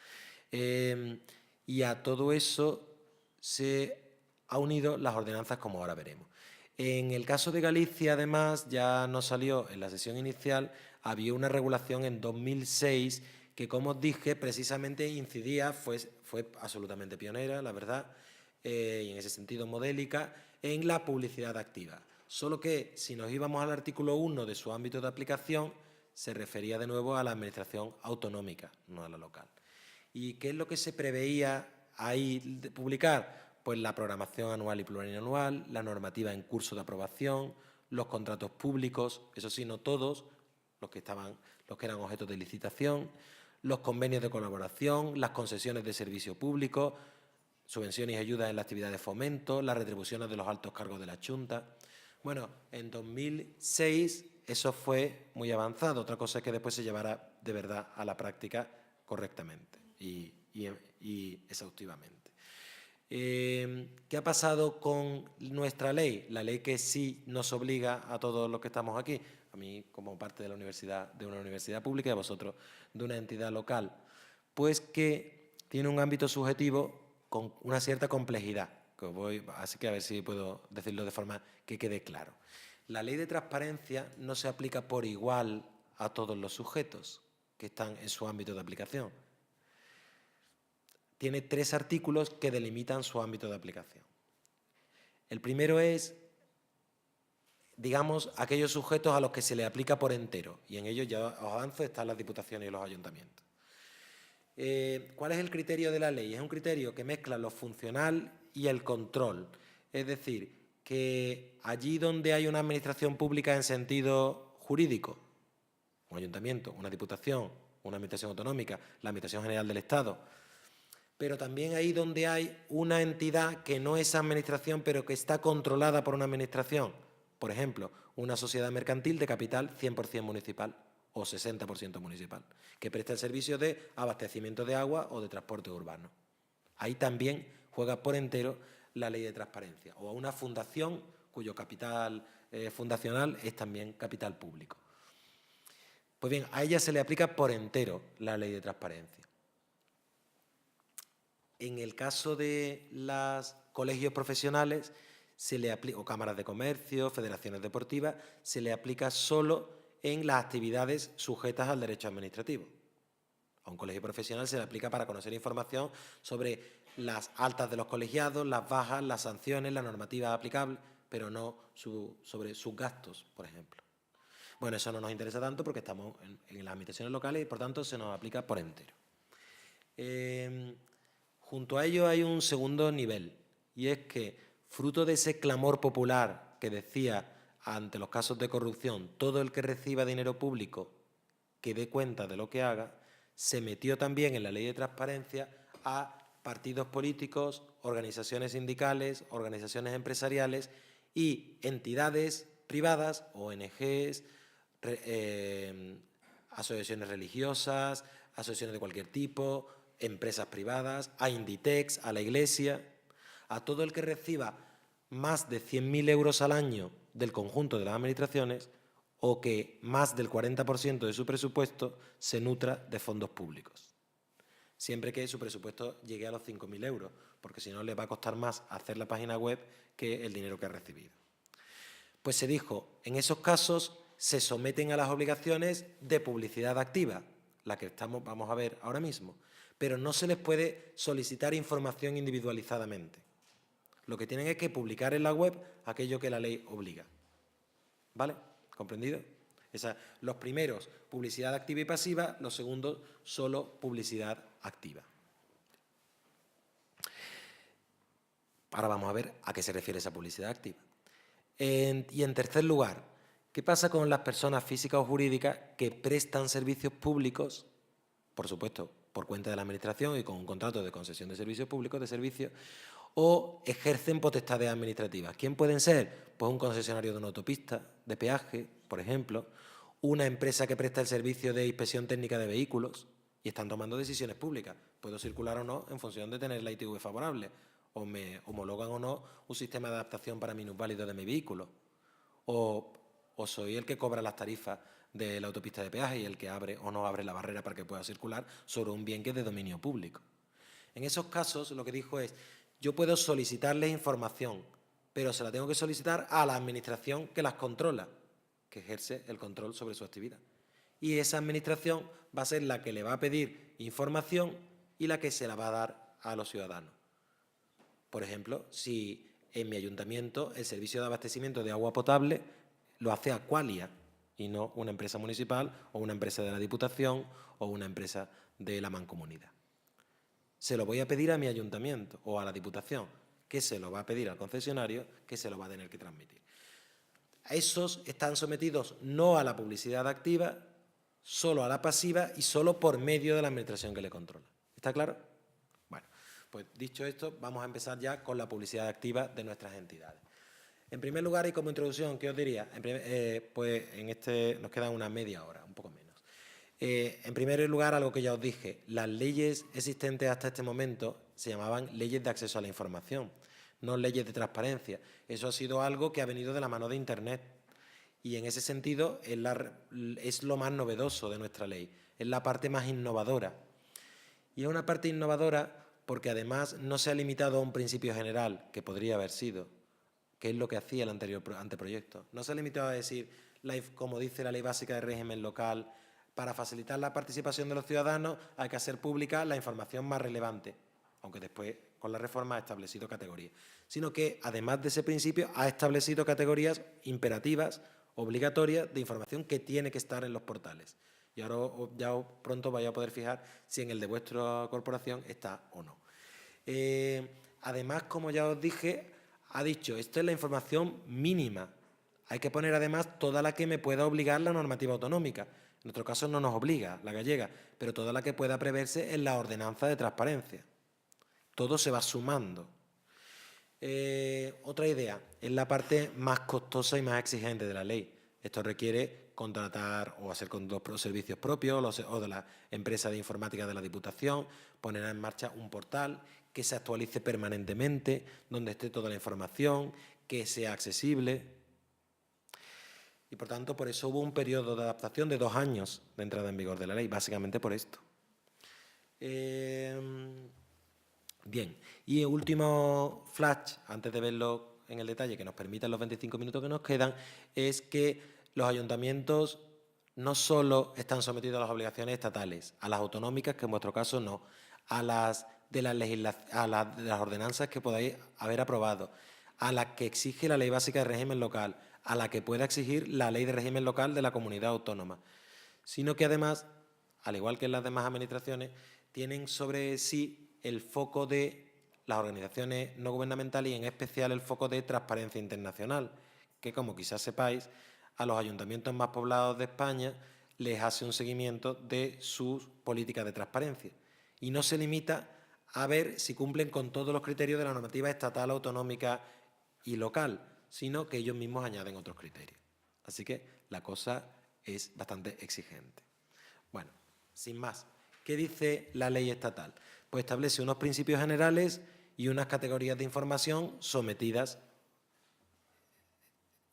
Y a todo eso se ha unido las ordenanzas, como ahora veremos. En el caso de Galicia, además, ya nos salió en la sesión inicial, había una regulación en 2006 que, como os dije, precisamente incidía, fue absolutamente pionera, la verdad, y en ese sentido modélica, en la publicidad activa. Solo que, si nos íbamos al artículo 1 de su ámbito de aplicación, se refería de nuevo a la administración autonómica, no a la local. ¿Y qué es lo que se preveía ahí de publicar? Pues la programación anual y plurianual, la normativa en curso de aprobación, los contratos públicos, eso sí, no todos, los que eran objeto de licitación, los convenios de colaboración, las concesiones de servicio público, subvenciones y ayudas en la actividad de fomento, las retribuciones de los altos cargos de la Junta. Bueno, en 2006 eso fue muy avanzado. Otra cosa es que después se llevara de verdad a la práctica correctamente y exhaustivamente. ¿Qué ha pasado con nuestra ley? La ley que sí nos obliga a todos los que estamos aquí, a mí como parte de una universidad pública y a vosotros de una entidad local, pues que tiene un ámbito subjetivo con una cierta complejidad, así que a ver si puedo decirlo de forma que quede claro. La ley de transparencia no se aplica por igual a todos los sujetos que están en su ámbito de aplicación. Tiene 3 artículos que delimitan su ámbito de aplicación. El primero es, digamos, aquellos sujetos a los que se le aplica por entero, y en ellos ya os avanzo, están las diputaciones y los ayuntamientos. ¿Cuál es el criterio de la ley? Es un criterio que mezcla lo funcional y el control. Es decir, que allí donde hay una administración pública en sentido jurídico, un ayuntamiento, una diputación, una administración autonómica, la Administración General del Estado, pero también ahí donde hay una entidad que no es administración, pero que está controlada por una administración. Por ejemplo, una sociedad mercantil de capital 100% municipal o 60% municipal, que presta el servicio de abastecimiento de agua o de transporte urbano. Ahí también juega por entero la ley de transparencia. O a una fundación cuyo capital fundacional es también capital público. Pues bien, a ella se le aplica por entero la ley de transparencia. En el caso de los colegios profesionales o cámaras de comercio, federaciones deportivas, se le aplica solo en las actividades sujetas al derecho administrativo. A un colegio profesional se le aplica para conocer información sobre las altas de los colegiados, las bajas, las sanciones, la normativa aplicable, pero no sobre sus gastos, por ejemplo. Bueno, eso no nos interesa tanto porque estamos en las administraciones locales y, por tanto, se nos aplica por entero. Junto a ello hay un segundo nivel, y es que, fruto de ese clamor popular que decía ante los casos de corrupción, todo el que reciba dinero público que dé cuenta de lo que haga, se metió también en la ley de transparencia a partidos políticos, organizaciones sindicales, organizaciones empresariales y entidades privadas, ONGs, asociaciones religiosas, asociaciones de cualquier tipo, empresas privadas, a Inditex, a la Iglesia, a todo el que reciba más de 100.000 euros al año del conjunto de las administraciones o que más del 40% de su presupuesto se nutra de fondos públicos. siempre que su presupuesto llegue a los 5.000 euros, porque si no le va a costar más hacer la página web que el dinero que ha recibido. Pues se dijo, en esos casos se someten a las obligaciones de publicidad activa, la que vamos a ver ahora mismo, pero no se les puede solicitar información individualizadamente. Lo que tienen es que publicar en la web aquello que la ley obliga. ¿Vale? ¿Comprendido? Los primeros, publicidad activa y pasiva, los segundos, solo publicidad activa. Ahora vamos a ver a qué se refiere esa publicidad activa. Y en tercer lugar, ¿qué pasa con las personas físicas o jurídicas que prestan servicios públicos, por supuesto, por cuenta de la Administración y con un contrato de concesión de servicios públicos, de servicios, o ejercen potestades administrativas? ¿Quién pueden ser? Pues un concesionario de una autopista, de peaje, por ejemplo, una empresa que presta el servicio de inspección técnica de vehículos y están tomando decisiones públicas. ¿Puedo circular o no en función de tener la ITV favorable? ¿O me homologan o no un sistema de adaptación para minusválidos de mi vehículo? ¿O soy el que cobra las tarifas de la autopista de peaje y el que abre o no abre la barrera para que pueda circular sobre un bien que es de dominio público? En esos casos, lo que dijo es, yo puedo solicitarles información, pero se la tengo que solicitar a la Administración que las controla, que ejerce el control sobre su actividad. Y esa Administración va a ser la que le va a pedir información y la que se la va a dar a los ciudadanos. Por ejemplo, si en mi ayuntamiento el servicio de abastecimiento de agua potable lo hace Aqualia y no una empresa municipal o una empresa de la Diputación o una empresa de la Mancomunidad. Se lo voy a pedir a mi ayuntamiento o a la Diputación, que se lo va a pedir al concesionario, que se lo va a tener que transmitir. Esos están sometidos no a la publicidad activa, solo a la pasiva y solo por medio de la Administración que le controla. ¿Está claro? Bueno, pues dicho esto, vamos a empezar ya con la publicidad activa de nuestras entidades. En primer lugar, y como introducción, ¿qué os diría? Pues nos queda una media hora, un poco menos. En primer lugar, algo que ya os dije, las leyes existentes hasta este momento se llamaban leyes de acceso a la información, no leyes de transparencia. Eso ha sido algo que ha venido de la mano de Internet y en ese sentido es lo más novedoso de nuestra ley, es la parte más innovadora. Y es una parte innovadora porque además no se ha limitado a un principio general, que podría haber sido, que es lo que hacía el anterior anteproyecto. No se ha limitado a decir, como dice la Ley Básica de Régimen Local, para facilitar la participación de los ciudadanos hay que hacer pública la información más relevante, aunque después con la reforma ha establecido categorías, sino que además de ese principio ha establecido categorías imperativas, obligatorias, de información que tiene que estar en los portales. Y ahora ya pronto vais a poder fijar si en el de vuestra corporación está o no. Además, como ya os dije, ha dicho, esta es la información mínima. Hay que poner además toda la que me pueda obligar la normativa autonómica. En nuestro caso no nos obliga la gallega, pero toda la que pueda preverse en la ordenanza de transparencia. Todo se va sumando. Otra idea, es la parte más costosa y más exigente de la ley. Esto requiere contratar o hacer con los servicios propios o de la empresa de informática de la Diputación, poner en marcha un portal que se actualice permanentemente, donde esté toda la información, que sea accesible. Y, por tanto, por eso hubo un periodo de adaptación de 2 años de entrada en vigor de la ley, básicamente por esto. Bien, y el último flash, antes de verlo en el detalle, que nos permitan los 25 minutos que nos quedan, es que los ayuntamientos no solo están sometidos a las obligaciones estatales, a las autonómicas, que en vuestro caso no, a las de las ordenanzas que podáis haber aprobado, a las que exige la Ley Básica de Régimen Local, a la que pueda exigir la Ley de Régimen Local de la comunidad autónoma, sino que además, al igual que en las demás administraciones, tienen sobre sí el foco de las organizaciones no gubernamentales y en especial el foco de transparencia internacional, que como quizás sepáis, a los ayuntamientos más poblados de España les hace un seguimiento de sus políticas de transparencia y no se limita a ver si cumplen con todos los criterios de la normativa estatal, autonómica y local, sino que ellos mismos añaden otros criterios. Así que la cosa es bastante exigente. Bueno, sin más, ¿qué dice la ley estatal? Pues establece unos principios generales y unas categorías de información sometidas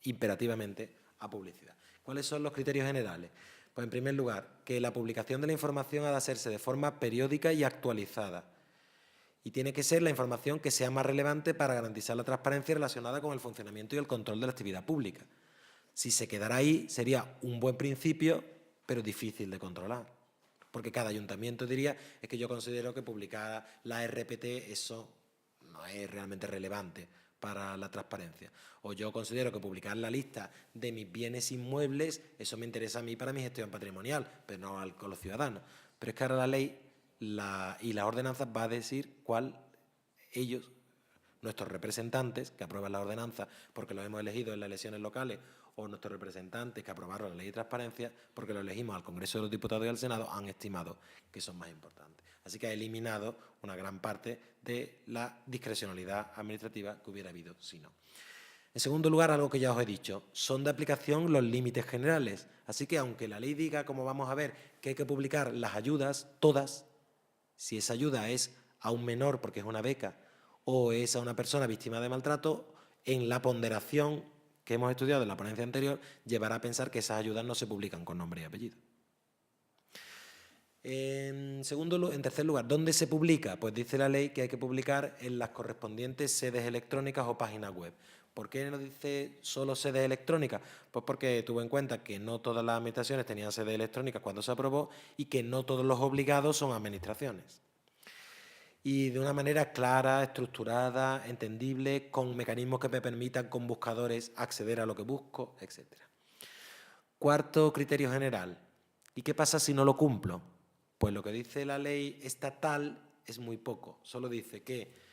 imperativamente a publicidad. ¿Cuáles son los criterios generales? Pues en primer lugar, que la publicación de la información ha de hacerse de forma periódica y actualizada. Y tiene que ser la información que sea más relevante para garantizar la transparencia relacionada con el funcionamiento y el control de la actividad pública. Si se quedara ahí, sería un buen principio, pero difícil de controlar. Porque cada ayuntamiento diría, es que yo considero que publicar la RPT, eso no es realmente relevante para la transparencia. O yo considero que publicar la lista de mis bienes inmuebles, eso me interesa a mí para mi gestión patrimonial, pero no a los ciudadanos. Pero es que ahora la ley y las ordenanzas va a decir cuál ellos, nuestros representantes que aprueban la ordenanza porque los hemos elegido en las elecciones locales, o nuestros representantes que aprobaron la ley de transparencia porque lo elegimos al Congreso de los Diputados y al Senado, han estimado que son más importantes. Así que ha eliminado una gran parte de la discrecionalidad administrativa que hubiera habido si no. En segundo lugar, algo que ya os he dicho, son de aplicación los límites generales. Así que aunque la ley diga, como vamos a ver, que hay que publicar las ayudas, todas, si esa ayuda es a un menor porque es una beca o es a una persona víctima de maltrato, en la ponderación que hemos estudiado en la ponencia anterior, llevará a pensar que esas ayudas no se publican con nombre y apellido. En tercer lugar, ¿dónde se publica? Pues dice la ley que hay que publicar en las correspondientes sedes electrónicas o páginas web. ¿Por qué no dice solo sedes electrónicas? Pues porque tuvo en cuenta que no todas las administraciones tenían sedes electrónicas cuando se aprobó y que no todos los obligados son administraciones. Y de una manera clara, estructurada, entendible, con mecanismos que me permitan con buscadores acceder a lo que busco, etc. Cuarto criterio general. ¿Y qué pasa si no lo cumplo? Pues lo que dice la ley estatal es muy poco. Solo dice que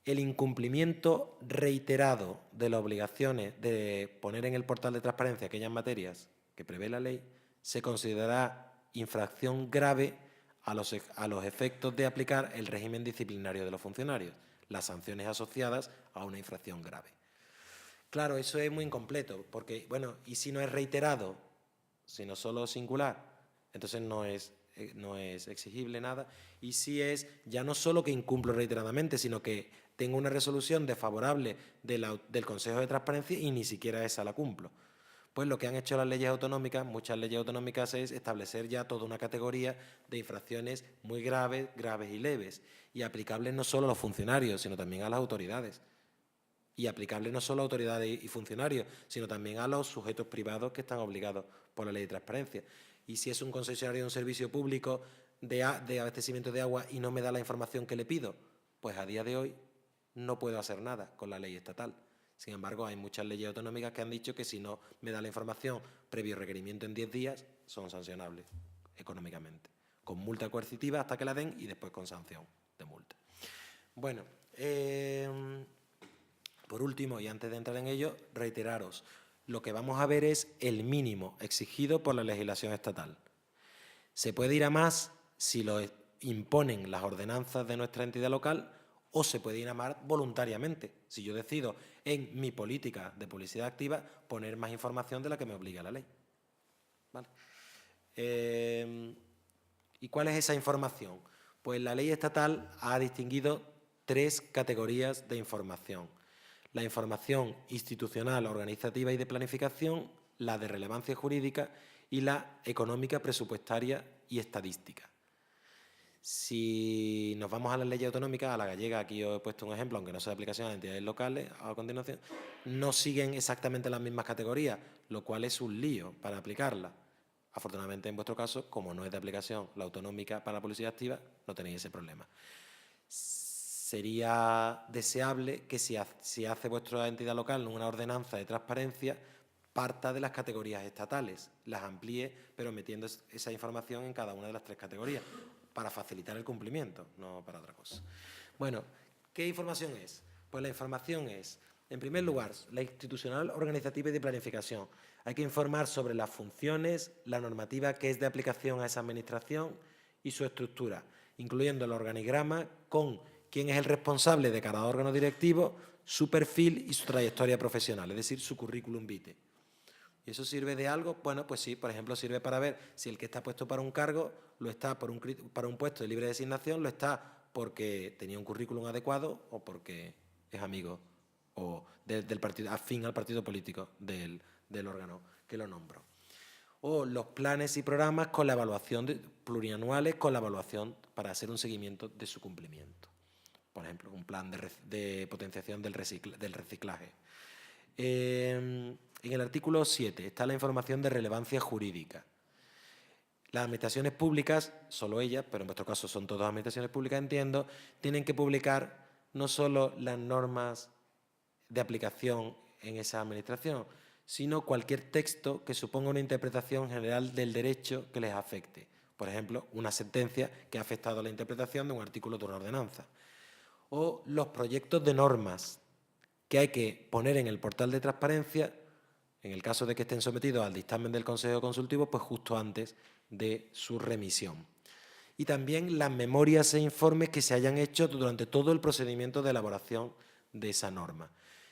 el incumplimiento reiterado de las obligaciones de poner en el portal de transparencia aquellas materias que prevé la ley se considerará infracción grave a los efectos de aplicar el régimen disciplinario de los funcionarios, las sanciones asociadas a una infracción grave. Claro, eso es muy incompleto, porque, bueno, ¿y si no es reiterado, sino solo singular? Entonces no es exigible nada. Y si es ya no solo que incumplo reiteradamente, sino que tengo una resolución desfavorable del Consejo de Transparencia y ni siquiera esa la cumplo. Pues lo que han hecho las leyes autonómicas, muchas leyes autonómicas, es establecer ya toda una categoría de infracciones muy graves, graves y leves, y aplicables no solo a los funcionarios, sino también a las autoridades. Y aplicables no solo a autoridades y funcionarios, sino también a los sujetos privados que están obligados por la ley de transparencia. Y si es un concesionario de un servicio público de abastecimiento de agua y no me da la información que le pido, pues a día de hoy no puedo hacer nada con la ley estatal. Sin embargo, hay muchas leyes autonómicas que han dicho que si no me da la información previo requerimiento en 10 días, son sancionables económicamente, con multa coercitiva hasta que la den y después con sanción de multa. Bueno, por último, y antes de entrar en ello, reiteraros, lo que vamos a ver es el mínimo exigido por la legislación estatal. Se puede ir a más si lo imponen las ordenanzas de nuestra entidad local, o se puede ir a más voluntariamente, si yo decido en mi política de publicidad activa poner más información de la que me obliga la ley. ¿Vale? ¿Y cuál es esa información? Pues la ley estatal ha distinguido 3 categorías de información. La información institucional, organizativa y de planificación, la de relevancia jurídica y la económica, presupuestaria y estadística. Si nos vamos a las leyes autonómicas, a la gallega, aquí os he puesto un ejemplo, aunque no sea de aplicación a entidades locales, a continuación, no siguen exactamente las mismas categorías, lo cual es un lío para aplicarlas. Afortunadamente, en vuestro caso, como no es de aplicación la autonómica para la publicidad activa, no tenéis ese problema. Sería deseable que si hace vuestra entidad local una ordenanza de transparencia, parta de las categorías estatales, las amplíe, pero metiendo esa información en cada una de las 3 categorías, para facilitar el cumplimiento, no para otra cosa. Bueno, ¿qué información es? Pues la información es, en primer lugar, la institucional, organizativa y de planificación. Hay que informar sobre las funciones, la normativa que es de aplicación a esa administración y su estructura, incluyendo el organigrama con quién es el responsable de cada órgano directivo, su perfil y su trayectoria profesional, es decir, su currículum vitae. ¿Y eso sirve de algo? Bueno, pues sí, por ejemplo, sirve para ver si el que está puesto para un cargo lo está para un puesto de libre designación, lo está porque tenía un currículum adecuado o porque es amigo o del partido, afín al partido político del órgano que lo nombró. o los planes y programas con la evaluación plurianuales, con la evaluación para hacer un seguimiento de su cumplimiento. Por ejemplo, un plan de potenciación del reciclaje. En el artículo 7 está la información de relevancia jurídica. Las administraciones públicas, solo ellas, pero en vuestro caso son todas administraciones públicas, entiendo, tienen que publicar no solo las normas de aplicación en esa administración, sino cualquier texto que suponga una interpretación general del derecho que les afecte. Por ejemplo, una sentencia que ha afectado a la interpretación de un artículo de una ordenanza. O los proyectos de normas que hay que poner en el portal de transparencia, en el caso de que estén sometidos al dictamen del Consejo Consultivo, pues justo antes de su remisión. Y también las memorias e informes que se hayan hecho durante todo el procedimiento de elaboración de esa norma.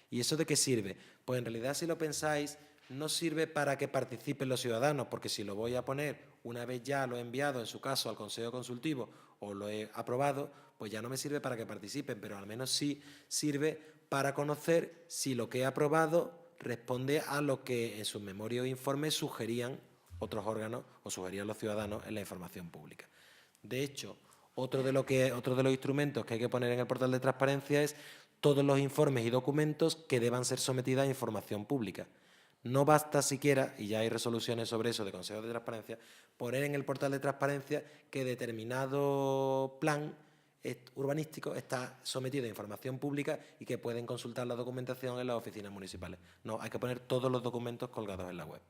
¿Y eso de qué sirve? Pues en realidad, si lo pensáis, no sirve para que participen los ciudadanos, porque si lo voy a poner una vez ya lo he enviado, en su caso, al Consejo Consultivo o lo he aprobado, pues ya no me sirve para que participen, pero al menos sí sirve para conocer si lo que he aprobado responde a lo que en sus memorias o informes sugerían otros órganos o sugerían los ciudadanos en la información pública. De hecho, otro de los instrumentos que hay que poner en el portal de transparencia es todos los informes y documentos que deban ser sometidos a información pública. No basta siquiera, y ya hay resoluciones sobre eso de consejos de transparencia, poner en el portal de transparencia que determinado plan urbanístico está sometido a información pública y que pueden consultar la documentación en las oficinas municipales. No, hay que poner todos los documentos colgados en la web.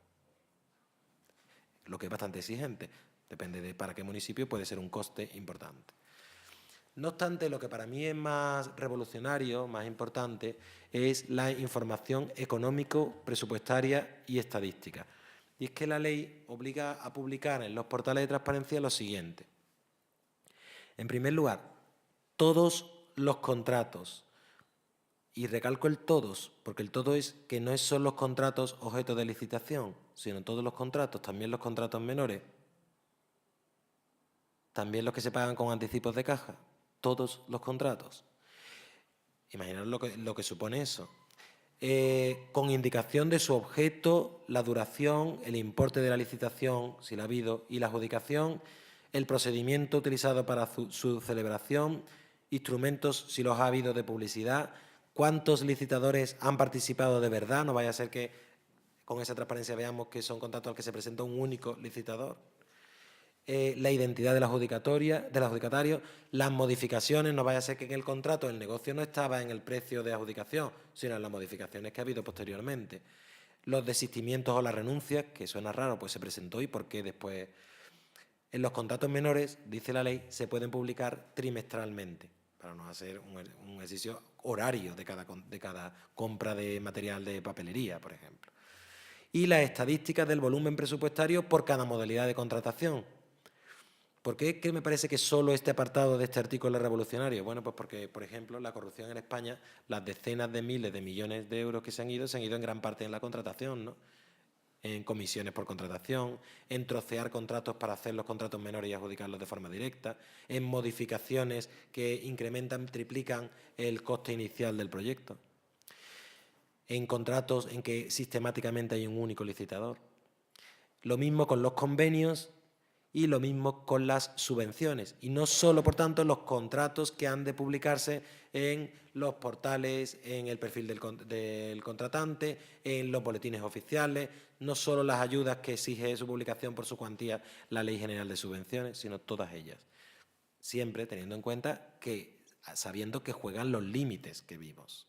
Lo que es bastante exigente. Depende de para qué municipio, puede ser un coste importante. No obstante, lo que para mí es más revolucionario, más importante, es la información económico, presupuestaria y estadística. Y es que la ley obliga a publicar en los portales de transparencia lo siguiente. En primer lugar, todos los contratos, y recalco el todos, porque el todo es que no son los contratos objeto de licitación, sino todos los contratos, también los contratos menores, también los que se pagan con anticipos de caja, todos los contratos. Imaginaos lo que supone eso. Con indicación de su objeto, la duración, el importe de la licitación, si la ha habido, y la adjudicación, el procedimiento utilizado para su celebración, instrumentos, si los ha habido, de publicidad, cuántos licitadores han participado de verdad, no vaya a ser que con esa transparencia veamos que son contratos al que se presenta un único licitador. La identidad del adjudicatario, las modificaciones, no vaya a ser que en el contrato el negocio no estaba en el precio de adjudicación, sino en las modificaciones que ha habido posteriormente. Los desistimientos o las renuncias, que suena raro, pues se presentó y por qué después. En los contratos menores, dice la ley, se pueden publicar trimestralmente, para no hacer un ejercicio horario de cada compra de material de papelería, por ejemplo. Y las estadísticas del volumen presupuestario por cada modalidad de contratación. ¿Por qué que me parece que solo este apartado de este artículo es revolucionario? Bueno, pues porque, por ejemplo, la corrupción en España, las decenas de miles de millones de euros que se han ido en gran parte en la contratación, ¿no? En comisiones por contratación, en trocear contratos para hacer los contratos menores y adjudicarlos de forma directa, en modificaciones que incrementan, triplican el coste inicial del proyecto, en contratos en que sistemáticamente hay un único licitador. Lo mismo con los convenios y lo mismo con las subvenciones. Y no solo, por tanto, los contratos que han de publicarse en los portales, en el perfil del contratante, en los boletines oficiales, no solo las ayudas que exige su publicación por su cuantía la Ley General de Subvenciones, sino todas ellas. Siempre teniendo en cuenta que, sabiendo que juegan los límites que vimos.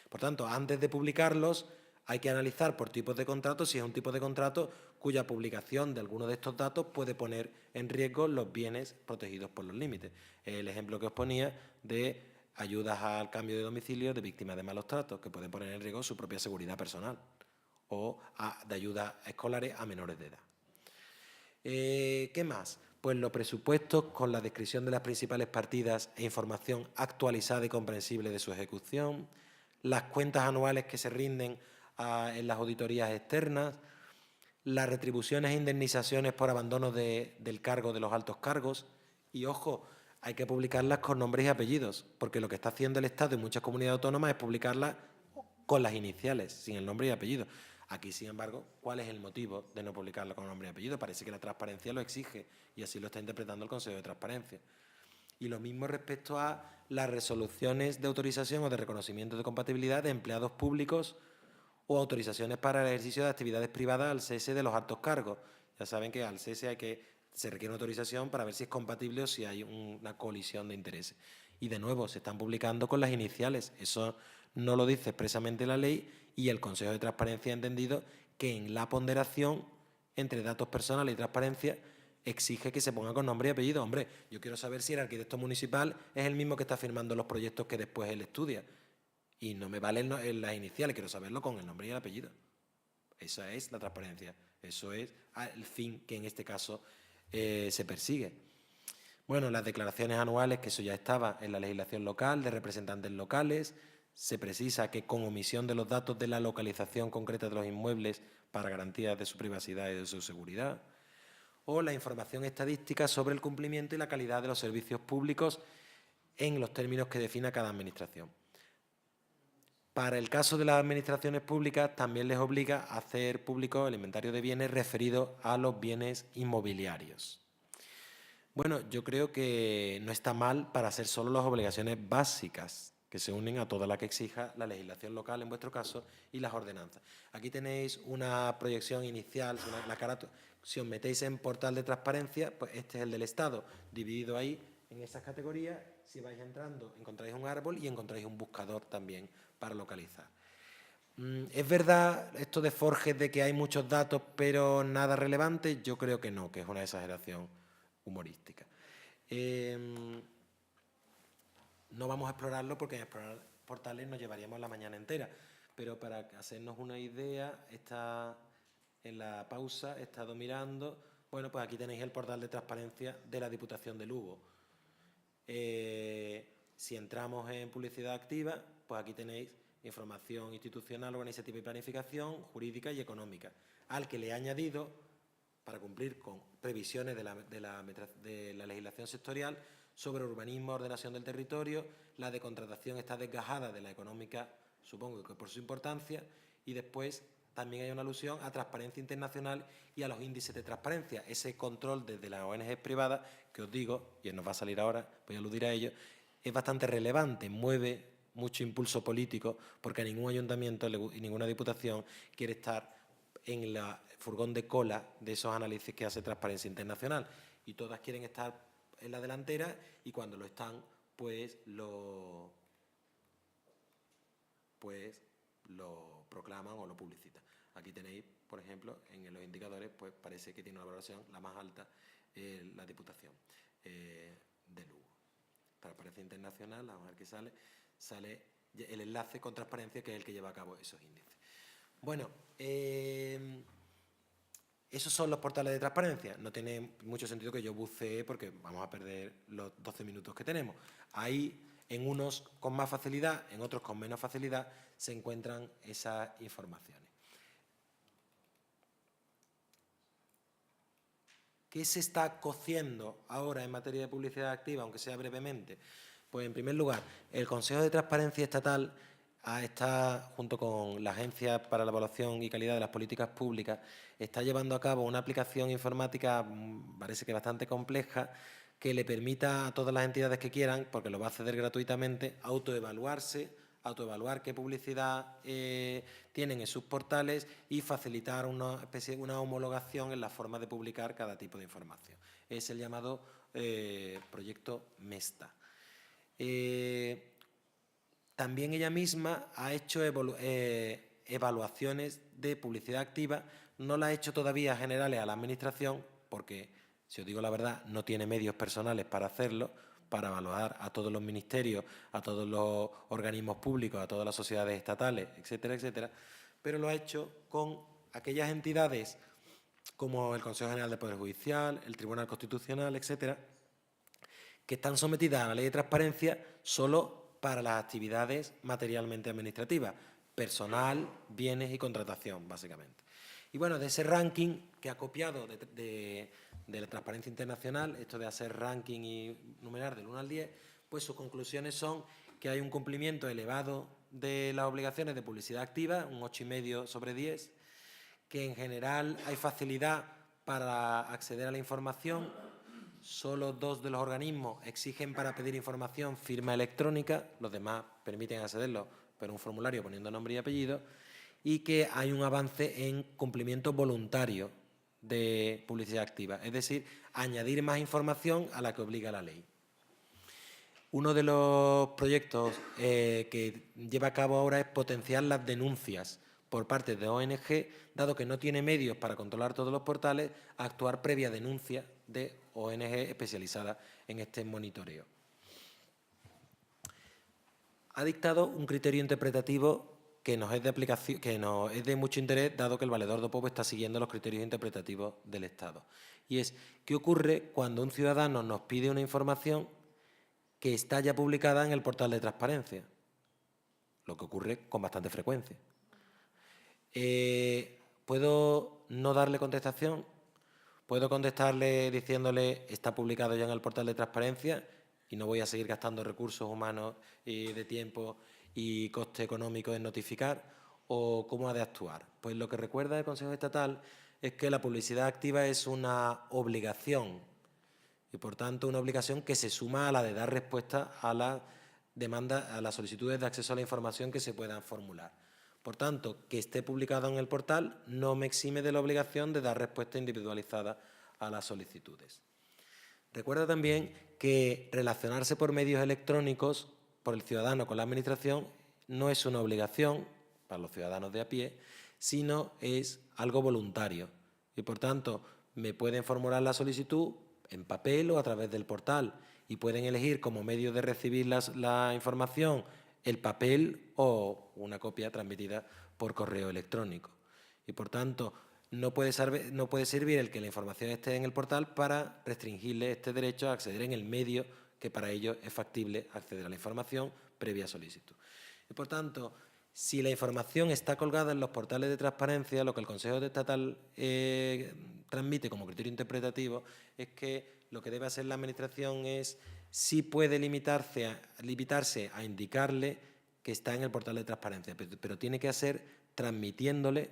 Por tanto, antes de publicarlos, hay que analizar por tipos de contratos si es un tipo de contrato cuya publicación de alguno de estos datos puede poner en riesgo los bienes protegidos por los límites. El ejemplo que os ponía de ayudas al cambio de domicilio de víctimas de malos tratos, que pueden poner en riesgo su propia seguridad personal, o de ayudas escolares a menores de edad. ¿Qué más? Pues los presupuestos con la descripción de las principales partidas e información actualizada y comprensible de su ejecución, las cuentas anuales que se rinden en las auditorías externas, las retribuciones e indemnizaciones por abandono del cargo de los altos cargos. Y, ojo, hay que publicarlas con nombres y apellidos, porque lo que está haciendo el Estado en muchas comunidades autónomas es publicarlas con las iniciales, sin el nombre y apellido. Aquí, sin embargo, ¿cuál es el motivo de no publicarlo con nombre y apellido? Parece que la transparencia lo exige y así lo está interpretando el Consejo de Transparencia. Y lo mismo respecto a las resoluciones de autorización o de reconocimiento de compatibilidad de empleados públicos o autorizaciones para el ejercicio de actividades privadas al cese de los altos cargos. Ya saben que al cese se requiere una autorización para ver si es compatible o si hay una colisión de intereses. Y de nuevo, se están publicando con las iniciales. Eso no lo dice expresamente la ley y el Consejo de Transparencia ha entendido que en la ponderación entre datos personales y transparencia exige que se ponga con nombre y apellido. Hombre, yo quiero saber si el arquitecto municipal es el mismo que está firmando los proyectos que después él estudia. Y no me valen las iniciales, quiero saberlo con el nombre y el apellido. Esa es la transparencia. Eso es el fin que en este caso se persigue. Bueno, las declaraciones anuales, que eso ya estaba en la legislación local, de representantes locales, se precisa que con omisión de los datos de la localización concreta de los inmuebles para garantías de su privacidad y de su seguridad, o la información estadística sobre el cumplimiento y la calidad de los servicios públicos en los términos que defina cada administración. Para el caso de las administraciones públicas, también les obliga a hacer público el inventario de bienes referido a los bienes inmobiliarios. Bueno, yo creo que no está mal para hacer solo las obligaciones básicas que se unen a toda la que exija la legislación local, en vuestro caso, y las ordenanzas. Aquí tenéis una proyección inicial, la carátula. Si os metéis en portal de transparencia, pues este es el del Estado, dividido ahí en esas categorías. Si vais entrando, encontráis un árbol y encontráis un buscador también para localizar. ¿Es verdad esto de Forges de que hay muchos datos pero nada relevante? Yo creo que no, que es una exageración humorística. No vamos a explorarlo porque en explorar portales nos llevaríamos la mañana entera, pero para hacernos una idea, en la pausa he estado mirando, bueno, pues aquí tenéis el portal de transparencia de la Diputación de Lugo. Si entramos en publicidad activa, pues aquí tenéis información institucional, organizativa y planificación, jurídica y económica, al que le he añadido, para cumplir con previsiones de la legislación sectorial, sobre urbanismo, ordenación del territorio. La de contratación está desgajada de la económica, supongo que por su importancia, y después también hay una alusión a transparencia internacional y a los índices de transparencia. Ese control desde las ONG privadas, que os digo, y nos va a salir ahora, voy a aludir a ello, es bastante relevante, mueve mucho impulso político, porque ningún ayuntamiento y ninguna diputación quiere estar en el furgón de cola de esos análisis que hace Transparencia Internacional, y todas quieren estar en la delantera, y cuando lo están, pues lo proclaman o lo publicitan. Aquí tenéis, por ejemplo, en los indicadores, pues parece que tiene una valoración la más alta la Diputación de Lugo. Transparencia Internacional, vamos a ver qué sale el enlace con Transparencia, que es el que lleva a cabo esos índices. Bueno, esos son los portales de transparencia. No tiene mucho sentido que yo bucee porque vamos a perder los 12 minutos que tenemos. Ahí, en unos con más facilidad, en otros con menos facilidad, se encuentran esas informaciones. ¿Qué se está cociendo ahora en materia de publicidad activa, aunque sea brevemente? Pues, en primer lugar, el Consejo de Transparencia Estatal está, junto con la Agencia para la Evaluación y Calidad de las Políticas Públicas, está llevando a cabo una aplicación informática, parece que bastante compleja, que le permita a todas las entidades que quieran, porque lo va a acceder gratuitamente, autoevaluar qué publicidad tienen en sus portales y facilitar una homologación en la forma de publicar cada tipo de información. Es el llamado proyecto MESTA. También ella misma ha hecho evaluaciones de publicidad activa, no la ha hecho todavía generales a la Administración, porque, si os digo la verdad, no tiene medios personales para hacerlo, para evaluar a todos los ministerios, a todos los organismos públicos, a todas las sociedades estatales, etcétera, etcétera, pero lo ha hecho con aquellas entidades como el Consejo General del Poder Judicial, el Tribunal Constitucional, etcétera, que están sometidas a la Ley de Transparencia solo para las actividades materialmente administrativas, personal, bienes y contratación, básicamente. Y bueno, de ese ranking que ha copiado de la Transparencia Internacional, esto de hacer ranking y numerar del 1 al 10, pues sus conclusiones son que hay un cumplimiento elevado de las obligaciones de publicidad activa, un 8,5 sobre 10, que en general hay facilidad para acceder a la información. Solo 2 de los organismos exigen para pedir información firma electrónica, los demás permiten accederlo, pero un formulario poniendo nombre y apellido, y que hay un avance en cumplimiento voluntario de publicidad activa, es decir, añadir más información a la que obliga la ley. Uno de los proyectos que lleva a cabo ahora es potenciar las denuncias por parte de ONG, dado que no tiene medios para controlar todos los portales, a actuar previa denuncia de ONG especializadas en este monitoreo. Ha dictado un criterio interpretativo que nos es de aplicación, que nos es de mucho interés, dado que el Valedor do Pobo está siguiendo los criterios interpretativos del Estado. Y es, ¿qué ocurre cuando un ciudadano nos pide una información que está ya publicada en el portal de transparencia? Lo que ocurre con bastante frecuencia. ¿Puedo no darle contestación? ¿Puedo contestarle diciéndole está publicado ya en el portal de transparencia y no voy a seguir gastando recursos humanos y de tiempo y coste económico en notificar? ¿O cómo ha de actuar? Pues lo que recuerda el Consejo Estatal es que la publicidad activa es una obligación y, por tanto, una obligación que se suma a la de dar respuesta a las demandas, a las solicitudes de acceso a la información que se puedan formular. Por tanto, que esté publicado en el portal no me exime de la obligación de dar respuesta individualizada a las solicitudes. Recuerda también que relacionarse por medios electrónicos por el ciudadano con la Administración no es una obligación para los ciudadanos de a pie, sino es algo voluntario. Y, por tanto, me pueden formular la solicitud en papel o a través del portal y pueden elegir como medio de recibir la información el papel o una copia transmitida por correo electrónico. Y, por tanto, no puede servir el que la información esté en el portal para restringirle este derecho a acceder en el medio que para ello es factible acceder a la información previa solicitud. Y, por tanto, si la información está colgada en los portales de transparencia, lo que el Consejo Estatal transmite como criterio interpretativo es que lo que debe hacer la Administración es sí puede limitarse a indicarle que está en el portal de transparencia, pero tiene que hacer transmitiéndole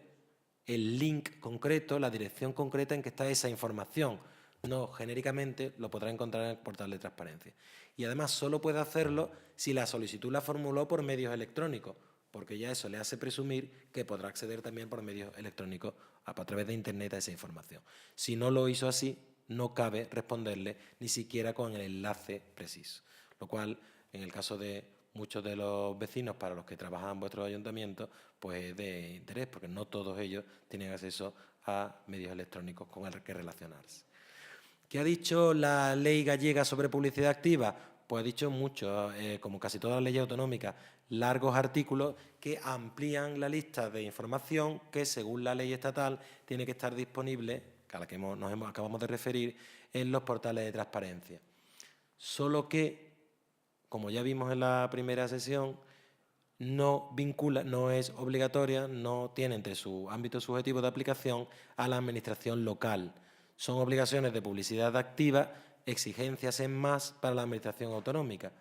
el link concreto, la dirección concreta en que está esa información. No, genéricamente lo podrá encontrar en el portal de transparencia. Y además solo puede hacerlo si la solicitud la formuló por medios electrónicos, porque ya eso le hace presumir que podrá acceder también por medios electrónicos a través de Internet a esa información. Si no lo hizo así, no cabe responderle ni siquiera con el enlace preciso, lo cual, en el caso de muchos de los vecinos para los que trabajan en vuestros ayuntamientos, pues es de interés, porque no todos ellos tienen acceso a medios electrónicos con el que relacionarse. ¿Qué ha dicho la ley gallega sobre publicidad activa? Pues ha dicho mucho, como casi todas las leyes autonómicas, largos artículos que amplían la lista de información que, según la ley estatal, tiene que estar disponible, a la que acabamos de referir, en los portales de transparencia. Solo que, como ya vimos en la primera sesión, no es obligatoria, no tiene entre su ámbito subjetivo de aplicación a la Administración local. Son obligaciones de publicidad activa, exigencias en más para la Administración autonómica.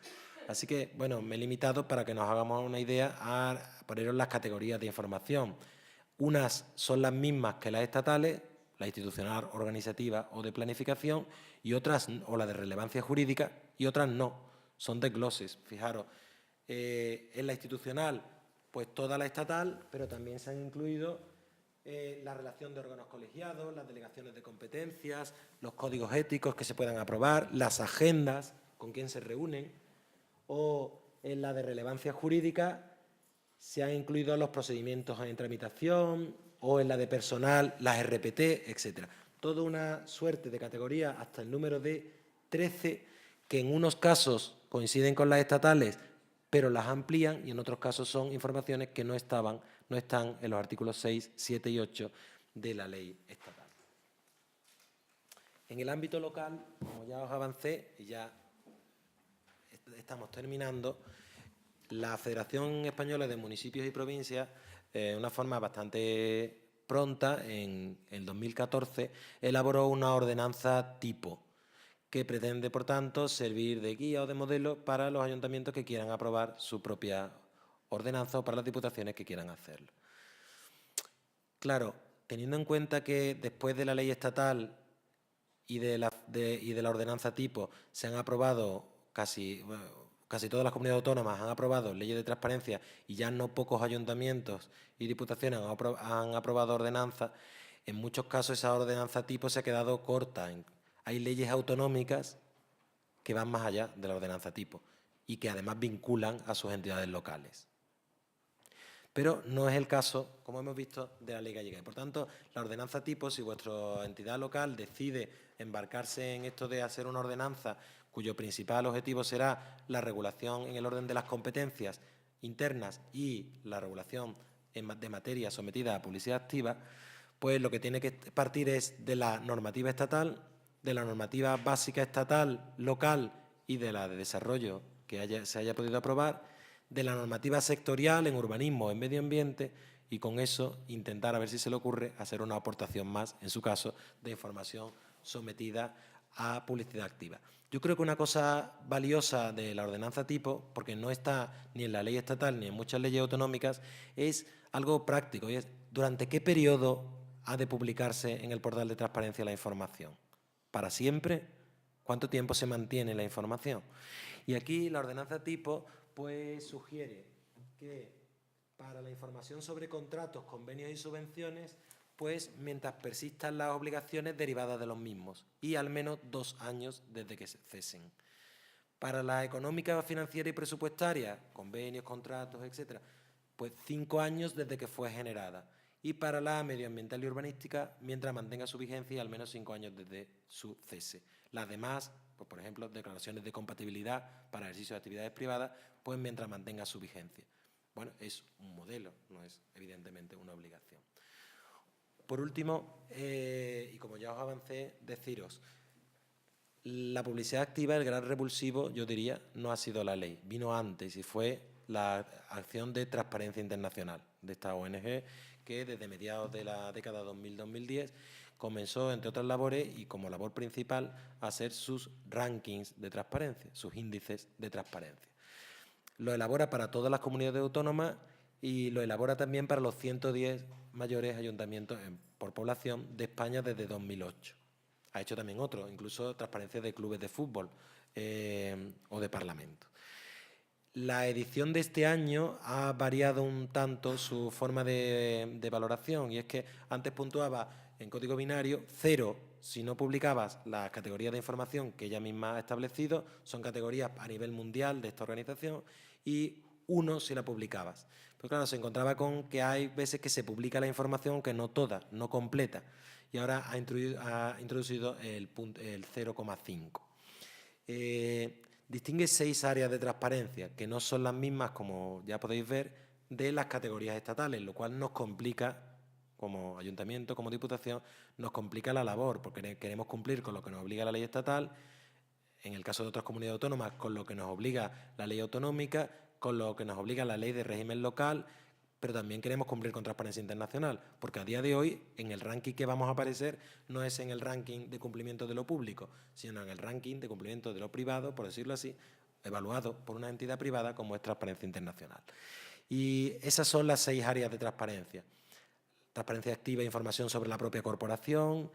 Así que, bueno, me he limitado para que nos hagamos una idea a poneros las categorías de información. Unas son las mismas que las estatales, la institucional, organizativa o de planificación, y otras, o la de relevancia jurídica, y otras no, son desgloses. Fijaros, en la institucional, pues toda la estatal, pero también se han incluido la relación de órganos colegiados, las delegaciones de competencias, los códigos éticos que se puedan aprobar, las agendas, con quién se reúnen, o en la de relevancia jurídica se han incluido los procedimientos en tramitación, o en la de personal, las RPT, etc. Toda una suerte de categorías, hasta el número de 13, que en unos casos coinciden con las estatales, pero las amplían, y en otros casos son informaciones que no están en los artículos 6, 7 y 8 de la ley estatal. En el ámbito local, como ya os avancé, y ya estamos terminando, la Federación Española de Municipios y Provincias, de una forma bastante pronta, en el 2014, elaboró una ordenanza tipo, que pretende, por tanto, servir de guía o de modelo para los ayuntamientos que quieran aprobar su propia ordenanza o para las diputaciones que quieran hacerlo. Claro, teniendo en cuenta que después de la ley estatal y de la ordenanza tipo se han aprobado casi todas las comunidades autónomas han aprobado leyes de transparencia y ya no pocos ayuntamientos y diputaciones han aprobado ordenanzas, en muchos casos esa ordenanza tipo se ha quedado corta. Hay leyes autonómicas que van más allá de la ordenanza tipo y que además vinculan a sus entidades locales. Pero no es el caso, como hemos visto, de la ley gallega. Y, por tanto, la ordenanza tipo, si vuestra entidad local decide embarcarse en esto de hacer una ordenanza cuyo principal objetivo será la regulación en el orden de las competencias internas y la regulación de materia sometida a publicidad activa, pues lo que tiene que partir es de la normativa estatal, de la normativa básica estatal, local y de la de desarrollo que se haya podido aprobar, de la normativa sectorial en urbanismo o en medio ambiente y con eso intentar, a ver si se le ocurre, hacer una aportación más, en su caso, de información sometida a publicidad activa. Yo creo que una cosa valiosa de la ordenanza tipo, porque no está ni en la ley estatal ni en muchas leyes autonómicas, es algo práctico y es durante qué periodo ha de publicarse en el portal de transparencia la información. ¿Para siempre? ¿Cuánto tiempo se mantiene la información? Y aquí la ordenanza tipo pues sugiere que para la información sobre contratos, convenios y subvenciones, pues mientras persistan las obligaciones derivadas de los mismos y al menos 2 años desde que se cesen. Para la económica, financiera y presupuestaria, convenios, contratos, etcétera, pues 5 años desde que fue generada. Y para la medioambiental y urbanística, mientras mantenga su vigencia y al menos 5 años desde su cese. Las demás, pues por ejemplo, declaraciones de compatibilidad para ejercicio de actividades privadas, pues mientras mantenga su vigencia. Bueno, es un modelo, no es evidentemente una obligación. Por último, y como ya os avancé, deciros, la publicidad activa, el gran revulsivo, yo diría, no ha sido la ley, vino antes y fue la acción de Transparencia Internacional de esta ONG que desde mediados de la década 2000-2010 comenzó, entre otras labores, y como labor principal, a hacer sus rankings de transparencia, sus índices de transparencia. Lo elabora para todas las comunidades autónomas y lo elabora también para los 110 mayores ayuntamientos por población de España desde 2008. Ha hecho también otros, incluso transparencia de clubes de fútbol o de parlamento. La edición de este año ha variado un tanto su forma de valoración y es que antes puntuaba en código binario 0 si no publicabas las categorías de información que ella misma ha establecido, son categorías a nivel mundial de esta organización, y 1 si la publicabas. Pero claro, se encontraba con que hay veces que se publica la información, aunque no toda, no completa, y ahora ha introducido el 0,5. Distingue 6 áreas de transparencia, que no son las mismas, como ya podéis ver, de las categorías estatales, lo cual nos complica, como ayuntamiento, como diputación, nos complica la labor, porque queremos cumplir con lo que nos obliga la ley estatal, en el caso de otras comunidades autónomas, con lo que nos obliga la ley autonómica, con lo que nos obliga la ley de régimen local, pero también queremos cumplir con Transparencia Internacional, porque a día de hoy, en el ranking que vamos a aparecer, no es en el ranking de cumplimiento de lo público, sino en el ranking de cumplimiento de lo privado, por decirlo así, evaluado por una entidad privada como es Transparencia Internacional. Y esas son las 6 áreas de transparencia. Transparencia activa, información sobre la propia corporación,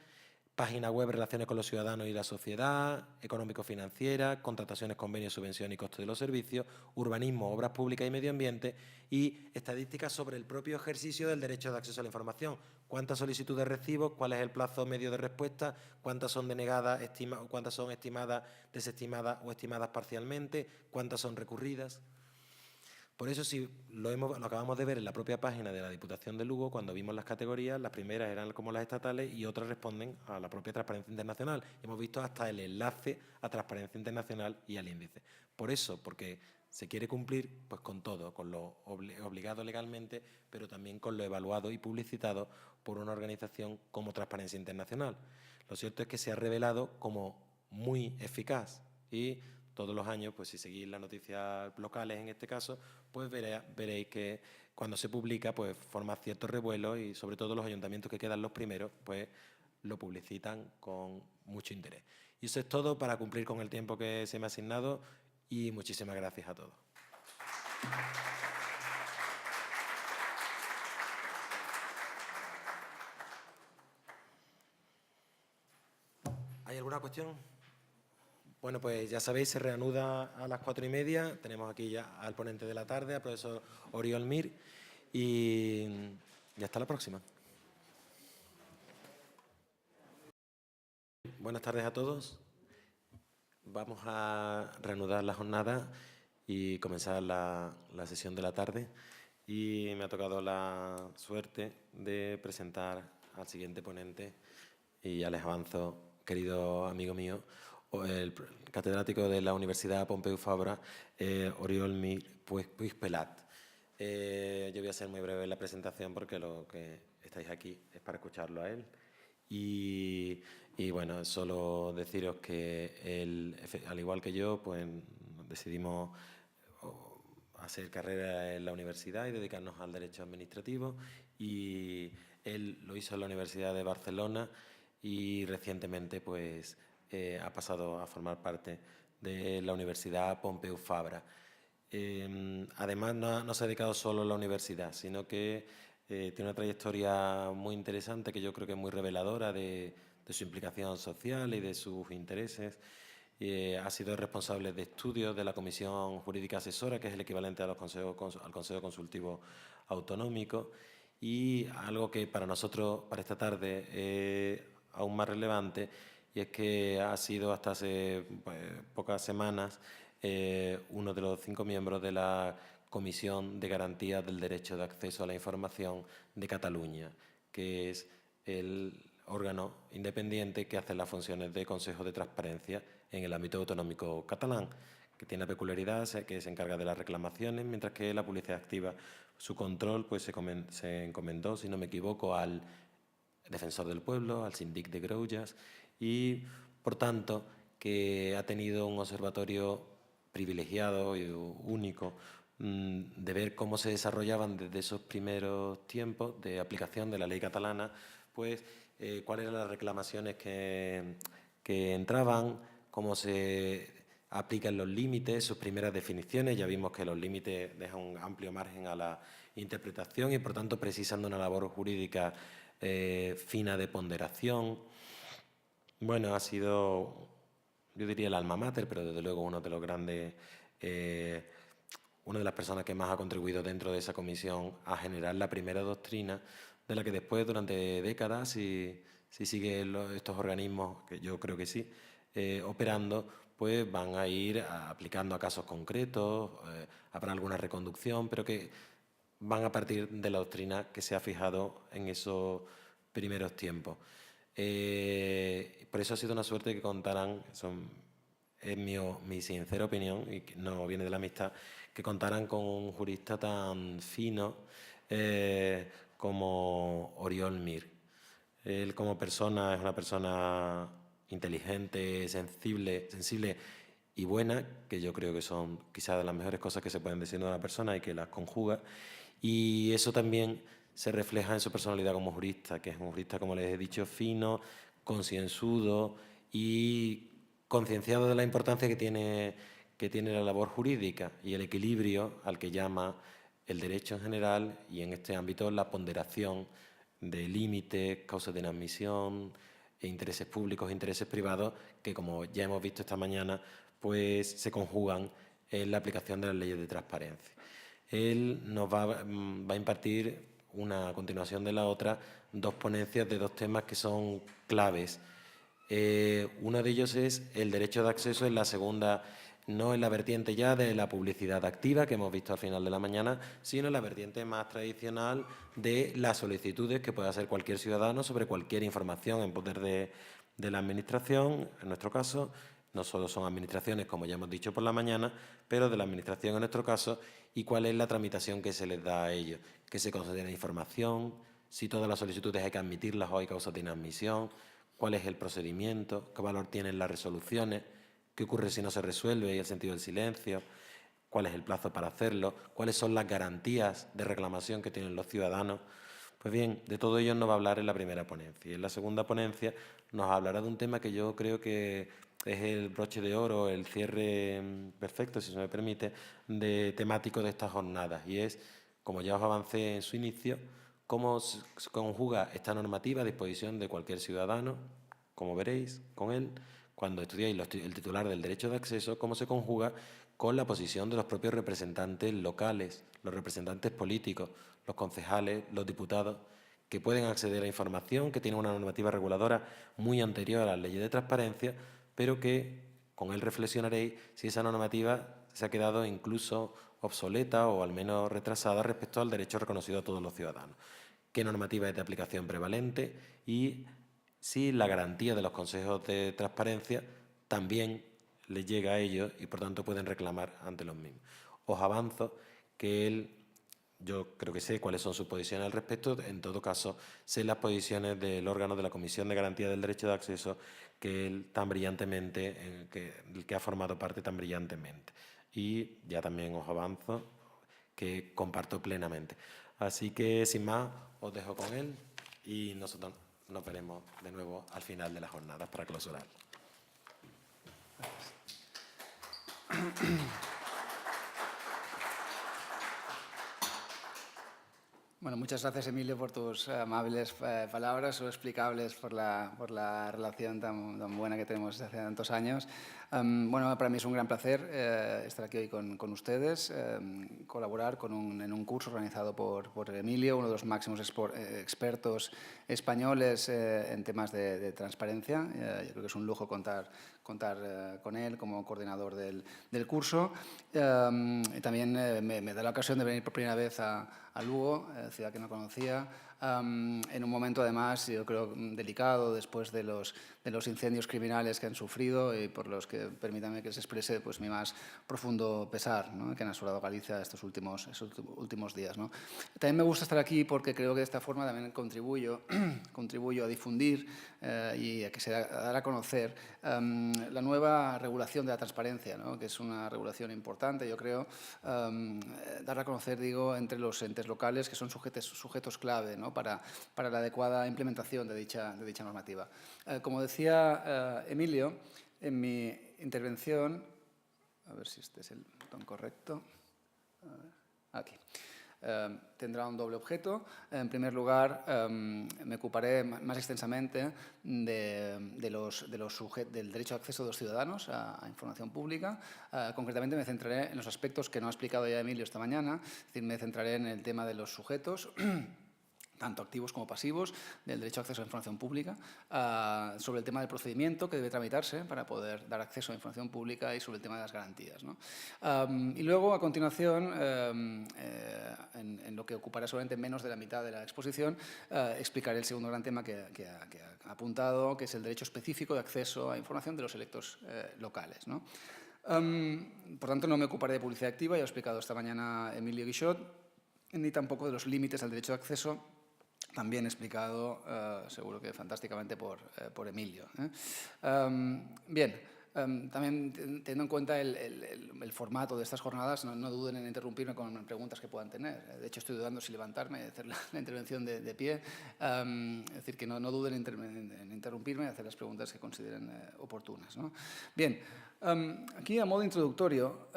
página web, relaciones con los ciudadanos y la sociedad, económico-financiera, contrataciones, convenios, subvenciones y costes de los servicios, urbanismo, obras públicas y medio ambiente, y estadísticas sobre el propio ejercicio del derecho de acceso a la información. ¿Cuántas solicitudes recibo? ¿Cuál es el plazo medio de respuesta? ¿Cuántas son denegadas? ¿Cuántas son estimadas, desestimadas o estimadas parcialmente? ¿Cuántas son recurridas? Por eso, si lo acabamos de ver en la propia página de la Diputación de Lugo, cuando vimos las categorías, las primeras eran como las estatales y otras responden a la propia Transparencia Internacional. Hemos visto hasta el enlace a Transparencia Internacional y al índice. Por eso, porque se quiere cumplir pues con todo, con lo obligado legalmente, pero también con lo evaluado y publicitado por una organización como Transparencia Internacional. Lo cierto es que se ha revelado como muy eficaz y todos los años, pues si seguís las noticias locales en este caso, pues veréis que cuando se publica, pues forma ciertos revuelos y sobre todo los ayuntamientos que quedan los primeros, pues lo publicitan con mucho interés. Y eso es todo para cumplir con el tiempo que se me ha asignado y muchísimas gracias a todos. ¿Alguna cuestión? Bueno, pues ya sabéis, se reanuda a las 4:30. Tenemos aquí ya al ponente de la tarde, al profesor Oriol Mir, y hasta la próxima. Buenas tardes a todos. Vamos a reanudar la jornada y comenzar la sesión de la tarde. Y me ha tocado la suerte de presentar al siguiente ponente, y ya les avanzo, querido amigo mío, el catedrático de la Universidad Pompeu Fabra, Oriol Mir Puigpelat. Yo voy a ser muy breve en la presentación porque lo que estáis aquí es para escucharlo a él. Y bueno, solo deciros que él, al igual que yo, pues decidimos hacer carrera en la universidad y dedicarnos al derecho administrativo, y él lo hizo en la Universidad de Barcelona y recientemente pues ha pasado a formar parte de la Universidad Pompeu Fabra. Además no se ha dedicado solo a la universidad, sino que tiene una trayectoria muy interesante que yo creo que es muy reveladora de su implicación social y de sus intereses. Ha sido responsable de estudios de la Comisión Jurídica Asesora, que es el equivalente al Consejo Consultivo Autonómico, y algo que para nosotros, para esta tarde, es aún más relevante, y es que ha sido hasta hace pocas semanas uno de los 5 miembros de la Comisión de Garantía del Derecho de Acceso a la Información de Cataluña, que es el órgano independiente que hace las funciones de Consejo de Transparencia en el ámbito autonómico catalán, que tiene la peculiaridad que se encarga de las reclamaciones, mientras que la publicidad activa, su control pues se encomendó, si no me equivoco, al defensor del pueblo, al síndic de Greuges, y por tanto que ha tenido un observatorio privilegiado y único de ver cómo se desarrollaban desde esos primeros tiempos de aplicación de la ley catalana, pues cuáles eran las reclamaciones que entraban, cómo se aplican los límites, sus primeras definiciones. Ya vimos que los límites dejan un amplio margen a la interpretación y, por tanto, precisan de una labor jurídica fina de ponderación. Bueno, ha sido, yo diría, el alma mater, pero desde luego uno de los grandes, una de las personas que más ha contribuido dentro de esa comisión a generar la primera doctrina, de la que después, durante décadas, si sigue estos organismos, que yo creo que sí, operando, pues van a ir aplicando a casos concretos, habrá alguna reconducción, pero que van a partir de la doctrina que se ha fijado en esos primeros tiempos. Por eso ha sido una suerte que contaran, es mi sincera opinión, y que no viene de la amistad, que contaran con un jurista tan fino como Oriol Mir. Él como persona es una persona inteligente, sensible y buena, que yo creo que son quizás de las mejores cosas que se pueden decir de una persona y que las conjuga. Y eso también se refleja en su personalidad como jurista, que es un jurista, como les he dicho, fino, concienzudo y concienciado de la importancia que tiene la labor jurídica y el equilibrio al que llama el derecho en general, y en este ámbito la ponderación de límites, causas de inadmisión, intereses públicos, intereses privados, que, como ya hemos visto esta mañana, pues se conjugan en la aplicación de las leyes de transparencia. Él nos va a impartir, una a continuación de la otra, 2 ponencias de 2 temas que son claves. Uno de ellos es el derecho de acceso en la segunda, no en la vertiente ya de la publicidad activa que hemos visto al final de la mañana, sino en la vertiente más tradicional de las solicitudes que puede hacer cualquier ciudadano sobre cualquier información en poder de la Administración. En nuestro caso, no solo son administraciones, como ya hemos dicho por la mañana, pero de la Administración en nuestro caso, y cuál es la tramitación que se les da a ellos, que se considera información, si todas las solicitudes hay que admitirlas o hay causas de inadmisión, cuál es el procedimiento, qué valor tienen las resoluciones, qué ocurre si no se resuelve y el sentido del silencio, cuál es el plazo para hacerlo, cuáles son las garantías de reclamación que tienen los ciudadanos. Pues bien, de todo ello nos va a hablar en la primera ponencia. Y en la segunda ponencia nos hablará de un tema que yo creo que es el broche de oro, el cierre perfecto, si se me permite, temático de estas jornadas. Y es, como ya os avancé en su inicio, cómo se conjuga esta normativa a disposición de cualquier ciudadano, como veréis con él, cuando estudiáis el titular del derecho de acceso, cómo se conjuga con la posición de los propios representantes locales, los representantes políticos, los concejales, los diputados, que pueden acceder a información, que tienen una normativa reguladora muy anterior a las leyes de transparencia, pero que con él reflexionaréis si esa normativa se ha quedado incluso obsoleta o al menos retrasada respecto al derecho reconocido a todos los ciudadanos. ¿Qué normativa es de aplicación prevalente? Y si la garantía de los consejos de transparencia también les llega a ellos y por tanto pueden reclamar ante los mismos. Os avanzo que yo creo que sé cuáles son sus posiciones al respecto, en todo caso sé las posiciones del órgano de la Comisión de Garantía del Derecho de Acceso que él tan brillantemente, que ha formado parte tan brillantemente. Y ya también os avanzo que comparto plenamente. Así que sin más os dejo con él y nosotros nos veremos de nuevo al final de la jornada para clausurar. Bueno, muchas gracias, Emilio, por tus amables palabras o explicables por la relación tan buena que tenemos desde hace tantos años. Bueno, para mí es un gran placer estar aquí hoy con ustedes, colaborar en un curso organizado por Emilio, uno de los máximos expertos españoles en temas de transparencia. Yo creo que es un lujo contar con él como coordinador del curso. Y también me da la ocasión de venir por primera vez a Lugo, ciudad que no conocía, en un momento además, yo creo, delicado después de los incendios criminales que han sufrido y por los que, permítanme que les exprese pues, mi más profundo pesar, ¿no?, que han asolado Galicia estos últimos días, ¿no? También me gusta estar aquí porque creo que de esta forma también contribuyo a difundir y a que se dar a conocer la nueva regulación de la transparencia, ¿no?, que es una regulación importante, yo creo, dar a conocer, digo, entre los entes locales que son sujetos clave, ¿no?, para la adecuada implementación de dicha normativa. Como decía Emilio, en mi intervención, a ver si este es el botón correcto, aquí. Tendrá un doble objeto. En primer lugar, me ocuparé más extensamente del derecho de acceso de los ciudadanos a información pública. Concretamente me centraré en los aspectos que no ha explicado ya Emilio esta mañana, es decir, me centraré en el tema de los sujetos tanto activos como pasivos, del derecho a acceso a información pública, sobre el tema del procedimiento que debe tramitarse para poder dar acceso a información pública y sobre el tema de las garantías, ¿no? Y luego, a continuación, en lo que ocupará solamente menos de la mitad de la exposición, explicaré el segundo gran tema que ha apuntado, que es el derecho específico de acceso a información de los electos locales, ¿no? Por tanto, no me ocuparé de publicidad activa, ya he explicado esta mañana Emilio Guixot, ni tampoco de los límites al derecho de acceso, también explicado, seguro que fantásticamente, por Emilio. Bien, también teniendo en cuenta el formato de estas jornadas, no duden en interrumpirme con preguntas que puedan tener. De hecho, estoy dudando si levantarme y hacer la intervención de pie. Es decir, que no duden en interrumpirme y hacer las preguntas que consideren oportunas, ¿no? Bien, aquí a modo introductorio,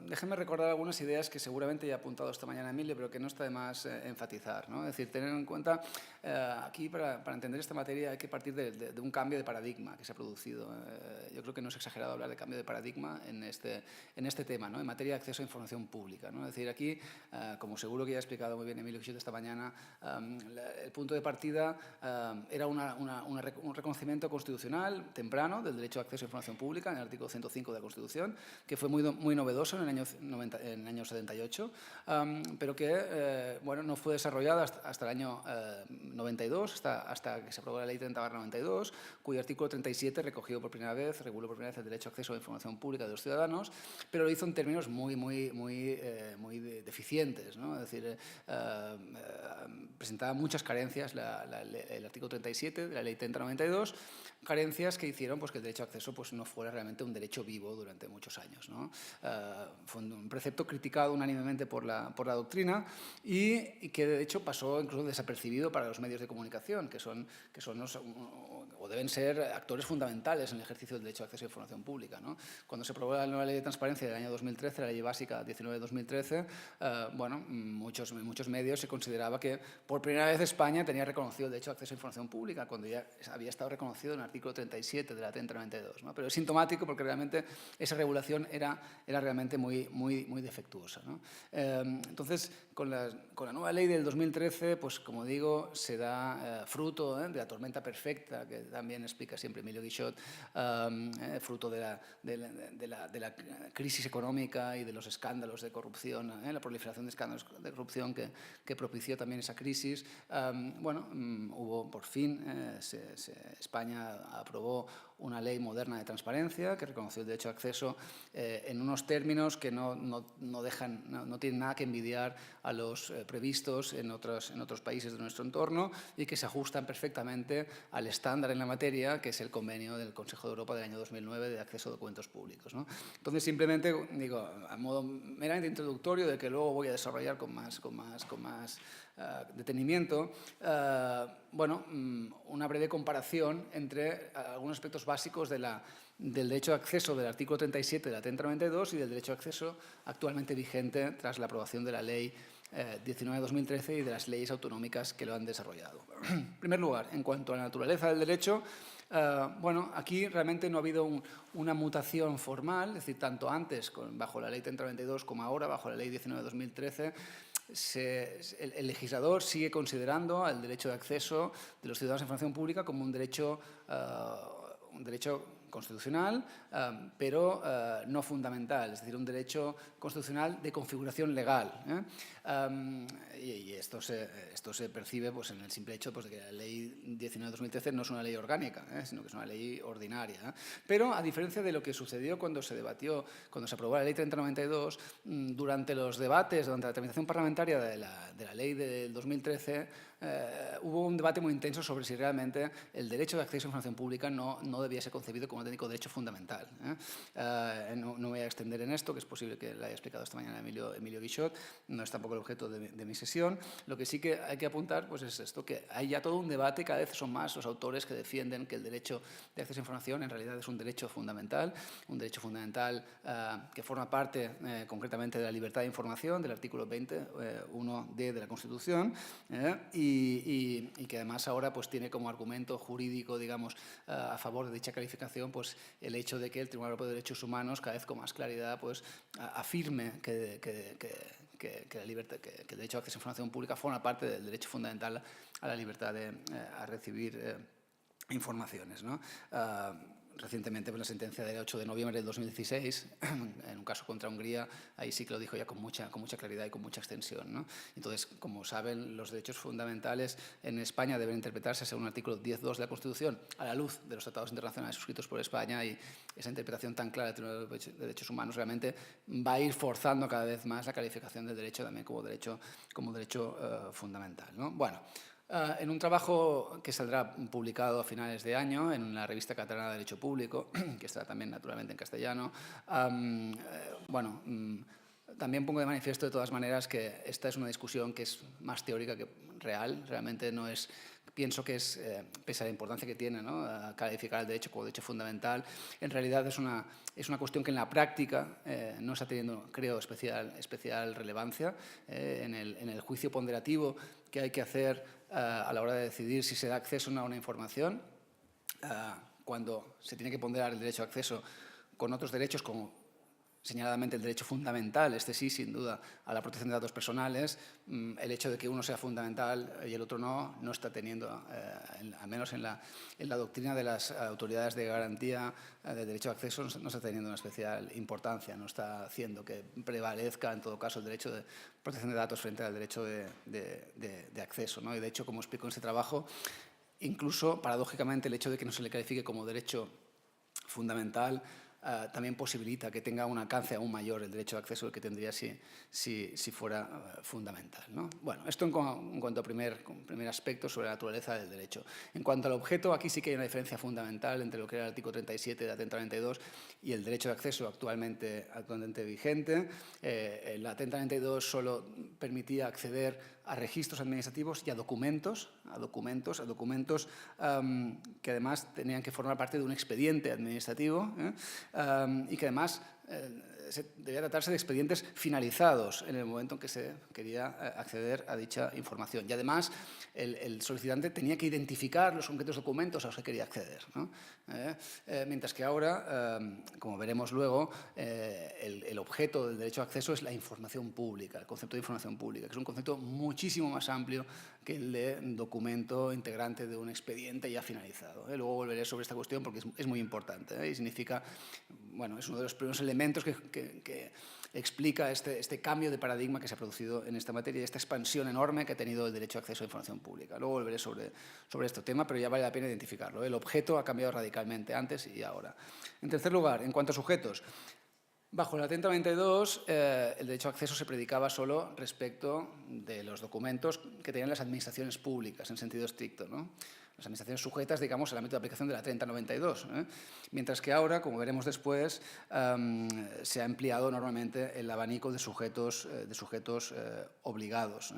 déjenme recordar algunas ideas que seguramente ya ha apuntado esta mañana Emilio, pero que no está de más enfatizar, ¿no? Es decir, tener en cuenta, aquí para entender esta materia hay que partir de un cambio de paradigma que se ha producido. Yo creo que no es exagerado hablar de cambio de paradigma en este tema, ¿no?, en materia de acceso a información pública, ¿no? Es decir, aquí, como seguro que ya ha explicado muy bien Emilio Guixot esta mañana, el punto de partida era un reconocimiento constitucional temprano del derecho a acceso a información pública en el artículo 105 de la Constitución, que fue muy novedoso en el año 78, pero que bueno, no fue desarrollada hasta el año 92, hasta que se aprobó la Ley 30/92, cuyo artículo 37 reguló por primera vez el derecho a acceso a la información pública de los ciudadanos, pero lo hizo en términos muy deficientes, ¿no? Es decir, presentaba muchas carencias el artículo 37 de la Ley 30/92, carencias que hicieron pues, que el derecho a acceso pues, no fuera realmente un derecho vivo durante muchos años, ¿no? Fue un precepto criticado unánimemente por la doctrina y que de hecho pasó incluso desapercibido para los medios de comunicación, que son o deben ser actores fundamentales en el ejercicio del derecho de acceso a información pública, ¿no? Cuando se aprobó la nueva ley de transparencia del año 2013, la ley básica 19-2013, muchos medios se consideraba que por primera vez España tenía reconocido el derecho de acceso a información pública, cuando ya había estado reconocido en el artículo 37 de la TEN 92, ¿no? Pero es sintomático porque realmente esa regulación era realmente muy defectuosa, ¿no? Entonces, con la nueva ley del 2013, pues como digo, se da fruto de la tormenta perfecta, que también explica siempre Emilio Guixot, fruto de la crisis económica y de los escándalos de corrupción, la proliferación de escándalos de corrupción que propició también esa crisis. Hubo por fin, España aprobó una ley moderna de transparencia que reconoció el derecho de acceso en unos términos que no tienen nada que envidiar a los previstos en otros países de nuestro entorno y que se ajustan perfectamente al estándar en la materia, que es el convenio del Consejo de Europa del año 2009 de acceso a documentos públicos, ¿no? Entonces, simplemente digo, a modo meramente introductorio, de que luego voy a desarrollar con más detenimiento, una breve comparación entre algunos aspectos básicos del derecho de acceso del artículo 37 de la TEN 92 y del derecho de acceso actualmente vigente tras la aprobación de la Ley 19-2013 y de las leyes autonómicas que lo han desarrollado. En primer lugar, en cuanto a la naturaleza del derecho, aquí realmente no ha habido una mutación formal, es decir, tanto antes bajo la Ley 32 como ahora bajo la Ley 19-2013, el legislador sigue considerando el derecho de acceso de los ciudadanos a información pública como un derecho constitucional, pero no fundamental, es decir, un derecho constitucional de configuración legal. Y esto se percibe pues, en el simple hecho pues, de que la Ley 19-2013 no es una ley orgánica, sino que es una ley ordinaria. Pero, a diferencia de lo que sucedió cuando se aprobó la Ley 3092, durante los debates, durante la tramitación parlamentaria de la Ley del 2013, hubo un debate muy intenso sobre si realmente el derecho de acceso a información pública no debía ser concebido como un auténtico derecho fundamental. No voy a extender en esto, que es posible que lo haya explicado esta mañana Emilio Guixot, no es tampoco el objeto de mi sesión. Lo que sí que hay que apuntar pues, es esto, que hay ya todo un debate, cada vez son más los autores que defienden que el derecho de acceso a información en realidad es un derecho fundamental que forma parte concretamente de la libertad de información, del artículo 20, 1D de la Constitución, y que además ahora pues, tiene como argumento jurídico, digamos, a favor de dicha calificación, pues el hecho de que el Tribunal Europeo de Derechos Humanos cada vez con más claridad pues, afirme que el derecho a acceso a información pública forma parte del derecho fundamental a la libertad a recibir informaciones, ¿no? Recientemente, la sentencia del 8 de noviembre del 2016, en un caso contra Hungría, ahí sí que lo dijo ya con mucha claridad y con mucha extensión, ¿no? Entonces, como saben, los derechos fundamentales en España deben interpretarse según el artículo 10.2 de la Constitución a la luz de los tratados internacionales suscritos por España, y esa interpretación tan clara del Tribunal de Derechos Humanos realmente va a ir forzando cada vez más la calificación del derecho también como derecho fundamental, ¿no? Bueno, en un trabajo que saldrá publicado a finales de año en la revista catalana de Derecho Público, que estará también naturalmente en castellano, también pongo de manifiesto de todas maneras que esta es una discusión que es más teórica que real. Realmente no es, pienso que es, pese a la importancia que tiene, ¿no?, a calificar el derecho como derecho fundamental, en realidad es una cuestión que en la práctica no está teniendo, creo, especial relevancia en el juicio ponderativo que hay que hacer a la hora de decidir si se da acceso o no a una información, cuando se tiene que ponderar el derecho a acceso con otros derechos como señaladamente el derecho fundamental, este sí, sin duda, a la protección de datos personales, el hecho de que uno sea fundamental y el otro no está teniendo, al menos en la doctrina de las autoridades de garantía de derecho a acceso, no está teniendo una especial importancia, no está haciendo que prevalezca, en todo caso, el derecho de protección de datos frente al derecho de acceso, ¿no? Y, de hecho, como explico en ese trabajo, incluso, paradójicamente, el hecho de que no se le califique como derecho fundamental también posibilita que tenga un alcance aún mayor el derecho de acceso que tendría si fuera fundamental, ¿no? Bueno, esto en cuanto a primer aspecto sobre la naturaleza del derecho. En cuanto al objeto, aquí sí que hay una diferencia fundamental entre lo que era el artículo 37 de la Atenta 92 y el derecho de acceso actualmente vigente. La Atenta 92 solo permitía acceder a registros administrativos y a documentos que además tenían que formar parte de un expediente administrativo y que además debía tratarse de expedientes finalizados en el momento en que se quería acceder a dicha información. Y además, el solicitante tenía que identificar los concretos documentos a los que quería acceder, ¿no? Mientras que ahora, como veremos luego, el objeto del derecho de acceso es la información pública, el concepto de información pública, que es un concepto muchísimo más amplio que el de documento integrante de un expediente ya finalizado. Luego volveré sobre esta cuestión porque es muy importante y significa, bueno, es uno de los primeros elementos que explica este cambio de paradigma que se ha producido en esta materia y esta expansión enorme que ha tenido el derecho de acceso a información pública. Luego volveré sobre este tema, pero ya vale la pena identificarlo. El objeto ha cambiado radicalmente antes y ahora. En tercer lugar, en cuanto a sujetos, bajo la Atenta 92, el derecho a acceso se predicaba solo respecto de los documentos que tenían las administraciones públicas, en sentido estricto, ¿no? Las administraciones sujetas, digamos, al ámbito de aplicación de la 3092, mientras que ahora, como veremos después, se ha ampliado enormemente el abanico de sujetos obligados.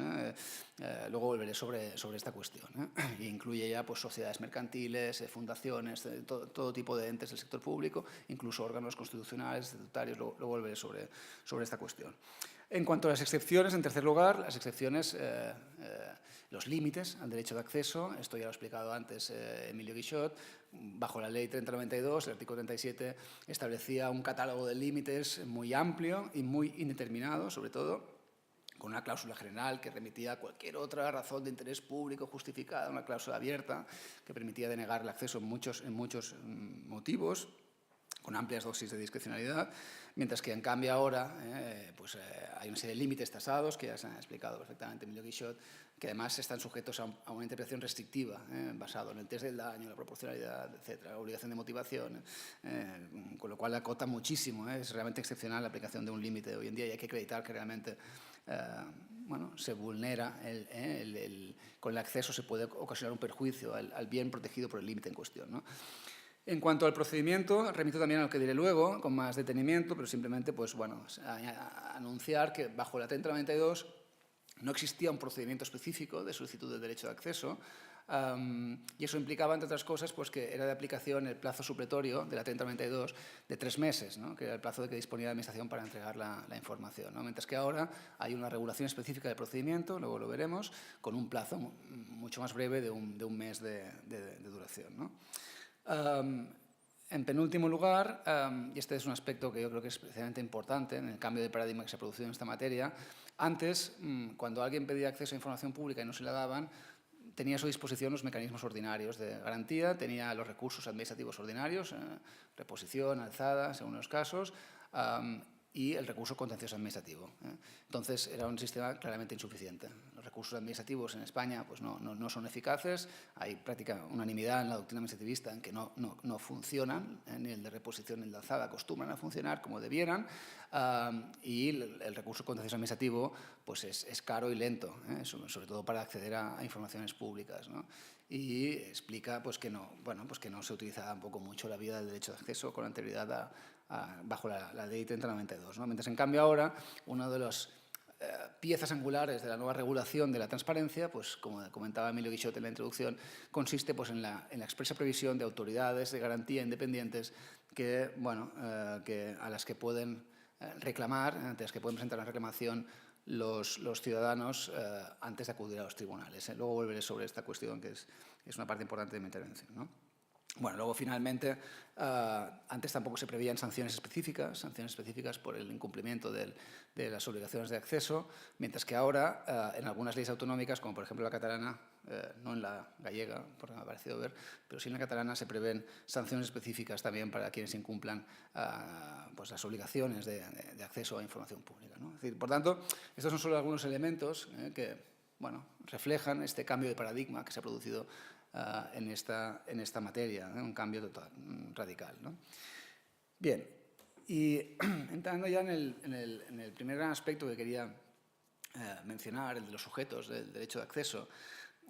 Luego volveré sobre esta cuestión. Y incluye ya pues, sociedades mercantiles, fundaciones, todo tipo de entes del sector público, incluso órganos constitucionales, estatutarios. Luego volveré sobre esta cuestión. En cuanto a las excepciones, en tercer lugar, las excepciones, los límites al derecho de acceso, esto ya lo ha explicado antes Emilio Guixot, bajo la Ley 3092, el artículo 37 establecía un catálogo de límites muy amplio y muy indeterminado, sobre todo, con una cláusula general que remitía a cualquier otra razón de interés público justificada, una cláusula abierta que permitía denegar el acceso en muchos motivos, con amplias dosis de discrecionalidad, mientras que en cambio ahora hay una serie de límites tasados que ya se han explicado perfectamente Emilio Guixot, que además están sujetos a una interpretación restrictiva basado en el test del daño, la proporcionalidad, etcétera, la obligación de motivación, con lo cual acota muchísimo. Es realmente excepcional la aplicación de un límite hoy en día y hay que acreditar que realmente se vulnera, con el acceso se puede ocasionar un perjuicio al bien protegido por el límite en cuestión, ¿no? En cuanto al procedimiento, remito también a lo que diré luego, con más detenimiento, pero simplemente pues, bueno, a anunciar que bajo la Atenta 92 no existía un procedimiento específico de solicitud de derecho de acceso y eso implicaba, entre otras cosas, pues, que era de aplicación el plazo supletorio de la Atenta 92 de 3 meses, ¿no? Que era el plazo de que disponía la Administración para entregar la información, ¿no? Mientras que ahora hay una regulación específica del procedimiento, luego lo veremos, con un plazo mucho más breve de un mes de duración, ¿no? En penúltimo lugar, y este es un aspecto que yo creo que es especialmente importante en el cambio de paradigma que se ha producido en esta materia, antes, cuando alguien pedía acceso a información pública y no se la daban, tenía a su disposición los mecanismos ordinarios de garantía, tenía los recursos administrativos ordinarios, reposición, alzada, según los casos, y el recurso contencioso administrativo. Entonces, era un sistema claramente insuficiente. Los recursos administrativos en España pues, no son eficaces, hay práctica unanimidad en la doctrina administrativista en que no funcionan, ni el de reposición ni el de alzada acostumbran a funcionar como debieran, y el recurso contencioso administrativo pues, es caro y lento, sobre todo para acceder a informaciones públicas, ¿no? Y explica pues, que no se utiliza tampoco mucho la vía del derecho de acceso con anterioridad bajo la Ley 3092, ¿no? Mientras, en cambio, ahora, una de las piezas angulares de la nueva regulación de la transparencia, pues, como comentaba Emilio Guixot en la introducción, consiste pues, en la expresa previsión de autoridades de garantía independientes a las que pueden reclamar, ante las que pueden presentar una reclamación los ciudadanos antes de acudir a los tribunales. Luego volveré sobre esta cuestión, que es una parte importante de mi intervención, ¿no? Bueno, luego finalmente, antes tampoco se preveían sanciones específicas por el incumplimiento de las obligaciones de acceso, mientras que ahora en algunas leyes autonómicas, como por ejemplo la catalana, no en la gallega, porque me ha parecido ver, pero sí en la catalana se prevén sanciones específicas también para quienes incumplan pues las obligaciones de acceso a información pública, ¿no? Es decir, por tanto, estos son solo algunos elementos que reflejan este cambio de paradigma que se ha producido en esta materia, un cambio total, radical, ¿no? Bien, y entrando ya en el primer gran aspecto que quería mencionar, el de los sujetos del derecho de acceso,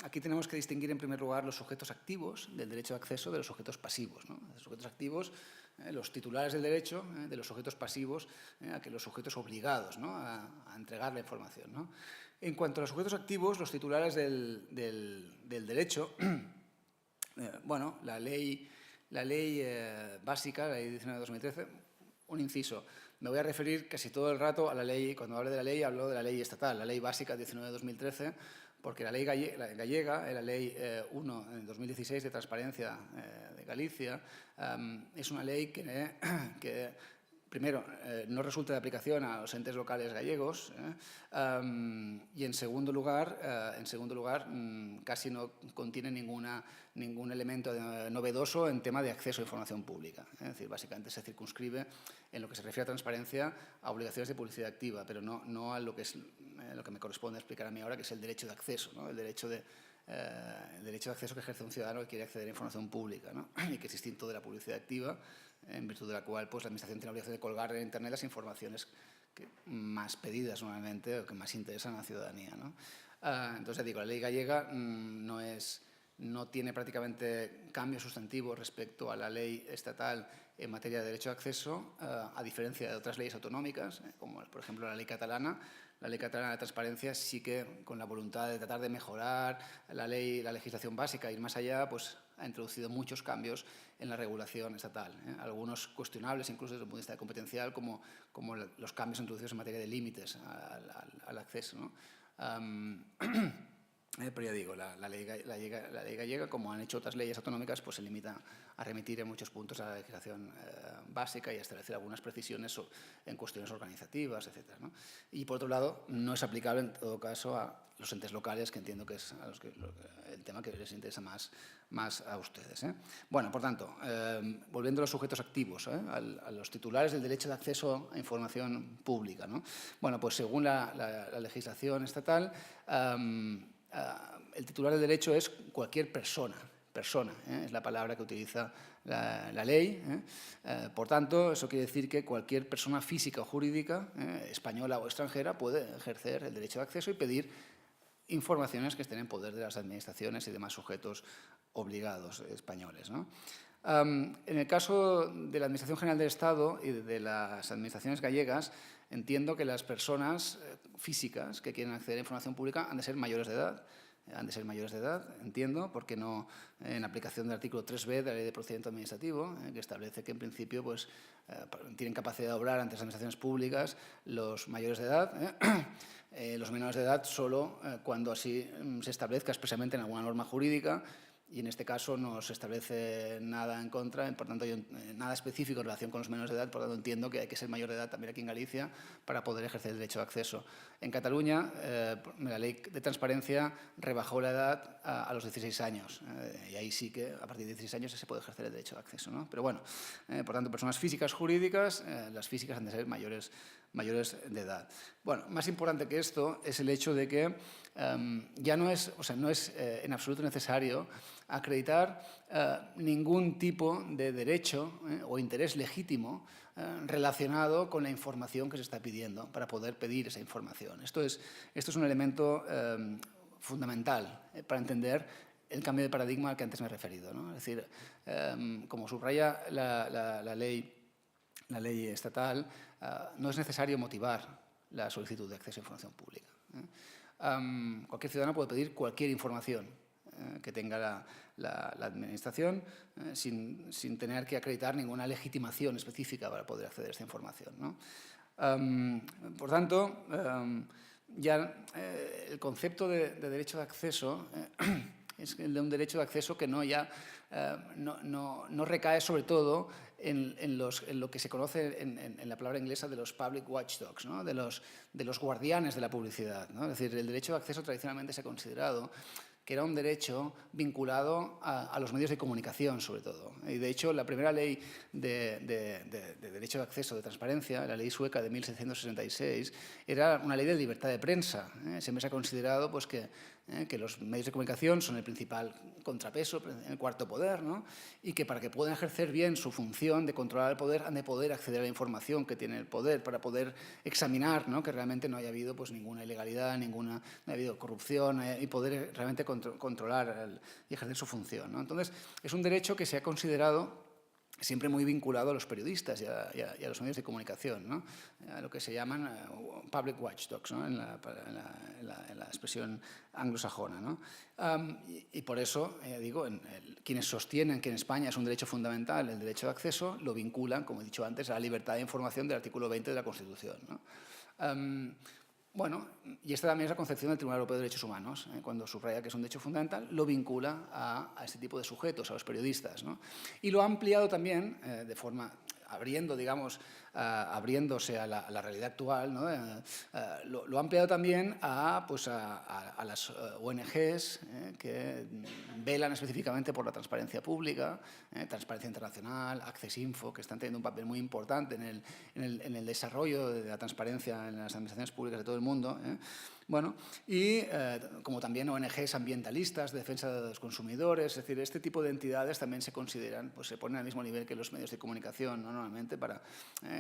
aquí tenemos que distinguir en primer lugar los sujetos activos del derecho de acceso de los sujetos pasivos, ¿no? Los sujetos activos, los titulares del derecho, de los sujetos pasivos, que los sujetos obligados, ¿no? a entregar la información, ¿no? En cuanto a los sujetos activos, los titulares del derecho, bueno, la ley básica, la ley 19 de 2013, un inciso. Me voy a referir casi todo el rato a la ley, cuando hable de la ley, hablo de la ley estatal, la ley básica 19 de 2013, porque la ley gallega, la ley 1 en 2016 de transparencia de Galicia, es una ley que primero, no resulta de aplicación a los entes locales gallegos y en segundo lugar, casi no contiene ningún elemento novedoso en tema de acceso a información pública. Es decir, básicamente se circunscribe en lo que se refiere a transparencia a obligaciones de publicidad activa, pero no a lo que es lo que me corresponde explicar a mí ahora, que es el derecho de acceso, ¿no? El derecho de acceso que ejerce un ciudadano que quiere acceder a información pública, ¿no? Y que es distinto de la publicidad activa, en virtud de la cual pues, la Administración tiene la obligación de colgar en Internet las informaciones más pedidas normalmente o que más interesan a la ciudadanía, ¿no? Entonces, digo, la ley gallega no tiene prácticamente cambio sustantivo respecto a la ley estatal en materia de derecho de acceso, a diferencia de otras leyes autonómicas, como por ejemplo la ley catalana. La ley catalana de transparencia sí que, con la voluntad de tratar de mejorar la legislación básica, ir más allá, pues ha introducido muchos cambios en la regulación estatal, algunos cuestionables incluso desde el punto de vista competencial, como los cambios introducidos en materia de límites al acceso, ¿no? Pero ya digo, la ley gallega, como han hecho otras leyes autonómicas, pues se limita a remitir en muchos puntos a la legislación básica y a establecer algunas precisiones en cuestiones organizativas, etc., ¿no? Y por otro lado, no es aplicable en todo caso a los entes locales, que entiendo que es el tema que les interesa más a ustedes, ¿eh? Bueno, por tanto, volviendo a los sujetos activos, a los titulares del derecho de acceso a información pública, ¿no? Bueno, pues según la legislación estatal, el titular del derecho es cualquier persona, es la palabra que utiliza la ley. Por tanto, eso quiere decir que cualquier persona física o jurídica, española o extranjera, puede ejercer el derecho de acceso y pedir informaciones que estén en poder de las administraciones y demás sujetos obligados españoles, ¿no? En el caso de la Administración General del Estado y de las administraciones gallegas, entiendo que las personas físicas que quieren acceder a información pública han de ser mayores de edad. Entiendo, porque no, en aplicación del artículo 3b de la Ley de Procedimiento Administrativo, que establece que en principio pues, tienen capacidad de obrar ante las administraciones públicas los mayores de edad, los menores de edad solo cuando así se establezca expresamente en alguna norma jurídica. Y en este caso no se establece nada en contra, por tanto, nada específico en relación con los menores de edad, por tanto entiendo que hay que ser mayor de edad también aquí en Galicia para poder ejercer el derecho de acceso. En Cataluña, la ley de transparencia rebajó la edad a los 16 años, y ahí sí que a partir de 16 años se puede ejercer el derecho de acceso, ¿no? Pero bueno, por tanto, personas físicas jurídicas, las físicas han de ser mayores de edad. Bueno, más importante que esto es el hecho de que ya no es en absoluto necesario acreditar ningún tipo de derecho o interés legítimo relacionado con la información que se está pidiendo para poder pedir esa información. Esto es un elemento fundamental para entender el cambio de paradigma al que antes me he referido, ¿no? Es decir, como subraya la ley estatal, no es necesario motivar la solicitud de acceso a información pública. Cualquier ciudadano puede pedir cualquier información que tenga la Administración sin tener que acreditar ninguna legitimación específica para poder acceder a esta información, ¿no? Por tanto, ya el concepto de derecho de acceso es el de un derecho de acceso que no recae sobre todo en lo que se conoce en la palabra inglesa de los public watchdogs, ¿no? de los guardianes de la publicidad, ¿no? Es decir, el derecho de acceso tradicionalmente se ha considerado que era un derecho vinculado a los medios de comunicación, sobre todo. Y, de hecho, la primera ley de derecho de acceso de transparencia, la ley sueca de 1666, era una ley de libertad de prensa. Siempre se ha considerado pues, que que los medios de comunicación son el principal contrapeso, el cuarto poder, ¿no? Y que para que puedan ejercer bien su función de controlar el poder han de poder acceder a la información que tiene el poder para poder examinar, ¿no?, que realmente no haya habido pues, ninguna ilegalidad, no haya habido corrupción y poder realmente controlar y ejercer su función, ¿no? Entonces, es un derecho que se ha considerado siempre muy vinculado a los periodistas y a los medios de comunicación, ¿no? A lo que se llaman public watchdogs, ¿no?, en la expresión anglosajona, ¿no? Y por eso, digo, quienes sostienen que en España es un derecho fundamental el derecho de acceso, lo vinculan, como he dicho antes, a la libertad de información del artículo 20 de la Constitución, ¿no? Bueno, y esta también es la concepción del Tribunal Europeo de Derechos Humanos, cuando subraya que es un derecho fundamental, lo vincula a este tipo de sujetos, a los periodistas, ¿no? Y lo ha ampliado también de forma abriéndose a la realidad actual, ¿no? Lo ha ampliado también a las ONGs que velan específicamente por la transparencia pública, Transparencia Internacional, Accesinfo, que están teniendo un papel muy importante en el desarrollo de la transparencia en las administraciones públicas de todo el mundo. Bueno, y como también ONGs ambientalistas de defensa de los consumidores, es decir, este tipo de entidades también se consideran, pues se ponen al mismo nivel que los medios de comunicación, ¿no?, normalmente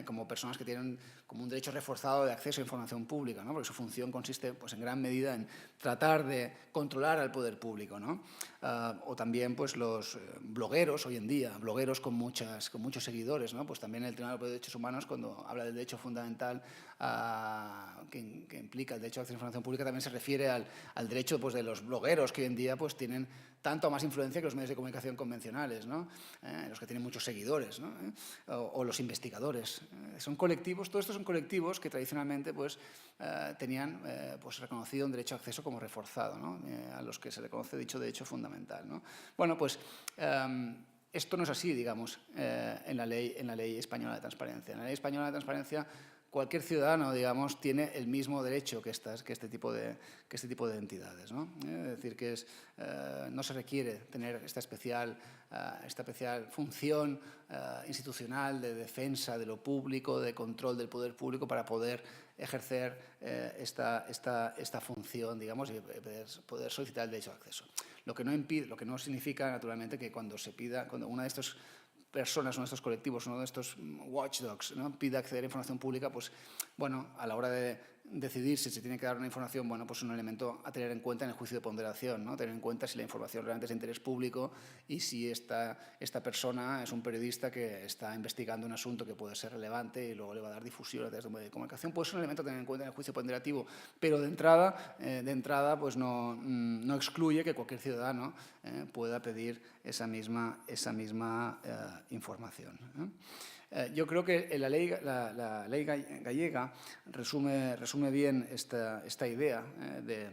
como personas que tienen como un derecho reforzado de acceso a información pública, ¿no?, porque su función consiste pues, en gran medida en tratar de controlar al poder público, ¿no? O también pues, los blogueros hoy en día, blogueros con muchos seguidores, ¿no? Pues también el Tribunal Europeo de Derechos Humanos, cuando habla del derecho fundamental que implica el derecho a acceso a información pública, también se refiere al derecho pues, de los blogueros que hoy en día pues, tienen tanto más influencia que los medios de comunicación convencionales, ¿no? Los que tienen muchos seguidores, ¿no? O los investigadores. Son colectivos, todos estos son colectivos que tradicionalmente pues, tenían pues, reconocido un derecho a acceso como reforzado, ¿no? A los que se le conoce dicho derecho fundamental, ¿no? Bueno, pues esto no es así, digamos, en la ley española de transparencia. En la ley española de transparencia cualquier ciudadano, digamos, tiene el mismo derecho que este tipo de entidades, ¿no? Es decir, que no se requiere tener esta especial función institucional de defensa de lo público, de control del poder público para poder ejercer esta función, digamos, y poder solicitar el derecho de acceso. Lo que no significa, naturalmente, que cuando una de estas personas, uno de estos colectivos, uno de estos watchdogs, ¿no?, pide acceder a información pública, pues, bueno, a la hora de decidir si se tiene que dar una información, bueno, pues un elemento a tener en cuenta en el juicio de ponderación, ¿no? Tener en cuenta si la información realmente es de interés público y si esta persona es un periodista que está investigando un asunto que puede ser relevante y luego le va a dar difusión a través de un medio de comunicación. Puede ser un elemento a tener en cuenta en el juicio ponderativo, pero de entrada pues no excluye que cualquier ciudadano pueda pedir esa misma información, ¿no? Yo creo que la ley gallega resume bien esta idea de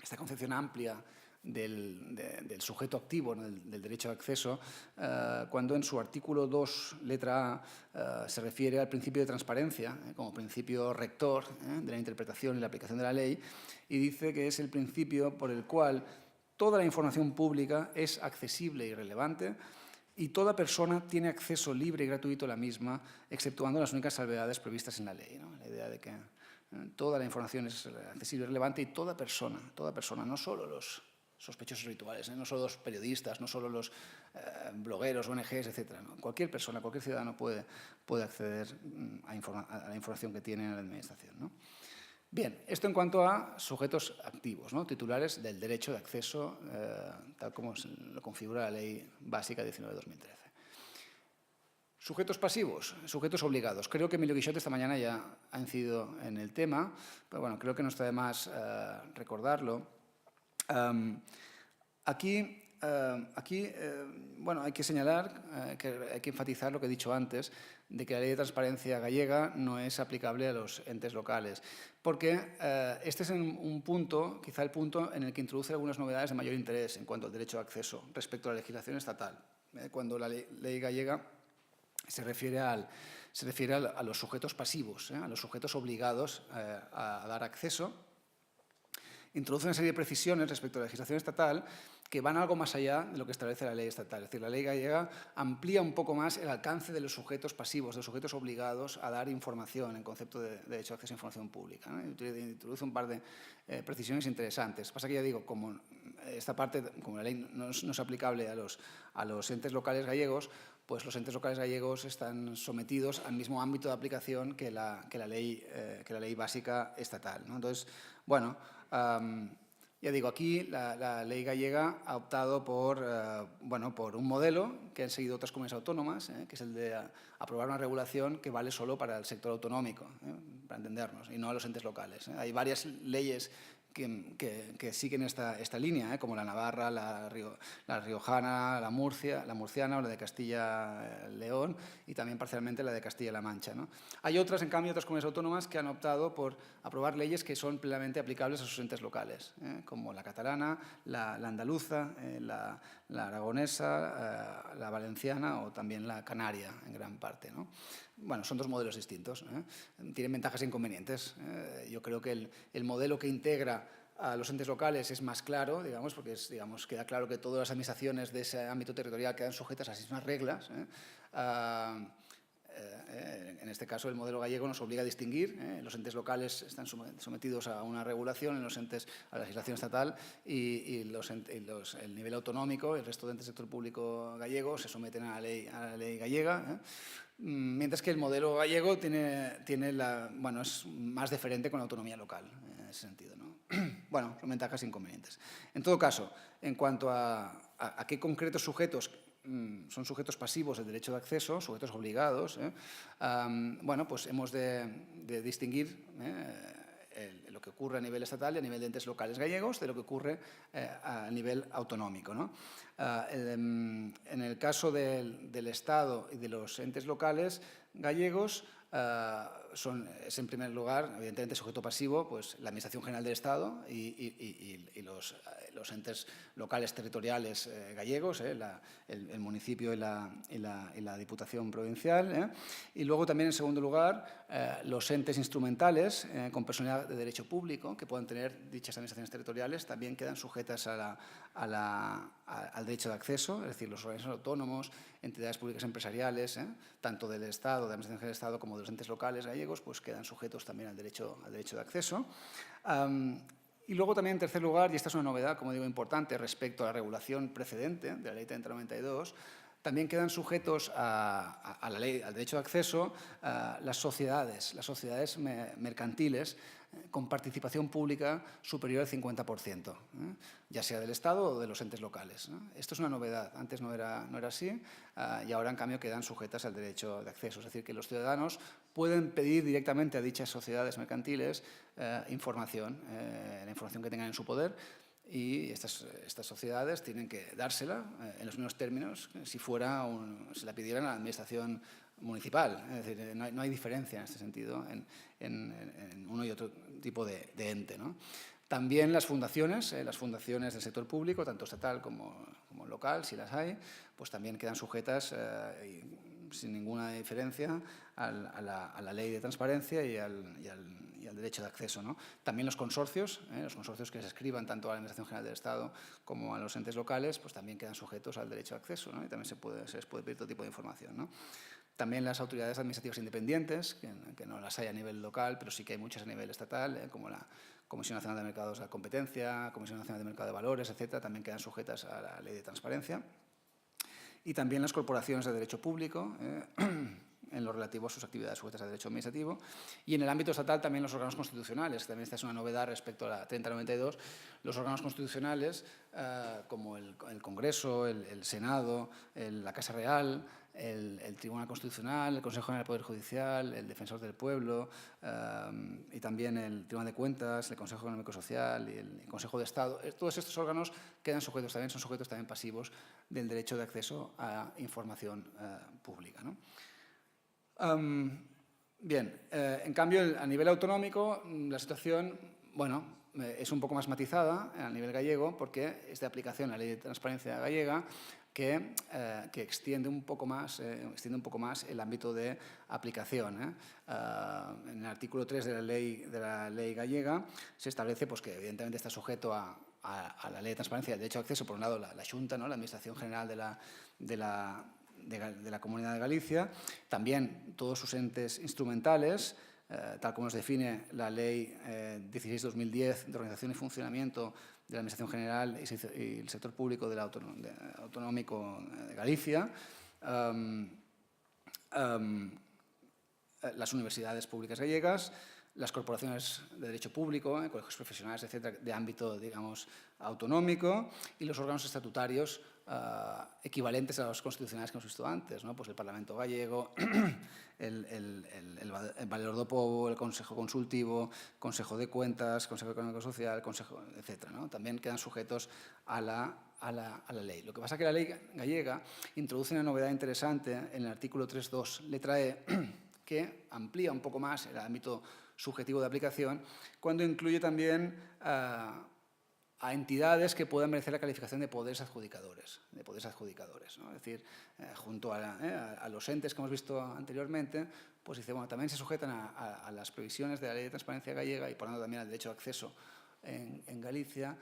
esta concepción amplia del sujeto activo, ¿no?, del derecho de acceso, cuando en su artículo 2, letra A, se refiere al principio de transparencia como principio rector de la interpretación y la aplicación de la ley, y dice que es el principio por el cual toda la información pública es accesible y relevante y toda persona tiene acceso libre y gratuito a la misma, exceptuando las únicas salvedades previstas en la ley, ¿no? La idea de que toda la información es accesible y relevante y toda persona, no solo los sospechosos habituales, no solo los periodistas, no solo los blogueros, ONGs, etc. ¿no? Cualquier persona, cualquier ciudadano puede acceder a la información que tiene en la administración, ¿no? Bien, esto en cuanto a sujetos activos, ¿no?, titulares del derecho de acceso, tal como lo configura la Ley Básica 19/2013. Sujetos pasivos, sujetos obligados. Creo que Emilio Guixot esta mañana ya ha incidido en el tema, pero bueno, creo que no está de más recordarlo. Aquí, bueno, hay que señalar, hay que enfatizar lo que he dicho antes, de que la Ley de Transparencia gallega no es aplicable a los entes locales, porque este es un punto, quizá el punto en el que introduce algunas novedades de mayor interés en cuanto al derecho de acceso respecto a la legislación estatal. Cuando la ley gallega se refiere a los sujetos pasivos, a los sujetos obligados a dar acceso, introduce una serie de precisiones respecto a la legislación estatal que van algo más allá de lo que establece la ley estatal. Es decir, la ley gallega amplía un poco más el alcance de los sujetos pasivos, de los sujetos obligados a dar información en concepto de derecho de acceso a información pública, ¿no? Introduce un par de precisiones interesantes. Pasa que ya digo, como esta parte, como la ley no es aplicable a los entes locales gallegos, pues los entes locales gallegos están sometidos al mismo ámbito de aplicación que la ley básica estatal, ¿no? Entonces, bueno, ya digo, aquí la ley gallega ha optado por un modelo que han seguido otras comunidades autónomas, que es el de aprobar una regulación que vale solo para el sector autonómico, para entendernos, y no a los entes locales. Hay varias leyes que siguen esta línea, como la navarra, la riojana, la murciana o la de Castilla-León y también parcialmente la de Castilla-La Mancha, ¿no? Hay otras, en cambio, otras comunidades autónomas que han optado por aprobar leyes que son plenamente aplicables a sus entes locales, como la catalana, la andaluza, la aragonesa, la valenciana o también la canaria, en gran parte, ¿no? Bueno, son dos modelos distintos, tienen ventajas e inconvenientes. Yo creo que el modelo que integra a los entes locales es más claro, digamos, porque queda claro que todas las administraciones de ese ámbito territorial quedan sujetas a las mismas reglas. En este caso, el modelo gallego nos obliga a distinguir. Los entes locales están sometidos a una regulación, en los entes a la legislación estatal y el nivel autonómico, el resto de entes del sector público gallego se someten a la ley gallega. Mientras que el modelo gallego es más deferente con la autonomía local, en ese sentido, ¿no? Bueno, son ventajas e inconvenientes. En todo caso, en cuanto a qué concretos sujetos son sujetos pasivos del derecho de acceso, sujetos obligados, pues hemos de distinguir lo que ocurre a nivel estatal y a nivel de entes locales gallegos de lo que ocurre a nivel autonómico, ¿no? En el caso del Estado y de los entes locales gallegos, es en primer lugar, evidentemente, sujeto pasivo, pues la Administración General del Estado y los entes locales territoriales gallegos, el municipio y la Diputación Provincial. Y luego también, en segundo lugar, los entes instrumentales con personalidad de derecho público que puedan tener dichas administraciones territoriales también quedan sujetas al derecho de acceso, es decir, los organismos autónomos, entidades públicas empresariales, tanto del Estado, de la Administración General del Estado, como de los entes locales gallegos, pues quedan sujetos también al derecho de acceso. Y luego también, en tercer lugar, y esta es una novedad, como digo, importante respecto a la regulación precedente de la Ley 3092, también quedan sujetos a la ley, al derecho de acceso, las sociedades mercantiles con participación pública superior al 50%, ya sea del Estado o de los entes locales, ¿no? Esto es una novedad, antes no era así, y ahora, en cambio, quedan sujetas al derecho de acceso. Es decir, que los ciudadanos pueden pedir directamente a dichas sociedades mercantiles información, la información que tengan en su poder, y estas sociedades tienen que dársela en los mismos términos que si se la pidieran a la administración municipal. Es decir, no hay diferencia en este sentido en uno y otro tipo de ente, ¿no? También las fundaciones del sector público, tanto estatal como local, si las hay, pues también quedan sujetas sin ninguna diferencia a la ley de transparencia y al derecho de acceso, ¿no? También los consorcios que se escriban tanto a la Administración General del Estado como a los entes locales, pues también quedan sujetos al derecho de acceso, ¿no? Y también se les puede pedir todo tipo de información, ¿no? También las autoridades administrativas independientes, que no las hay a nivel local, pero sí que hay muchas a nivel estatal, como la Comisión Nacional de Mercados de la Competencia, Comisión Nacional de Mercado de Valores, etcétera, también quedan sujetas a la ley de transparencia. Y también las corporaciones de derecho público, en lo relativo a sus actividades sujetas a derecho administrativo. Y en el ámbito estatal también los órganos constitucionales, también esta es una novedad respecto a la 3092, los órganos constitucionales como el Congreso, el Senado, la Casa Real, el Tribunal Constitucional, el Consejo General del Poder Judicial, el Defensor del Pueblo y también el Tribunal de Cuentas, el Consejo Económico Social y el Consejo de Estado. Todos estos órganos quedan sujetos también, son sujetos también pasivos del derecho de acceso a información pública, ¿no? Bien, en cambio, a nivel autonómico, la situación, es un poco más matizada a nivel gallego porque es de aplicación la Ley de Transparencia gallega que extiende un poco más el ámbito de aplicación. En el artículo 3 de la ley gallega se establece pues, que evidentemente está sujeto a a la Ley de Transparencia del Derecho de Acceso, por un lado, la Xunta, ¿no?, la Administración General de la Comunidad de Galicia, también todos sus entes instrumentales, tal como nos define la Ley 16/2010 de Organización y Funcionamiento de la Administración General y el Sector Público Autonómico de Galicia, las universidades públicas gallegas, las corporaciones de derecho público, colegios profesionales, etcétera, de ámbito, digamos, autonómico, y los órganos estatutarios equivalentes a los constitucionales que hemos visto antes, ¿no? Pues el Parlamento Gallego, el Valedor do Pobo, el Consejo Consultivo, Consejo de Cuentas, Consejo Económico Social, Consejo, etcétera, ¿no? También quedan sujetos a la ley. Lo que pasa es que la ley gallega introduce una novedad interesante en el artículo 3.2, letra E, que amplía un poco más el ámbito subjetivo de aplicación, cuando incluye también a entidades que puedan merecer la calificación de poderes adjudicadores, ¿no? Es decir, junto a los entes que hemos visto anteriormente, pues dice, bueno, también se sujetan a las previsiones de la Ley de Transparencia gallega y por lo tanto también al derecho de acceso en Galicia,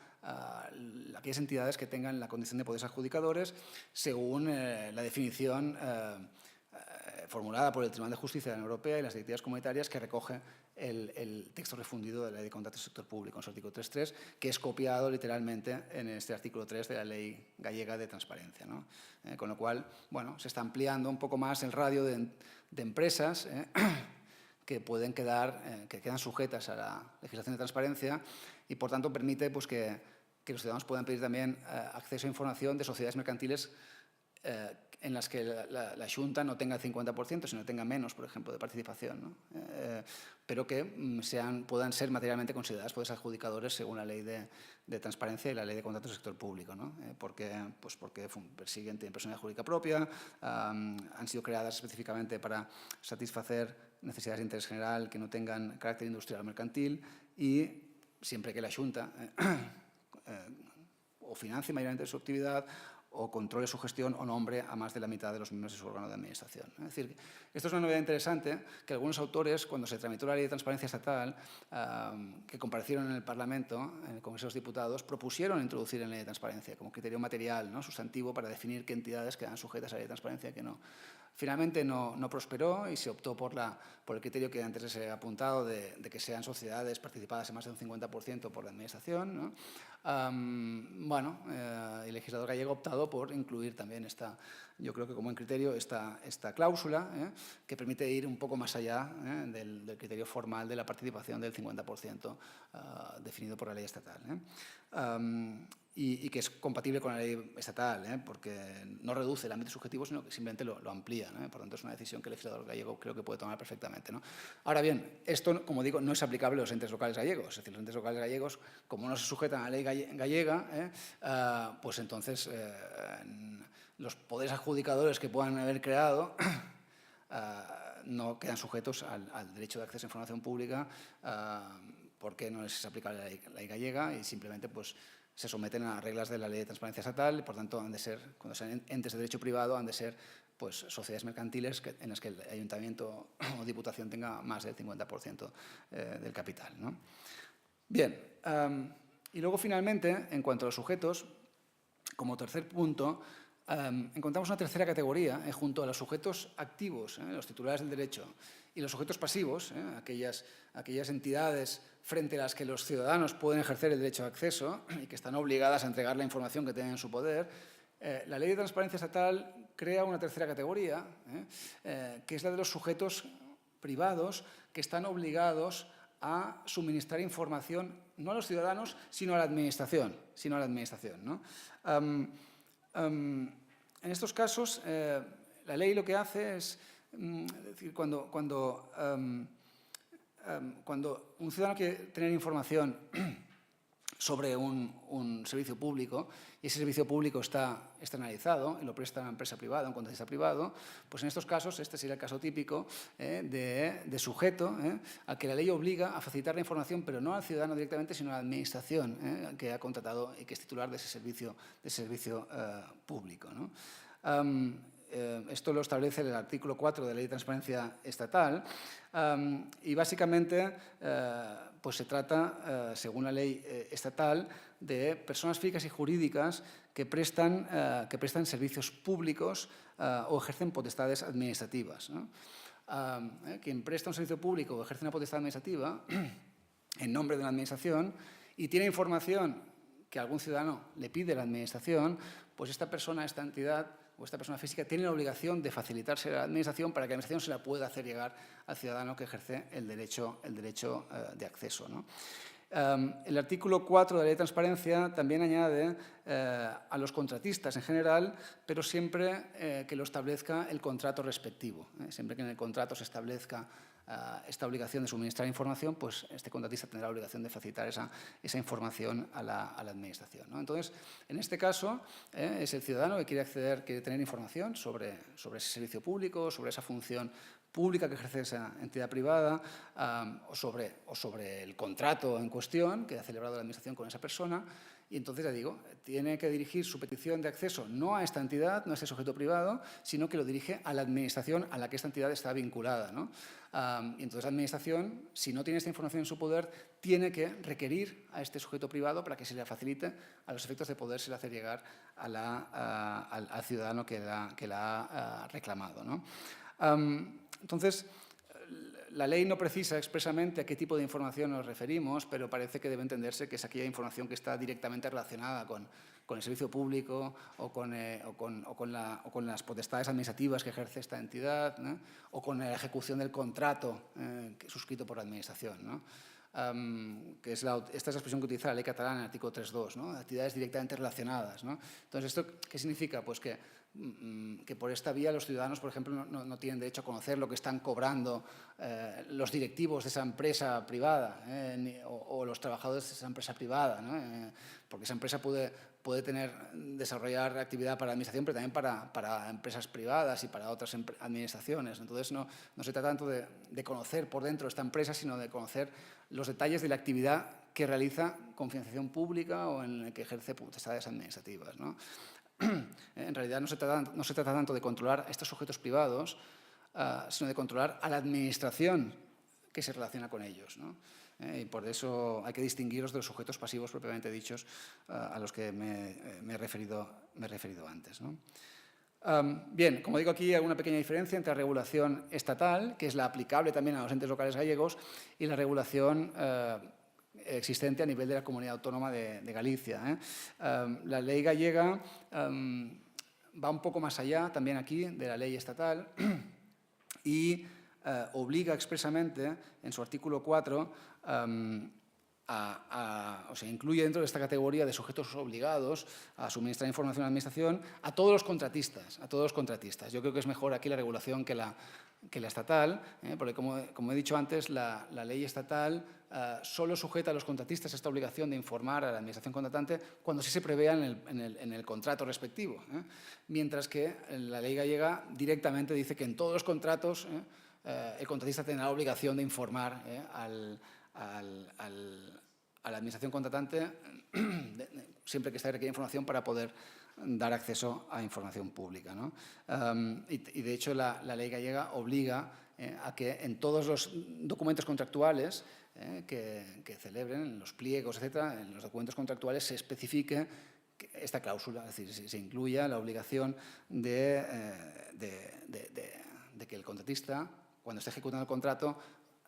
aquellas entidades que tengan la condición de poderes adjudicadores según la definición formulada por el Tribunal de Justicia de la Unión Europea y las directivas comunitarias que recoge el texto refundido de la Ley de Contratos del Sector Público, en su artículo 3.3, que es copiado literalmente en este artículo 3 de la Ley gallega de Transparencia, ¿no? Con lo cual, bueno, se está ampliando un poco más el radio de empresas que pueden que quedan sujetas a la legislación de transparencia y, por tanto, permite pues, que los ciudadanos puedan pedir también acceso a información de sociedades mercantiles en las que la Xunta no tenga el 50%, sino tenga menos, por ejemplo, de participación, ¿no? Pero que puedan ser materialmente consideradas poderes adjudicadores según la Ley de Transparencia y la Ley de Contratos del Sector Público, ¿no? Porque persiguen, tienen personalidad jurídica propia, han sido creadas específicamente para satisfacer necesidades de interés general que no tengan carácter industrial o mercantil y siempre que la Xunta o financie mayormente su actividad o controle su gestión o nombre a más de la mitad de los miembros de su órgano de administración. Es decir, esto es una novedad interesante que algunos autores, cuando se tramitó la Ley de Transparencia Estatal, que comparecieron en el Parlamento, en el Congreso de los Diputados, propusieron introducir en la Ley de Transparencia como criterio material, ¿no?, sustantivo para definir qué entidades quedan sujetas a la Ley de Transparencia y qué no. Finalmente no prosperó y se optó por el criterio que antes les he apuntado de que sean sociedades participadas en más de un 50% por la Administración, ¿no? El legislador gallego ha optado por incluir también yo creo que como en criterio, esta cláusula que permite ir un poco más allá del criterio formal de la participación del 50% definido por la ley estatal. Y que es compatible con la ley estatal, porque no reduce el ámbito subjetivo, sino que simplemente lo amplía, ¿no? Por tanto, es una decisión que el legislador gallego creo que puede tomar perfectamente, ¿no? Ahora bien, esto, como digo, no es aplicable a los entes locales gallegos. Es decir, los entes locales gallegos, como no se sujetan a la ley gallega, pues entonces los poderes adjudicadores que puedan haber creado no quedan sujetos al derecho de acceso a información pública porque no les es aplicable la ley gallega y simplemente pues se someten a reglas de la Ley de Transparencia Estatal y, por tanto, han de ser, cuando sean entes de derecho privado, han de ser pues, sociedades mercantiles en las que el ayuntamiento o diputación tenga más del 50% del capital, ¿no? Bien, y luego, finalmente, en cuanto a los sujetos, como tercer punto, encontramos una tercera categoría junto a los sujetos activos, los titulares del derecho, y los sujetos pasivos, aquellas entidades frente a las que los ciudadanos pueden ejercer el derecho de acceso y que están obligadas a entregar la información que tienen en su poder. La Ley de Transparencia Estatal crea una tercera categoría, que es la de los sujetos privados que están obligados a suministrar información no a los ciudadanos, sino a la Administración. ¿No? En estos casos, la ley lo que hace es decir, cuando un ciudadano quiere tener información sobre un servicio público y ese servicio público está externalizado y lo presta una empresa privada, un contratista privado, pues en estos casos, este sería el caso típico de sujeto al que la ley obliga a facilitar la información, pero no al ciudadano directamente, sino a la administración que ha contratado y que es titular de ese servicio público, ¿no? esto lo establece el artículo 4 de la Ley de Transparencia Estatal y básicamente pues se trata, según la ley estatal, de personas físicas y jurídicas que prestan servicios públicos o ejercen potestades administrativas, ¿no? Quien presta un servicio público o ejerce una potestad administrativa en nombre de una administración y tiene información que algún ciudadano le pide a la administración, pues esta persona, esta entidad o esta persona física tiene la obligación de facilitarse a la administración para que la administración se la pueda hacer llegar al ciudadano que ejerce el derecho de acceso, ¿no? El artículo 4 de la Ley de Transparencia también añade a los contratistas en general, pero siempre que lo establezca el contrato respectivo. Siempre que en el contrato se establezca esta obligación de suministrar información, pues este contratista tendrá la obligación de facilitar esa información a la administración, ¿no? Entonces, en este caso, es el ciudadano que quiere acceder, quiere tener información sobre ese servicio público, sobre esa función pública que ejerce esa entidad privada o sobre el contrato en cuestión que ha celebrado la administración con esa persona. Y entonces, ya digo, tiene que dirigir su petición de acceso no a esta entidad, no a este sujeto privado, sino que lo dirige a la administración a la que esta entidad está vinculada, ¿no? Y entonces la administración, si no tiene esta información en su poder, tiene que requerir a este sujeto privado para que se le facilite a los efectos de poderse hacer llegar al ciudadano que la ha reclamado, ¿no? Entonces, la ley no precisa expresamente a qué tipo de información nos referimos, pero parece que debe entenderse que es aquella información que está directamente relacionada con el servicio público o con las potestades administrativas que ejerce esta entidad, ¿no? O con la ejecución del contrato suscrito por la Administración, ¿no? Esta es la expresión que utiliza la ley catalana en el artículo 3.2, ¿no? Actividades directamente relacionadas, ¿no? Entonces, ¿esto qué significa? Pues que por esta vía los ciudadanos, por ejemplo, no tienen derecho a conocer lo que están cobrando los directivos de esa empresa privada o los trabajadores de esa empresa privada, ¿no? Porque esa empresa puede desarrollar actividad para la administración, pero también para empresas privadas y para otras administraciones. Entonces, no se trata tanto de conocer por dentro esta empresa, sino de conocer los detalles de la actividad que realiza con financiación pública o en la que ejerce potestades administrativas, ¿no? En realidad no se trata tanto de controlar a estos sujetos privados, sino de controlar a la administración que se relaciona con ellos, ¿no? Y por eso hay que distinguirlos de los sujetos pasivos propiamente dichos a los que me he referido antes, ¿no? Bien, como digo, aquí hay una pequeña diferencia entre la regulación estatal, que es la aplicable también a los entes locales gallegos, y la regulación existente a nivel de la Comunidad Autónoma de Galicia. La ley gallega va un poco más allá también aquí de la ley estatal y obliga expresamente en su artículo 4 o sea, incluye dentro de esta categoría de sujetos obligados a suministrar información a la Administración a todos los contratistas. Yo creo que es mejor aquí la regulación que la estatal, porque como he dicho antes, la ley estatal solo sujeta a los contratistas esta obligación de informar a la Administración contratante cuando sí se prevea en el contrato respectivo, mientras que la ley gallega directamente dice que en todos los contratos el contratista tendrá la obligación de informar a la Administración contratante siempre que se requiere información para poder dar acceso a información pública, ¿no? Y de hecho la ley gallega obliga a que en todos los documentos contractuales que celebren, en los pliegos, etcétera, en los documentos contractuales se especifique esta cláusula, es decir, se incluya la obligación de que el contratista, cuando esté ejecutando el contrato,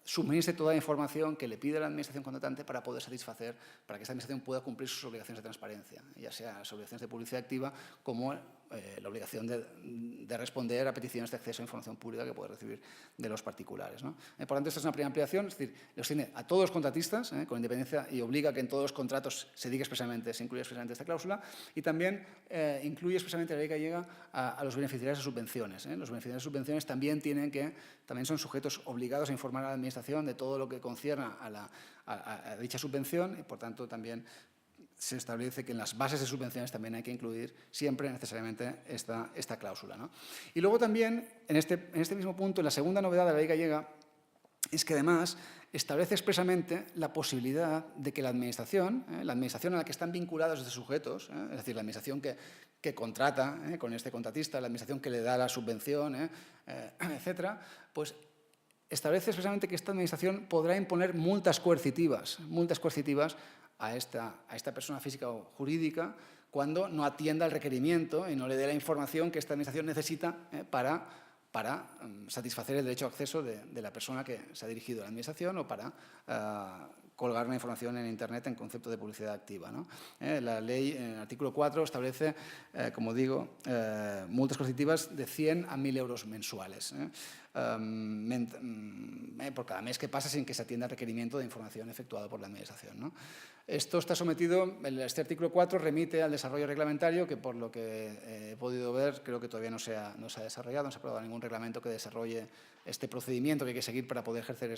suministre toda la información que le pide la Administración contratante para poder satisfacer, para que esta Administración pueda cumplir sus obligaciones de transparencia, ya sea las obligaciones de publicidad activa como la obligación de responder a peticiones de acceso a información pública que puede recibir de los particulares, ¿no? Por tanto, esta es una primera ampliación, es decir, los tiene a todos los contratistas, con independencia, y obliga que en todos los contratos se incluya expresamente esta cláusula, y también incluye expresamente la ley gallega a los beneficiarios de subvenciones. Los beneficiarios de subvenciones también son sujetos obligados a informar a la Administración de todo lo que concierna a dicha subvención y, por tanto, también se establece que en las bases de subvenciones también hay que incluir siempre necesariamente esta cláusula, ¿no? Y luego también, en este mismo punto, en la segunda novedad de la ley gallega, es que además establece expresamente la posibilidad de que la administración a la que están vinculados estos sujetos, es decir, la administración que contrata con este contratista, la administración que le da la subvención, etcétera, pues establece expresamente que esta administración podrá imponer multas coercitivas a esta persona física o jurídica cuando no atienda el requerimiento y no le dé la información que esta administración necesita para satisfacer el derecho de acceso de la persona que se ha dirigido a la administración o para colgar una información en Internet en concepto de publicidad activa, ¿no? La ley, en el artículo 4, establece, como digo, multas coercitivas de 100 a 1.000 euros mensuales por cada mes que pasa sin que se atienda el requerimiento de información efectuado por la Administración, ¿no? Esto está sometido, este artículo 4 remite al desarrollo reglamentario que, por lo que he podido ver, creo que todavía no se ha desarrollado, no se ha aprobado ningún reglamento que desarrolle este procedimiento que hay que seguir para poder ejercer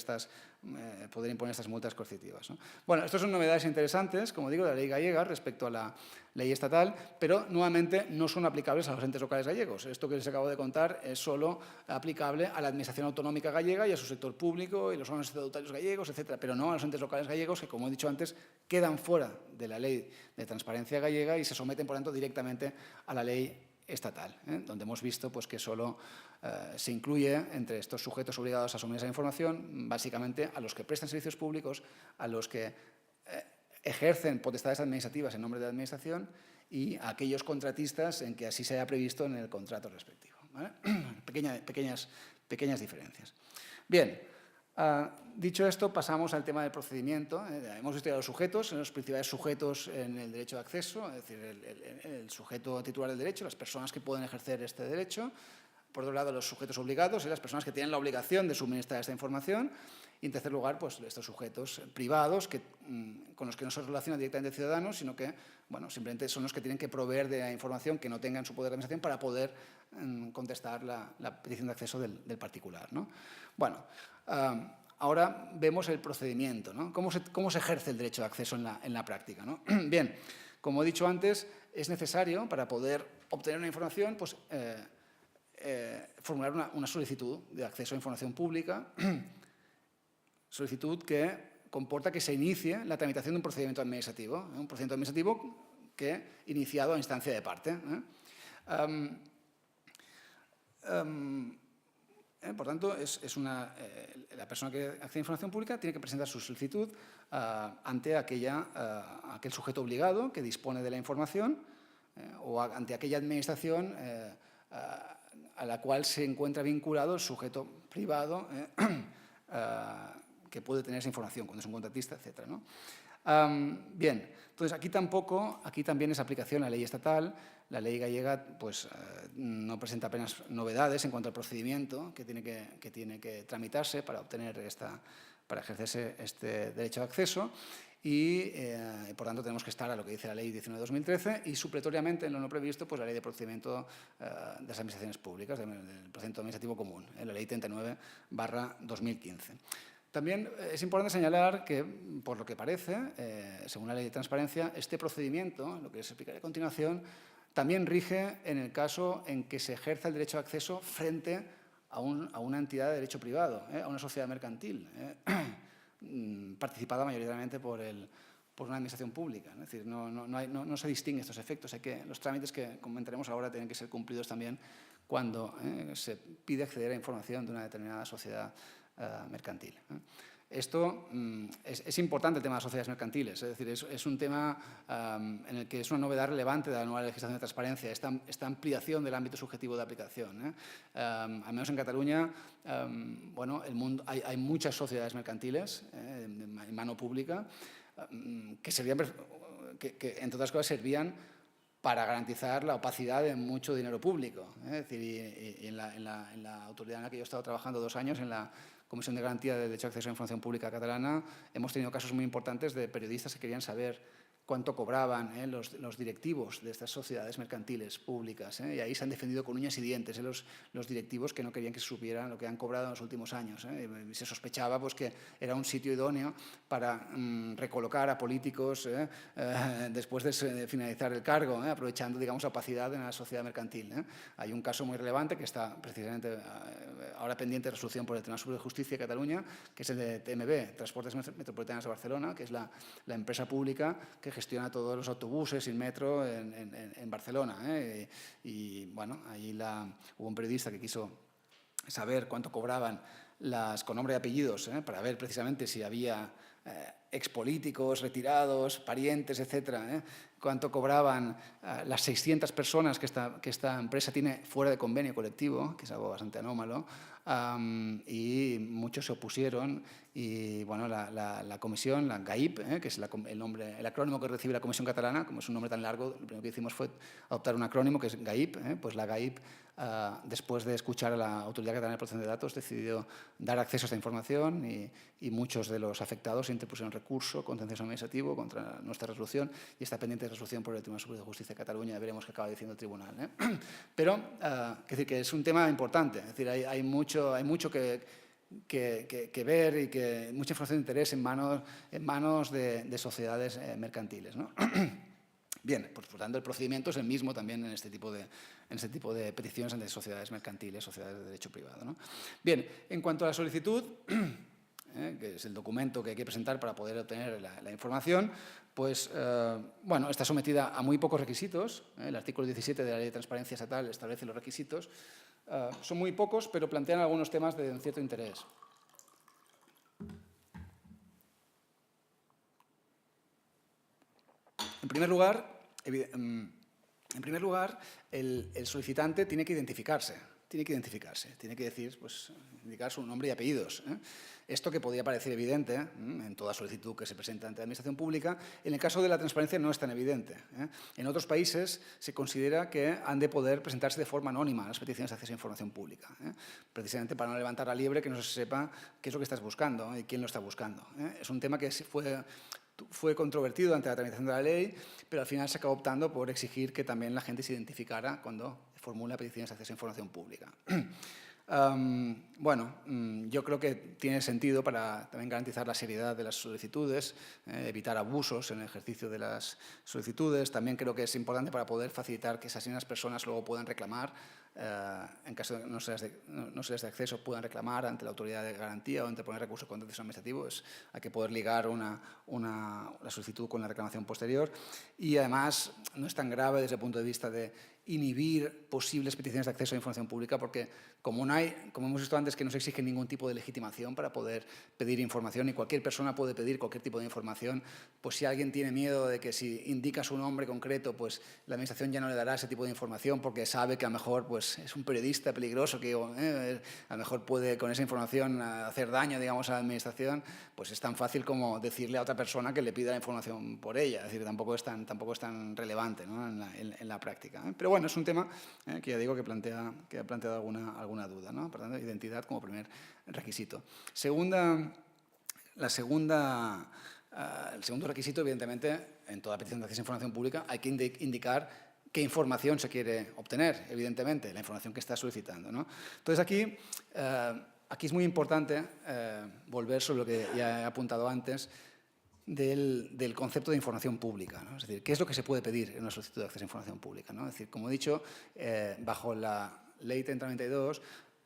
poder imponer estas multas coercitivas, ¿no? Bueno, estas son novedades interesantes, como digo, de la ley gallega respecto a la ley estatal, pero nuevamente no son aplicables a los entes locales gallegos. Esto que les acabo de contar es solo aplicable a la Administración Autonómica gallega y a su sector público y los órganos estatutarios gallegos, etcétera, pero no a los entes locales gallegos que, como he dicho antes, quedan fuera de la ley de transparencia gallega y se someten, por tanto, directamente a la ley estatal, donde hemos visto pues, que solo se incluye entre estos sujetos obligados a asumir esa información básicamente a los que prestan servicios públicos, a los que ejercen potestades administrativas en nombre de la Administración y a aquellos contratistas en que así se haya previsto en el contrato respectivo, ¿vale? Pequeñas diferencias. Bien, dicho esto, pasamos al tema del procedimiento. Hemos visto ya los sujetos, los principales sujetos en el derecho de acceso, es decir, el sujeto titular del derecho, las personas que pueden ejercer este derecho. Por otro lado, los sujetos obligados y las personas que tienen la obligación de suministrar esta información. Y, en tercer lugar, pues, estos sujetos privados con los que no se relacionan directamente ciudadanos, sino que bueno, simplemente son los que tienen que proveer de la información que no tengan en su poder de administración para poder contestar la petición de acceso del particular, ¿no? Bueno, ahora vemos el procedimiento, ¿no? ¿Cómo se ejerce el derecho de acceso en la práctica, ¿no? Bien, como he dicho antes, es necesario, para poder obtener una información, pues, formular una solicitud de acceso a información pública, solicitud que comporta que se inicie la tramitación de un procedimiento administrativo, un procedimiento administrativo que iniciado a instancia de parte. Por tanto, la persona que accede a información pública tiene que presentar su solicitud ante aquel sujeto obligado que dispone de la información o ante aquella administración a la cual se encuentra vinculado el sujeto privado que puede tener esa información cuando es un contratista, etc., ¿no? Bien, entonces aquí también es aplicación la ley estatal. La ley gallega pues, no presenta apenas novedades en cuanto al procedimiento que tiene que tramitarse para para ejercerse este derecho de acceso y, por tanto, tenemos que estar a lo que dice la ley 19/2013 y, supletoriamente, en lo no previsto, pues la ley de procedimiento de las administraciones públicas, del procedimiento administrativo común, la ley 39/2015. También es importante señalar que, por lo que parece, según la ley de transparencia, este procedimiento, lo que les explicaré a continuación, también rige en el caso en que se ejerza el derecho de acceso frente a una entidad de derecho privado, a una sociedad mercantil, participada mayoritariamente por una administración pública. Es decir, no se distinguen estos efectos. Los trámites que comentaremos ahora tienen que ser cumplidos también cuando se pide acceder a información de una determinada sociedad mercantil. Esto es importante, el tema de las sociedades mercantiles, es decir, es un tema en el que es una novedad relevante de la nueva legislación de transparencia, esta ampliación del ámbito subjetivo de aplicación. Al menos en Cataluña, bueno, hay muchas sociedades mercantiles en mano pública que entre otras cosas servían para garantizar la opacidad de mucho dinero público. Es decir, y en la autoridad en la que yo he estado trabajando 2 años, en la Comisión de Garantía del Derecho a Acceso a la Información Pública catalana, hemos tenido casos muy importantes de periodistas que querían saber cuánto cobraban los directivos de estas sociedades mercantiles públicas. Y ahí se han defendido con uñas y dientes los directivos que no querían que se supieran lo que han cobrado en los últimos años. Y se sospechaba pues, que era un sitio idóneo para recolocar a políticos después de finalizar el cargo, aprovechando, digamos, la opacidad en la sociedad mercantil. Hay un caso muy relevante que está precisamente ahora pendiente de resolución por el Tribunal Superior de Justicia de Cataluña, que es el de TMB, Transportes Metropolitanos de Barcelona, que es la empresa pública que gestiona todos los autobuses y el metro en Barcelona. Y bueno, ahí hubo un periodista que quiso saber cuánto cobraban con nombre y apellidos, para ver precisamente si había expolíticos, retirados, parientes, etcétera, cuánto cobraban las 600 personas que esta empresa tiene fuera de convenio colectivo, que es algo bastante anómalo, y muchos se opusieron y bueno, la comisión, la GAIP, que es el acrónimo que recibe la Comisión Catalana, como es un nombre tan largo, lo primero que hicimos fue adoptar un acrónimo que es GAIP, pues la GAIP, después de escuchar a la Autoridad Catalana de Protección de Datos, decidió dar acceso a esta información y muchos de los afectados interpusieron recurso contencioso administrativo contra nuestra resolución y está pendiente de resolución por el Tribunal Superior de Justicia de Cataluña. Veremos qué acaba diciendo el tribunal. Pero, es decir, que es un tema importante. Es decir, hay mucho que ver y que mucha información de interés en manos de sociedades mercantiles, ¿no? Bien, pues, por tanto, el procedimiento es el mismo también en este tipo de peticiones ante sociedades mercantiles, sociedades de derecho privado, ¿no? Bien, en cuanto a la solicitud, que es el documento que hay que presentar para poder obtener la información, pues, bueno, está sometida a muy pocos requisitos. El artículo 17 de la Ley de Transparencia Estatal establece los requisitos. Son muy pocos, pero plantean algunos temas de cierto interés. En primer lugar, el solicitante tiene que identificarse. Tiene que decir, pues, indicar su nombre y apellidos. Esto que podría parecer evidente en toda solicitud que se presenta ante la Administración Pública, en el caso de la transparencia no es tan evidente. En otros países se considera que han de poder presentarse de forma anónima las peticiones de acceso a información pública, precisamente para no levantar la liebre, que no se sepa qué es lo que estás buscando y quién lo está buscando. Es un tema que fue controvertido ante la tramitación de la ley, pero al final se acabó optando por exigir que también la gente se identificara cuando formula peticiones de acceso a información pública. Bueno, yo creo que tiene sentido para también garantizar la seriedad de las solicitudes, evitar abusos en el ejercicio de las solicitudes. También creo que es importante para poder facilitar que esas mismas personas luego puedan reclamar, en caso de no se les dé acceso, puedan reclamar ante la autoridad de garantía o ante poner recurso contencioso administrativo. Hay que poder ligar la solicitud con la reclamación posterior. Y además no es tan grave desde el punto de vista de inhibir posibles peticiones de acceso a información pública, porque como hemos visto antes, que no se exige ningún tipo de legitimación para poder pedir información y cualquier persona puede pedir cualquier tipo de información, pues si alguien tiene miedo de que si indica su nombre concreto, pues la Administración ya no le dará ese tipo de información porque sabe que a lo mejor pues, es un periodista peligroso que a lo mejor puede con esa información hacer daño, digamos, a la Administración, pues es tan fácil como decirle a otra persona que le pida la información por ella. Es decir, tampoco es tan relevante, ¿no? en la práctica. Pero bueno, es un tema que ya digo que ha planteado alguna duda, ¿no? Por tanto, identidad como primer requisito. El segundo requisito, evidentemente, en toda petición de acceso a información pública hay que indicar qué información se quiere obtener, evidentemente, la información que está solicitando, ¿no? Entonces, aquí es muy importante volver sobre lo que ya he apuntado antes, del concepto de información pública, ¿no? Es decir, ¿qué es lo que se puede pedir en una solicitud de acceso a información pública, ¿no? Es decir, como he dicho, bajo la Ley 3092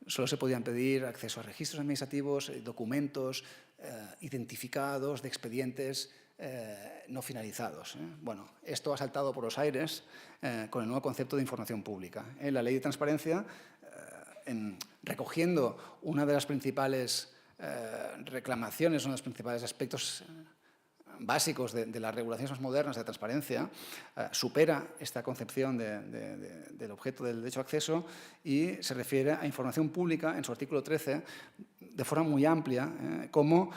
solo se podían pedir acceso a registros administrativos, documentos identificados de expedientes no finalizados. Bueno, esto ha saltado por los aires con el nuevo concepto de información pública. La Ley de Transparencia, recogiendo una de las principales reclamaciones, uno de los principales aspectos básicos de las regulaciones más modernas de transparencia, supera esta concepción del objeto del derecho a acceso y se refiere a información pública en su artículo 13 de forma muy amplia como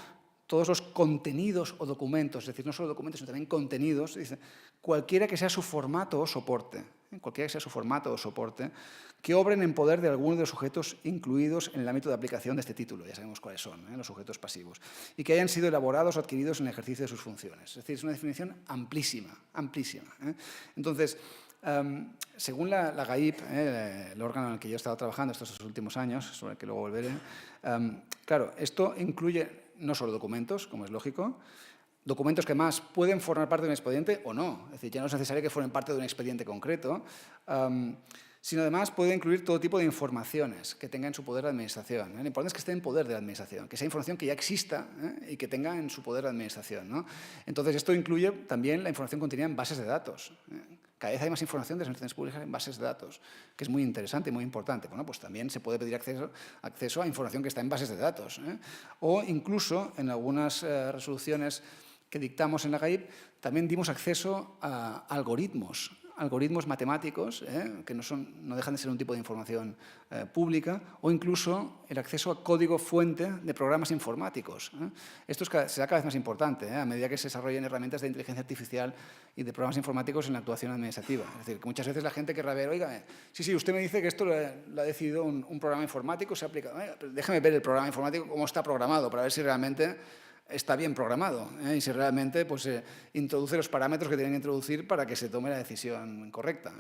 todos los contenidos o documentos, es decir, no solo documentos, sino también contenidos, dice, cualquiera que sea su formato o soporte, que obren en poder de alguno de los sujetos incluidos en el ámbito de aplicación de este título, ya sabemos cuáles son, los sujetos pasivos, y que hayan sido elaborados o adquiridos en el ejercicio de sus funciones. Es decir, es una definición amplísima, amplísima. Entonces, según la GAIP, el órgano en el que yo he estado trabajando estos últimos años, sobre el que luego volveré, claro, esto incluye no solo documentos, como es lógico, documentos que más pueden formar parte de un expediente o no, es decir, ya no es necesario que formen parte de un expediente concreto, sino además puede incluir todo tipo de informaciones que tenga en su poder la Administración. Lo importante es que esté en poder de la Administración, que sea información que ya exista y que tenga en su poder la Administración, ¿no? Entonces, esto incluye también la información contenida en bases de datos. Cada vez hay más información de las administraciones públicas en bases de datos, que es muy interesante y muy importante. Bueno, pues también se puede pedir acceso a información que está en bases de datos. O incluso, en algunas resoluciones que dictamos en la GAIP, también dimos acceso a algoritmos matemáticos, que no dejan de ser un tipo de información pública, o incluso el acceso a código fuente de programas informáticos. Esto será cada vez más importante a medida que se desarrollen herramientas de inteligencia artificial y de programas informáticos en la actuación administrativa. Es decir, que muchas veces la gente querrá ver, oiga, sí, usted me dice que esto lo ha decidido un programa informático, se ha aplicado. Pero déjeme ver el programa informático, cómo está programado, para ver si realmente está bien programado y si realmente pues, introduce los parámetros que tienen que introducir para que se tome la decisión correcta.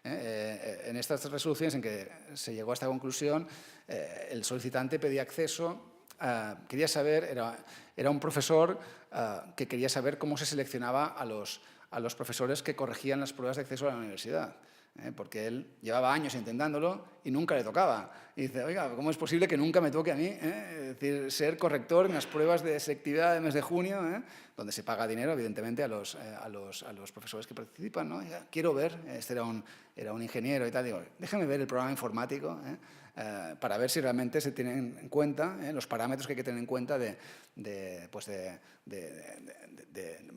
En estas resoluciones en que se llegó a esta conclusión, el solicitante pedía acceso, quería saber, era un profesor que quería saber cómo se seleccionaba a los profesores que corregían las pruebas de acceso a la universidad. Porque él llevaba años intentándolo y nunca le tocaba. Y dice, oiga, ¿cómo es posible que nunca me toque a mí? Es decir, ser corrector en las pruebas de selectividad del mes de junio, donde se paga dinero, evidentemente, a los profesores que participan, ¿no? Quiero ver, este era un ingeniero y tal, digo, déjame ver el programa informático, para ver si realmente se tienen en cuenta los parámetros que hay que tener en cuenta de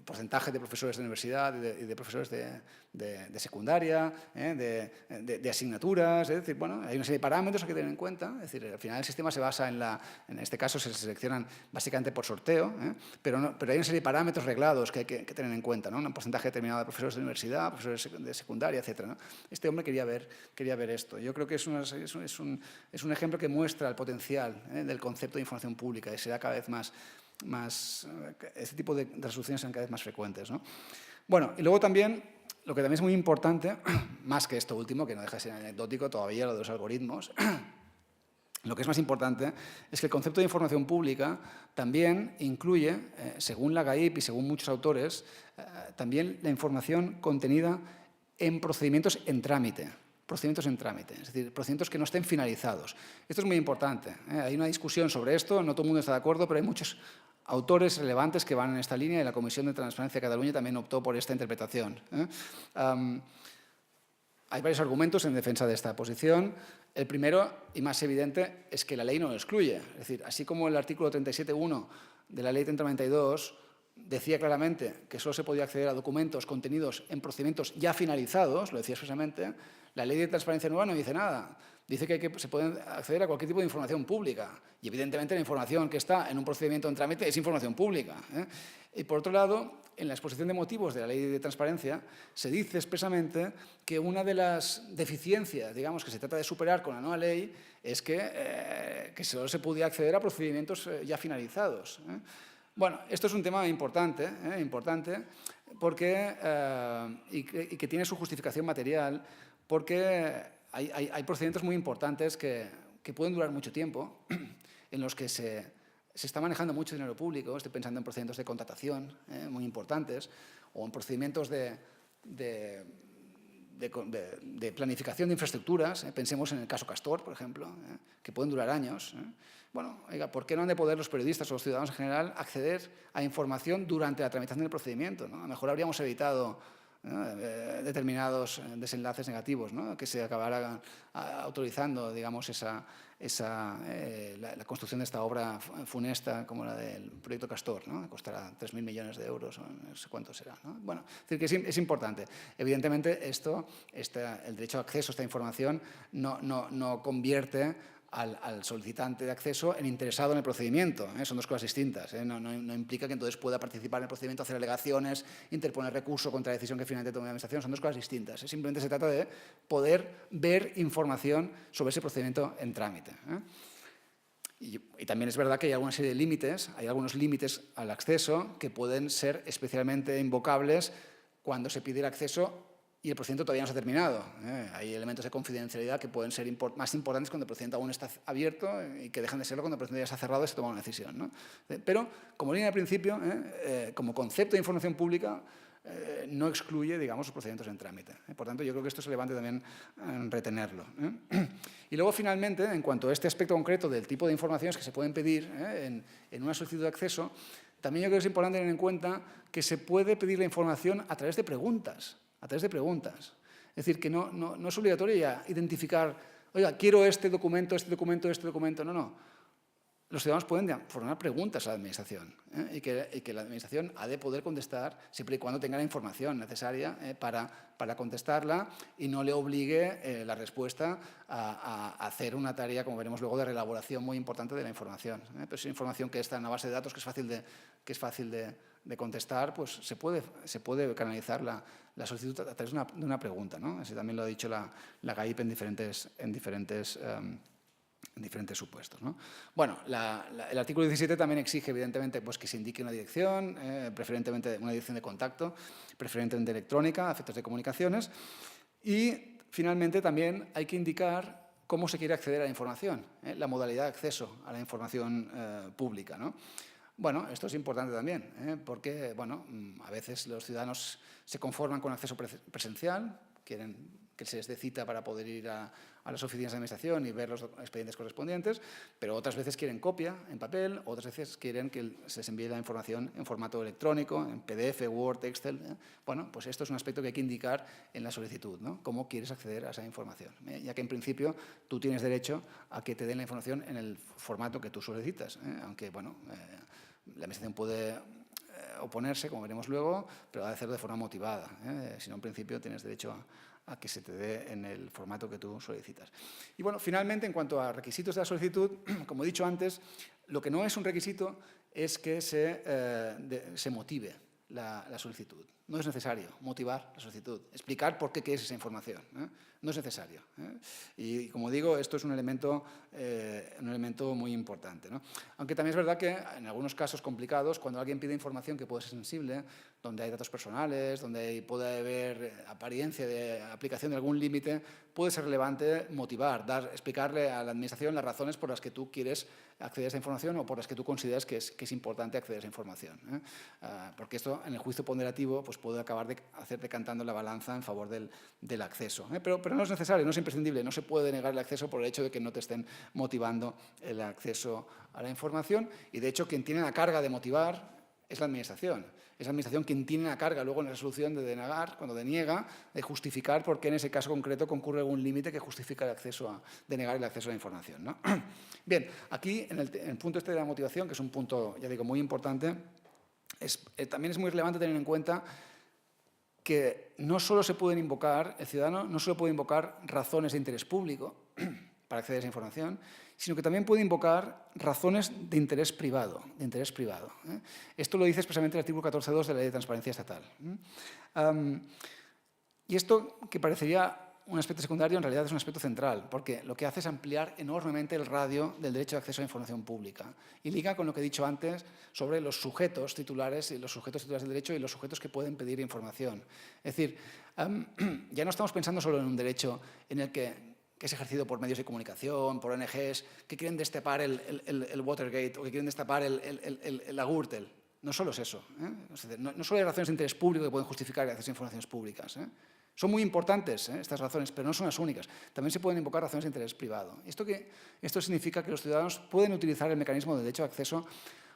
porcentaje de profesores de universidad y de profesores de secundaria, de asignaturas, es decir, bueno, hay una serie de parámetros que hay que tener en cuenta, es decir, al final el sistema se basa en este caso se seleccionan básicamente por sorteo, pero hay una serie de parámetros reglados que hay que tener en cuenta, ¿no? Un porcentaje determinado de profesores de universidad, profesores de secundaria, etc., ¿no? Este hombre quería ver esto. Yo creo que es un ejemplo que muestra el potencial del concepto de información pública y será cada vez más este tipo de resoluciones serán cada vez más frecuentes, ¿no? Bueno, y luego también, lo que también es muy importante, más que esto último, que no deja de ser anecdótico todavía, lo de los algoritmos, lo que es más importante es que el concepto de información pública también incluye, según la GAIP y según muchos autores, también la información contenida en procedimientos en trámite. Es decir, procedimientos que no estén finalizados. Esto es muy importante. Hay una discusión sobre esto, no todo el mundo está de acuerdo, pero hay muchos autores relevantes que van en esta línea y la Comisión de Transparencia de Cataluña también optó por esta interpretación. Hay varios argumentos en defensa de esta posición. El primero, y más evidente, es que la ley no lo excluye. Es decir, así como el artículo 37.1 de la Ley 3092 decía claramente que solo se podía acceder a documentos contenidos en procedimientos ya finalizados, lo decía expresamente, la Ley de Transparencia Nueva no dice nada. Dice que se puede acceder a cualquier tipo de información pública. Y evidentemente la información que está en un procedimiento en trámite es información pública. Y por otro lado, en la exposición de motivos de la Ley de Transparencia se dice expresamente que una de las deficiencias, digamos, que se trata de superar con la nueva ley es que solo se podía acceder a procedimientos ya finalizados. Bueno, esto es un tema importante porque, y que tiene su justificación material, porque hay procedimientos muy importantes que pueden durar mucho tiempo, en los que se está manejando mucho dinero público. Estoy pensando en procedimientos de contratación muy importantes, o en procedimientos de planificación de infraestructuras. Pensemos en el caso Castor, por ejemplo, que pueden durar años. Bueno, oiga, ¿por qué no han de poder los periodistas o los ciudadanos en general acceder a información durante la tramitación del procedimiento, ¿no? A lo mejor habríamos evitado determinados desenlaces negativos, ¿no? Que se acabara autorizando, digamos, la construcción de esta obra funesta como la del proyecto Castor, ¿no? Que costará 3.000 millones de euros, o no sé cuánto será, ¿no? Bueno, es decir, que es importante. Evidentemente, el derecho de acceso a esta información no convierte al solicitante de acceso en interesado en el procedimiento. Son dos cosas distintas. No implica que entonces pueda participar en el procedimiento, hacer alegaciones, interponer recurso contra la decisión que finalmente tome la Administración. Son dos cosas distintas. Simplemente se trata de poder ver información sobre ese procedimiento en trámite. Y también es verdad que hay alguna serie de límites, hay algunos límites al acceso que pueden ser especialmente invocables cuando se pide el acceso y el procedimiento todavía no se ha terminado. Hay elementos de confidencialidad que pueden ser más importantes cuando el procedimiento aún está abierto y que dejan de serlo cuando el procedimiento ya se ha cerrado y se toma una decisión, ¿no? Pero, como línea de principio, como concepto de información pública, no excluye, digamos, los procedimientos en trámite. Por tanto, yo creo que esto es relevante también retenerlo. Y luego, finalmente, en cuanto a este aspecto concreto del tipo de informaciones que se pueden pedir en una solicitud de acceso, también yo creo que es importante tener en cuenta que se puede pedir la información a través de preguntas. Es decir, que no es obligatorio ya identificar, oiga, quiero este documento. No. Los ciudadanos pueden formular preguntas a la Administración y que la Administración ha de poder contestar siempre y cuando tenga la información necesaria para contestarla y no le obligue la respuesta a hacer una tarea, como veremos luego, de reelaboración muy importante de la información. Pero si es información que está en una base de datos que es fácil de contestar, pues se puede canalizar la solicitud a través de una pregunta, ¿no? Así también lo ha dicho la GAIP en diferentes supuestos, ¿no? Bueno, el artículo 17 también exige, evidentemente, pues, que se indique una dirección, preferentemente una dirección de contacto, preferentemente electrónica, a efectos de comunicaciones. Y, finalmente, también hay que indicar cómo se quiere acceder a la información, la modalidad de acceso a la información pública, ¿no? Bueno, esto es importante también, porque, bueno, a veces los ciudadanos se conforman con acceso presencial, quieren que se les dé cita para poder ir a las oficinas de Administración y ver los expedientes correspondientes, pero otras veces quieren copia en papel, otras veces quieren que se les envíe la información en formato electrónico, en PDF, Word, Excel. Bueno, pues esto es un aspecto que hay que indicar en la solicitud, ¿no? Cómo quieres acceder a esa información, ya que en principio tú tienes derecho a que te den la información en el formato que tú solicitas, aunque, bueno, la Administración puede oponerse, como veremos luego, pero ha de hacerlo de forma motivada. Si no, en principio tienes derecho a que se te dé en el formato que tú solicitas. Y bueno, finalmente, en cuanto a requisitos de la solicitud, como he dicho antes, lo que no es un requisito es que se motive la solicitud. No es necesario motivar la solicitud, explicar por qué quieres esa información. No es necesario. Y, como digo, esto es un elemento muy importante, ¿no? Aunque también es verdad que en algunos casos complicados, cuando alguien pide información que puede ser sensible, donde hay datos personales, donde puede haber apariencia de aplicación de algún límite, puede ser relevante motivar, explicarle a la Administración las razones por las que tú quieres acceder a esa información o por las que tú consideras que es importante acceder a esa información. Porque esto, en el juicio ponderativo, pues puede acabar de hacer decantando la balanza en favor del acceso. Pero no es necesario, no es imprescindible, no se puede negar el acceso por el hecho de que no te estén motivando el acceso a la información. Y, de hecho, quien tiene la carga de motivar es la Administración. Es la Administración quien tiene la carga luego en la resolución de denegar, cuando deniega, de justificar por qué en ese caso concreto concurre algún límite que justifica denegar el acceso a la información, ¿no? Bien, aquí en el punto este de la motivación, que es un punto, ya digo, muy importante, también es muy relevante tener en cuenta que no solo se pueden invocar, el ciudadano no solo puede invocar razones de interés público para acceder a esa información, sino que también puede invocar razones de interés privado. Esto lo dice expresamente el artículo 14.2 de la Ley de Transparencia Estatal. Y esto, que parecería un aspecto secundario, en realidad es un aspecto central, porque lo que hace es ampliar enormemente el radio del derecho de acceso a la información pública. Y liga con lo que he dicho antes sobre los sujetos titulares del derecho y los sujetos que pueden pedir información. Es decir, ya no estamos pensando solo en un derecho en el que es ejercido por medios de comunicación, por ONGs, que quieren destapar el Watergate o que quieren destapar la Gürtel. No solo es eso. No solo hay razones de interés público que pueden justificar el acceso a informaciones públicas. Son muy importantes estas razones, pero no son las únicas. También se pueden invocar razones de interés privado. Esto significa que los ciudadanos pueden utilizar el mecanismo de derecho de acceso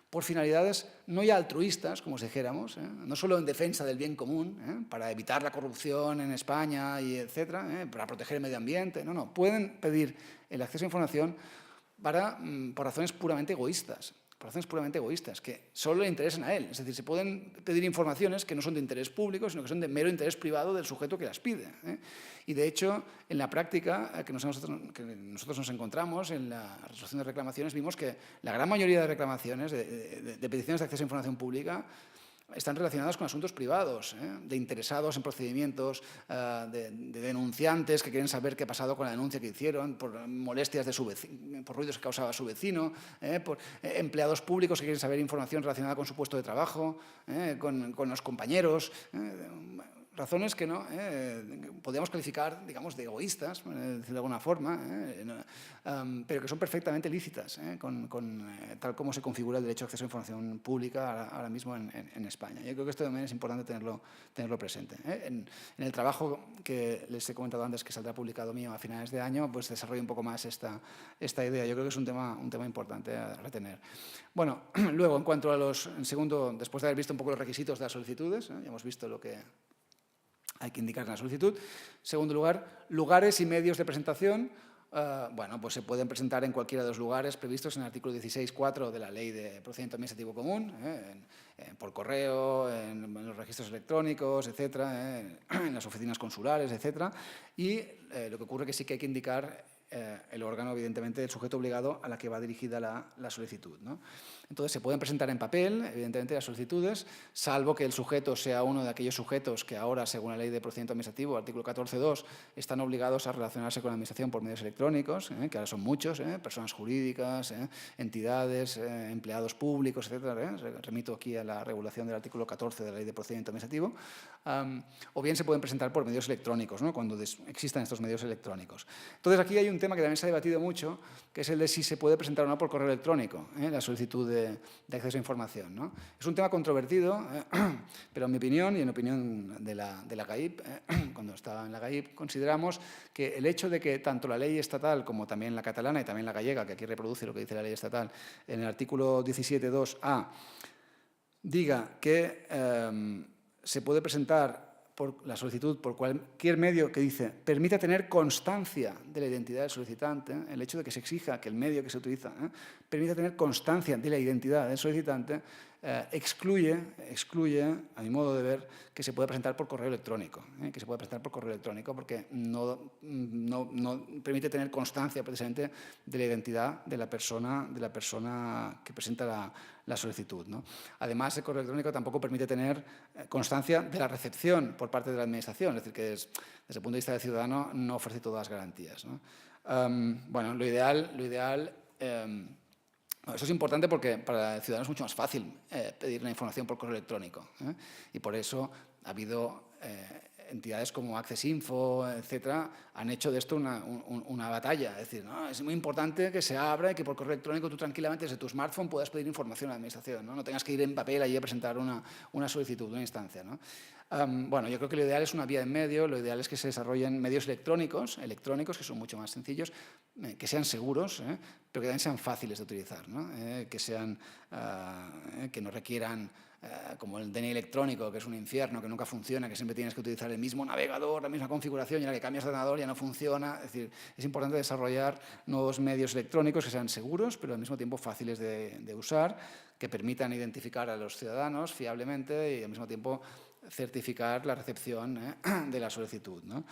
por finalidades no ya altruistas, como si dijéramos, no solo en defensa del bien común, para evitar la corrupción en España, y etcétera, para proteger el medio ambiente. No, pueden pedir el acceso a información por razones puramente egoístas, por razones puramente egoístas, que solo le interesan a él. Es decir, se pueden pedir informaciones que no son de interés público, sino que son de mero interés privado del sujeto que las pide. Y, de hecho, en la práctica que nosotros nos encontramos en la resolución de reclamaciones, vimos que la gran mayoría de reclamaciones, de peticiones de acceso a información pública, están relacionadas con asuntos privados, de interesados en procedimientos, de denunciantes que quieren saber qué ha pasado con la denuncia que hicieron, por molestias de su vecino, por ruidos que causaba su vecino, por empleados públicos que quieren saber información relacionada con su puesto de trabajo, con los compañeros, razones que no podríamos calificar, digamos, de egoístas, de alguna forma, pero que son perfectamente lícitas, tal como se configura el derecho a acceso a información pública ahora mismo en España. Yo creo que esto también es importante tenerlo presente. En el trabajo que les he comentado antes, que saldrá publicado mío a finales de año, pues desarrollo un poco más esta idea. Yo creo que es un tema importante a retener. Bueno, luego, en cuanto a después de haber visto un poco los requisitos de las solicitudes, ya hemos visto lo que hay que indicar en la solicitud. Segundo lugar, lugares y medios de presentación. Bueno, pues se pueden presentar en cualquiera de los lugares previstos en el artículo 16.4 de la Ley de Procedimiento Administrativo Común, por correo, en los registros electrónicos, etcétera, en las oficinas consulares, etcétera. Y lo que ocurre es que sí que hay que indicar el órgano, evidentemente, el sujeto obligado a la que va dirigida la solicitud, ¿no? Entonces, se pueden presentar en papel, evidentemente, las solicitudes, salvo que el sujeto sea uno de aquellos sujetos que ahora, según la Ley de Procedimiento Administrativo, artículo 14.2, están obligados a relacionarse con la Administración por medios electrónicos, que ahora son muchos, personas jurídicas, entidades, empleados públicos, etcétera. Remito aquí a la regulación del artículo 14 de la Ley de Procedimiento Administrativo. O bien se pueden presentar por medios electrónicos, ¿no?, cuando existan estos medios electrónicos. Entonces, aquí hay un tema que también se ha debatido mucho, que es el de si se puede presentar o no por correo electrónico la solicitud de acceso a información, ¿no? Es un tema controvertido, pero en mi opinión y en opinión de la GAIP, cuando estaba en la GAIP, consideramos que el hecho de que tanto la ley estatal como también la catalana y también la gallega, que aquí reproduce lo que dice la ley estatal, en el artículo 17.2a, diga que se puede presentar por la solicitud por cualquier medio que dice permita tener constancia de la identidad del solicitante, el hecho de que se exija que el medio que se utiliza permita tener constancia de la identidad del solicitante, excluye, a mi modo de ver, que se puede presentar por correo electrónico, porque no permite tener constancia precisamente de la identidad de la persona que presenta la solicitud, ¿no? Además, el correo electrónico tampoco permite tener constancia de la recepción por parte de la Administración, es decir, que desde el punto de vista del ciudadano no ofrece todas las garantías, ¿no? Bueno, lo ideal eso es importante porque para el ciudadano es mucho más fácil pedir una información por correo electrónico, y por eso ha habido entidades como Access Info, etcétera, han hecho de esto una batalla. Es decir, ¿no?, es muy importante que se abra y que por correo electrónico tú tranquilamente desde tu smartphone puedas pedir información a la Administración, ¿no? No tengas que ir en papel allí a presentar una solicitud, una instancia, ¿no? Bueno, yo creo que lo ideal es una vía en medio, lo ideal es que se desarrollen medios electrónicos que son mucho más sencillos, que sean seguros, pero que también sean fáciles de utilizar, ¿no? Que no requieran, como el DNI electrónico, que es un infierno, que nunca funciona, que siempre tienes que utilizar el mismo navegador, la misma configuración, y a la que cambias de ordenador ya no funciona. Es decir, es importante desarrollar nuevos medios electrónicos que sean seguros, pero al mismo tiempo fáciles de usar, que permitan identificar a los ciudadanos fiablemente y al mismo tiempo certificar la recepción de la solicitud, ¿no?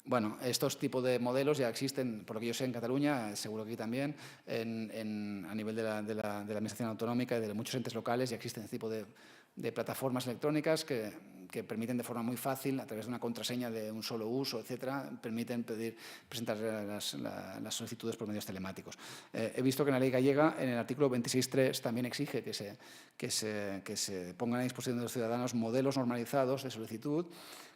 Bueno, estos tipos de modelos ya existen, por lo que yo sé, en Cataluña, seguro que aquí también, a nivel de la Administración Autonómica y de muchos entes locales ya existen este tipo de plataformas electrónicas que permiten de forma muy fácil, a través de una contraseña de un solo uso, etcétera, permiten presentar las solicitudes por medios telemáticos. He visto que en la ley gallega, en el artículo 26.3, también exige que se pongan a disposición de los ciudadanos modelos normalizados de solicitud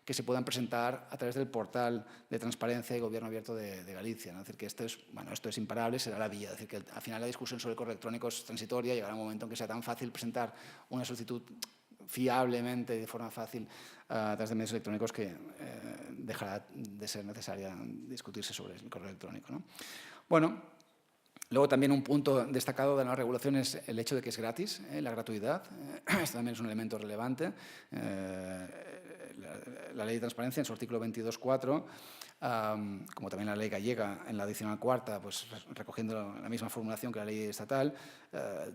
que se puedan presentar a través del portal de transparencia y gobierno abierto de Galicia, ¿no? Es decir, que esto es imparable, será la vía. Es decir, que al final la discusión sobre el correo electrónico es transitoria, llegará un momento en que sea tan fácil presentar una solicitud fiablemente y de forma fácil a través de medios electrónicos que dejará de ser necesaria discutirse sobre el correo electrónico, ¿no? Bueno, luego también un punto destacado de la regulación es el hecho de que es gratis, la gratuidad. Esto también es un elemento relevante. la Ley de Transparencia, en su artículo 22.4, como también la ley gallega, en la adicional cuarta, pues recogiendo la misma formulación que la ley estatal,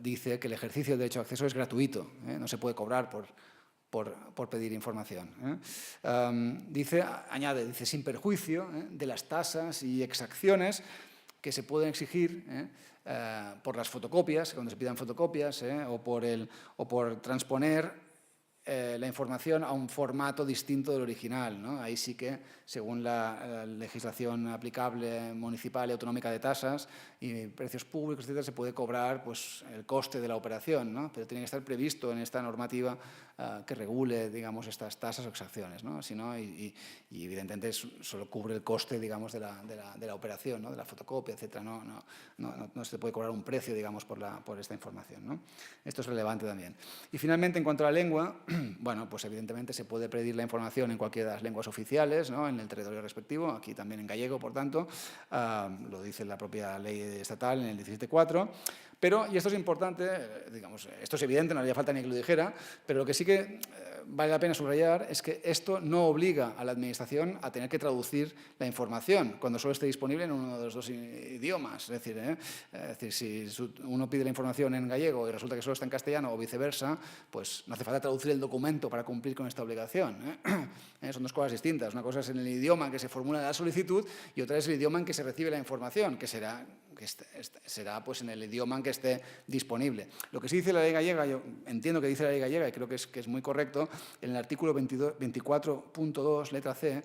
dice que el ejercicio del derecho de acceso es gratuito, no se puede cobrar por pedir información. Añade, dice, sin perjuicio de las tasas y exacciones que se pueden exigir por las fotocopias, cuando se pidan fotocopias, o por transponer la información a un formato distinto del original, ¿no? Ahí sí que, según la legislación aplicable municipal y autonómica de tasas y precios públicos, etcétera, se puede cobrar pues, el coste de la operación, ¿no? Pero tiene que estar previsto en esta normativa que regule, digamos, estas tasas o exacciones, ¿no? Si no, y evidentemente solo cubre el coste, digamos, de la operación, ¿no? De la fotocopia, etcétera. No se puede cobrar un precio, digamos, por esta información, ¿no? Esto es relevante también. Y finalmente, en cuanto a la lengua, bueno, pues evidentemente se puede pedir la información en cualquiera de las lenguas oficiales, ¿no? En el territorio respectivo, aquí también en gallego, por tanto, lo dice la propia ley estatal en el 17.4, pero, y esto es importante, digamos, esto es evidente, no haría falta ni que lo dijera, pero lo que sí que vale la pena subrayar es que esto no obliga a la Administración a tener que traducir la información cuando solo esté disponible en uno de los dos idiomas. Es decir, si uno pide la información en gallego y resulta que solo está en castellano o viceversa, pues no hace falta traducir el documento para cumplir con esta obligación. Son dos cosas distintas. Una cosa es en el idioma en que se formula la solicitud y otra es el idioma en que se recibe la información, que será pues, en el idioma en que esté disponible. Lo que sí dice la ley gallega, yo entiendo que dice la ley gallega y creo que es muy correcto, en el artículo 24.2, letra C,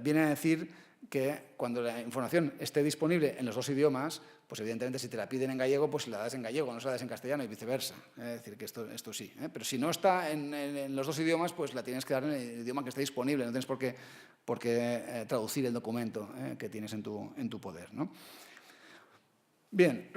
viene a decir que cuando la información esté disponible en los dos idiomas, pues evidentemente si te la piden en gallego, pues la das en gallego, no se la das en castellano y viceversa. Es decir, que esto sí. Pero si no está en los dos idiomas, pues la tienes que dar en el idioma que esté disponible, no tienes por qué traducir el documento que tienes en tu poder, ¿no? Bien,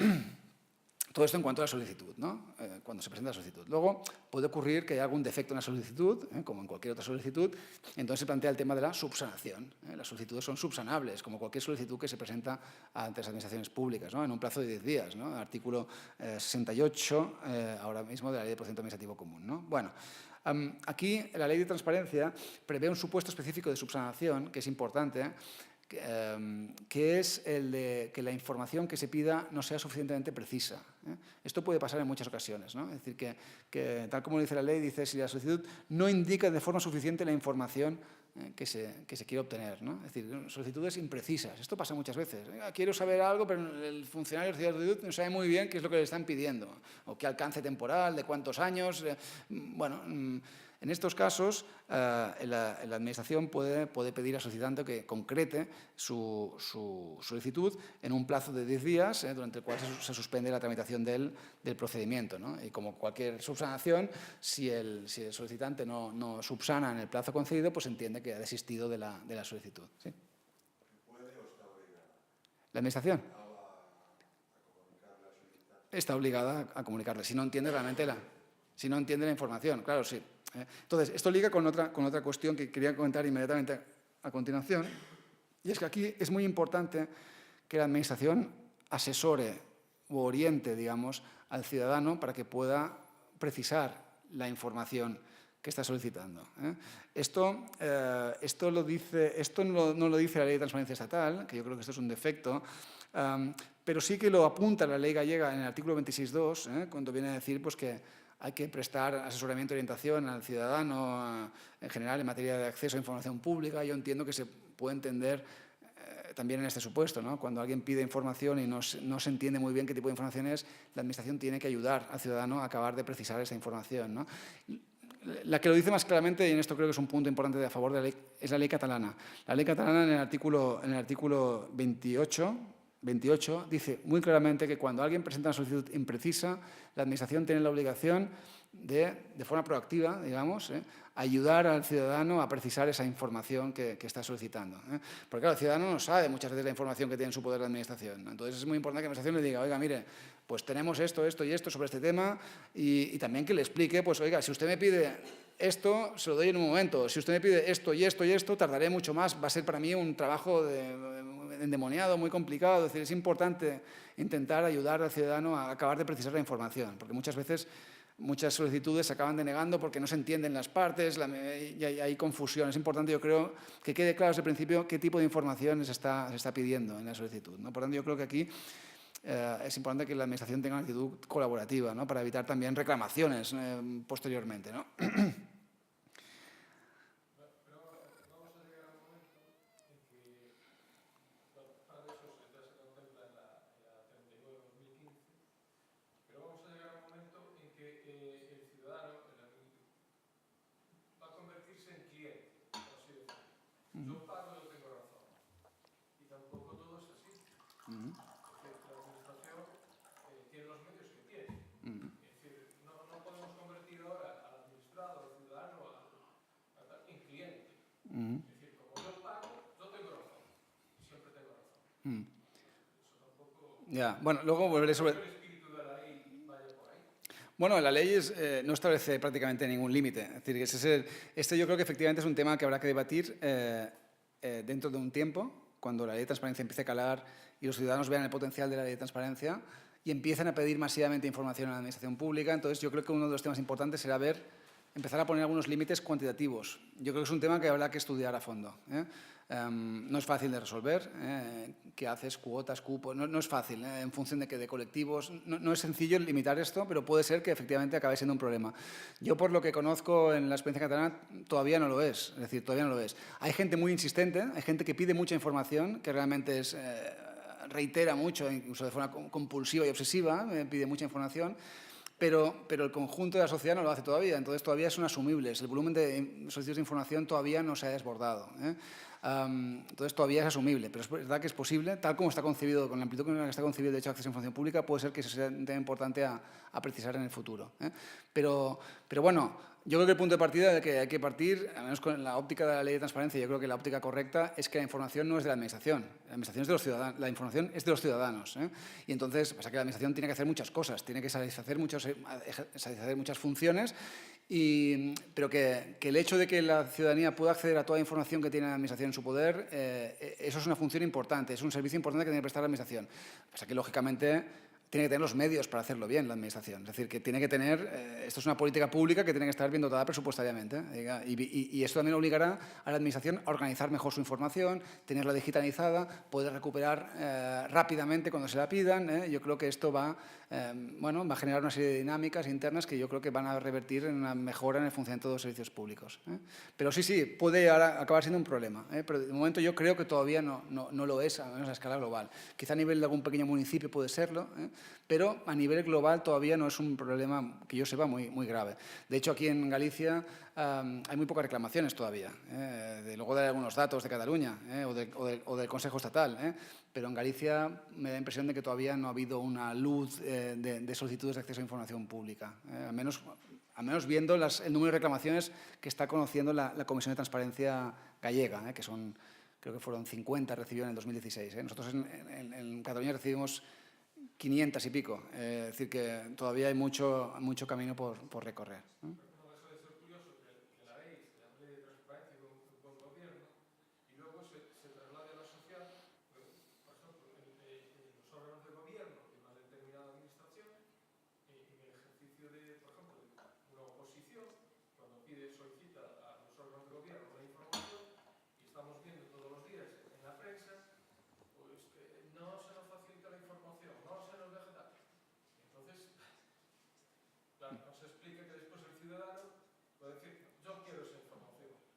todo esto en cuanto a la solicitud, ¿no? Cuando se presenta la solicitud. Luego puede ocurrir que haya algún defecto en la solicitud, como en cualquier otra solicitud, entonces se plantea el tema de la subsanación. Las solicitudes son subsanables, como cualquier solicitud que se presenta ante las administraciones públicas, ¿no? En un plazo de 10 días, ¿no? Artículo 68, ahora mismo, de la Ley de Procedimiento Administrativo Común, ¿no? Bueno, aquí la Ley de Transparencia prevé un supuesto específico de subsanación, que es importante, que es el de que la información que se pida no sea suficientemente precisa. Esto puede pasar en muchas ocasiones, ¿no? Es decir, que tal como dice la ley, dice si la solicitud no indica de forma suficiente la información que se quiere obtener, ¿no? Es decir, solicitudes imprecisas. Esto pasa muchas veces. Quiero saber algo, pero el funcionario de la solicitud no sabe muy bien qué es lo que le están pidiendo, o qué alcance temporal, de cuántos años. Bueno, en estos casos, la Administración puede pedir al solicitante que concrete su solicitud en un plazo de 10 días, durante el cual se suspende la tramitación del procedimiento, ¿no? Y como cualquier subsanación, si el solicitante no subsana en el plazo concedido, pues entiende que ha desistido de la solicitud. ¿Sí? ¿Puede o está obligada? ¿La Administración? Está obligada a comunicarle, si no entiende realmente la información, claro, sí. Entonces, esto liga con otra cuestión que quería comentar inmediatamente a continuación, y es que aquí es muy importante que la Administración asesore o oriente, digamos, al ciudadano para que pueda precisar la información que está solicitando. Esto no lo dice la Ley de Transparencia Estatal, que yo creo que esto es un defecto, pero sí que lo apunta la Ley gallega en el artículo 26.2, cuando viene a decir pues, que hay que prestar asesoramiento y orientación al ciudadano en general en materia de acceso a información pública. Yo entiendo que se puede entender también en este supuesto, ¿no? Cuando alguien pide información y no se entiende muy bien qué tipo de información es, la Administración tiene que ayudar al ciudadano a acabar de precisar esa información, ¿no? La que lo dice más claramente, y en esto creo que es un punto importante a favor de la ley, es la ley catalana. La ley catalana en el artículo 28 dice muy claramente que cuando alguien presenta una solicitud imprecisa, la Administración tiene la obligación de forma proactiva, digamos, ayudar al ciudadano a precisar esa información que está solicitando. Porque claro, el ciudadano no sabe muchas veces la información que tiene en su poder la Administración, ¿no? Entonces es muy importante que la Administración le diga, oiga, mire, pues tenemos esto y esto sobre este tema, y también que le explique, pues oiga, si usted me pide esto, se lo doy en un momento. Si usted me pide esto y esto y esto, tardaré mucho más. Va a ser para mí un trabajo endemoniado, muy complicado. Es decir, es importante intentar ayudar al ciudadano a acabar de precisar la información, porque muchas veces muchas solicitudes se acaban denegando porque no se entienden las partes y hay confusión. Es importante, yo creo, que quede claro desde el principio qué tipo de información se está pidiendo en la solicitud, ¿no? Por tanto, yo creo que aquí es importante que la Administración tenga una actitud colaborativa, ¿no? Para evitar también reclamaciones posteriormente, ¿no? Yo pago, yo tengo razón. Y tampoco todo es así. Es decir, la Administración tiene los medios que tiene. Es decir, no podemos convertir ahora al administrado, al ciudadano, en cliente. Es decir, como yo pago, yo tengo razón. Y siempre tengo razón. Eso tampoco... Ya, bueno, luego volveré sobre... El espíritu de la ley vaya por ahí. Bueno, la ley no establece prácticamente ningún límite. Es decir, este yo creo que efectivamente es un tema que habrá que debatir dentro de un tiempo, cuando la ley de transparencia empiece a calar y los ciudadanos vean el potencial de la ley de transparencia y empiecen a pedir masivamente información a la administración pública. Entonces, yo creo que uno de los temas importantes será empezar a poner algunos límites cuantitativos. Yo creo que es un tema que habrá que estudiar a fondo, ¿eh? No es fácil de resolver. ¿Qué haces? Cuotas, cupos. No es fácil, en función de colectivos. No es sencillo limitar esto, pero puede ser que efectivamente acabe siendo un problema. Yo, por lo que conozco en la experiencia catalana, todavía no lo es. Es decir, todavía no lo es. Hay gente muy insistente, hay gente que pide mucha información, que realmente reitera mucho, incluso de forma compulsiva y obsesiva, pide mucha información. Pero el conjunto de la sociedad no lo hace todavía, entonces todavía son asumibles. El volumen de solicitudes de información todavía no se ha desbordado, ¿eh? Entonces todavía es asumible, pero es verdad que es posible, tal como está concebido, con la amplitud con la que está concebido el derecho de acceso a información pública, puede ser que sea un tema importante a precisar en el futuro, ¿eh? Pero bueno, yo creo que el punto de partida del que hay que partir, al menos con la óptica de la ley de transparencia, yo creo que la óptica correcta es que la información no es de la Administración, la Administración es de los ciudadanos, la información es de los ciudadanos, ¿eh? Y entonces pasa que la Administración tiene que hacer muchas cosas, tiene que satisfacer muchas funciones, pero que el hecho de que la ciudadanía pueda acceder a toda la información que tiene la Administración en su poder, eso es una función importante, es un servicio importante que tiene que prestar la Administración. Pasa que, lógicamente, tiene que tener los medios para hacerlo bien la Administración. Es decir, que tiene que tener... esto es una política pública que tiene que estar bien dotada presupuestariamente. Y esto también obligará a la Administración a organizar mejor su información, tenerla digitalizada, poder recuperar rápidamente cuando se la pidan. Yo creo que esto va a generar una serie de dinámicas internas que yo creo que van a revertir en una mejora en el funcionamiento de los servicios públicos. Pero sí, puede ahora acabar siendo un problema. Pero de momento yo creo que todavía no lo es, al menos a escala global. Quizá a nivel de algún pequeño municipio puede serlo, pero a nivel global todavía no es un problema que yo sepa muy grave. De hecho, aquí en Galicia hay muy pocas reclamaciones todavía. Luego de algunos datos de Cataluña o del Consejo Estatal, pero en Galicia me da la impresión de que todavía no ha habido una luz de solicitudes de acceso a información pública. Al menos viendo el número de reclamaciones que está conociendo la Comisión de Transparencia gallega, que creo que fueron 50 recibió en el 2016. Nosotros en Cataluña recibimos 500 y pico. Es decir, que todavía hay mucho camino por recorrer.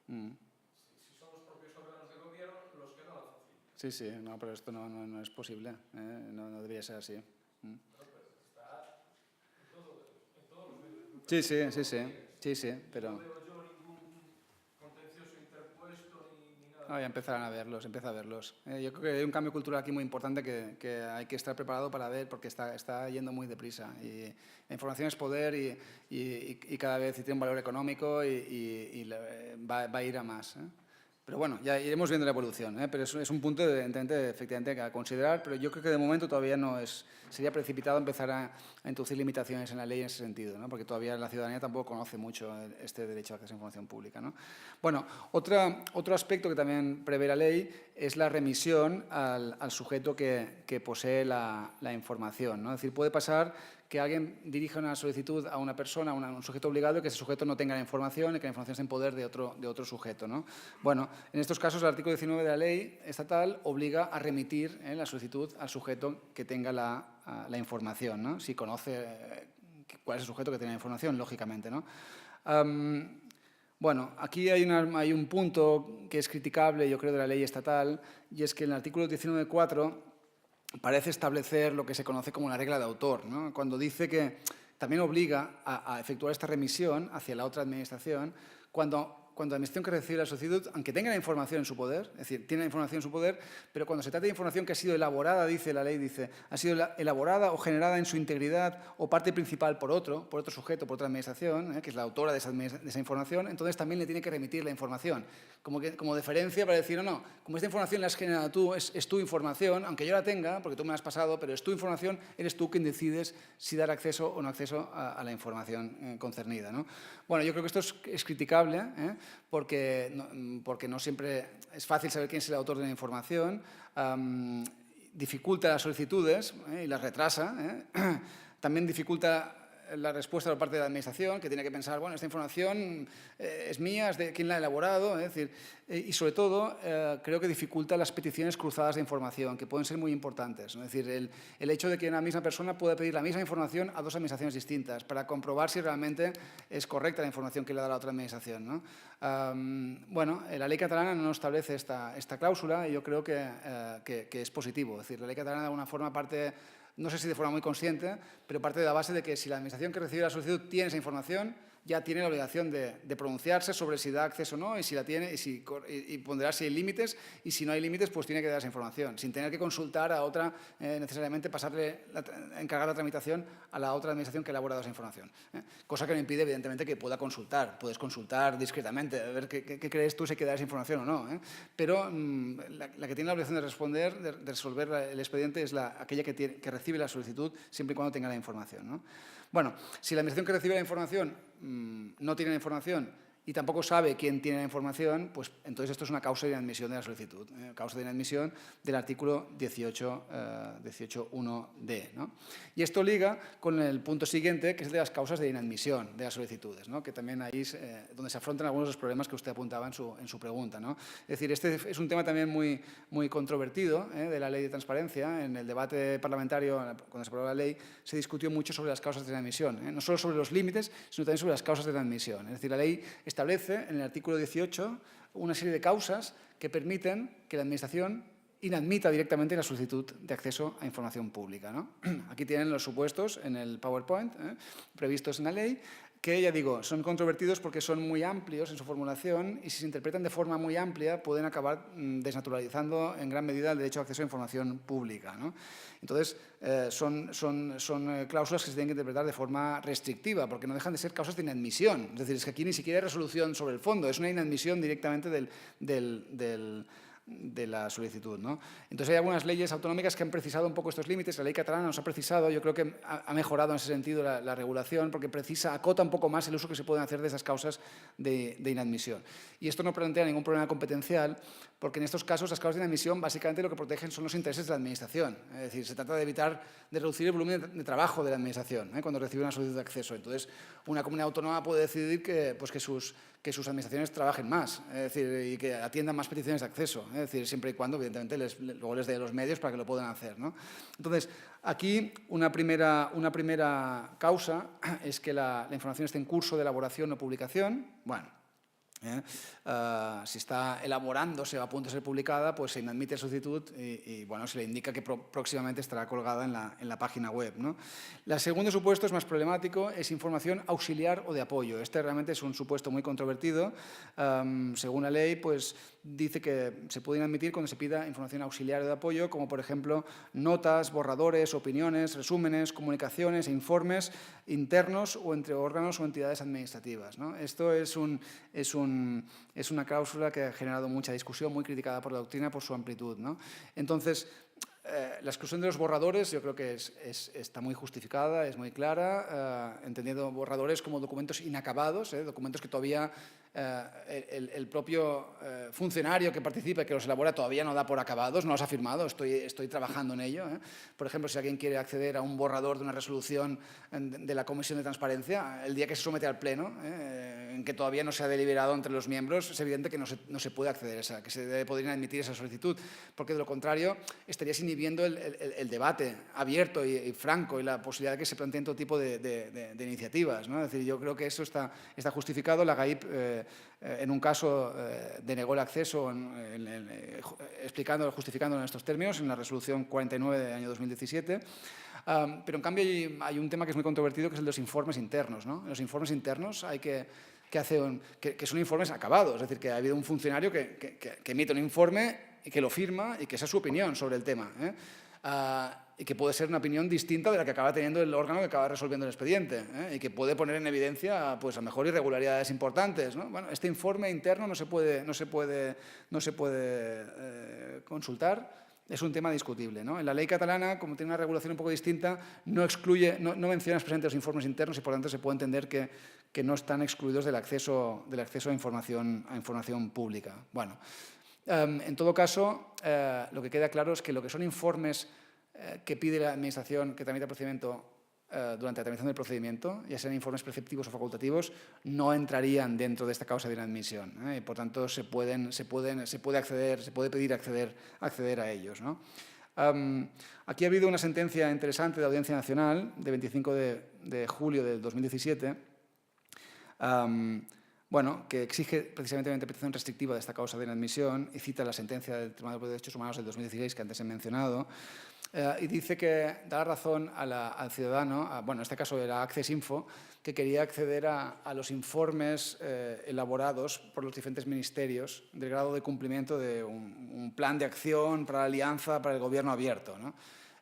Si son los propios órganos de gobierno los que no la facilitan. Sí, no, pero esto no es posible, no debería ser así. Bueno, pero está en todos los medios. Sí, pero... No veo yo ningún contencioso interpuesto ni nada. Ya empieza a verlos. Yo creo que hay un cambio cultural aquí muy importante que hay que estar preparado para ver, porque está yendo muy deprisa. Y la información es poder y cada vez tiene un valor económico y va a ir a más. Pero bueno, ya iremos viendo la evolución, pero es un punto efectivamente a considerar, pero yo creo que de momento todavía sería precipitado empezar a introducir limitaciones en la ley en ese sentido, ¿no? Porque todavía la ciudadanía tampoco conoce mucho este derecho a acceso a información pública, ¿no? Bueno, otro aspecto que también prevé la ley es la remisión al sujeto que posee la información, ¿no? Es decir, puede pasar que alguien dirija una solicitud a una persona, a un sujeto obligado, y que ese sujeto no tenga la información y que la información esté en poder de otro sujeto, ¿no? Bueno, en estos casos el artículo 19 de la ley estatal obliga a remitir la solicitud al sujeto que tenga la información, ¿no? Si conoce cuál es el sujeto que tiene la información, lógicamente, ¿no? Bueno, aquí hay un punto que es criticable, yo creo, de la ley estatal, y es que en el artículo 19.4 parece establecer lo que se conoce como la regla de autor, ¿no? Cuando dice que también obliga a efectuar esta remisión hacia la otra administración cuando la administración que recibe la solicitud, aunque tenga la información en su poder, es decir, tiene la información en su poder, pero cuando se trata de información que ha sido elaborada, dice la ley, ha sido elaborada o generada en su integridad o parte principal por otro sujeto, por otra administración, que es la autora de esa información, entonces también le tiene que remitir la información, como deferencia para decir, no, como esta información la has generado tú, es tu información, aunque yo la tenga, porque tú me la has pasado, pero es tu información, eres tú quien decides si dar acceso o no acceso a la información concernida, ¿no? Bueno, yo creo que esto es criticable, porque no siempre es fácil saber quién es el autor de la información, dificulta las solicitudes y las retrasa, también dificulta la respuesta por parte de la administración, que tiene que pensar, bueno, esta información es mía, es de quién la ha elaborado, es decir, y sobre todo creo que dificulta las peticiones cruzadas de información, que pueden ser muy importantes, ¿no? Es decir, el hecho de que una misma persona pueda pedir la misma información a dos administraciones distintas para comprobar si realmente es correcta la información que le da la otra administración, ¿no? Bueno, la ley catalana no establece esta cláusula y yo creo que es positivo. Es decir, la ley catalana de alguna forma parte, no sé si de forma muy consciente, pero parte de la base de que si la administración que recibe la solicitud tiene esa información, ya tiene la obligación de pronunciarse sobre si da acceso o no, y si la tiene, y ponderar si hay límites, y si no hay límites, pues tiene que dar esa información, sin tener que consultar a otra, necesariamente encargar la tramitación a la otra administración que ha elaborado esa información. Cosa que no impide, evidentemente, que pueda consultar. Puedes consultar discretamente, a ver qué crees tú si hay que dar esa información o no. Pero la que tiene la obligación de responder, de resolver el expediente, es aquella que recibe la solicitud, siempre y cuando tenga la información, ¿no? Bueno, si la administración que recibe la información no tiene la información y tampoco sabe quién tiene la información, pues entonces esto es una causa de inadmisión de la solicitud, causa de inadmisión del artículo 18.1d, ¿no? Y esto liga con el punto siguiente, que es el de las causas de inadmisión de las solicitudes, ¿no? Que también ahí es donde se afrontan algunos de los problemas que usted apuntaba en su pregunta, ¿no? Es decir, este es un tema también muy, muy controvertido de la ley de transparencia. En el debate parlamentario, cuando se aprobó la ley, se discutió mucho sobre las causas de inadmisión, no solo sobre los límites, sino también sobre las causas de inadmisión. Es decir, la ley establece en el artículo 18 una serie de causas que permiten que la Administración inadmita directamente la solicitud de acceso a información pública, ¿no? Aquí tienen los supuestos en el PowerPoint previstos en la ley, que, ya digo, son controvertidos porque son muy amplios en su formulación y si se interpretan de forma muy amplia pueden acabar desnaturalizando en gran medida el derecho a acceso a información pública, ¿no? Entonces, son cláusulas que se tienen que interpretar de forma restrictiva porque no dejan de ser causas de inadmisión. Es decir, es que aquí ni siquiera hay resolución sobre el fondo, es una inadmisión directamente de la solicitud, ¿no? Entonces hay algunas leyes autonómicas que han precisado un poco estos límites. La ley catalana nos ha precisado, yo creo que ha mejorado en ese sentido la regulación porque acota un poco más el uso que se pueden hacer de esas causas de inadmisión. Y esto no plantea ningún problema competencial porque en estos casos las causas de inadmisión básicamente lo que protegen son los intereses de la Administración. Es decir, se trata de reducir el volumen de trabajo de la Administración cuando recibe una solicitud de acceso. Entonces, una comunidad autónoma puede decidir que sus administraciones trabajen más, es decir, y que atiendan más peticiones de acceso, es decir, siempre y cuando, evidentemente, luego les dé los medios para que lo puedan hacer, ¿no? Entonces, aquí una primera causa es que la información esté en curso de elaboración o publicación. Bueno, si está elaborándose o a punto de ser publicada, pues se inadmite la solicitud y bueno, se le indica que próximamente estará colgada en la página web, ¿no? El segundo supuesto es más problemático, es información auxiliar o de apoyo. Este realmente es un supuesto muy controvertido. Según la ley, pues dice que se puede inadmitir cuando se pida información auxiliar o de apoyo, como por ejemplo notas, borradores, opiniones, resúmenes, comunicaciones e informes internos o entre órganos o entidades administrativas, ¿no? Esto es una cláusula que ha generado mucha discusión, muy criticada por la doctrina por su amplitud, ¿no? Entonces, La exclusión de los borradores yo creo que está muy justificada, es muy clara, entendiendo borradores como documentos inacabados, documentos que todavía el propio funcionario que participa y que los elabora todavía no da por acabados, no los ha firmado, estoy trabajando en ello. Por ejemplo, si alguien quiere acceder a un borrador de una resolución de la Comisión de Transparencia, el día que se somete al Pleno, en que todavía no se ha deliberado entre los miembros, es evidente que no se puede acceder a esa, que se podría admitir esa solicitud, porque de lo contrario estarías inhibiendo el debate abierto y franco y la posibilidad de que se planteen todo tipo de iniciativas, ¿no? Es decir, yo creo que eso está justificado. La GAIP, en un caso, denegó el acceso justificándolo en estos términos, en la resolución 49 del año 2017. Pero, en cambio, hay un tema que es muy controvertido, que es el de los informes internos, ¿no? En los informes internos hay que son informes acabados, es decir, que ha habido un funcionario que emite un informe y que lo firma y que esa es su opinión sobre el tema, y que puede ser una opinión distinta de la que acaba teniendo el órgano que acaba resolviendo el expediente, y que puede poner en evidencia, pues, a lo mejor irregularidades importantes, ¿no? Bueno, este informe interno no se puede consultar. Es un tema discutible, ¿no? En la ley catalana, como tiene una regulación un poco distinta, no menciona expresamente los informes internos y, por tanto, se puede entender que no están excluidos del acceso a información pública. Bueno, en todo caso, lo que queda claro es que lo que son informes que pide la Administración que tramita el procedimiento durante la tramitación del procedimiento, ya sean informes preceptivos o facultativos, no entrarían dentro de esta causa de inadmisión, y, por tanto, se puede pedir acceder a ellos, ¿no? Aquí ha habido una sentencia interesante de la Audiencia Nacional de 25 de julio del 2017, que exige precisamente una interpretación restrictiva de esta causa de inadmisión y cita la sentencia del Tribunal de Derechos Humanos del 2016 que antes he mencionado, y dice que da la razón al ciudadano, en este caso era Access Info, que quería acceder a los informes elaborados por los diferentes ministerios del grado de cumplimiento de un plan de acción para la alianza para el gobierno abierto, ¿no?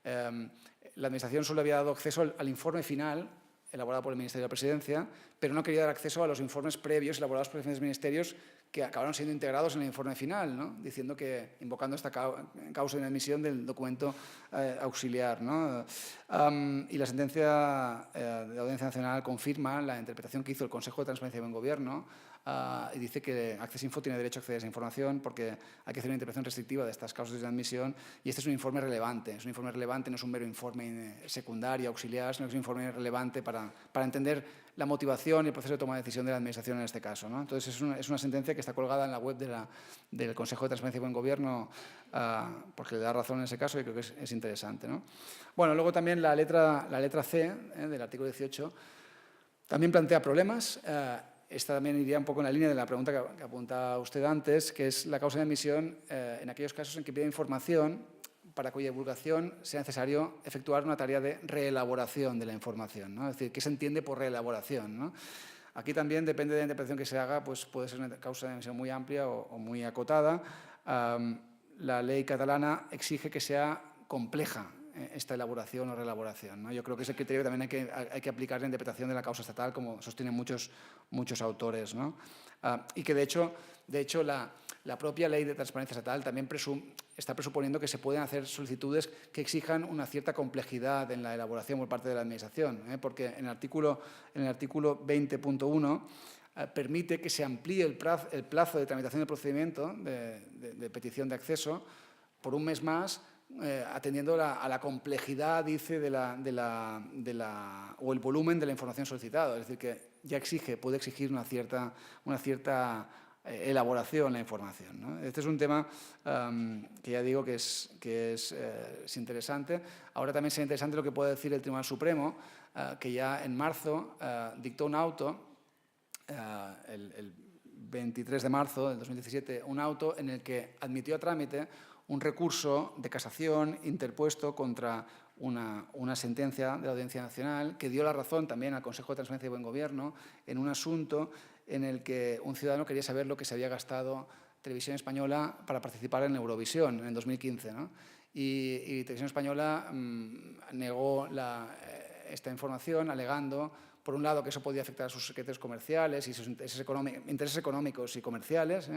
La Administración solo había dado acceso al informe final elaborado por el Ministerio de la Presidencia, pero no quería dar acceso a los informes previos elaborados por los diferentes ministerios que acabaron siendo integrados en el informe final, ¿no? Diciendo que, invocando esta causa de inadmisión del documento auxiliar, ¿no? Y la sentencia de la Audiencia Nacional confirma la interpretación que hizo el Consejo de Transparencia y Buen Gobierno, y dice que Access Info tiene derecho a acceder a esa información porque hay que hacer una interpretación restrictiva de estas causas de inadmisión, y este es un informe relevante. Es un informe relevante, no es un mero informe secundario, auxiliar, sino que es un informe relevante para entender la motivación y el proceso de toma de decisión de la Administración en este caso, ¿no? Entonces, es una sentencia que está colgada en la web del Consejo de Transparencia y Buen Gobierno, porque le da razón en ese caso y creo que es interesante, ¿no? Bueno, luego también la letra C del artículo 18 también plantea problemas. Esta también iría un poco en la línea de la pregunta que apuntaba usted antes, que es la causa de admisión en aquellos casos en que pide información para cuya divulgación sea necesario efectuar una tarea de reelaboración de la información, ¿no? Es decir, ¿qué se entiende por reelaboración, ¿no? Aquí también, depende de la interpretación que se haga, pues puede ser una causa de admisión muy amplia o muy acotada. La ley catalana exige que sea compleja esta elaboración o reelaboración, ¿no? Yo creo que ese criterio también hay que aplicar en la interpretación de la causa estatal, como sostienen muchos autores, ¿no? Y que, de hecho la propia ley de transparencia estatal también está presuponiendo que se pueden hacer solicitudes que exijan una cierta complejidad en la elaboración por parte de la Administración, porque en el artículo 20.1 permite que se amplíe el plazo de tramitación del procedimiento de petición de acceso por un mes más, atendiendo a la complejidad, dice, o el volumen de la información solicitada. Es decir, que ya puede exigir una cierta elaboración la información, ¿no? Este es un tema que ya digo que es interesante. Ahora también será interesante lo que puede decir el Tribunal Supremo, que ya en marzo dictó un auto, el 23 de marzo del 2017, un auto en el que admitió a trámite un recurso de casación interpuesto contra una sentencia de la Audiencia Nacional que dio la razón también al Consejo de Transparencia y Buen Gobierno en un asunto en el que un ciudadano quería saber lo que se había gastado Televisión Española para participar en Eurovisión en el 2015, ¿no? Y Televisión Española negó esta información alegando por un lado, que eso podía afectar a sus secretos comerciales y sus intereses económicos y comerciales,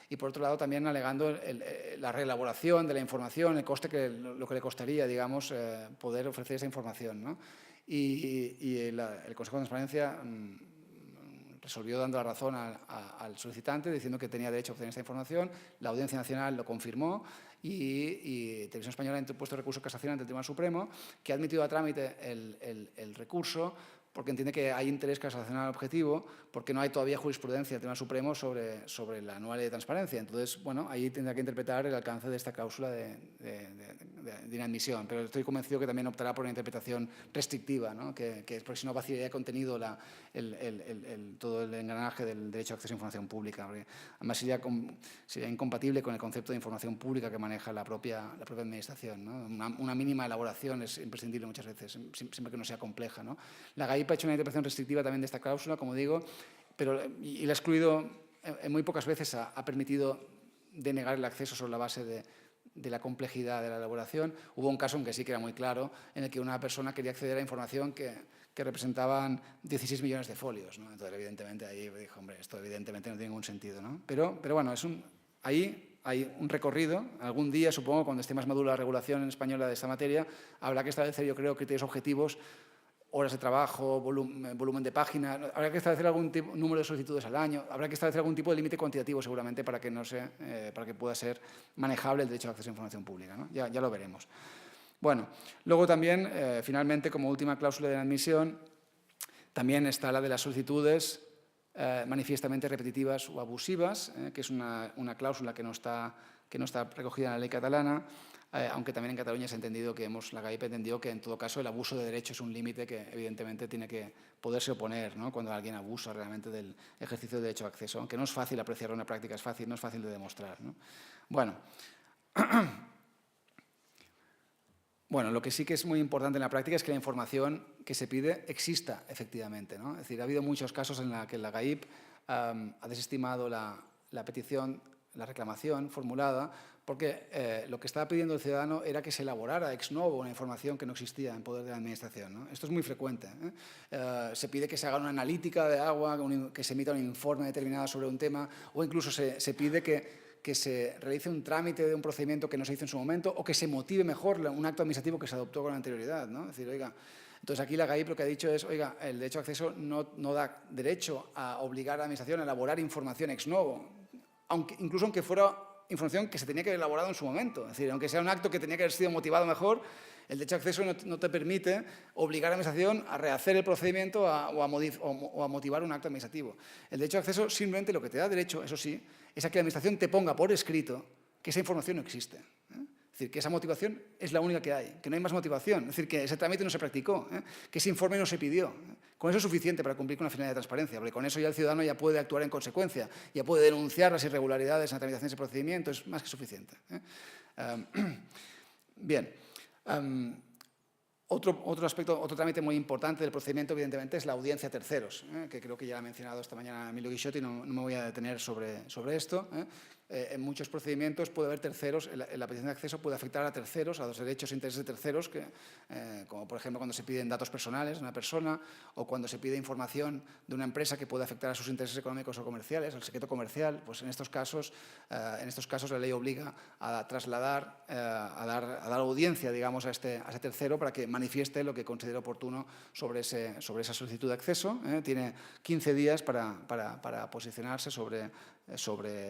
y por otro lado también alegando la reelaboración de la información, el coste lo que le costaría, digamos, poder ofrecer esa información, ¿no? Y el Consejo de Transparencia resolvió dando la razón al solicitante, diciendo que tenía derecho a obtener esta información. La Audiencia Nacional lo confirmó y Televisión Española ha interpuesto recurso de casación ante el Tribunal Supremo, que ha admitido a trámite el recurso porque entiende que hay interés casacional objetivo, porque no hay todavía jurisprudencia del Tribunal Supremo sobre la nueva ley de transparencia. Entonces, bueno, ahí tendrá que interpretar el alcance de esta cláusula de inadmisión, pero estoy convencido que también optará por una interpretación restrictiva, ¿no? Porque si no vaciaría de contenido todo el engranaje del derecho a acceso a información pública. Además, sería incompatible con el concepto de información pública que maneja la propia Administración, ¿no? Una mínima elaboración es imprescindible muchas veces, siempre que no sea compleja, ¿no? La GAIP ha hecho una interpretación restrictiva también de esta cláusula, como digo, y la ha excluido muy pocas veces, ha permitido denegar el acceso sobre la base de la complejidad de la elaboración. Hubo un caso en que sí que era muy claro, en el que una persona quería acceder a información que representaban 16 millones de folios, ¿no? Entonces, evidentemente, ahí dijo, hombre, esto evidentemente no tiene ningún sentido, ¿no? Pero bueno, ahí hay un recorrido. Algún día, supongo, cuando esté más madura la regulación española de esta materia, habrá que establecer, yo creo, criterios objetivos, horas de trabajo, volumen de páginas. Habrá que establecer algún número de solicitudes al año. Habrá que establecer algún tipo de límite cuantitativo, seguramente, para que pueda ser manejable el derecho al acceso a información pública, ¿no? Ya lo veremos. Bueno, luego también, finalmente, como última cláusula de admisión, también está la de las solicitudes manifiestamente repetitivas o abusivas, que es una cláusula que no está recogida en la ley catalana, aunque también en Cataluña se ha entendido la GAIP entendió que en todo caso el abuso de derecho es un límite que evidentemente tiene que poderse oponer, ¿no? Cuando alguien abusa realmente del ejercicio del derecho a acceso, aunque no es fácil apreciarlo en la práctica, no es fácil de demostrar, ¿no? Bueno, lo que sí que es muy importante en la práctica es que la información que se pide exista efectivamente, ¿no? Es decir, ha habido muchos casos en los que la GAIP ha desestimado la petición, la reclamación formulada, porque lo que estaba pidiendo el ciudadano era que se elaborara ex novo una información que no existía en poder de la Administración, ¿no? Esto es muy frecuente, ¿eh? Se pide que se haga una analítica de agua, que se emita un informe determinado sobre un tema, o incluso se pide que se realice un trámite de un procedimiento que no se hizo en su momento, o que se motive mejor un acto administrativo que se adoptó con anterioridad, ¿no? Es decir, oiga, entonces aquí la GAIP lo que ha dicho es, oiga, el derecho a acceso no da derecho a obligar a la Administración a elaborar información ex novo, incluso aunque fuera información que se tenía que haber elaborado en su momento. Es decir, aunque sea un acto que tenía que haber sido motivado mejor, el derecho a acceso no te permite obligar a la Administración a rehacer el procedimiento o a motivar un acto administrativo. El derecho a acceso simplemente lo que te da derecho, eso sí, es a que la Administración te ponga por escrito que esa información no existe, ¿eh? Es decir, que esa motivación es la única que hay, que no hay más motivación, es decir, que ese trámite no se practicó, ¿eh? Que ese informe no se pidió, ¿eh? Con eso es suficiente para cumplir con la finalidad de transparencia, porque con eso ya el ciudadano ya puede actuar en consecuencia, ya puede denunciar las irregularidades en la tramitación de ese procedimiento, es más que suficiente, ¿eh? Bien. Otro aspecto, otro trámite muy importante del procedimiento, evidentemente, es la audiencia a terceros, que creo que ya ha mencionado esta mañana Emilio Guixotti, no me voy a detener sobre esto. En muchos procedimientos puede haber terceros, la petición de acceso puede afectar a terceros, a los derechos e intereses de terceros, como por ejemplo cuando se piden datos personales de una persona o cuando se pide información de una empresa que puede afectar a sus intereses económicos o comerciales, al secreto comercial. Pues en estos casos la ley obliga a trasladar, a dar audiencia, digamos, a este tercero para que manifieste lo que considere oportuno sobre esa solicitud de acceso. Tiene 15 días para posicionarse sobre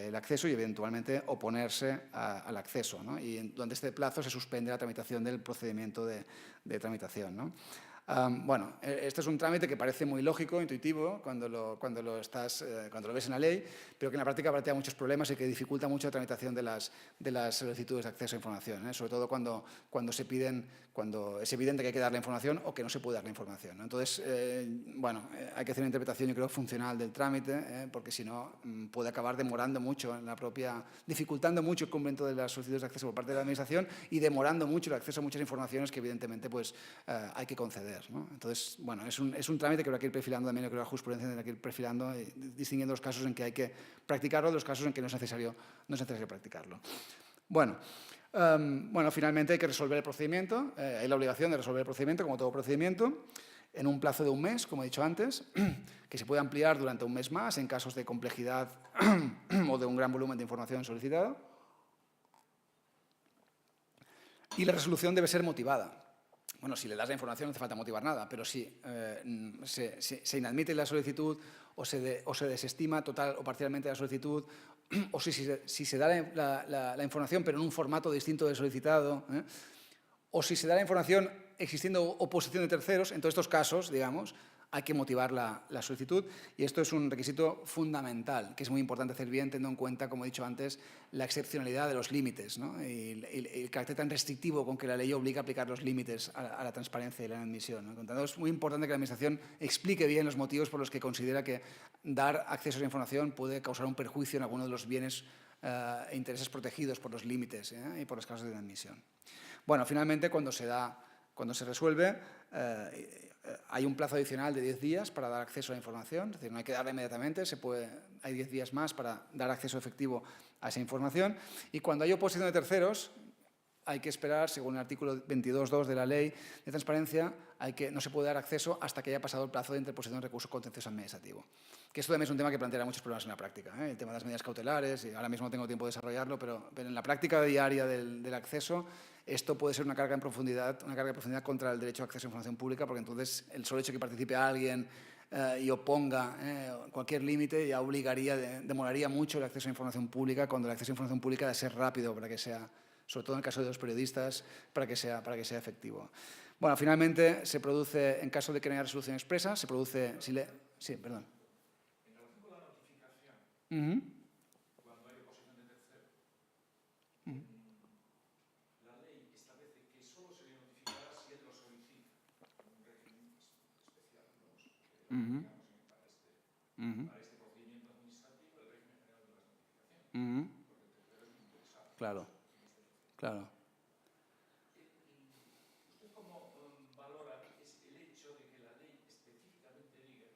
el acceso y eventualmente oponerse al acceso, ¿no? Y durante este plazo se suspende la tramitación del procedimiento de tramitación, ¿no? Bueno, este es un trámite que parece muy lógico, intuitivo, cuando lo ves en la ley, pero que en la práctica plantea muchos problemas y que dificulta mucho la tramitación de las solicitudes de acceso a información, ¿eh? Sobre todo cuando es evidente que hay que dar la información o que no se puede dar la información, ¿no? Entonces, bueno, hay que hacer una interpretación, yo creo, funcional del trámite, porque si no puede acabar demorando mucho dificultando mucho el cumplimiento de las solicitudes de acceso por parte de la Administración y demorando mucho el acceso a muchas informaciones que evidentemente pues, hay que conceder, ¿no? Entonces, bueno, es un trámite que habrá que ir perfilando también, yo creo que la jurisprudencia tendrá que ir perfilando y distinguiendo los casos en que hay que practicarlo de los casos en que no es necesario practicarlo. Bueno, finalmente hay que resolver el procedimiento, hay la obligación de resolver el procedimiento, como todo procedimiento, en un plazo de un mes, como he dicho antes, que se puede ampliar durante un mes más en casos de complejidad o de un gran volumen de información solicitada. Y la resolución debe ser motivada. Bueno, si le das la información no hace falta motivar nada, pero si se inadmite la solicitud o se desestima total o parcialmente la solicitud, o si se da la información pero en un formato distinto del solicitado, o si se da la información existiendo oposición de terceros, en todos estos casos, digamos, hay que motivar la solicitud y esto es un requisito fundamental, que es muy importante hacer bien, teniendo en cuenta, como he dicho antes, la excepcionalidad de los límites, ¿no? y el carácter tan restrictivo con que la ley obliga a aplicar los límites a la transparencia y la admisión, ¿no? Por tanto, es muy importante que la Administración explique bien los motivos por los que considera que dar acceso a la información puede causar un perjuicio en alguno de los bienes e intereses protegidos por los límites y por las causas de inadmisión. Bueno, finalmente, cuando se resuelve, hay un plazo adicional de 10 días para dar acceso a la información, es decir, no hay que darla inmediatamente, hay 10 días más para dar acceso efectivo a esa información. Y cuando hay oposición de terceros, hay que esperar, según el artículo 22.2 de la Ley de Transparencia, no se puede dar acceso hasta que haya pasado el plazo de interposición de recurso contencioso administrativo. Que esto también es un tema que planteará muchos problemas en la práctica, el tema de las medidas cautelares, y ahora mismo no tengo tiempo de desarrollarlo, pero en la práctica diaria del acceso, esto puede ser una carga de profundidad contra el derecho a acceso a información pública, porque entonces el solo hecho de que participe alguien y oponga cualquier límite ya demoraría mucho el acceso a información pública, cuando el acceso a información pública debe ser rápido para que sea, sobre todo en el caso de los periodistas, para que sea efectivo. Bueno, finalmente se produce, en caso de que no haya resolución expresa, se produce... Sí, perdón. En relación con la notificación, cuando hay oposición de tercero, la ley establece que solo se le notificará si él lo solicita, un régimen especial, para este procedimiento administrativo, el régimen general de las notificaciones, porque el tercero es muy interesado. Claro. Claro. ¿Usted cómo valora el hecho de que la ley específicamente diga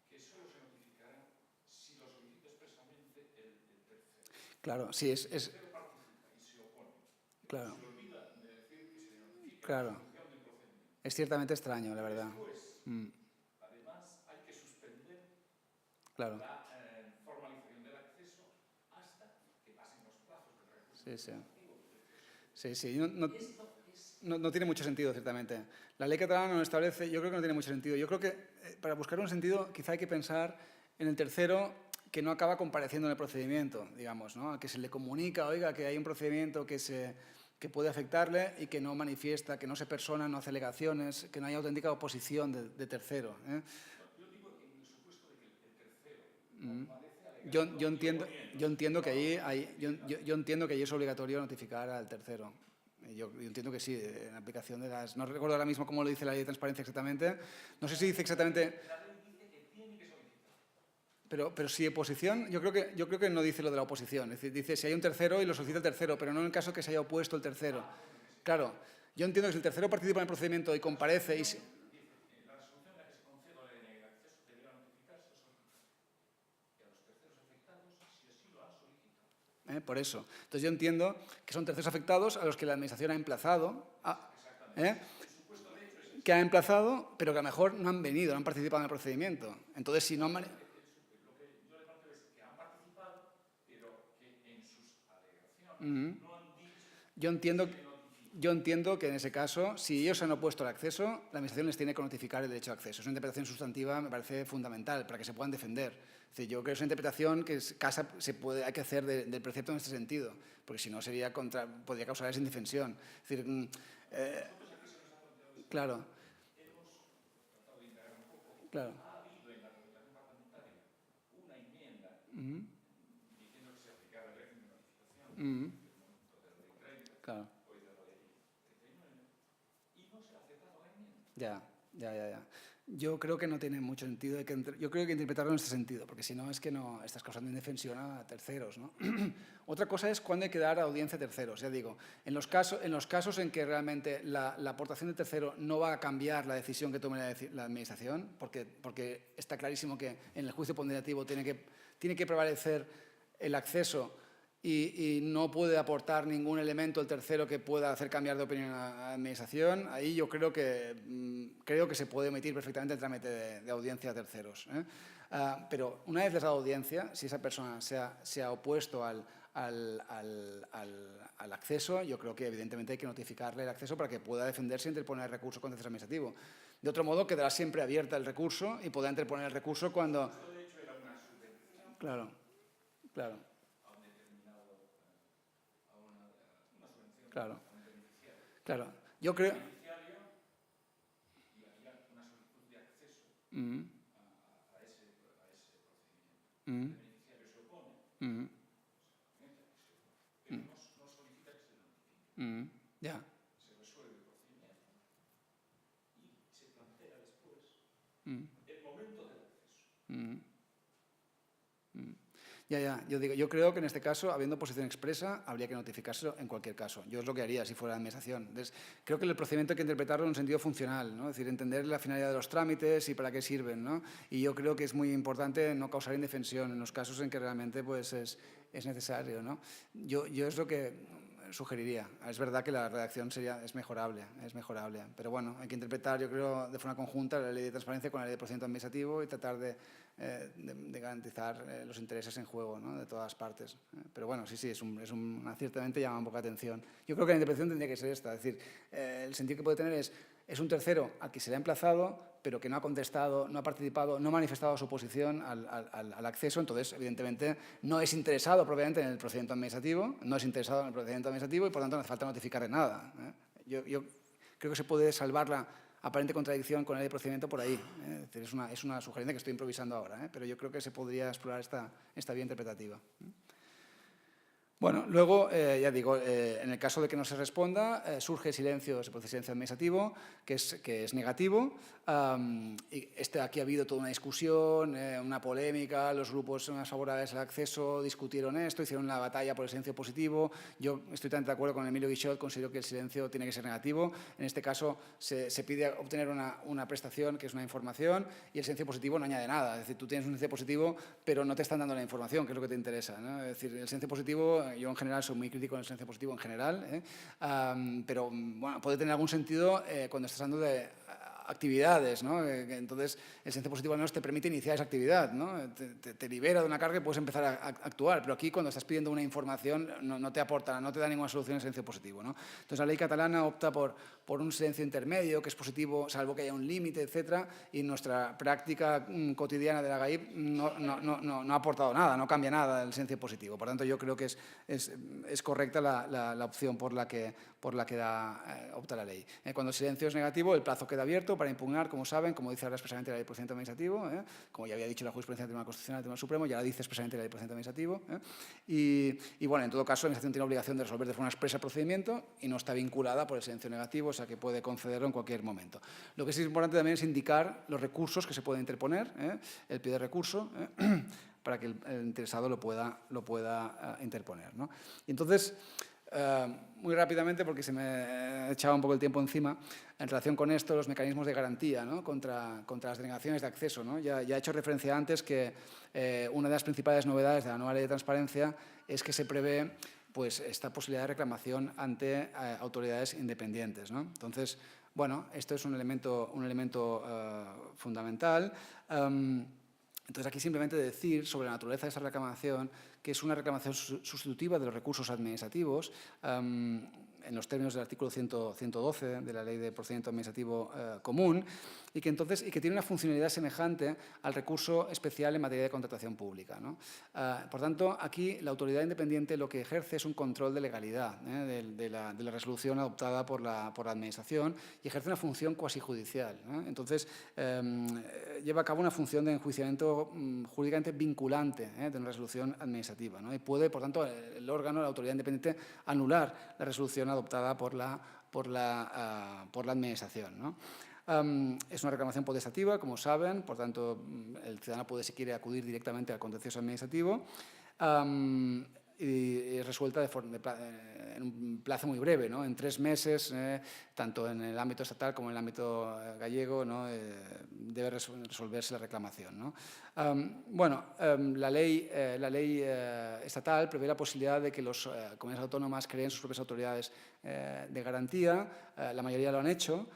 que solo se notificará si lo solicita expresamente el tercero? Claro, sí, El tercero participa y se opone. Claro. Se olvida de decir que se le notifica Claro. la resolución del procedimiento. Es ciertamente extraño, la verdad. Después, además, hay que suspender Claro. la formalización del acceso hasta que pasen los plazos del recurso. Sí, sí. Sí, no tiene mucho sentido, ciertamente. La ley catalana no lo establece, yo creo que no tiene mucho sentido. Yo creo que para buscar un sentido quizá hay que pensar en el tercero que no acaba compareciendo en el procedimiento, digamos, ¿no? Que se le comunica, oiga, que hay un procedimiento que puede afectarle y que no manifiesta, que no se persona, no hace alegaciones, que no hay auténtica oposición de tercero. Yo digo en el supuesto de que el tercero yo entiendo que allí es obligatorio notificar al tercero. Yo entiendo que sí, en aplicación de las... No recuerdo ahora mismo cómo lo dice la ley de transparencia exactamente. No sé si dice exactamente... La ley dice que tiene que solicitar. Pero si oposición, yo creo que no dice lo de la oposición. Es decir, dice si hay un tercero y lo solicita el tercero, pero no en el caso que se haya opuesto el tercero. Claro, yo entiendo que si el tercero participa en el procedimiento y comparece y... La resolución en la que se concede o le niega el acceso deberá notificarse o solicitar. Y a los terceros afectados, si así lo han solicitado. Por eso. Entonces yo entiendo que son terceros afectados a los que la Administración ha emplazado, que ha emplazado, pero que a lo mejor no han venido, no han participado en el procedimiento. Entonces, si no han... Lo que yo le planteo es que han participado, pero que en sus alegaciones no han dicho... Yo entiendo que en ese caso, si ellos han opuesto el acceso, la Administración les tiene que notificar el derecho de acceso. Es una interpretación sustantiva, me parece fundamental, para que se puedan defender. Es decir, yo creo que es una interpretación que hay que hacer del precepto en este sentido, porque si no podría causarles indefensión. Es decir, claro. Claro. Ha habido en la tramitación parlamentaria una enmienda diciendo que se aplicara el régimen de notificación del momento de la ley 30, Claro. hoy de la ley 39, y no se ha aceptado la enmienda. Ya. Yo creo que no tiene mucho sentido. Yo creo que hay que interpretarlo en este sentido, porque si no, es que no estás causando indefensión a terceros, ¿no? Otra cosa es cuándo hay que dar audiencia a terceros. Ya digo, en los casos en que realmente la aportación de tercero no va a cambiar la decisión que tome la Administración, porque está clarísimo que en el juicio ponderativo tiene que prevalecer el acceso y no puede aportar ningún elemento el tercero que pueda hacer cambiar de opinión a la administración, ahí yo creo que se puede omitir perfectamente el trámite de audiencia a terceros. Pero una vez les dado audiencia, si esa persona se ha opuesto al acceso, yo creo que evidentemente hay que notificarle el acceso para que pueda defenderse e interponer recurso contencioso administrativo. De otro modo, quedará siempre abierta el recurso y podrá interponer el recurso cuando... Claro, claro. Claro, claro. Yo creo... Ya. Se resuelve el procedimiento y se plantea después el momento del acceso. Yo creo que en este caso, habiendo posición expresa, habría que notificárselo en cualquier caso. Yo es lo que haría si fuera la administración. Entonces, creo que el procedimiento hay que interpretarlo en un sentido funcional, ¿no? Es decir, entender la finalidad de los trámites y para qué sirven, ¿no? Y yo creo que es muy importante no causar indefensión en los casos en que realmente pues, es necesario, ¿no? Yo es lo que sugeriría. Es verdad que la redacción es mejorable, pero bueno, hay que interpretar, yo creo, de forma conjunta la ley de transparencia con la ley de procedimiento administrativo y tratar de garantizar los intereses en juego, ¿no? De todas partes. Pero bueno, sí, ciertamente llama un poco la atención. Yo creo que la interpretación tendría que ser esta, es decir, el sentido que puede tener es un tercero al que se le ha emplazado, pero que no ha contestado, no ha participado, no ha manifestado su oposición al acceso, entonces, evidentemente, no es interesado propiamente en el procedimiento administrativo, y, por tanto, no hace falta notificarle nada. Yo creo que se puede salvar la aparente contradicción con la ley de procedimiento por ahí. Es decir, es una sugerencia que estoy improvisando ahora, pero yo creo que se podría explorar esta vía interpretativa. Bueno, luego, ya digo, en el caso de que no se responda, surge silencio, se produce silencio administrativo, que es negativo. Aquí ha habido toda una discusión, una polémica, los grupos más favorables al acceso discutieron esto, hicieron la batalla por el silencio positivo. Yo estoy tan de acuerdo con Emilio Guixot, considero que el silencio tiene que ser negativo. En este caso, se pide obtener una prestación, que es una información, y el silencio positivo no añade nada. Es decir, tú tienes un silencio positivo, pero no te están dando la información, que es lo que te interesa, ¿no? Es decir, el silencio positivo... Yo en general soy muy crítico en el silencio positivo en general, pero bueno, puede tener algún sentido cuando estás hablando de actividades, ¿no? Entonces, el silencio positivo al menos te permite iniciar esa actividad, ¿no? Te libera de una carga y puedes empezar a actuar, pero aquí cuando estás pidiendo una información no te aporta, no te da ninguna solución el silencio positivo, ¿no? Entonces, la ley catalana opta por un silencio intermedio, que es positivo, salvo que haya un límite, etcétera, y nuestra práctica cotidiana de la GAIP no ha aportado nada, no cambia nada el silencio positivo. Por tanto, yo creo que es correcta la opción por la que opta la ley. Cuando el silencio es negativo, el plazo queda abierto para impugnar, como saben, como dice ahora expresamente la ley de procedimiento administrativo, como ya había dicho la jurisprudencia del Tribunal Constitucional, del Tribunal Supremo, ya la dice expresamente la ley de procedimiento administrativo. Y bueno, en todo caso, la administración tiene obligación de resolver de forma expresa el procedimiento y no está vinculada por el silencio negativo, o sea que puede concederlo en cualquier momento. Lo que sí es importante también es indicar los recursos que se pueden interponer, el pie de recurso, para que el interesado lo pueda interponer, ¿no? Y entonces, muy rápidamente, porque se me echaba un poco el tiempo encima, en relación con esto, los mecanismos de garantía, ¿no? contra las denegaciones de acceso, ¿no? Ya he hecho referencia antes que una de las principales novedades de la nueva ley de transparencia es que se prevé pues, esta posibilidad de reclamación ante autoridades independientes, ¿no? Entonces, bueno, esto es un elemento fundamental. Entonces, aquí simplemente decir sobre la naturaleza de esa reclamación, que es una reclamación sustitutiva de los recursos administrativos, en los términos del artículo 112 de la Ley de Procedimiento Administrativo Común, y que tiene una funcionalidad semejante al recurso especial en materia de contratación pública, ¿no? Por tanto, aquí la autoridad independiente lo que ejerce es un control de legalidad de la resolución adoptada por la Administración y ejerce una función cuasi judicial, ¿no? Entonces, lleva a cabo una función de enjuiciamiento jurídicamente vinculante de una resolución administrativa, ¿no? Y puede, por tanto, el órgano, la autoridad independiente, anular la resolución adoptada por la Administración, ¿no? Es una reclamación potestativa, como saben, por tanto, el ciudadano puede, si quiere, acudir directamente al contencioso administrativo. y resuelta en un plazo muy breve, ¿no? En 3 meses, tanto en el ámbito estatal como en el ámbito gallego, ¿no? Debe resolverse la reclamación, ¿no? La ley estatal prevé la posibilidad de que las comunidades autónomas creen sus propias autoridades de garantía. La mayoría lo han hecho,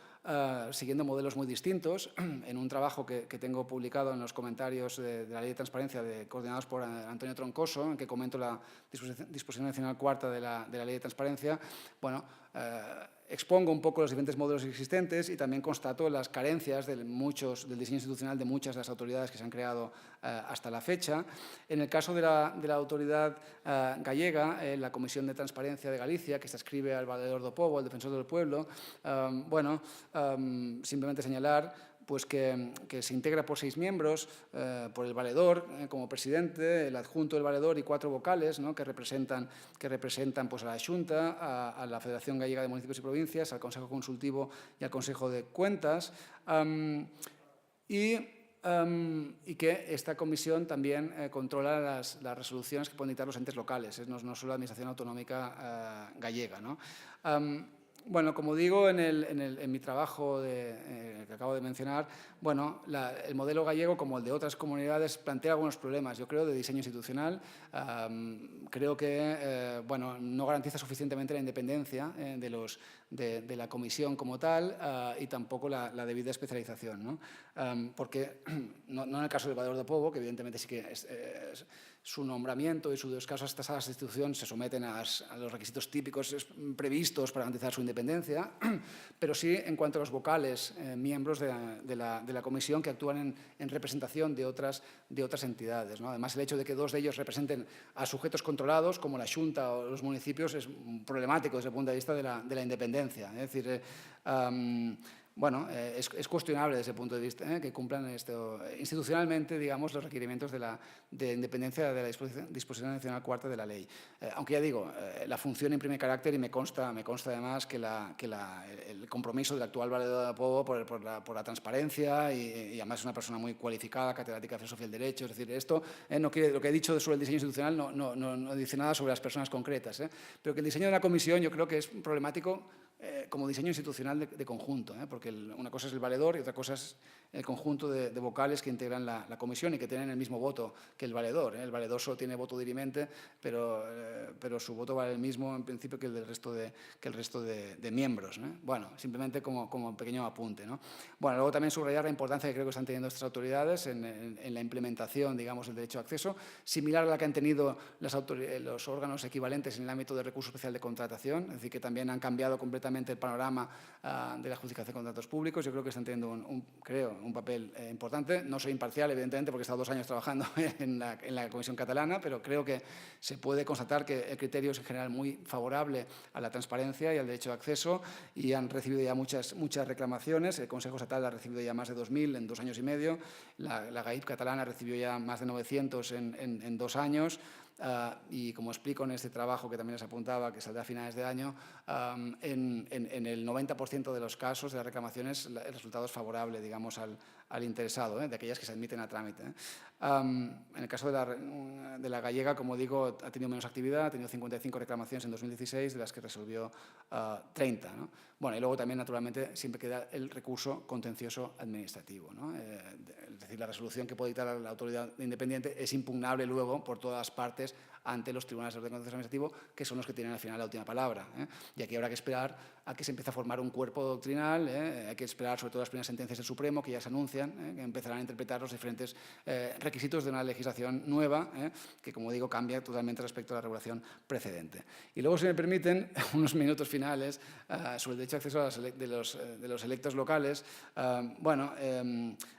siguiendo modelos muy distintos. En un trabajo que tengo publicado en los comentarios de la Ley de Transparencia coordinados por Antonio Troncoso, en que comento la disposición adicional cuarta de la Ley de Transparencia, expongo un poco los diferentes modelos existentes y también constato las carencias del diseño institucional de muchas de las autoridades que se han creado hasta la fecha. En el caso de la autoridad gallega, la Comisión de Transparencia de Galicia, que se adscribe al Valedor do Pobo, al Defensor del Pueblo, simplemente señalar pues que se integra por 6 miembros, por el valedor como presidente, el adjunto del valedor y 4 vocales, ¿no? que representan pues, a la Xunta, a la Federación Gallega de Municipios y Provincias, al Consejo Consultivo y al Consejo de Cuentas, y que esta comisión también controla las resoluciones que pueden dictar los entes locales, no solo la Administración Autonómica gallega, ¿no? Como digo en mi trabajo que acabo de mencionar, el modelo gallego, como el de otras comunidades, plantea algunos problemas, yo creo, de diseño institucional. Creo que no garantiza suficientemente la independencia de la comisión como tal y tampoco la debida especialización, ¿no? Porque, no en el caso del Valedor do Pobo, que evidentemente sí que su nombramiento y sus casos tasadas de institución se someten a los requisitos típicos previstos para garantizar su independencia, pero sí en cuanto a los vocales, miembros de la comisión que actúan en representación de otras entidades, ¿no? Además, el hecho de que 2 de ellos representen a sujetos controlados, como la Xunta o los municipios, es problemático desde el punto de vista de la independencia. Es decir, es cuestionable desde el punto de vista que cumplan institucionalmente, digamos, los requerimientos de independencia de la disposición adicional cuarta de la ley. Aunque ya digo, la función imprime carácter y me consta además que el compromiso del actual Valedor do Pobo por la transparencia y además es una persona muy cualificada, catedrática de filosofía del derecho. Es decir, esto lo que he dicho sobre el diseño institucional no dice nada sobre las personas concretas, pero que el diseño de la comisión yo creo que es problemático como diseño institucional de conjunto, porque una cosa es el valedor y otra cosa es el conjunto de vocales que integran la comisión y que tienen el mismo voto que el valedor. El valedor solo tiene voto dirimente, pero su voto vale el mismo en principio que el resto de miembros, ¿no? Simplemente como un pequeño apunte, ¿no? Luego también subrayar la importancia que creo que están teniendo estas autoridades en la implementación, digamos, del derecho de acceso, similar a la que han tenido los órganos equivalentes en el ámbito de recurso especial de contratación, es decir, que también han cambiado completamente el panorama de la adjudicación de contratos públicos. Yo creo que están teniendo un papel importante. No soy imparcial, evidentemente, porque he estado 2 años trabajando en la Comisión Catalana, pero creo que se puede constatar que el criterio es en general muy favorable a la transparencia y al derecho de acceso y han recibido ya muchas reclamaciones. El Consejo Estatal ha recibido ya más de 2.000 en 2 años y medio. La GAIP catalana recibió ya más de 900 en 2 años. Y como explico en este trabajo que también les apuntaba, que saldrá a finales de año, en el 90% de los casos de las reclamaciones el resultado es favorable, digamos, al interesado, de aquellas que se admiten a trámite. En el caso de la gallega, como digo, ha tenido menos actividad, ha tenido 55 reclamaciones en 2016, de las que resolvió 30, ¿no? Y luego también, naturalmente, siempre queda el recurso contencioso administrativo, ¿no? Es decir, la resolución que puede dictar la autoridad independiente es impugnable luego por todas partes ante los tribunales de orden contencioso administrativo, que son los que tienen al final la última palabra, Y aquí habrá que esperar a que se empiece a formar un cuerpo doctrinal, hay que esperar sobre todo las primeras sentencias del Supremo, que ya se anuncian, que empezarán a interpretar los diferentes requisitos de una legislación nueva, que, como digo, cambia totalmente respecto a la regulación precedente. Y luego, si me permiten, unos minutos finales sobre el derecho de acceso de los electos locales.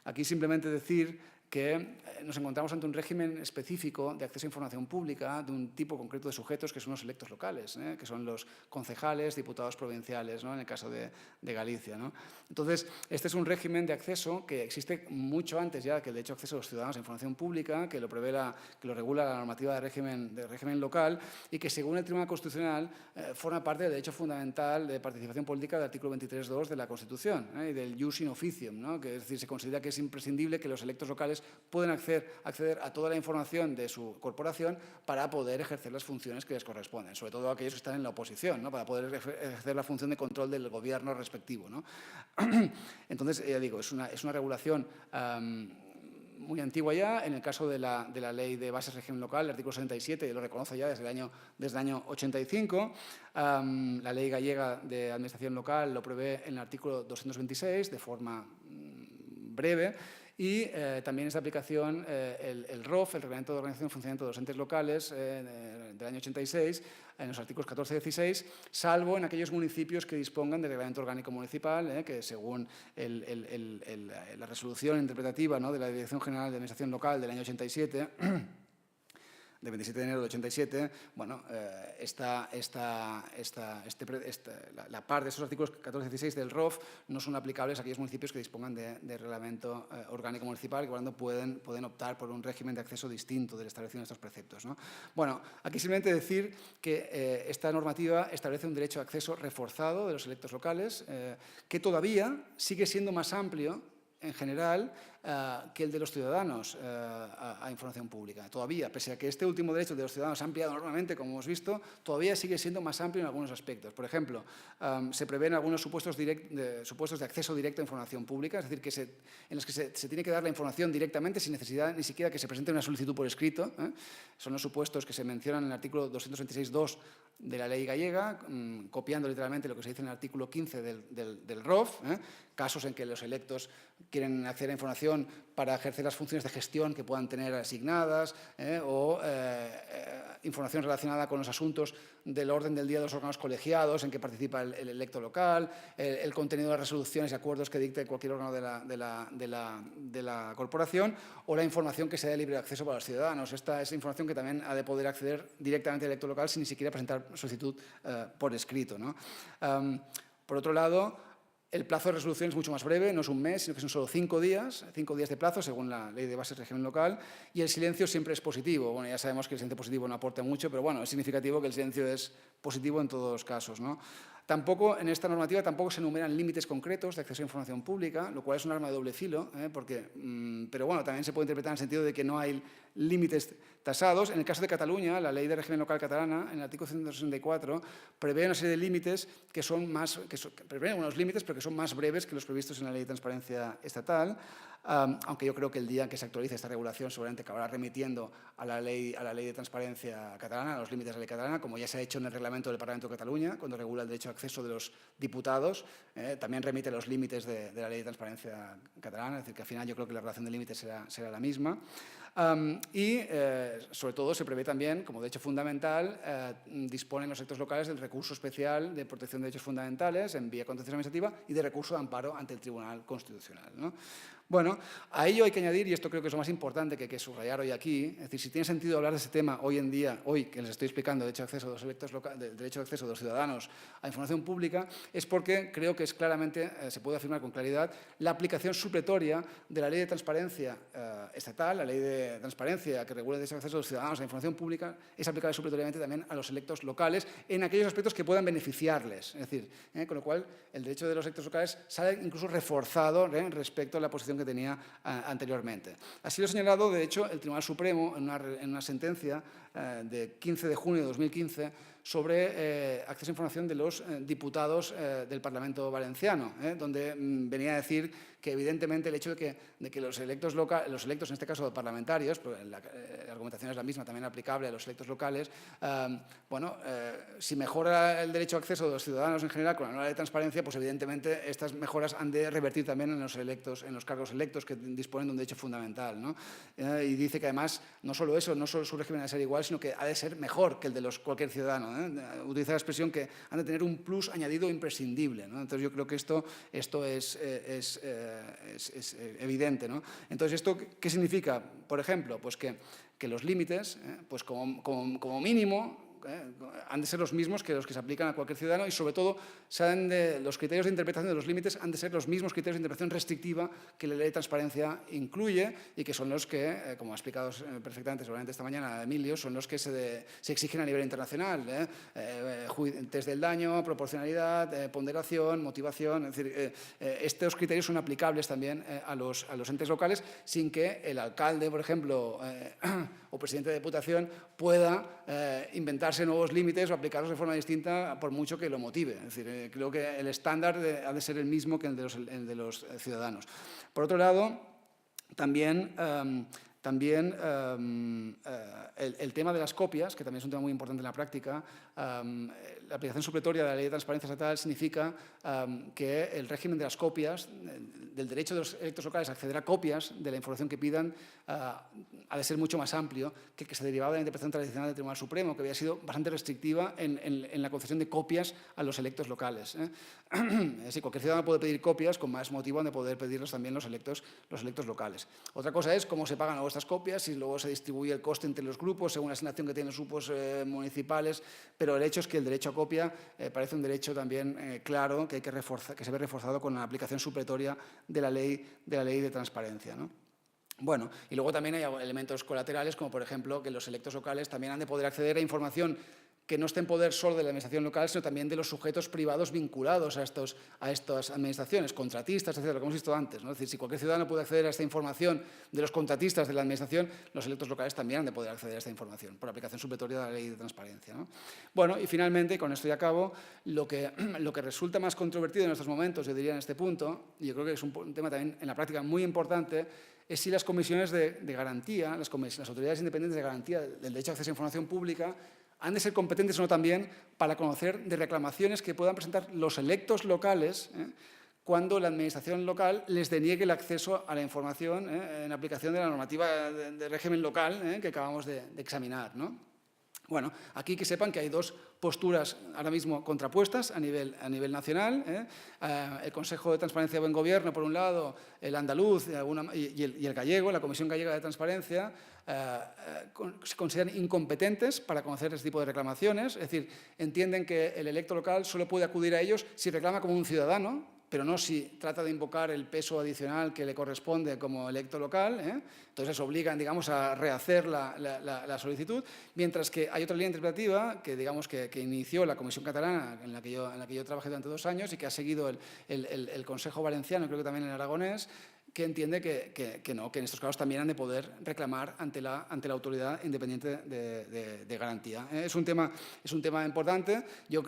Aquí simplemente decir que nos encontramos ante un régimen específico de acceso a información pública de un tipo concreto de sujetos que son los electos locales, que son los concejales, diputados provinciales, ¿no? En el caso de Galicia, ¿no? Entonces, este es un régimen de acceso que existe mucho antes ya que el derecho de acceso a los ciudadanos a información pública, que lo regula la normativa de régimen local y que, según el Tribunal Constitucional, forma parte del derecho fundamental de participación política del artículo 23.2 de la Constitución y del jus in officium, ¿no? Que es decir, se considera que es imprescindible que los electos locales pueden acceder a toda la información de su corporación para poder ejercer las funciones que les corresponden, sobre todo aquellos que están en la oposición, ¿no? Para poder ejercer la función de control del gobierno respectivo, ¿no? Entonces, ya digo, es una regulación muy antigua ya. En el caso de la Ley de Bases de Régimen Local, el artículo 67, lo reconoce ya desde el año 85. La Ley Gallega de Administración Local lo prevé en el artículo 226 de forma breve. Y también es de aplicación el ROF, el Reglamento de Organización y Funcionamiento de los Entes Locales, del año 86, en los artículos 14 y 16, salvo en aquellos municipios que dispongan de reglamento orgánico municipal, que según la resolución interpretativa, ¿no?, de la Dirección General de Administración Local del año 87, de 27 de enero de 87, bueno, la parte de esos artículos 14 y 16 del ROF no son aplicables a aquellos municipios que dispongan de reglamento orgánico municipal, que por lo tanto pueden optar por un régimen de acceso distinto del establecido en estos preceptos, ¿no? Bueno, aquí simplemente decir que esta normativa establece un derecho de acceso reforzado de los electos locales, que todavía sigue siendo más amplio en general que el de los ciudadanos a información pública. Todavía, pese a que este último derecho de los ciudadanos ha ampliado enormemente, como hemos visto, todavía sigue siendo más amplio en algunos aspectos. Por ejemplo, se prevén algunos supuestos de acceso directo a información pública, es decir, en los que se tiene que dar la información directamente sin necesidad ni siquiera que se presente una solicitud por escrito. Son los supuestos que se mencionan en el artículo 226.2 de la Ley Gallega, copiando literalmente lo que se dice en el artículo 15 del ROF, casos en que los electos quieren acceder a información para ejercer las funciones de gestión que puedan tener asignadas, o información relacionada con los asuntos del orden del día de los órganos colegiados en que participa el electo local, el contenido de las resoluciones y acuerdos que dicte cualquier órgano de la corporación, o la información que sea de libre acceso para los ciudadanos. Esta es información que también ha de poder acceder directamente al electo local sin ni siquiera presentar solicitud por escrito, ¿no? Por otro lado, el plazo de resolución es mucho más breve, no es un mes, sino que son solo 5 días de plazo, según la Ley de Bases de Régimen Local, y el silencio siempre es positivo. Bueno, ya sabemos que el silencio positivo no aporta mucho, pero bueno, es significativo que el silencio es positivo en todos los casos, ¿no? Tampoco, en esta normativa tampoco se enumeran límites concretos de acceso a información pública, lo cual es un arma de doble filo, pero bueno, también se puede interpretar en el sentido de que no hay límites tasados. En el caso de Cataluña, la Ley de Régimen Local catalana, en el artículo 164, prevé una serie de límites prevé unos límites, pero que son más breves que los previstos en la Ley de Transparencia Estatal, aunque yo creo que el día en que se actualice esta regulación seguramente acabará remitiendo a la ley de Transparencia catalana, a los límites de la ley catalana, como ya se ha hecho en el reglamento del Parlamento de Cataluña, cuando regula el derecho de acceso de los diputados, también remite los límites de la Ley de Transparencia catalana, es decir, que al final yo creo que la relación de límites será la misma. Sobre todo se prevé también, como derecho fundamental, disponen los sectores locales del recurso especial de protección de derechos fundamentales en vía contencioso administrativa y de recurso de amparo ante el Tribunal Constitucional, ¿no? Bueno, a ello hay que añadir, y esto creo que es lo más importante que hay que subrayar hoy aquí, es decir, si tiene sentido hablar de ese tema hoy en día, hoy que les estoy explicando, derecho de acceso de los ciudadanos a información pública, es porque creo que es claramente, se puede afirmar con claridad, la aplicación supletoria de la Ley de Transparencia Estatal, la Ley de Transparencia que regula el derecho de acceso de los ciudadanos a información pública, es aplicable supletoriamente también a los electos locales en aquellos aspectos que puedan beneficiarles. Es decir, con lo cual el derecho de los electos locales sale incluso reforzado respecto a la posición que tenía anteriormente. Así lo ha señalado, de hecho, el Tribunal Supremo en una sentencia de 15 de junio de 2015 sobre acceso a información de los diputados del Parlamento Valenciano, donde venía a decir que evidentemente el hecho de que los electos, en este caso parlamentarios, pero la argumentación es la misma, también aplicable a los electos locales, si mejora el derecho a acceso de los ciudadanos en general con la nueva ley de transparencia, pues evidentemente estas mejoras han de revertir también en los cargos electos que disponen de un derecho fundamental, ¿no? Y dice que además no solo eso, no solo su régimen ha de ser igual, sino que ha de ser mejor que el de cualquier ciudadano, Utiliza la expresión que han de tener un plus añadido imprescindible, ¿no? Entonces yo creo que esto es evidente, ¿no? Entonces, ¿esto qué significa? Por ejemplo, pues que los límites, pues como mínimo, han de ser los mismos que los que se aplican a cualquier ciudadano y, sobre todo, los criterios de interpretación de los límites han de ser los mismos criterios de interpretación restrictiva que la Ley de Transparencia incluye y que son los que, como ha explicado perfectamente seguramente esta mañana Emilio, son los que se exigen a nivel internacional. Test del daño, proporcionalidad, ponderación, motivación. Es decir, estos criterios son aplicables también a los entes locales sin que el alcalde, por ejemplo, o presidente de Diputación pueda inventarse nuevos límites o aplicarlos de forma distinta por mucho que lo motive. Es decir, creo que el estándar ha de ser el mismo que el de los ciudadanos. Por otro lado, también el tema de las copias, que también es un tema muy importante en la práctica. La aplicación supletoria de la Ley de Transparencia Estatal significa que el régimen de las copias, del derecho de los electos locales a acceder a copias de la información que pidan, ha de ser mucho más amplio que se derivaba de la interpretación tradicional del Tribunal Supremo, que había sido bastante restrictiva en la concesión de copias a los electos locales. Es decir, cualquier ciudadano puede pedir copias, con más motivo han de poder pedirlos también los electos locales. Otra cosa es cómo se pagan luego estas copias y luego se distribuye el coste entre los grupos según la asignación que tienen los grupos municipales, pero el hecho es que el derecho a copia parece un derecho también claro que se ve reforzado con la aplicación supletoria de la ley de transparencia, ¿no? Bueno, y luego también hay elementos colaterales, como por ejemplo que los electos locales también han de poder acceder a información que no esté en poder solo de la administración local, sino también de los sujetos privados vinculados a estas administraciones, contratistas, etcétera, como hemos visto antes, ¿no? Es decir, si cualquier ciudadano puede acceder a esta información de los contratistas de la administración, los electos locales también han de poder acceder a esta información por aplicación supletoria de la Ley de Transparencia, ¿no? Bueno, y finalmente, con esto ya acabo, lo que resulta más controvertido en estos momentos, yo diría en este punto, y yo creo que es un tema también en la práctica muy importante, es si las comisiones de garantía, las autoridades independientes de garantía del derecho a acceso a información pública, han de ser competentes o no también para conocer de reclamaciones que puedan presentar los electos locales cuando la administración local les deniegue el acceso a la información en aplicación de la normativa de régimen local que acabamos de examinar, ¿no? Bueno, aquí que sepan que hay dos posturas ahora mismo contrapuestas a nivel nacional. El Consejo de Transparencia y Buen Gobierno, por un lado, el andaluz y el gallego, la Comisión Gallega de Transparencia, se consideran incompetentes para conocer este tipo de reclamaciones. Es decir, entienden que el electo local solo puede acudir a ellos si reclama como un ciudadano, pero no si trata de invocar el peso adicional que le corresponde como electo local. Entonces obligan, digamos, a rehacer la solicitud, mientras que hay otra línea interpretativa que, digamos, que inició la Comisión Catalana, en la que yo trabajé durante 2 años y que ha seguido el Consejo Valenciano, creo que también el aragonés, que entiende que no, que en estos casos también han de poder reclamar ante la Autoridad Independiente de Garantía. Es un tema importante. Yo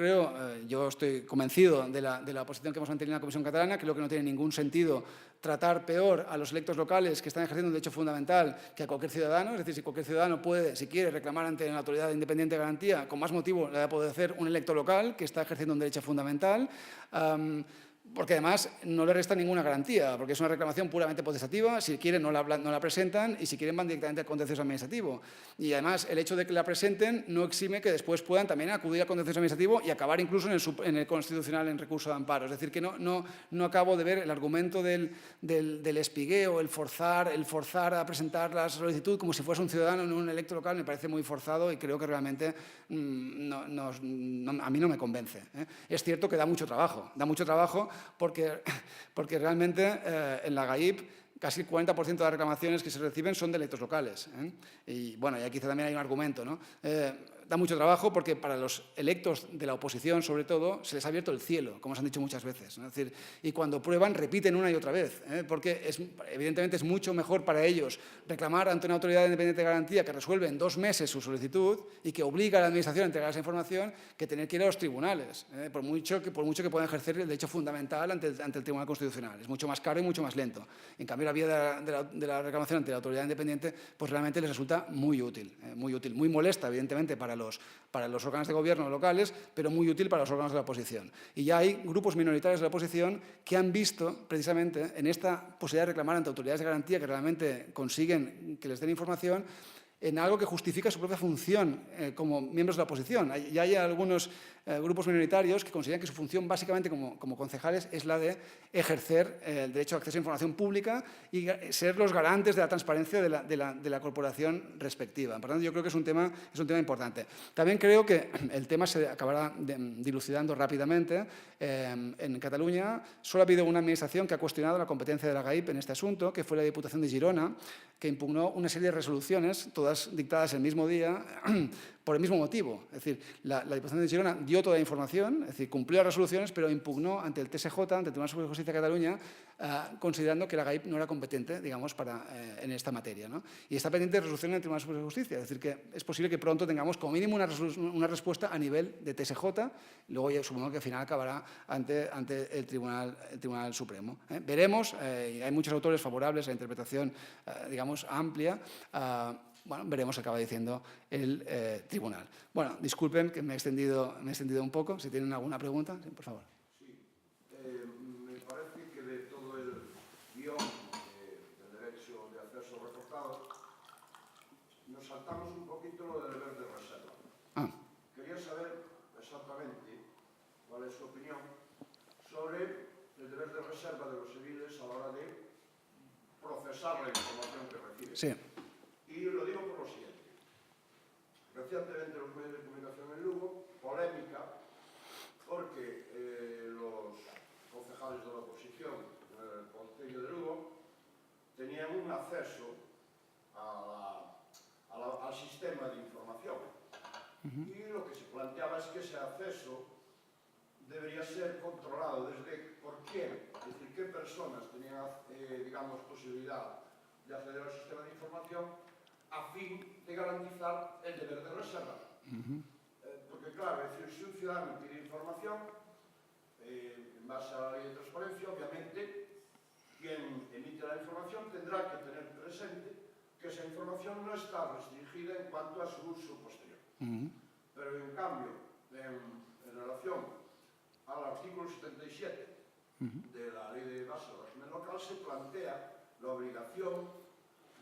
estoy convencido de la posición que hemos mantenido en la Comisión Catalana. Creo que no tiene ningún sentido tratar peor a los electos locales que están ejerciendo un derecho fundamental que a cualquier ciudadano. Es decir, si cualquier ciudadano puede, si quiere, reclamar ante la Autoridad Independiente de Garantía, con más motivo le va a poder hacer un electo local que está ejerciendo un derecho fundamental. Porque además no le resta ninguna garantía, porque es una reclamación puramente potestativa, si quieren no la presentan y si quieren van directamente al contencioso administrativo. Y además el hecho de que la presenten no exime que después puedan también acudir al contencioso administrativo y acabar incluso en el Constitucional en recurso de amparo. Es decir, que no acabo de ver el argumento del espigueo, el forzar a presentar la solicitud como si fuese un ciudadano en un electo local, me parece muy forzado y creo que realmente a mí no me convence. Es cierto que da mucho trabajo porque realmente en la GAIP casi el 40% de las reclamaciones que se reciben son de electos locales. Y bueno, y aquí también hay un argumento, ¿no? Da mucho trabajo porque para los electos de la oposición, sobre todo, se les ha abierto el cielo, como se han dicho muchas veces, ¿no? Es decir, y cuando prueban, repiten una y otra vez, porque evidentemente es mucho mejor para ellos reclamar ante una autoridad independiente de garantía que resuelve en 2 meses su solicitud y que obliga a la Administración a entregar esa información que tener que ir a los tribunales, por mucho que puedan ejercer el derecho fundamental ante el Tribunal Constitucional. Es mucho más caro y mucho más lento. En cambio, la vía de la reclamación ante la autoridad independiente pues realmente les resulta muy útil, muy molesta, evidentemente, para los órganos de gobierno locales, pero muy útil para los órganos de la oposición. Y ya hay grupos minoritarios de la oposición que han visto, precisamente, en esta posibilidad de reclamar ante autoridades de garantía que realmente consiguen que les den información, en algo que justifica su propia función como miembros de la oposición. Ya hay algunos grupos minoritarios que consideran que su función básicamente como concejales es la de ejercer el derecho a acceso a información pública y ser los garantes de la transparencia de la corporación respectiva. Por tanto, yo creo que es un tema importante. También creo que el tema se acabará dilucidando rápidamente. En Cataluña solo ha habido una administración que ha cuestionado la competencia de la GAIP en este asunto, que fue la Diputación de Girona, que impugnó una serie de resoluciones, todas dictadas el mismo día, por el mismo motivo. Es decir, la Diputación de Girona dio toda la información, es decir, cumplió las resoluciones, pero impugnó ante el TSJ, ante el Tribunal Superior de Justicia de Cataluña, considerando que la GAIP no era competente, digamos, en esta materia, ¿no? Y está pendiente de resolución en el Tribunal Superior de Justicia, es decir, que es posible que pronto tengamos como mínimo una respuesta a nivel de TSJ, luego ya supongo que al final acabará ante el Tribunal Supremo. Veremos, hay muchos autores favorables a la interpretación, digamos, amplia. Bueno, veremos qué acaba diciendo el tribunal. Bueno, disculpen que me he extendido un poco. Si tienen alguna pregunta, sí, por favor. Sí, me parece que de todo el guión del derecho de acceso reportado, nos saltamos un poquito lo del deber de reserva. Quería saber exactamente cuál es su opinión sobre el deber de reserva de los civiles a la hora de procesar la información que reciben. Sí. Y lo digo por lo siguiente. Recientemente los medios de comunicación en Lugo, polémica, porque los concejales de la oposición del Concello de Lugo tenían un acceso al sistema de información. Y lo que se planteaba es que ese acceso debería ser controlado desde por quién, es decir, qué personas tenían, digamos, posibilidad de acceder al sistema de información a fin de garantizar el deber de reserva. Porque claro, es decir, si un ciudadano pide información, en base a la ley de transparencia, obviamente, quien emite la información tendrá que tener presente que esa información no está restringida en cuanto a su uso posterior. Pero en cambio, en relación al artículo 77 de la ley de base del régimen local, se plantea la obligación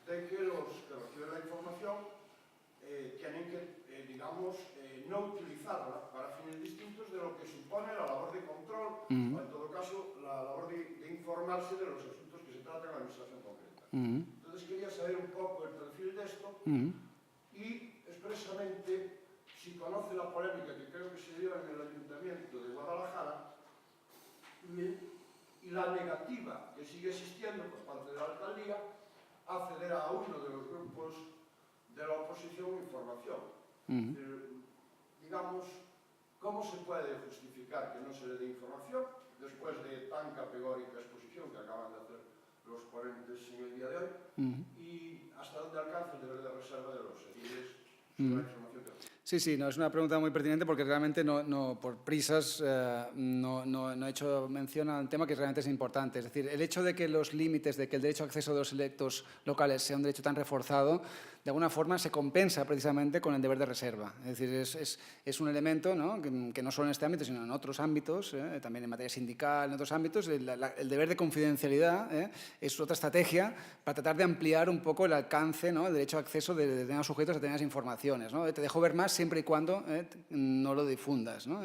de que los que reciben la información tienen que, digamos, no utilizarla para fines distintos de lo que supone la labor de control o, en todo caso, la labor de informarse de los asuntos que se tratan en la administración concreta. Entonces, quería saber un poco el perfil de esto y, expresamente, si conoce la polémica que creo que se dio en el Ayuntamiento de Guadalajara y la negativa que sigue existiendo por parte de la alcaldía acceder a uno de los grupos de la oposición información. Digamos, ¿cómo se puede justificar que no se le dé información después de tan categórica exposición que acaban de hacer los ponentes en el día de hoy? ¿Y hasta dónde alcanza el deber de reserva de los ediles sobre la información que reciben? Sí, no, es una pregunta muy pertinente porque realmente por prisas no he hecho mención al tema que realmente es importante. Es decir, el hecho de que los límites, de que el derecho a acceso de los electos locales sea un derecho tan reforzado, de alguna forma se compensa precisamente con el deber de reserva. Es decir, es un elemento, ¿no?, que no solo en este ámbito, sino en otros ámbitos, también en materia sindical, en otros ámbitos, el deber de confidencialidad es otra estrategia para tratar de ampliar un poco el alcance, ¿no?, el derecho a acceso de determinados sujetos a determinadas informaciones, ¿no? Te dejo ver más siempre y cuando no lo difundas, ¿no?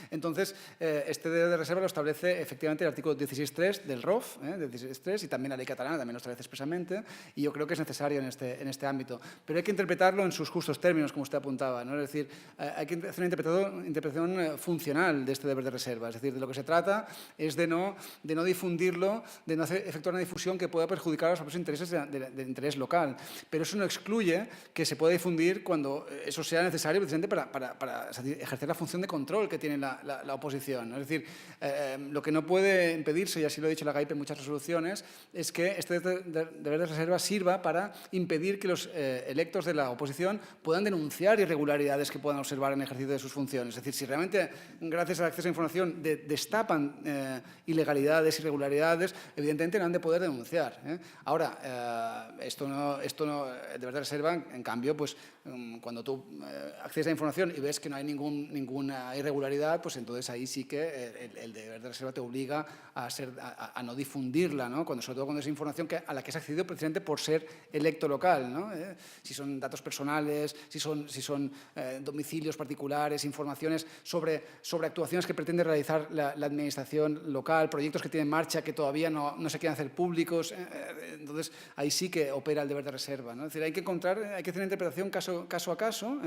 Entonces, este deber de reserva lo establece efectivamente el artículo 16.3 del ROF, del 16.3, y también la ley catalana también lo establece expresamente, y yo creo que es necesario en este ámbito. Pero hay que interpretarlo en sus justos términos, como usted apuntaba, ¿no? Es decir, hay que hacer una interpretación funcional de este deber de reserva. Es decir, de lo que se trata es de no difundirlo, de no efectuar una difusión que pueda perjudicar a los propios intereses de interés local. Pero eso no excluye que se pueda difundir cuando eso sea necesario precisamente para ejercer la función de control que tiene la oposición, ¿no? Es decir, lo que no puede impedirse, y así lo ha dicho la GAIP en muchas resoluciones, es que este deber de reserva sirva para impedir que los electos de la oposición puedan denunciar irregularidades que puedan observar en el ejercicio de sus funciones. Es decir, si realmente, gracias al acceso a información, destapan ilegalidades, irregularidades, evidentemente no han de poder denunciar. Ahora, esto no, el deber de reserva, en cambio, pues cuando tú accedes a información y ves que no hay ninguna irregularidad, pues entonces ahí sí que el deber de reserva te obliga a no difundirla, ¿no? Sobre todo cuando es información a la que has accedido precisamente por ser electo local, ¿no? Si son datos personales, si son domicilios particulares, informaciones sobre actuaciones que pretende realizar la administración local, proyectos que tienen en marcha que todavía no se quieren hacer públicos, entonces ahí sí que opera el deber de reserva, ¿no? Es decir, hay que hacer una interpretación caso a caso,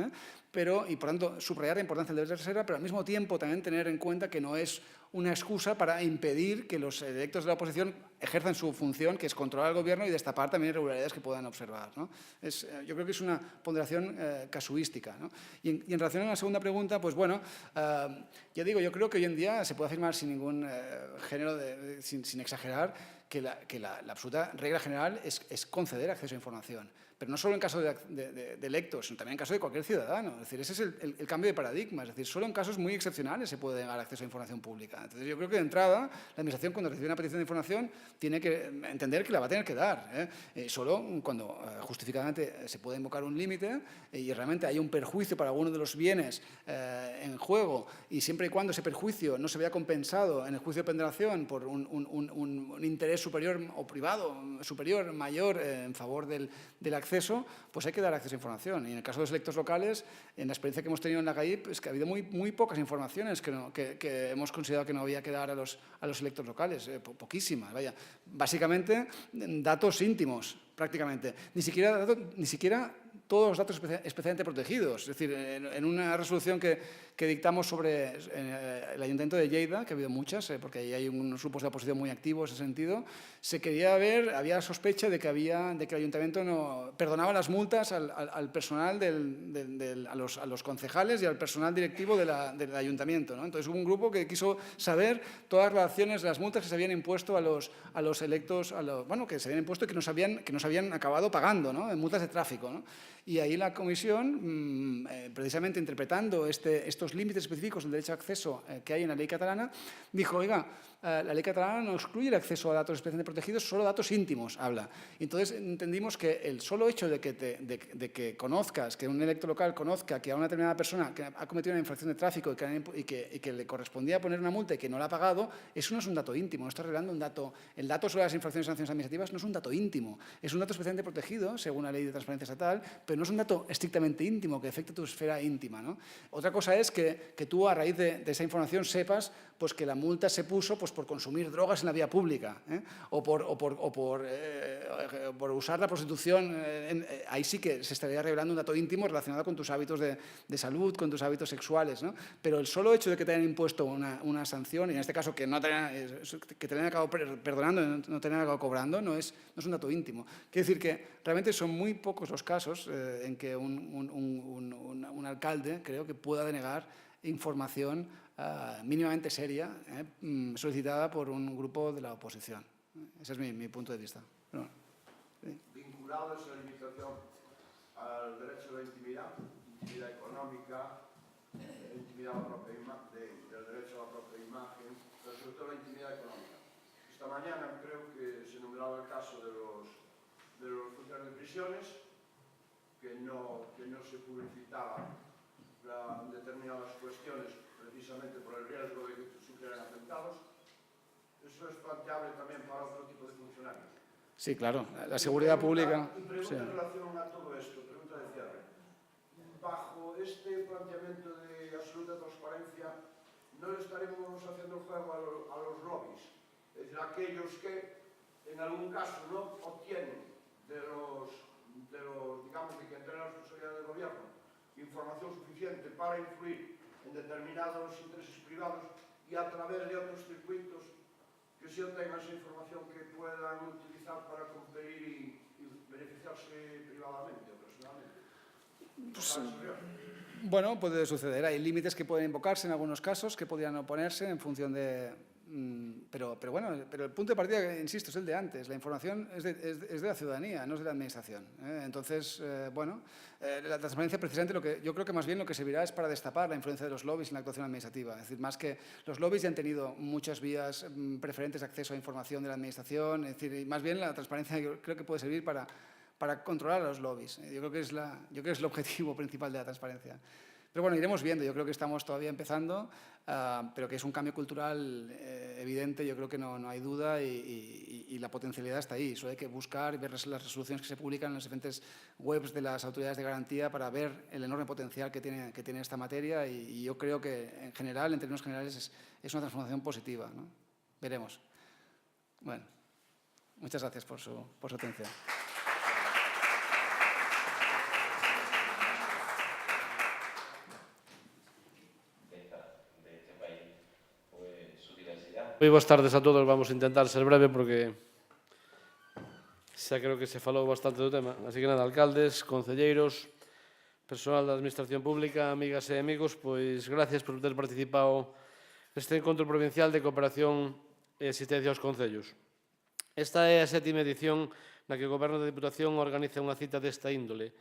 y por tanto subrayar la importancia del deber de reserva, pero al mismo tiempo también tener en cuenta que no es una excusa para impedir que los electos de la oposición ejerzan su función, que es controlar al gobierno y destapar también irregularidades que puedan observar, ¿no? Yo creo que es una ponderación casuística, ¿no? Y en relación a la segunda pregunta, pues bueno, ya digo, yo creo que hoy en día se puede afirmar sin ningún género, sin exagerar, que la absoluta regla general es conceder acceso a información. Pero no solo en caso de electos, sino también en caso de cualquier ciudadano. Es decir, ese es el cambio de paradigma. Es decir, solo en casos muy excepcionales se puede dar acceso a información pública. Entonces, yo creo que de entrada, la Administración, cuando recibe una petición de información, tiene que entender que la va a tener que dar. Solo cuando justificadamente se puede invocar un límite y realmente hay un perjuicio para alguno de los bienes en juego, y siempre y cuando ese perjuicio no se vea compensado en el juicio de ponderación por un interés superior o privado superior, mayor, en favor del acceso, pues hay que dar acceso a información. Y en el caso de los electos locales, en la experiencia que hemos tenido en la GAIP, es que ha habido muy pocas informaciones que hemos considerado que no había que dar a los electos locales, poquísimas, vaya. Básicamente, datos íntimos, prácticamente. Ni siquiera todos los datos especialmente protegidos. Es decir, en una resolución que dictamos sobre el Ayuntamiento de Lleida, que ha habido muchas, porque ahí hay unos grupos de oposición muy activos en ese sentido, se quería ver, había sospecha de que el Ayuntamiento no perdonaba las multas al personal, a los concejales y al personal directivo del Ayuntamiento, ¿no? Entonces hubo un grupo que quiso saber todas las relaciones de las multas que se habían impuesto a los electos, que se habían impuesto y que no se habían acabado pagando, ¿no? En multas de tráfico, ¿no? Y ahí la Comisión, precisamente interpretando estos límites específicos del derecho de acceso que hay en la ley catalana, dijo, oiga, la ley catalana no excluye el acceso a datos especialmente protegidos, solo datos íntimos habla. Y entonces entendimos que el solo hecho de que conozcas, que un electo local conozca que a una determinada persona que ha cometido una infracción de tráfico y que le correspondía poner una multa y que no la ha pagado, eso no es un dato íntimo, no está revelando un dato. El dato sobre las infracciones y sanciones administrativas no es un dato íntimo, es un dato especialmente protegido, según la ley de transparencia estatal, pero no es un dato estrictamente íntimo que afecte tu esfera íntima, ¿no? Otra cosa es que tú, a raíz de esa información, sepas pues, que la multa se puso pues, por consumir drogas en la vía pública, o por usar la prostitución. Ahí sí que se estaría revelando un dato íntimo relacionado con tus hábitos de salud, con tus hábitos sexuales, ¿no? Pero el solo hecho de que te hayan impuesto una sanción, y en este caso que te hayan acabado perdonando, no te hayan acabado cobrando, no es un dato íntimo. Quiere decir que realmente son muy pocos los casos en que un alcalde, creo, que pueda denegar información mínimamente seria solicitada por un grupo de la oposición. Ese es mi punto de vista. Pero, sí. Vinculado a esa limitación al derecho de la intimidad económica, intimidad del derecho a la propia imagen, pero sobre todo la intimidad económica. Esta mañana creo que se nombraba el caso de los funcionarios de prisiones, que no se publicitaban determinadas cuestiones precisamente por el riesgo de que sufrieran atentados. Eso es planteable también para otro tipo de funcionarios. Sí, claro, la seguridad pública. Y pregunta Sí. en relación a todo esto, pregunta de cierre. Bajo este planteamiento de absoluta transparencia, ¿no le estaremos haciendo el juego a los lobbies? Es decir, aquellos que en algún caso no obtienen de los digamos, de que entre la responsabilidad del gobierno información suficiente para influir en determinados intereses privados y a través de otros circuitos que sí obtengan esa información que puedan utilizar para competir y beneficiarse privadamente o personalmente? Pues, bueno, puede suceder. Hay límites que pueden invocarse en algunos casos, que podrían oponerse en función de... Pero el punto de partida, insisto, es el de antes. La información es de la ciudadanía, no es de la administración. Entonces, la transparencia, precisamente, yo creo que más bien lo que servirá es para destapar la influencia de los lobbies en la actuación administrativa. Es decir, más que los lobbies ya han tenido muchas vías preferentes de acceso a información de la administración. Es decir, más bien la transparencia yo creo que puede servir para controlar a los lobbies. Yo creo que es el objetivo principal de la transparencia. Pero bueno, iremos viendo. Yo creo que estamos todavía empezando, pero que es un cambio cultural evidente, yo creo que no hay duda y la potencialidad está ahí. Solo hay que buscar y ver las resoluciones que se publican en las diferentes webs de las autoridades de garantía para ver el enorme potencial que tiene esta materia y yo creo que en general, en términos generales, es una transformación positiva, ¿no? Veremos. Bueno, muchas gracias por su atención. Moi boas tardes a todos, vamos a intentar ser breve porque xa creo que se falou bastante do tema. Así que nada, alcaldes, concelleiros, personal da Administración Pública, amigas e amigos, pois gracias por ter participado neste encontro provincial de cooperación e asistencia aos concellos. Esta é a 7ª edición na que o Goberno da Diputación organiza unha cita desta índole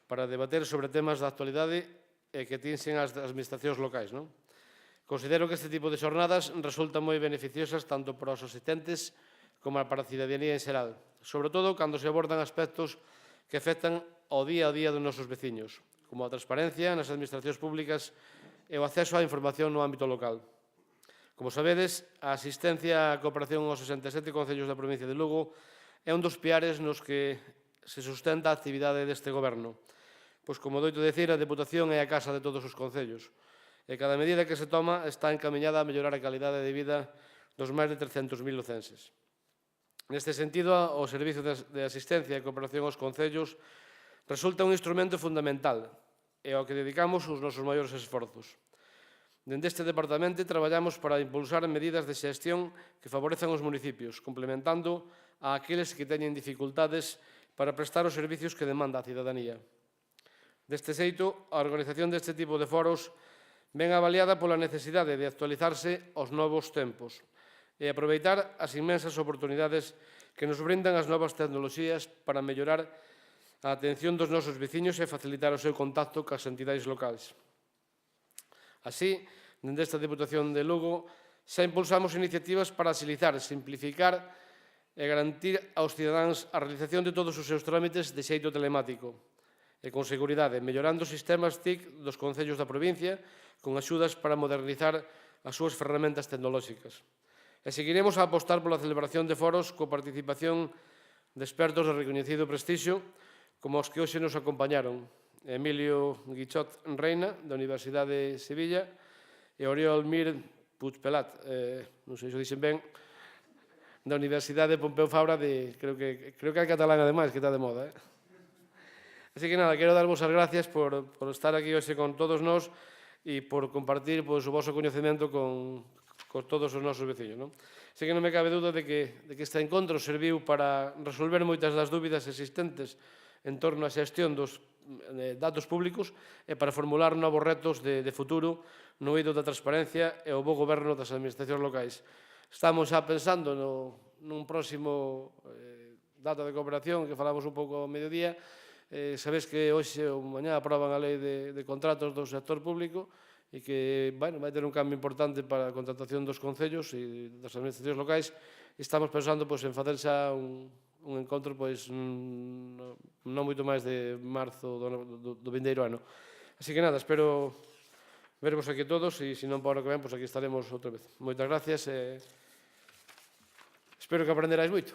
para debater sobre temas da actualidade e que atinxen as administracións locais, non? Considero que este tipo de xornadas resultan moi beneficiosas tanto para os asistentes como para a cidadanía en xeral, sobre todo cando se abordan aspectos que afectan ao día a día dos nosos veciños, como a transparencia nas administracións públicas e o acceso á información no ámbito local. Como sabedes, a asistencia á cooperación aos 67 concellos da provincia de Lugo é un dos piares nos que se sustenta a actividade deste Goberno, pois, como doito decir, a Deputación é a casa de todos os concellos, e cada medida que se toma está encaminhada a mellorar a calidade de vida dos máis de 300.000 lucenses. Neste sentido, o Servizo de Asistencia e Cooperación aos Concellos resulta un instrumento fundamental e ao que dedicamos os nosos maiores esforzos. Dende este departamento traballamos para impulsar medidas de xestión que favorezan os municipios, complementando a aqueles que teñen dificultades para prestar os servicios que demanda a cidadanía. Deste xeito, a organización deste tipo de foros ven avaliada pola necesidade de actualizarse aos novos tempos e aproveitar as inmensas oportunidades que nos brindan as novas tecnoloxías para mellorar a atención dos nosos veciños e facilitar o seu contacto cas entidades locais. Así, dende esta Deputación de Lugo, xa impulsamos iniciativas para axilizar, simplificar e garantir aos cidadáns a realización de todos os seus trámites de xeito telemático e con seguridade, mellorando os sistemas TIC dos concellos da provincia con axudas para modernizar as súas ferramentas tecnolóxicas. E seguiremos a apostar pola celebración de foros coa participación de expertos de recoñecido prestixio como os que hoxe nos acompañaron, Emilio Guichot Reina, da Universidade de Sevilla, e Oriol Mir Puigpelat, non sei se o dixen ben, da Universidade de Pompeu Fabra, creo que é catalán ademais, que está de moda. Así que nada, quero darvos as gracias por estar aquí hoxe con todos nós e por compartir o vosso coñecemento con todos os nosos veciños. Así que non me cabe dúda de que este encontro serviu para resolver moitas das dúbidas existentes en torno á xestión dos datos públicos e para formular novos retos de futuro no eido da transparencia e o bo goberno das administracións locais. Estamos xa pensando nun próximo data de cooperación que falamos un pouco ao mediodía. Sabes que hoxe ou mañá aproban a lei de contratos do sector público e que vai ter un cambio importante para a contratación dos concellos e das administracións locais. Estamos pensando en facer xa un encontro non moito máis de marzo do vindeiro ano. Así que nada, espero vervos aquí todos e se non para o que ven, aquí estaremos outra vez. Moitas gracias e espero que aprenderais moito.